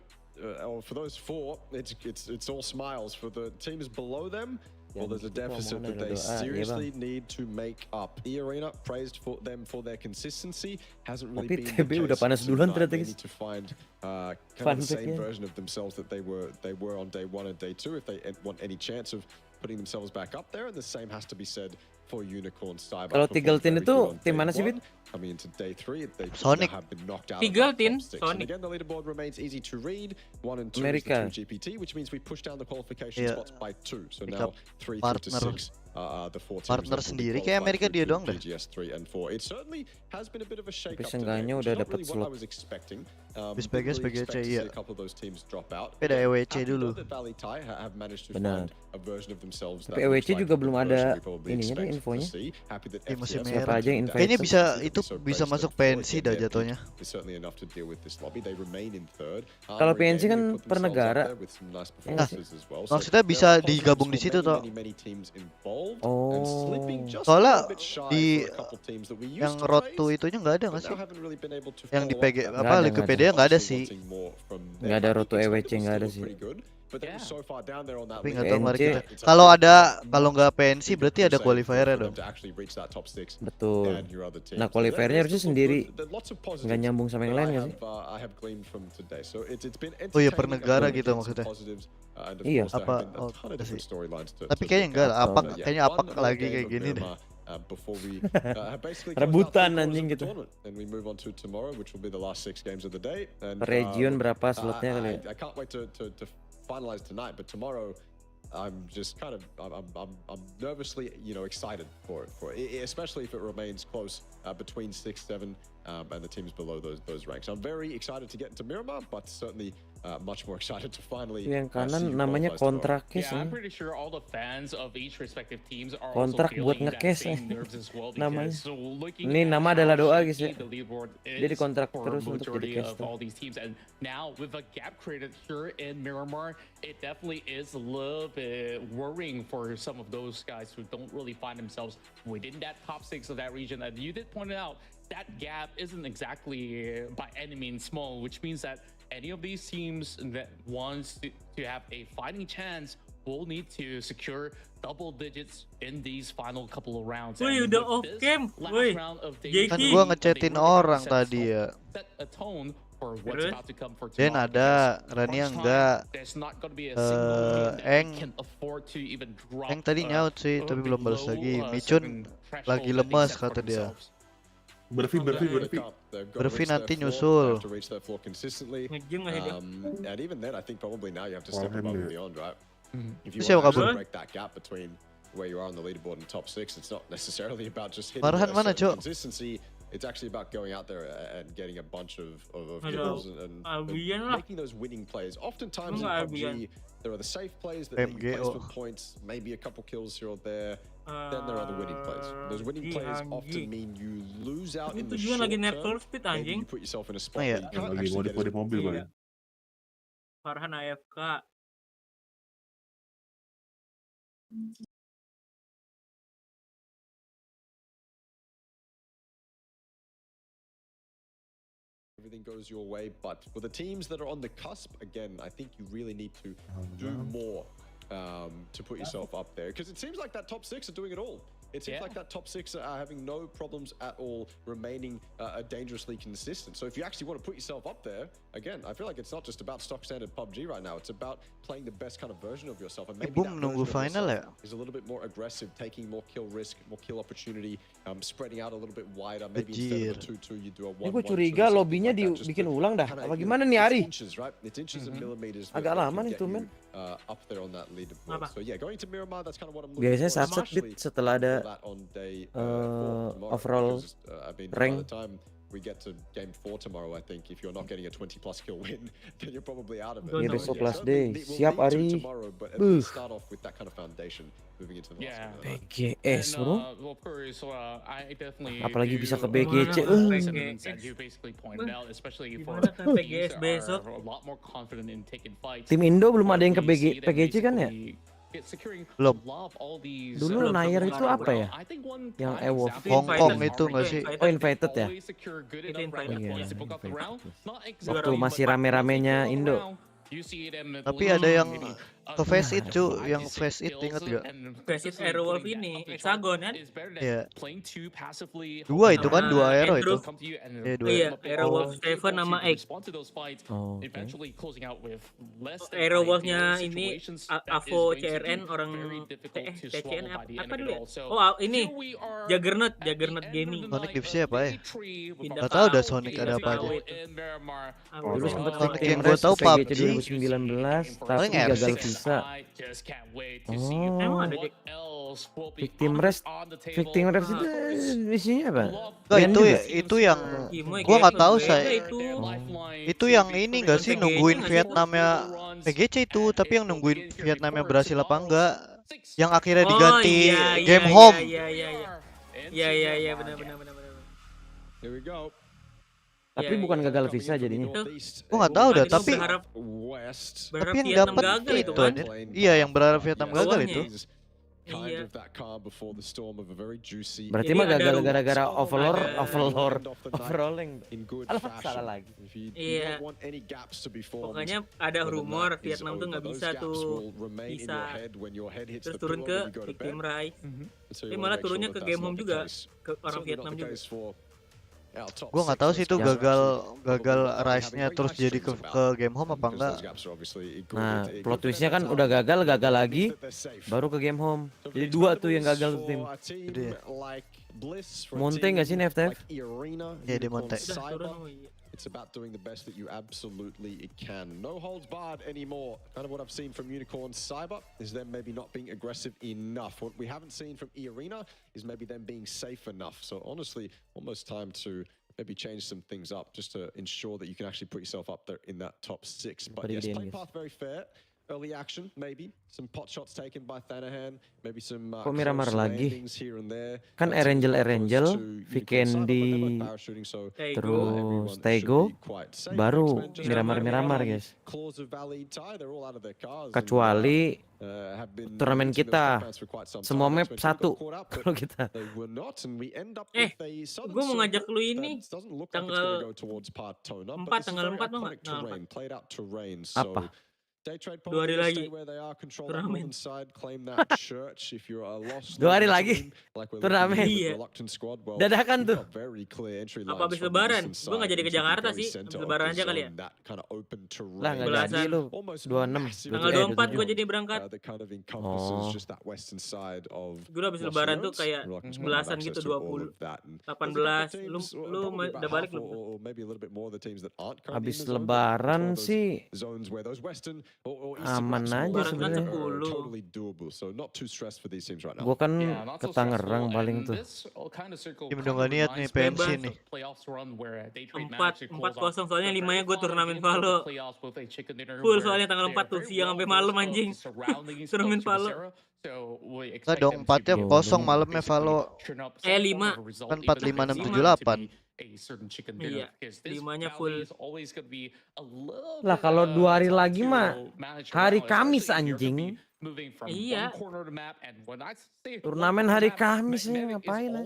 or for those 4, it's all smiles. For the teams below them, well, there's a deficit that they seriously need to make up. E-Arena praised for them for their consistency. Hasn't really been the case. They need to find kind of the same version of themselves that they were on day 1 and day 2 if they want any chance of putting themselves back up there. And the same has to be said for Unicorn Cyber. Kalau Tigaltin itu tim mana sih, Bit? Coming into day 3, they have been knocked out. Tigaltin, Sonic. Again, the leaderboard remains easy to read. 1 and 2 America. is the 2 GPT, which means we push down the qualification spots by 2. So now 3 to 6 are the 4 teams. Partner sendiri kayak Amerika dia doang deh. GS 3 and 4. It certainly has been a bit of a shake up today, which is not really what I was expecting. Bis PGS iya. A couple of those teams drop out. Beda EWC dulu. Benar. Tapi EWC juga belum ada ininya deh infonya. Masih merah. Kayaknya bisa masuk PNC dah jatuhnya. Kalau PNC kan per negara. Maksudnya bisa digabung di situ toh. Oh. Soalnya di yang road to itunya nggak ada nggak sih? Yang di PG apa Wikipedia nggak ada sih. Nggak ada road to EWC nggak ada sih. but they were so far down there on that. Tapi nggak tahu mari kita. Kalau nggak PNC berarti ada qualifier dong. Betul. Nah qualifiernya harusnya sendiri, nggak nyambung sama yang lain nggak sih? Oh iya per negara gitu maksudnya. Iya. Apa? Oh, sih. Tapi kayaknya enggak lah. Kayaknya apa lagi kayak gini deh. Rebutan anjing gitu. Region berapa slotnya kali ya? I can't wait to finalize tonight, but tomorrow I'm just kind of I'm nervously excited for it, especially if it remains close between 6, 7 and the teams below those ranks. I'm very excited to get into Miramar, but certainly much more excited to finally. Yang kanan namanya kontrakes. Yeah, I'm pretty sure all the fans of each respective teams are kontrak also buat ngekes namanya. Ini nama adalah doa guys ya. Dia dikontrak terus untuk jadi caster. And now with a gap created here in Miramar, it definitely is a little bit worrying for some of those guys who don't really find themselves within that top 6 of that region. And you did point it out, that gap isn't exactly by any means small, which means that any of these teams that wants to have a fighting chance will need to secure double digits in these final couple of rounds. Woi udah off cam, woi. Kan gua ngechatin orang tadi ya. Den ada, Rania enggak. Eng tadi nyaut sih, tapi belum balas lagi. Micun lagi lemas kata dia. Berfi nanti nyusul. Siapa kabur? Farhan mana cok? It's actually about going out there and getting a bunch of kills and making those winning plays. Oftentimes in PUBG, there are the safe plays that make you placement points, maybe a couple kills here or there. Then there are the winning plays. Those winning plays often mean you lose out in the short term. Maybe you put yourself in a spot where you can't actually get it. Farhan AFK. Everything goes your way, but for the teams that are on the cusp, again, I think you really need to do more to put yourself up there, because it seems like that top 6 are doing it all. It seems like that top 6 are having no problems at all, remaining dangerously consistent. So if you actually want to put yourself up there, again, I feel like it's not just about stock standard PUBG right now. It's about playing the best kind of version of yourself. And maybe that nunggu final ya? Is a little bit more aggressive, taking more kill risk, more kill opportunity, spreading out a little bit wider. Maybe instead of a 2-2, you do a 1-1. Gue curiga lobbynya dibikin ulang dah. Apa gimana nih Ari? Agak lama nih tuh men. Biasanya satset bit setelah ada overall rank. We get to game 4 tomorrow, I think. If you're not getting a 20+ kill win, then you're probably out of it. Ini besok last day. Siap Ari. Start off with that kind of foundation moving into the last one. PGS bro. Apalagi bisa ke BGC. PGS besok. Tim Indo belum ada yang ke PGC kan ya? Belum. Dulu Nair itu apa ya? Yang Evolve Hongkong itu nggak sih? Oh invited ya? Waktu masih rame-ramenya Indo. Tapi ada yang ke face it cu, yang face it inget gak? Face it Aerowolf ini, Hexagon kan? Iya. Dua itu kan, 2 aero itu. Iya, Aerowolf Ftf sama X. Oh, Aerowolfnya ini Avo CRN orang TCN apa dulu ya? Oh ini Juggernaut Gaming. Sonic divisi apa ya? Gak tau udah Sonic ada apa aja. Dulu sempet Sonic yang gue tau PUBG 2019 tapi gagal visa. Oh, victim rest itu misinya apa? Itu yang gua nggak tahu saya. Itu yang ini nggak sih nungguin Vietnamnya PGC itu, tapi yang nungguin Vietnamnya berhasil apa enggak? Yang akhirnya diganti game home. Iya benar. Here we go. Tapi bukan gagal visa jadinya. Gua nggak tahu dah, tapi yang dapat itu kan? iya yang berharap Vietnam gagal itu. kind of that calm before the storm of a very juicy. Berarti mah gagal gara-gara overrolling. In good Salah fashion. lagi. If you Iya. don't want any gaps to be formed, Pokoknya ada well, then rumor that is Vietnam tuh over. nggak Those bisa gaps tuh will remain in your head when your head hits terus the turun pillow ke when you go to bed. Victim Rise. So Tapi you malah wanna make turunnya sure ke that game that's home not the juga case. ke orang Certainly Vietnam not the juga. case for our top Gua nggak six. tahu sih Those itu gaps are gagal actually rise-nya terus nice jadi strings ke about game home apa because enggak. those gaps are obviously good. Nah, Good plot for twistnya them kan mental. udah gagal lagi, That they're safe. baru ke game home. So Jadi the 2 tuh yang expendables gagal tuh tim. for a team Gede ya. like Bliss, for a Monte team nggak sih nih FTF? like Arena, Iya, di Unicorn, Monte. Cyber, it's about doing the best that you absolutely can. No holds barred anymore. Kind of what I've seen from Unicorn Cyber is them maybe not being aggressive enough. What we haven't seen from Arena is maybe them being safe enough. So honestly, almost time to maybe change some things up just to ensure that you can actually put yourself up there in that top 6. But yes, play path very fair. Early action, maybe some pot shots taken by Thanahan, maybe some Kok miramar close lagi? landings here and there. Kan Erangel, Vikendi, terus Tego, baru miramar guys. Kecuali turnamen kita, semua map 1 kalau kita. Gue mau ngajak lu ini tanggal 4 tanggal 4 mau nggak? Apa? 2 hari lagi turnamen. 2 hari lagi turnamen. Iya. Dadakan tuh. Apa habis lebaran? Gue nggak jadi ke Jakarta sih. Habis lebaran aja kali ya. Lah nggak jadi lu. 26. Tanggal 24 gue jadi berangkat. Oh. Gue habis lebaran tuh kayak 11-an gitu, 20, 18. Lu udah balik belum? Habis lebaran sih aman aja sebenarnya. Gua kan ke Tangerang paling tuh. Tim udah nggak niat nih pensi nih. 4-0 soalnya 5-nya gue turnamen Valo. Full soalnya tanggal 4 tuh siang sampai malam anjing. Turnamen Valo. Nggak dong, 4-nya kosong malamnya Valo. 5. Kan 4, 5, 6, 7, 8. Iya, 5-nya full. Lah kalau 2 hari lagi mah hari Kamis anjing. Iya. Turnamen hari Kamis nih ngapain aja?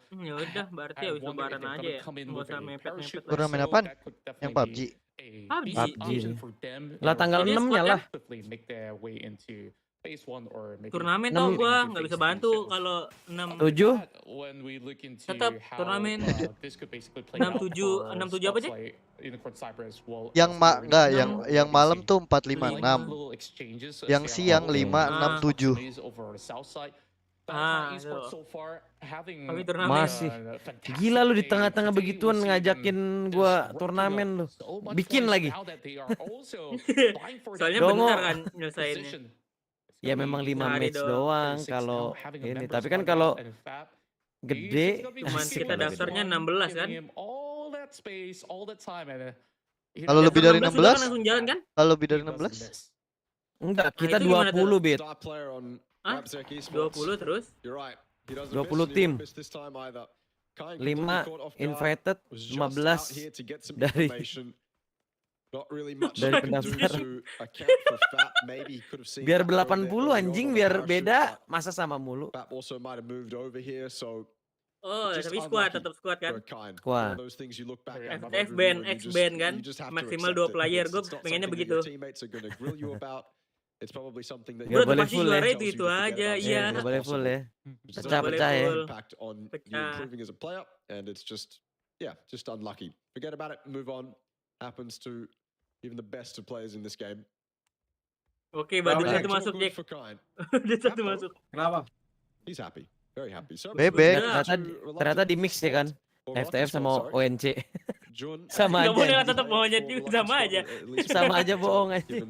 Ya udah, berarti habis lebaran aja ya. Nggak usah mepet-mepet. Turnamen apaan? Yang PUBG. PUBG. Lah tanggal 6-nya lah. Turnamen tau gue nggak bisa bantu kalau 6 7 tetap turnamen 6-7 apa sih? Yang enggak, yang malam tuh 4, 5, 6. Yang siang 5, 6, 7. Masih gila lu di tengah-tengah begituan ngajakin gua turnamen lu. Bikin lagi. Soalnya bentar kan nyelesainnya. Ya memang 5 match doang kalau ini, tapi kan kalau gede cuman kita daftarnya 16 kan. Kalau lebih dari 16 kan langsung jalan kan? Kalau lebih dari 16? Enggak, kita 20 bit. Hah? 20 terus? 20 tim. 5 invited, 15 dari pendaftaran. Biar 80 anjing, biar beda masa sama mulu. Oh, tapi squad, tetap squad kan? Squad. FTF band, X band kan? Maksimal 2 player, gue pengennya begitu. Gak boleh pasti full juara ya. itu aja, iya. Gak boleh full ya. Pecah-pecah ya. Even the best of players in this game. Oke, baru satu masuk, Jack. Udah satu masuk. Kenapa? He's happy. Very happy. So Bebek. Ternyata di mix ya kan. FTF sama ONC. Sama aja. Gak boleh lah, tetap ONC juga sama aja. Sama aja bohong aja.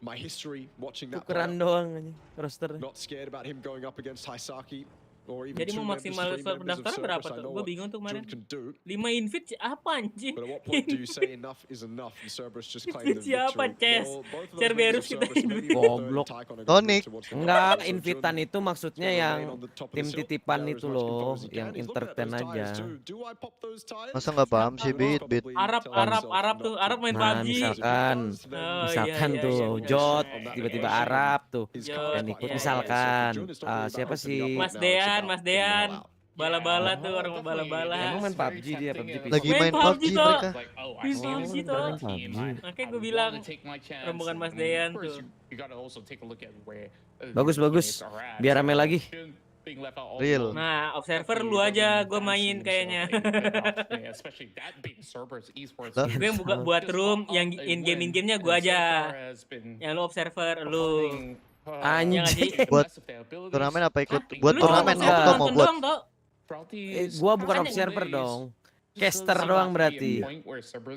My history watching that. Tukeran doang aja roster. Not scared about him going up against Haisaki. Jadi mau maksimal slot pendaftaran berapa tuh? Gue bingung tuh kemarin. 5 invite apa anjing? Invite siapa? Cerberus kita invite. Goblok. Tonic. Enggak, invitan itu maksudnya yang tim titipan itu loh, yang entertain aja. Masa nggak paham sih Bit? Arab tuh, Arab main Nah, PUBG. misalkan tuh Jot tiba-tiba Arab tuh yang ikut misalkan siapa sih Mas Dean, bala-bala tuh orang bala-bala. emang main PUBG dia Lagi main PUBG mereka. Main PUBG tuh. Makanya gue bilang rombongan Mas Dean tuh. bagus biar rame lagi. Real. Nah, observer lu aja, gue main kayaknya. Gue yang buat room, yang in-game-nya gue aja. Yang lu observer, lu. Anjing. Buat turnamen apa ikut? Buat turnamen atau mau buat? Gua bukan observer dong. Caster doang berarti.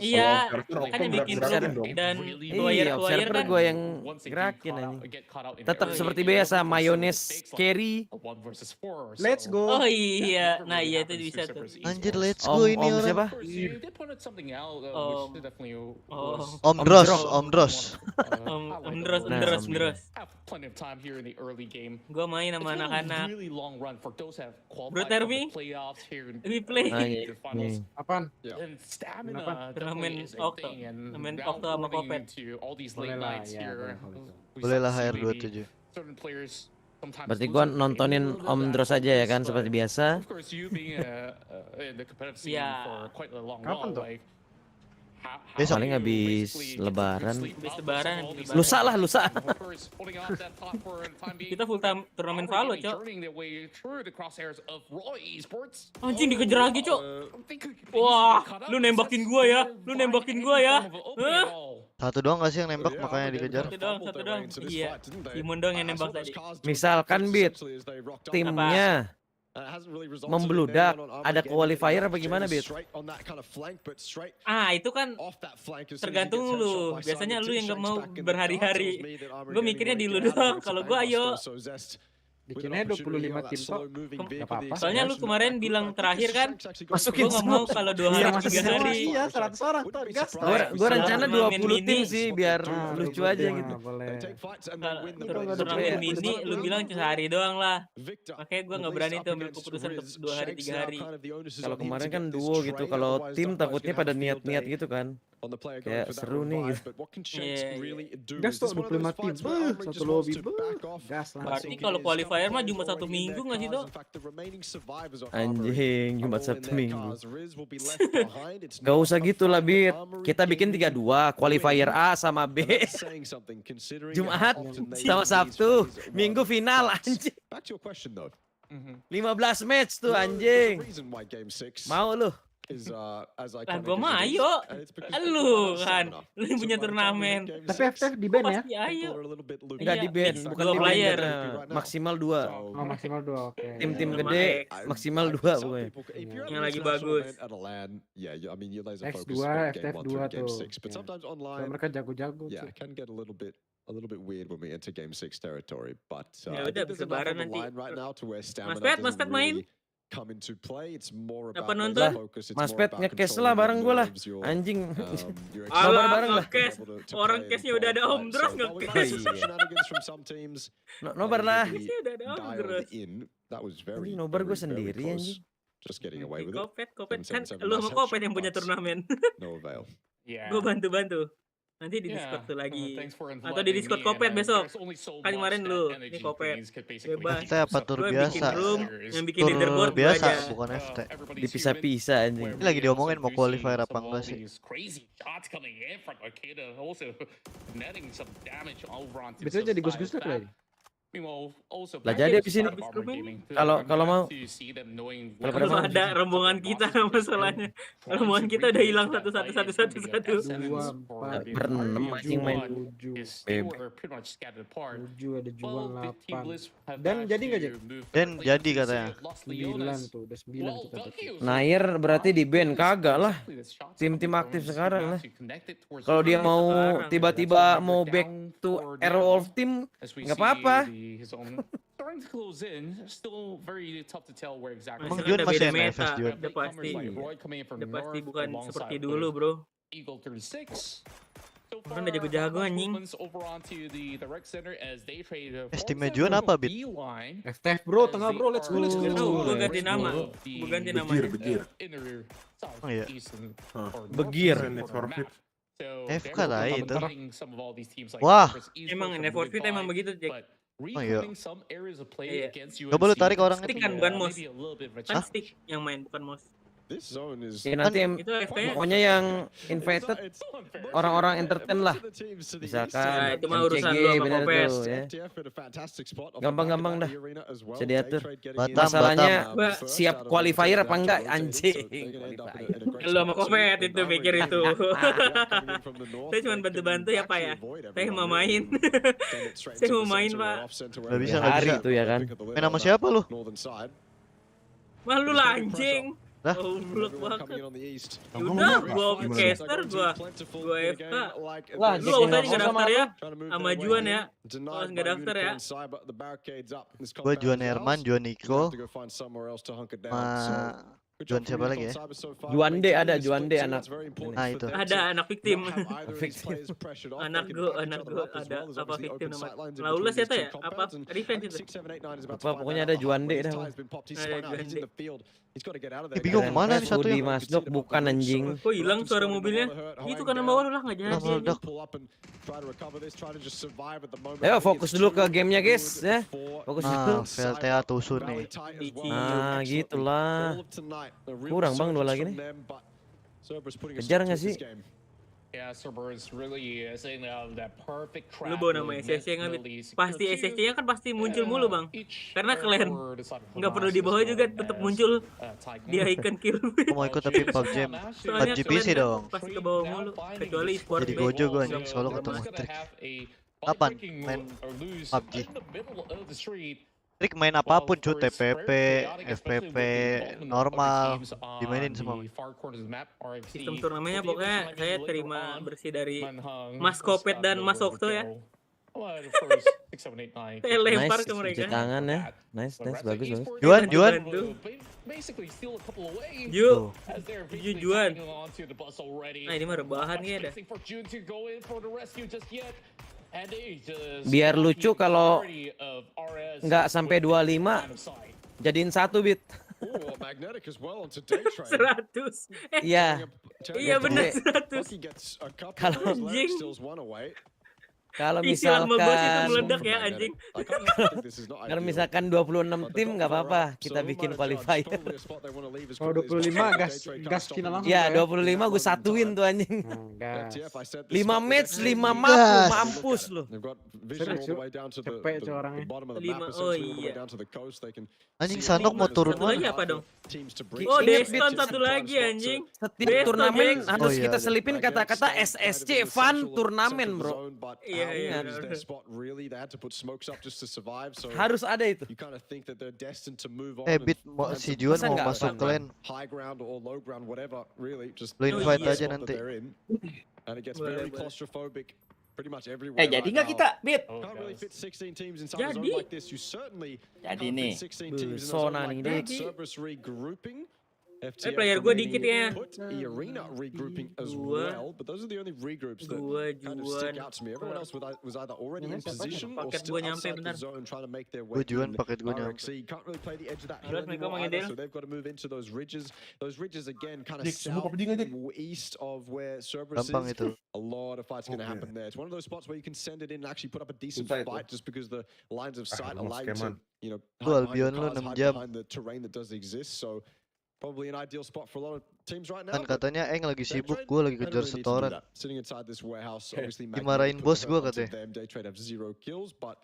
Iya, kan yang bikin room dan observer kan. gue yang gerakin aja. Tetap seperti biasa, mayones carry. Let's go. Oh iya, nah iya itu bisa tuh. Anjir, let's go ini orang. Siapa? Om Dros. Gue main sama anak-anak. Bro Termi, we play. Apaan? Turnamen Okto sama Kopet. Boleh lah HR27. Berarti gua nontonin Om Dros aja ya kan seperti biasa. Iya. Kapan tuh? Besok. Paling habis lebaran. Lusa. Kita full time turnamen Valo, Cok. Anjing dikejar lagi, Cok. Wah, lu nembakin gua ya. Hah? Satu doang gak sih yang nembak makanya dikejar? Satu doang. Iya. Imun dong yang nembak tadi. Misalkan Bit timnya membludak, ada qualifier apa gimana Bit? Itu kan tergantung lu. Biasanya lu yang gak mau berhari-hari. Gue mikirnya di lu doang. Kalau gue ayo. Bikinnya 25 tim kok. Gak apa-apa. Soalnya lu kemarin bilang terakhir kan, masukin gue gak mau kalau 2 hari 3 hari. Iya, 100 orang tuh gas. Gue rencana 20 tim sih biar lucu aja gitu. Turnamen mini lu bilang cuma sehari doang lah. Makanya gue gak berani tuh ambil keputusan untuk 2 hari 3 hari. Kalau kemarin kan duo gitu, kalau tim takutnya pada niat-niat gitu kan. Kayak seru nih gitu. Gas tuh 25 tim. Satu lobby. Gas lah. Berarti kalau qualifier mah cuma 1 minggu gak sih tuh? Anjing, cuma 1 minggu. Gak usah gitu lah Bit. Kita bikin 3-2, qualifier A sama B. Jumat sama Sabtu, Minggu final anjing. 15 match tuh anjing. Mau lu? Lah gue mah ayo. Lu kan, lu yang punya turnamen. Tapi FTF di ban ya? Pasti ayo. Enggak di ban, bukan di player. Maksimal 2. Oh maksimal 2, oke. Tim-tim gede maksimal 2 pokoknya. Yang lagi bagus. X2, FTF2 tuh. So, mereka jago-jago tuh. A little bit weird when we enter game 6 territory, but ya udah bisa bareng nanti. Mas Pet main. Come into play. It's more about nonton? Mas Pet ngekes lah bareng gue lah. Anjing. Alah bareng lah. Orang case-nya udah ada Om Dros ngekes. Nobar lah. Case-nya udah ada Om Dros. Nobar gue sendiri anjing. Just getting away with it. Kopet kan lu sama Kopet yang punya turnamen. No avail. Gue bantu-bantu. Nanti di Discord tuh lagi. Atau di Discord Kopet besok. Kan kemarin lu, ini Kopet. Bebas. FT apa tur biasa? Yang bikin leaderboard biasa, bukan FT. Dipisah-pisah anjing. Ini lagi diomongin mau qualifier apa enggak sih? Betul jadi gus-gus lah lagi. Lah jadi abis ini kalau mau kalau ada rombongan kita masalahnya rombongan kita udah hilang satu berenam anjing main 7 ada jual 8 dan jadi nggak jadi? Dan jadi katanya 9 tuh udah 9 tuh. Nair berarti di ban kagak lah. Tim-tim aktif sekarang lah. Kalau dia mau tiba-tiba mau back to Aero Wolf team nggak apa-apa. starting to close in. Still very tough to tell where exactly. Udah beda meta, udah pasti bukan seperti dulu, bro. Eagle 36. Kan udah jago-jago anjing. Estimate Juan apa, Bit? FTF bro, tengah bro, let's go. Gue ganti nama. Gue ganti namanya. Begir. Oh iya. Begir. FK lah itu. Wah. Emang Need for Speed emang begitu, Jack. Oh iya. Iya. Coba lu tarik orang Stick itu. kan bukan mouse. Kan stick yang main bukan mouse. Ya nanti pokoknya yang invited orang-orang entertain lah. Misalkan itu mah urusan lu sama Kopes ya. Gampang-gampang dah. Bisa diatur. Batam. Masalahnya siap qualifier apa enggak anjing. Lu sama Kopes itu mikir itu. Saya cuma bantu-bantu ya Pak ya. Saya mau main. Saya mau main Pak. Gak bisa. Itu ya kan. Main sama siapa lu? Malu lah anjing. Lah, blok banget. Udah, gua caster, gua FK. Lah, lu usah nggak daftar ya, sama Juan ya. Kalau nggak daftar ya. Gua Juan Herman, Juan Niko, sama Juan siapa lagi ya? Juan D ada, Juan D anak. Nah itu. Ada anak victim. anak gua ada apa victim nama? Lawless ya ya? Apa revenge itu? Apa pokoknya ada Juan D dah. Bingung kemana nih satu di Masdok bukan anjing. Kok hilang suara mobilnya? Itu kan bawah lah nggak jadi. Ayo fokus dulu ke gamenya guys ya. Fokus dulu. VLTA tusun nih. Nah gitulah. Kurang bang 2 lagi nih. Kejar nggak sih? Yeah, Cerberus really saying that perfect trap. Lu bawa nama SSC ngambil. Pasti SSC-nya kan pasti muncul mulu bang. Karena kalian nggak perlu di bawah juga tetap muncul di icon kill. Mau ikut tapi PUBG PC dong. Pasti ke bawah mulu. Kecuali e-sport. Jadi gojo gue anjing solo ketemu Trik. Kapan main PUBG? Trik main apapun cuy, TPP, FPP, normal, dimainin semua. Sistem turnamennya pokoknya saya terima bersih dari Mas Kopet dan Mas Okto ya. Saya lempar ke mereka. Cuci tangan ya. Nice, bagus. Juan. Juan. Nah ini mah rebahan ya dah. Biar lucu kalau nggak sampai 25 jadiin 1 bit. 100. Iya. Iya benar 100. Kalau misalkan meledak ya anjing. Kalau misalkan 26 tim nggak apa-apa, kita bikin qualifier. Kalau 25 gas kita langsung. Ya 25 gue satuin tuh anjing. 5 match 5 mampus lu. Cepet tuh orangnya. 5 oh iya. Anjing Sanok mau turun lagi apa dong? Oh Deston satu lagi anjing. Setiap turnamen harus kita selipin kata-kata SSC Fun Turnamen bro. Iya. Harus ada itu. Bit si Juan mau masuk clan. Lu invite aja nanti. Jadi nggak kita, Bit? Jadi nih. Sona nih deh. Player gue dikit ya. Paket gue nyampe bentar. Gue Juan paket gue nyampe. Terus mereka mau ngedel. Gampang itu. A lot of fights going to happen there. It's one of those spots where you can send it in and actually put up a decent fight just because the lines of sight allow you to, hide behind the terrain that does exist. So probably an ideal spot for a lot of teams right now. Kan katanya lagi sibuk, gue lagi kejar setoran. Sitting inside this warehouse, obviously dimarahin bos gue katanya. Day trade have 0 kills, but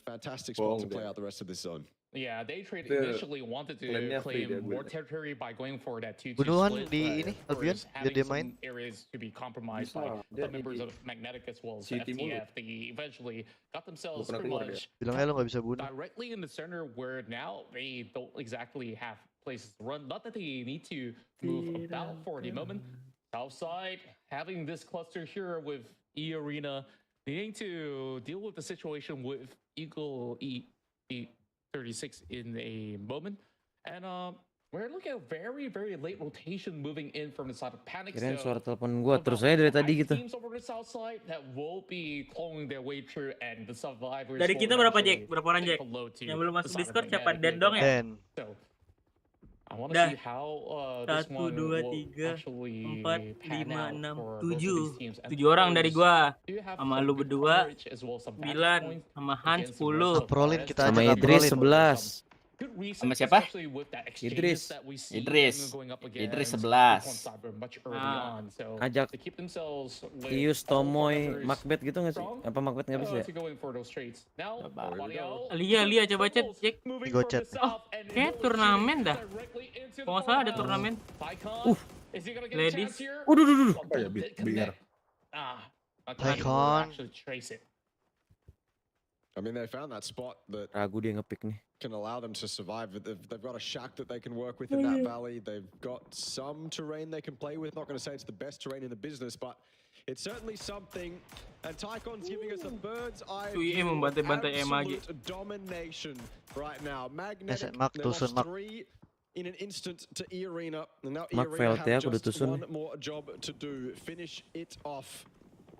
fantastic spot to play out the rest of this zone. Yeah, they trade initially wanted to claim more territory by going for that 2-2 bunuhan split, di ini Albion biar dia main. Areas to be compromised by some members of Magnetic as well as FTF. They eventually got themselves pretty much bilangnya lo nggak bisa bunuh. Directly in the center where now they don't exactly have places to run. Not that they need to move about for the moment. South side having this cluster here with E Arena needing to deal with the situation with Eagle 36 in a moment. And we're looking at very late rotation moving in from the side of Panic. Kirain suara telepon gua terus aja dari tadi gitu. Dari kita berapa Jack? Berapa orang Jack? Yang belum masuk Discord siapa? Den dong ya? Dah. 1, 2, 3, 4, 5, 6, 7 orang dari gua. Sama lu berdua 9, sama Hans 10. Prolin kita sama aja Idris 11. Sama siapa? Idris 11. Ajak Ius, Tomoy, Macbeth gitu nggak sih? Apa Macbeth nggak bisa ya? Lia coba chat Jack. Gocet. Oh, kayak turnamen dah. Kalau nggak salah ada turnamen. Ladies. Duh. Apa ya biar? Icon. I mean, they found that spot that Ragu dia ngepick nih. can allow them to survive. They've got a shack that they can work with in that valley. They've got some terrain they can play with. Not going to say it's the best terrain in the business, but it's certainly something. And Tycon's giving us a bird's eye view of absolute domination right now. Magnetic, they lost 3 in an instant to E-Arena. And now E-Arena have just one more job to do. Finish it off.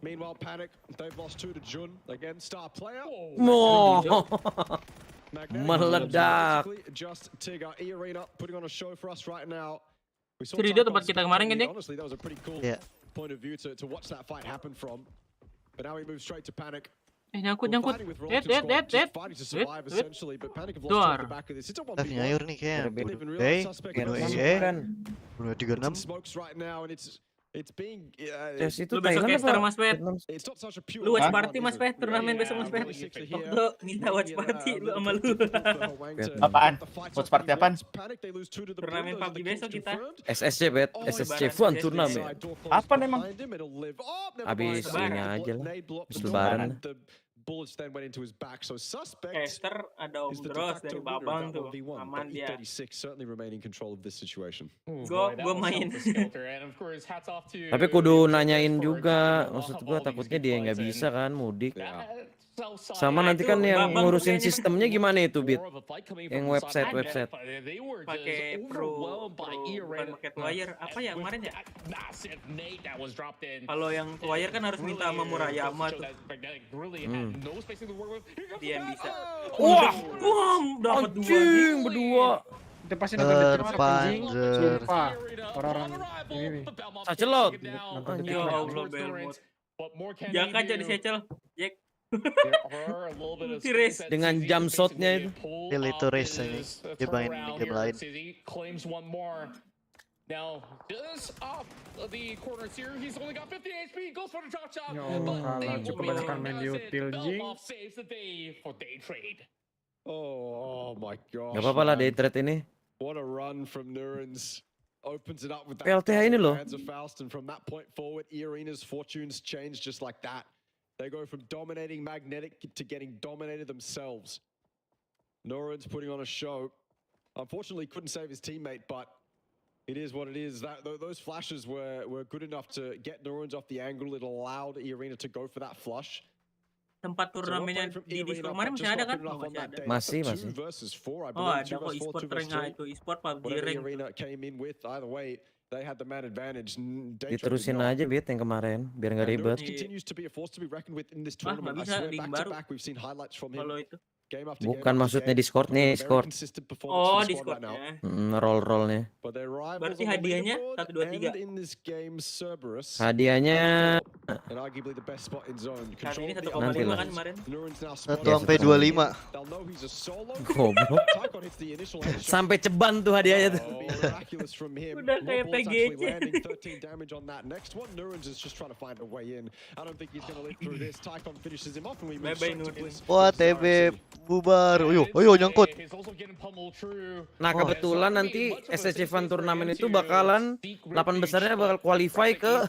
Meanwhile, Panic, they've lost 2 to Jun. Again, star player. Meledak. Just Tigger, E-Arena putting on a show for us right now. Cerita tempat kita kemarin kan, Jack? Honestly, that was a pretty cool point of view to watch that fight happen from. But now we move straight to Panic. Nyangkut. Door. Tapi nyayur nih kayaknya. Bunuh 36. It's being itu besok caster Mas Pet. It's not such a pure. Lu watch party Mas Pet, turnamen besok Mas Pet. Waktu minta watch party lu sama lu. Apaan? Watch party apaan? Turnamen PUBG besok kita. SSC Bet, SSC Fun turnamen. Apa emang? Habis ini aja lah. Habis lebaran. Bullets then went into his back, so suspect caster ada Om Dros dari Babang tuh, aman dia. 36 certainly remaining control of this situation. Gua main. Tapi kudu nanyain juga, maksud gua takutnya dia nggak bisa kan mudik. Sama nanti kan yang ngurusin sistemnya gimana itu Bit? Yang website. Pakai pro bukan pakai wire apa ya kemarin ya? Kalau yang wire kan harus minta sama Murayama tuh. Dia yang bisa. Wah, dapat 2 berdua. Itu pasti nonton Terpanjer. Orang-orang ini. Sacelot. Ya Allah, Belmont. Jangan jadi secel, Jack. Dengan jump shotnya itu. Itu race ini. Dia main game lain. Now, just off the corners here, he's only got 50 HP, goes for the drop shot, kebanyakan main di util Jing. Saves the day for day trade. Oh my gosh. Gak apa-apa lah day trade ini. What a run from Nurens. Opens it up with that. PLTH ini loh. And from that point forward, E-Arena's fortunes change just like that. They go from dominating Magnetic to getting dominated themselves. Nurens putting on a show. Unfortunately, couldn't save his teammate, but it is what it is. Those flashes were good enough to get Nurens off the angle. It allowed E-Arena to go for that flush. Tempat turnamennya di Discord kemarin masih ada kan? Masih. Oh, ada kok e-sport rank itu e-sport PUBG rank. Diterusin aja Bit yang kemarin biar nggak ribet. Nggak bisa link baru. Kalau itu. Bukan maksudnya Discord nih, Discord. Oh, Discordnya. Roll-rollnya. Berarti hadiahnya 1, 2, 3. Hadiahnya ini 1,5 kan kemarin. 1-25. Goblok. Sampai ceban tuh hadiahnya tuh. Udah kayak PGC. Wah, TB bubar. Ayo nyangkut. Nah, kebetulan nanti SSC Fun Turnamen itu bakalan 8 besarnya bakal qualify ke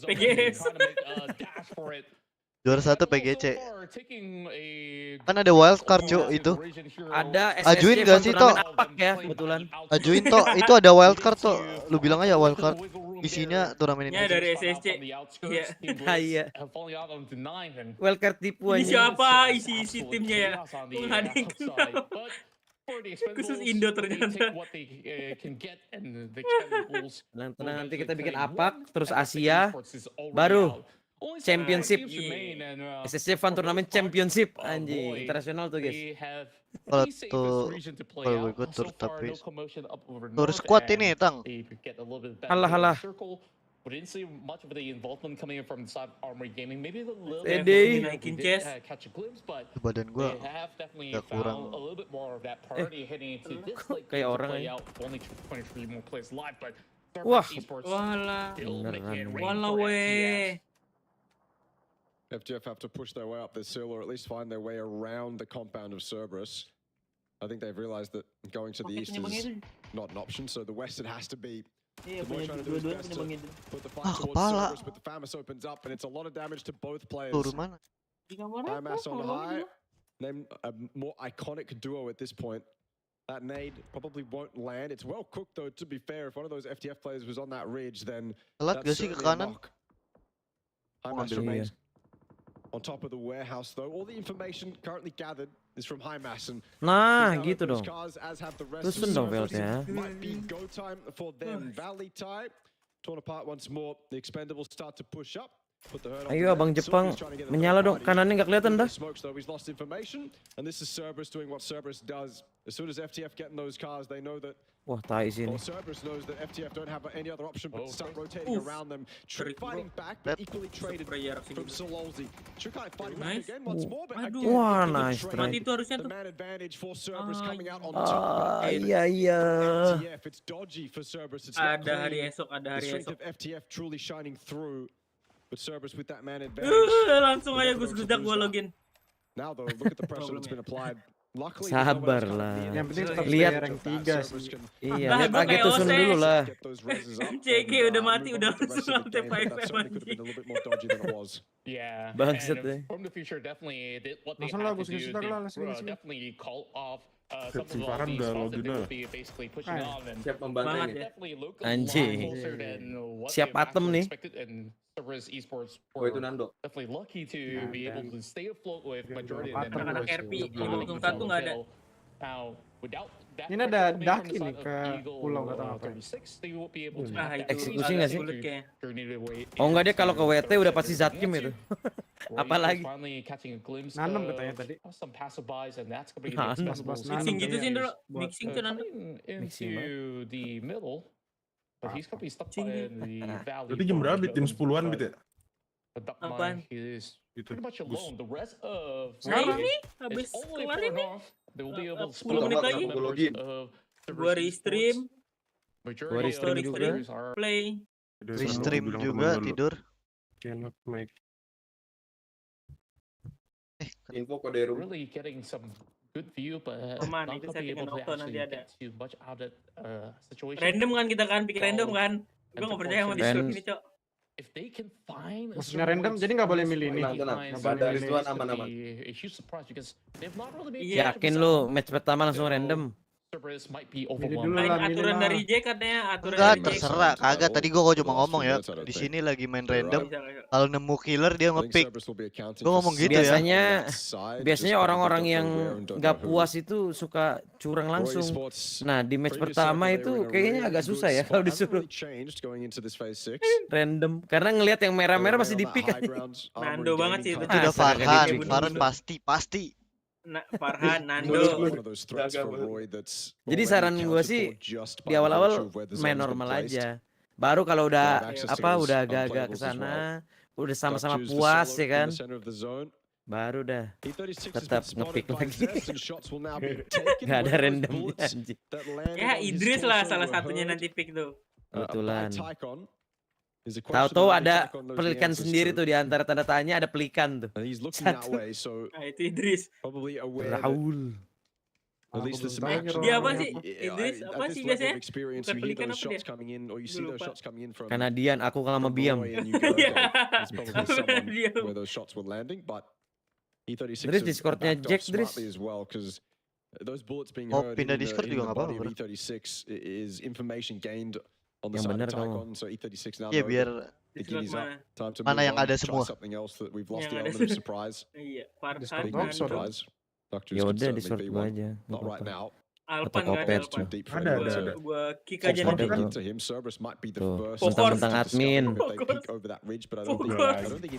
PGS. Juara 1 PGC. Kan ada wildcard cuy itu. Ada SSC Ajuin gak sih Tok? Ya, kebetulan. Ajuin Tok, itu ada wildcard Tok. Lu bilang aja wildcard. Isinya turnamen Ya dari SSC. Iya. Wildcard tipu Ini aja. siapa isi timnya ya? Nggak ada yang kenal. Khusus Indo ternyata. Tenang, nanti kita bikin APAC, terus Asia, baru Championship. SSC Fun Tournament Championship. Anjing, internasional tuh guys. Kalau gue tur tapi tur squad ini Tang. Halah. We didn't see much of the involvement coming in from inside Armory Gaming. Maybe the little naikin chest. Catch a glimpse, but badan gua they have definitely found a little bit more of that priority heading into this late kayak game to orang play aja. out. Only 23 more players live, but Wah, walah, FTF have to push their way up this hill or at least find their way around the compound of Cerberus. I think they've realized that going to the east is not an option, so the west it has to be. Iya, punya dua-dua punya Bang Eden. Kepala. But the Famus opens up and it's a lot of damage to both players. Tur mana? Imass on high. Name a more iconic duo at this point. That nade probably won't land. It's well cooked though, to be fair. If one of those FTF players was on that ridge, then Telat gak sih ke kanan? Imass remains on top of the warehouse though. All the information currently gathered is from Highmass and nah gitu dong. Tusun dong beltnya. Might be go time for them. Valley type torn apart once more. The expendables start to push up. Ayo abang Jepang menyala dong, kanannya nggak kelihatan dah. Smokes though, he's lost information, and this is Cerberus doing what Cerberus does. As soon as FTF get in those cars, they know that. Wah, tai sini. Cerberus knows that FTF don't have any other option but to start rotating around them. Trick fighting back, but equally traded from Sololzi. Trick fighting back again once more, but again. Wah, nice try. The man advantage for Cerberus coming out on top. Iya. FTF, it's dodgy for Cerberus. It's ada hari esok. The strength of FTF truly shining through. But Cerberus with that man advantage. Langsung aja gus-gudak gua login. Now though, look at the pressure that's been applied. Luckily, sabar lah. Yang penting tetap lihat rank 3 sih. Iya, lihat Age Tusun dulu lah. CG udah mati, udah langsung lantai 5 anjing. Yeah. Bangsat deh. From the future, definitely what they have to do, they definitely call off some of all these spots that they will be basically pushing on and siap membantu definitely look anjing. Siap atem nih. Cerberus Esports itu Nando. Definitely lucky to be able to stay afloat with majority of them. Anak RP 5.1 nggak ada. Now, without that ini ada Daki nih ke pulau kata apa? Eksekusi nggak sih? Oh nggak, dia kalau ke WT udah pasti Zatkim itu. Apalagi nanem katanya tadi. Mixing gitu sih dulu. Mixing tuh nanti. Mixing the middle. But he's gonna be stuck in the valley. Berarti jam berapa bit? Jam 10-an bit ya? Apaan? He's pretty much alone. The rest of ini habis kelar ini. They will be able to 10 menit lagi. Gua restream. Gua restream juga. Play. Restream juga tidur. Info kode room. Really getting some good view, but aman, not itu gonna be able to nanti actually ada. get too much out of that situation. Random kan kita kan pikir random kan. Gue nggak percaya sama Discord ini, Cok. If they can find maksudnya random, jadi nggak boleh milih ini. Dari Rizwan aman-aman. Yakin lu match pertama langsung random? Aturan dari Jack katanya, aturan enggak, dari Jack. terserah. Kagak, tadi gua cuma ngomong ya. Di sini lagi main random. Kalau nemu killer dia nge-pick. Gua ngomong gitu biasanya, ya. Biasanya orang-orang yang nggak puas itu suka curang langsung. Nah, di match pertama itu kayaknya agak susah ya kalau disuruh random. Karena ngelihat yang merah-merah pasti di-pick aja. Nando banget sih itu. Udah Farhan pasti. Farhan, Nando. Jadi saran gue sih di awal-awal main normal aja. Baru kalau udah udah agak-agak kesana, udah sama-sama puas ya kan. Baru dah tetap nge-pick lagi. Gak ada randomnya anjing. Ya Idris lah salah satunya nanti pick tuh. Kebetulan. Tahu-tahu ada pelikan sendiri tuh di antara tanda tanya ada pelikan tuh. Satu. Nah, itu Idris. Raul. Dia apa sih? Idris apa sih biasanya? Bukan pelikan apa dia? Kanadian, aku kalau sama Biam. Idris Discordnya Jack, Idris. Oh, pindah Discord juga nggak apa-apa. on the side of Tycon, so E36 now. Iya, biar mana yang ada semua. Something else that we've lost the element of surprise. Iya, surprise. Ya udah di short gua aja. Not right now. Alpan nggak ada Alpan. Ada. Gua kick aja nanti. Mentang-mentang admin.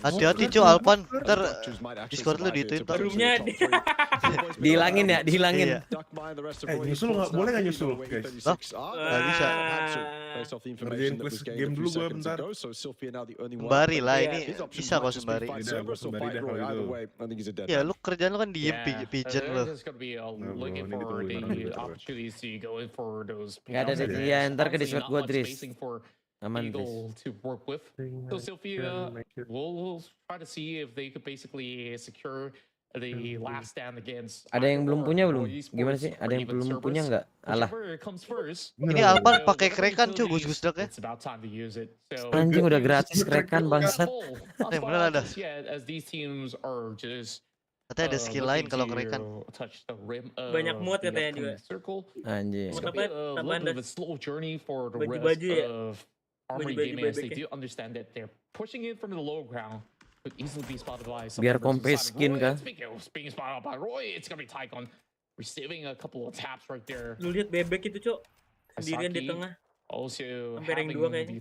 Hati-hati cuy Alpan, ntar Discord lu dituin tak? Dihilangin ya, dihilangin. Nyusul nggak boleh nggak nyusul guys? Nggak bisa. Ngerjain plus game dulu gua bentar. Sembari lah ini bisa kok sembari. Ya lu kerjaan lu kan diem pigeon lu. Gak ada deh, ya ntar ke Discord gua Dris. Aman Dris. So Sophia will try to see if they could basically secure the last stand against. Ada yang belum punya belum? Gimana sih? Ada yang belum punya nggak? Alah. Ini Alpan pakai krekan cuy, gus dak ya. Anjing udah gratis krekan bangsat. Yang bener ada. Katanya ada skill lain kalau krekan. Banyak mood katanya juga. Anjing. Tambahan baju-baju ya. Biar kompe skin kah? Lu lihat bebek itu cok, sendirian di tengah. Sampai rank 2 kayaknya.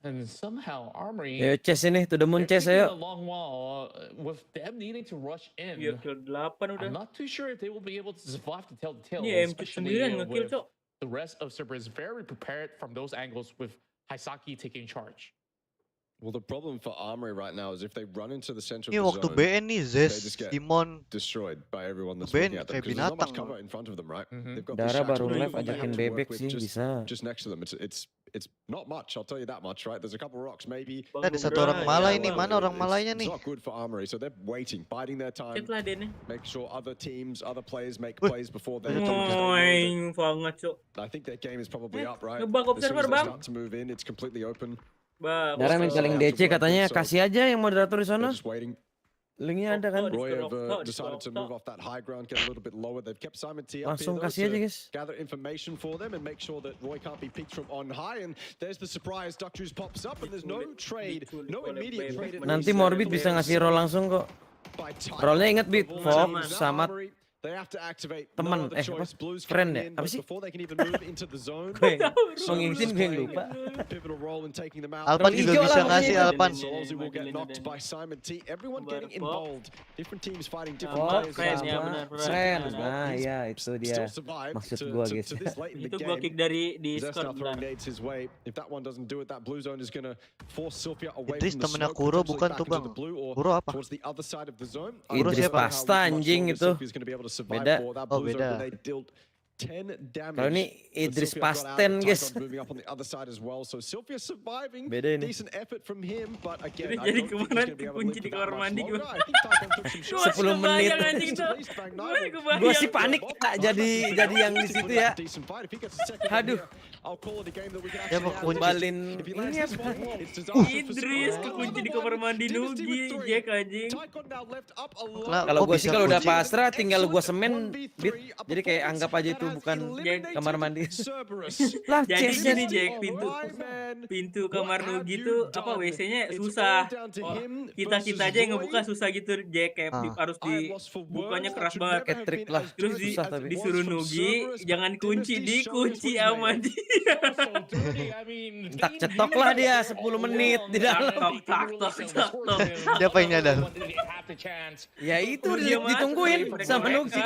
And somehow Armory ayo chase ini, to the moon chase ayo. With them needing to rush in. Iya, kill 8 udah. I'm not too sure if they will be able to survive to tell the tale. Iya, M sendirian nge-kill cok. The rest of Cerberus very prepared from those angles with Haisaki taking charge. Well, the problem for Armory right now is if they run into the center of Ini the waktu zone, BN nih Zes, Timon destroyed by everyone that's BN looking at them kayak because there's not much binatang. cover in front of them, right? They've got Dara baru Shaxx live ajakin to bebek work with sih bisa. just next to them. It's not much, I'll tell you that much, right? There's a couple rocks maybe. Ada satu orang Malay ini, mana orang Malaynya nih? It's not good for Armory, so they're waiting, biding their time. Make sure other teams, other players make plays before they I think their game is probably up, right? As soon as they start to move in, it's completely open. Dara minta link DC katanya kasih aja yang moderator di sana. Linknya ada kan? Roy have decided to move off that high ground, get a little bit lower. They've kept Simon T up Langsung here kasih aja though, guys. to gather information for them and make sure that Roy can't be peeked from on high. And there's the surprise, Duck Juice pops up and there's no trade, no immediate trade. Nanti Morbid bisa ngasih roll langsung kok. Rollnya inget Bit, Fox sama teman apa? Friend ya? Apa sih? Gue mengingetin gue yang lupa. Alpan juga bisa ngasih Alpan. Friend. Nah ya itu dia maksud gue guys. Itu gue kick dari Discord. Idris temennya Kuro bukan tuh bang. Kuro apa? Idris pasta anjing itu. Beda. Oh beda. Kalau ini Idris Pasten guys. Beda ini. Jadi kemarin kunci di kamar mandi gue. 10 menit. Gue sih panik tak jadi yang di situ ya. Aduh. Ya mau kembaliin ini apa? Idris kekunci di kamar mandi Nugi, Jack anjing. Kalau gue sih kalau udah pasrah tinggal gue semen Bit. Jadi kayak anggap aja itu bukan kamar mandi. Lah jadi nih Jack, pintu kamar Nugi tuh apa WC-nya susah. Kita aja yang ngebuka susah gitu Jack, kayak harus dibukanya keras banget. Kayak trik lah. Terus disuruh Nugi jangan dikunci aman. Tak cetok lah dia 10 menit di dalam. Tok. Dia pengen nyadar. Ya itu ditungguin sama Nugi.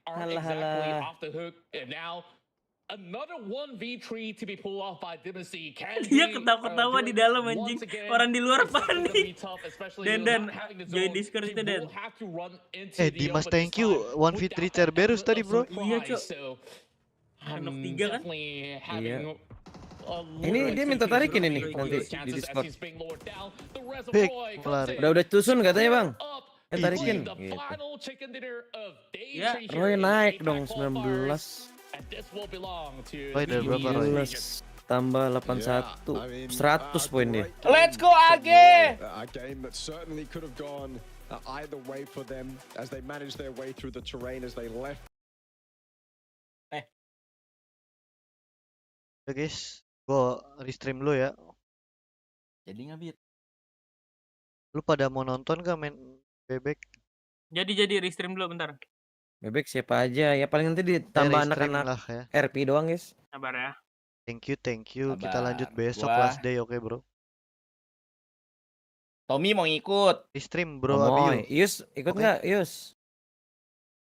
Halah. Another 1v3 to be pulled off by Dynasty. Dia ketawa-ketawa di dalam anjing. Orang di luar panik. Dan join Discord itu Dan. Dimas thank you 1v3 Cerberus tadi bro. Iya cok. Anak 3 kan? Iya. Ini dia minta tarikin ini nanti di Discord. Big pelari. Udah tusun katanya bang. Tarikin. Gitu. Ya. Roy naik dong 19. Roy dari berapa Roy? Tambah 81. 100 poin dia. Let's go Age! A game that certainly could have gone either way for them as they managed their way through the terrain as they left. Ya guys, gua restream dulu ya. Jadi ngabit. Lu pada mau nonton gak main bebek? Jadi restream dulu bentar. Bebek siapa aja ya, paling nanti ditambah anak-anak lah ya. RP doang guys. Sabar ya. Thank you. Kita Sabar. lanjut besok Gua- last day, oke bro. Tommy mau ikut. Restream bro, Moy. Abiu. Yus ikut Oke. nggak Yus?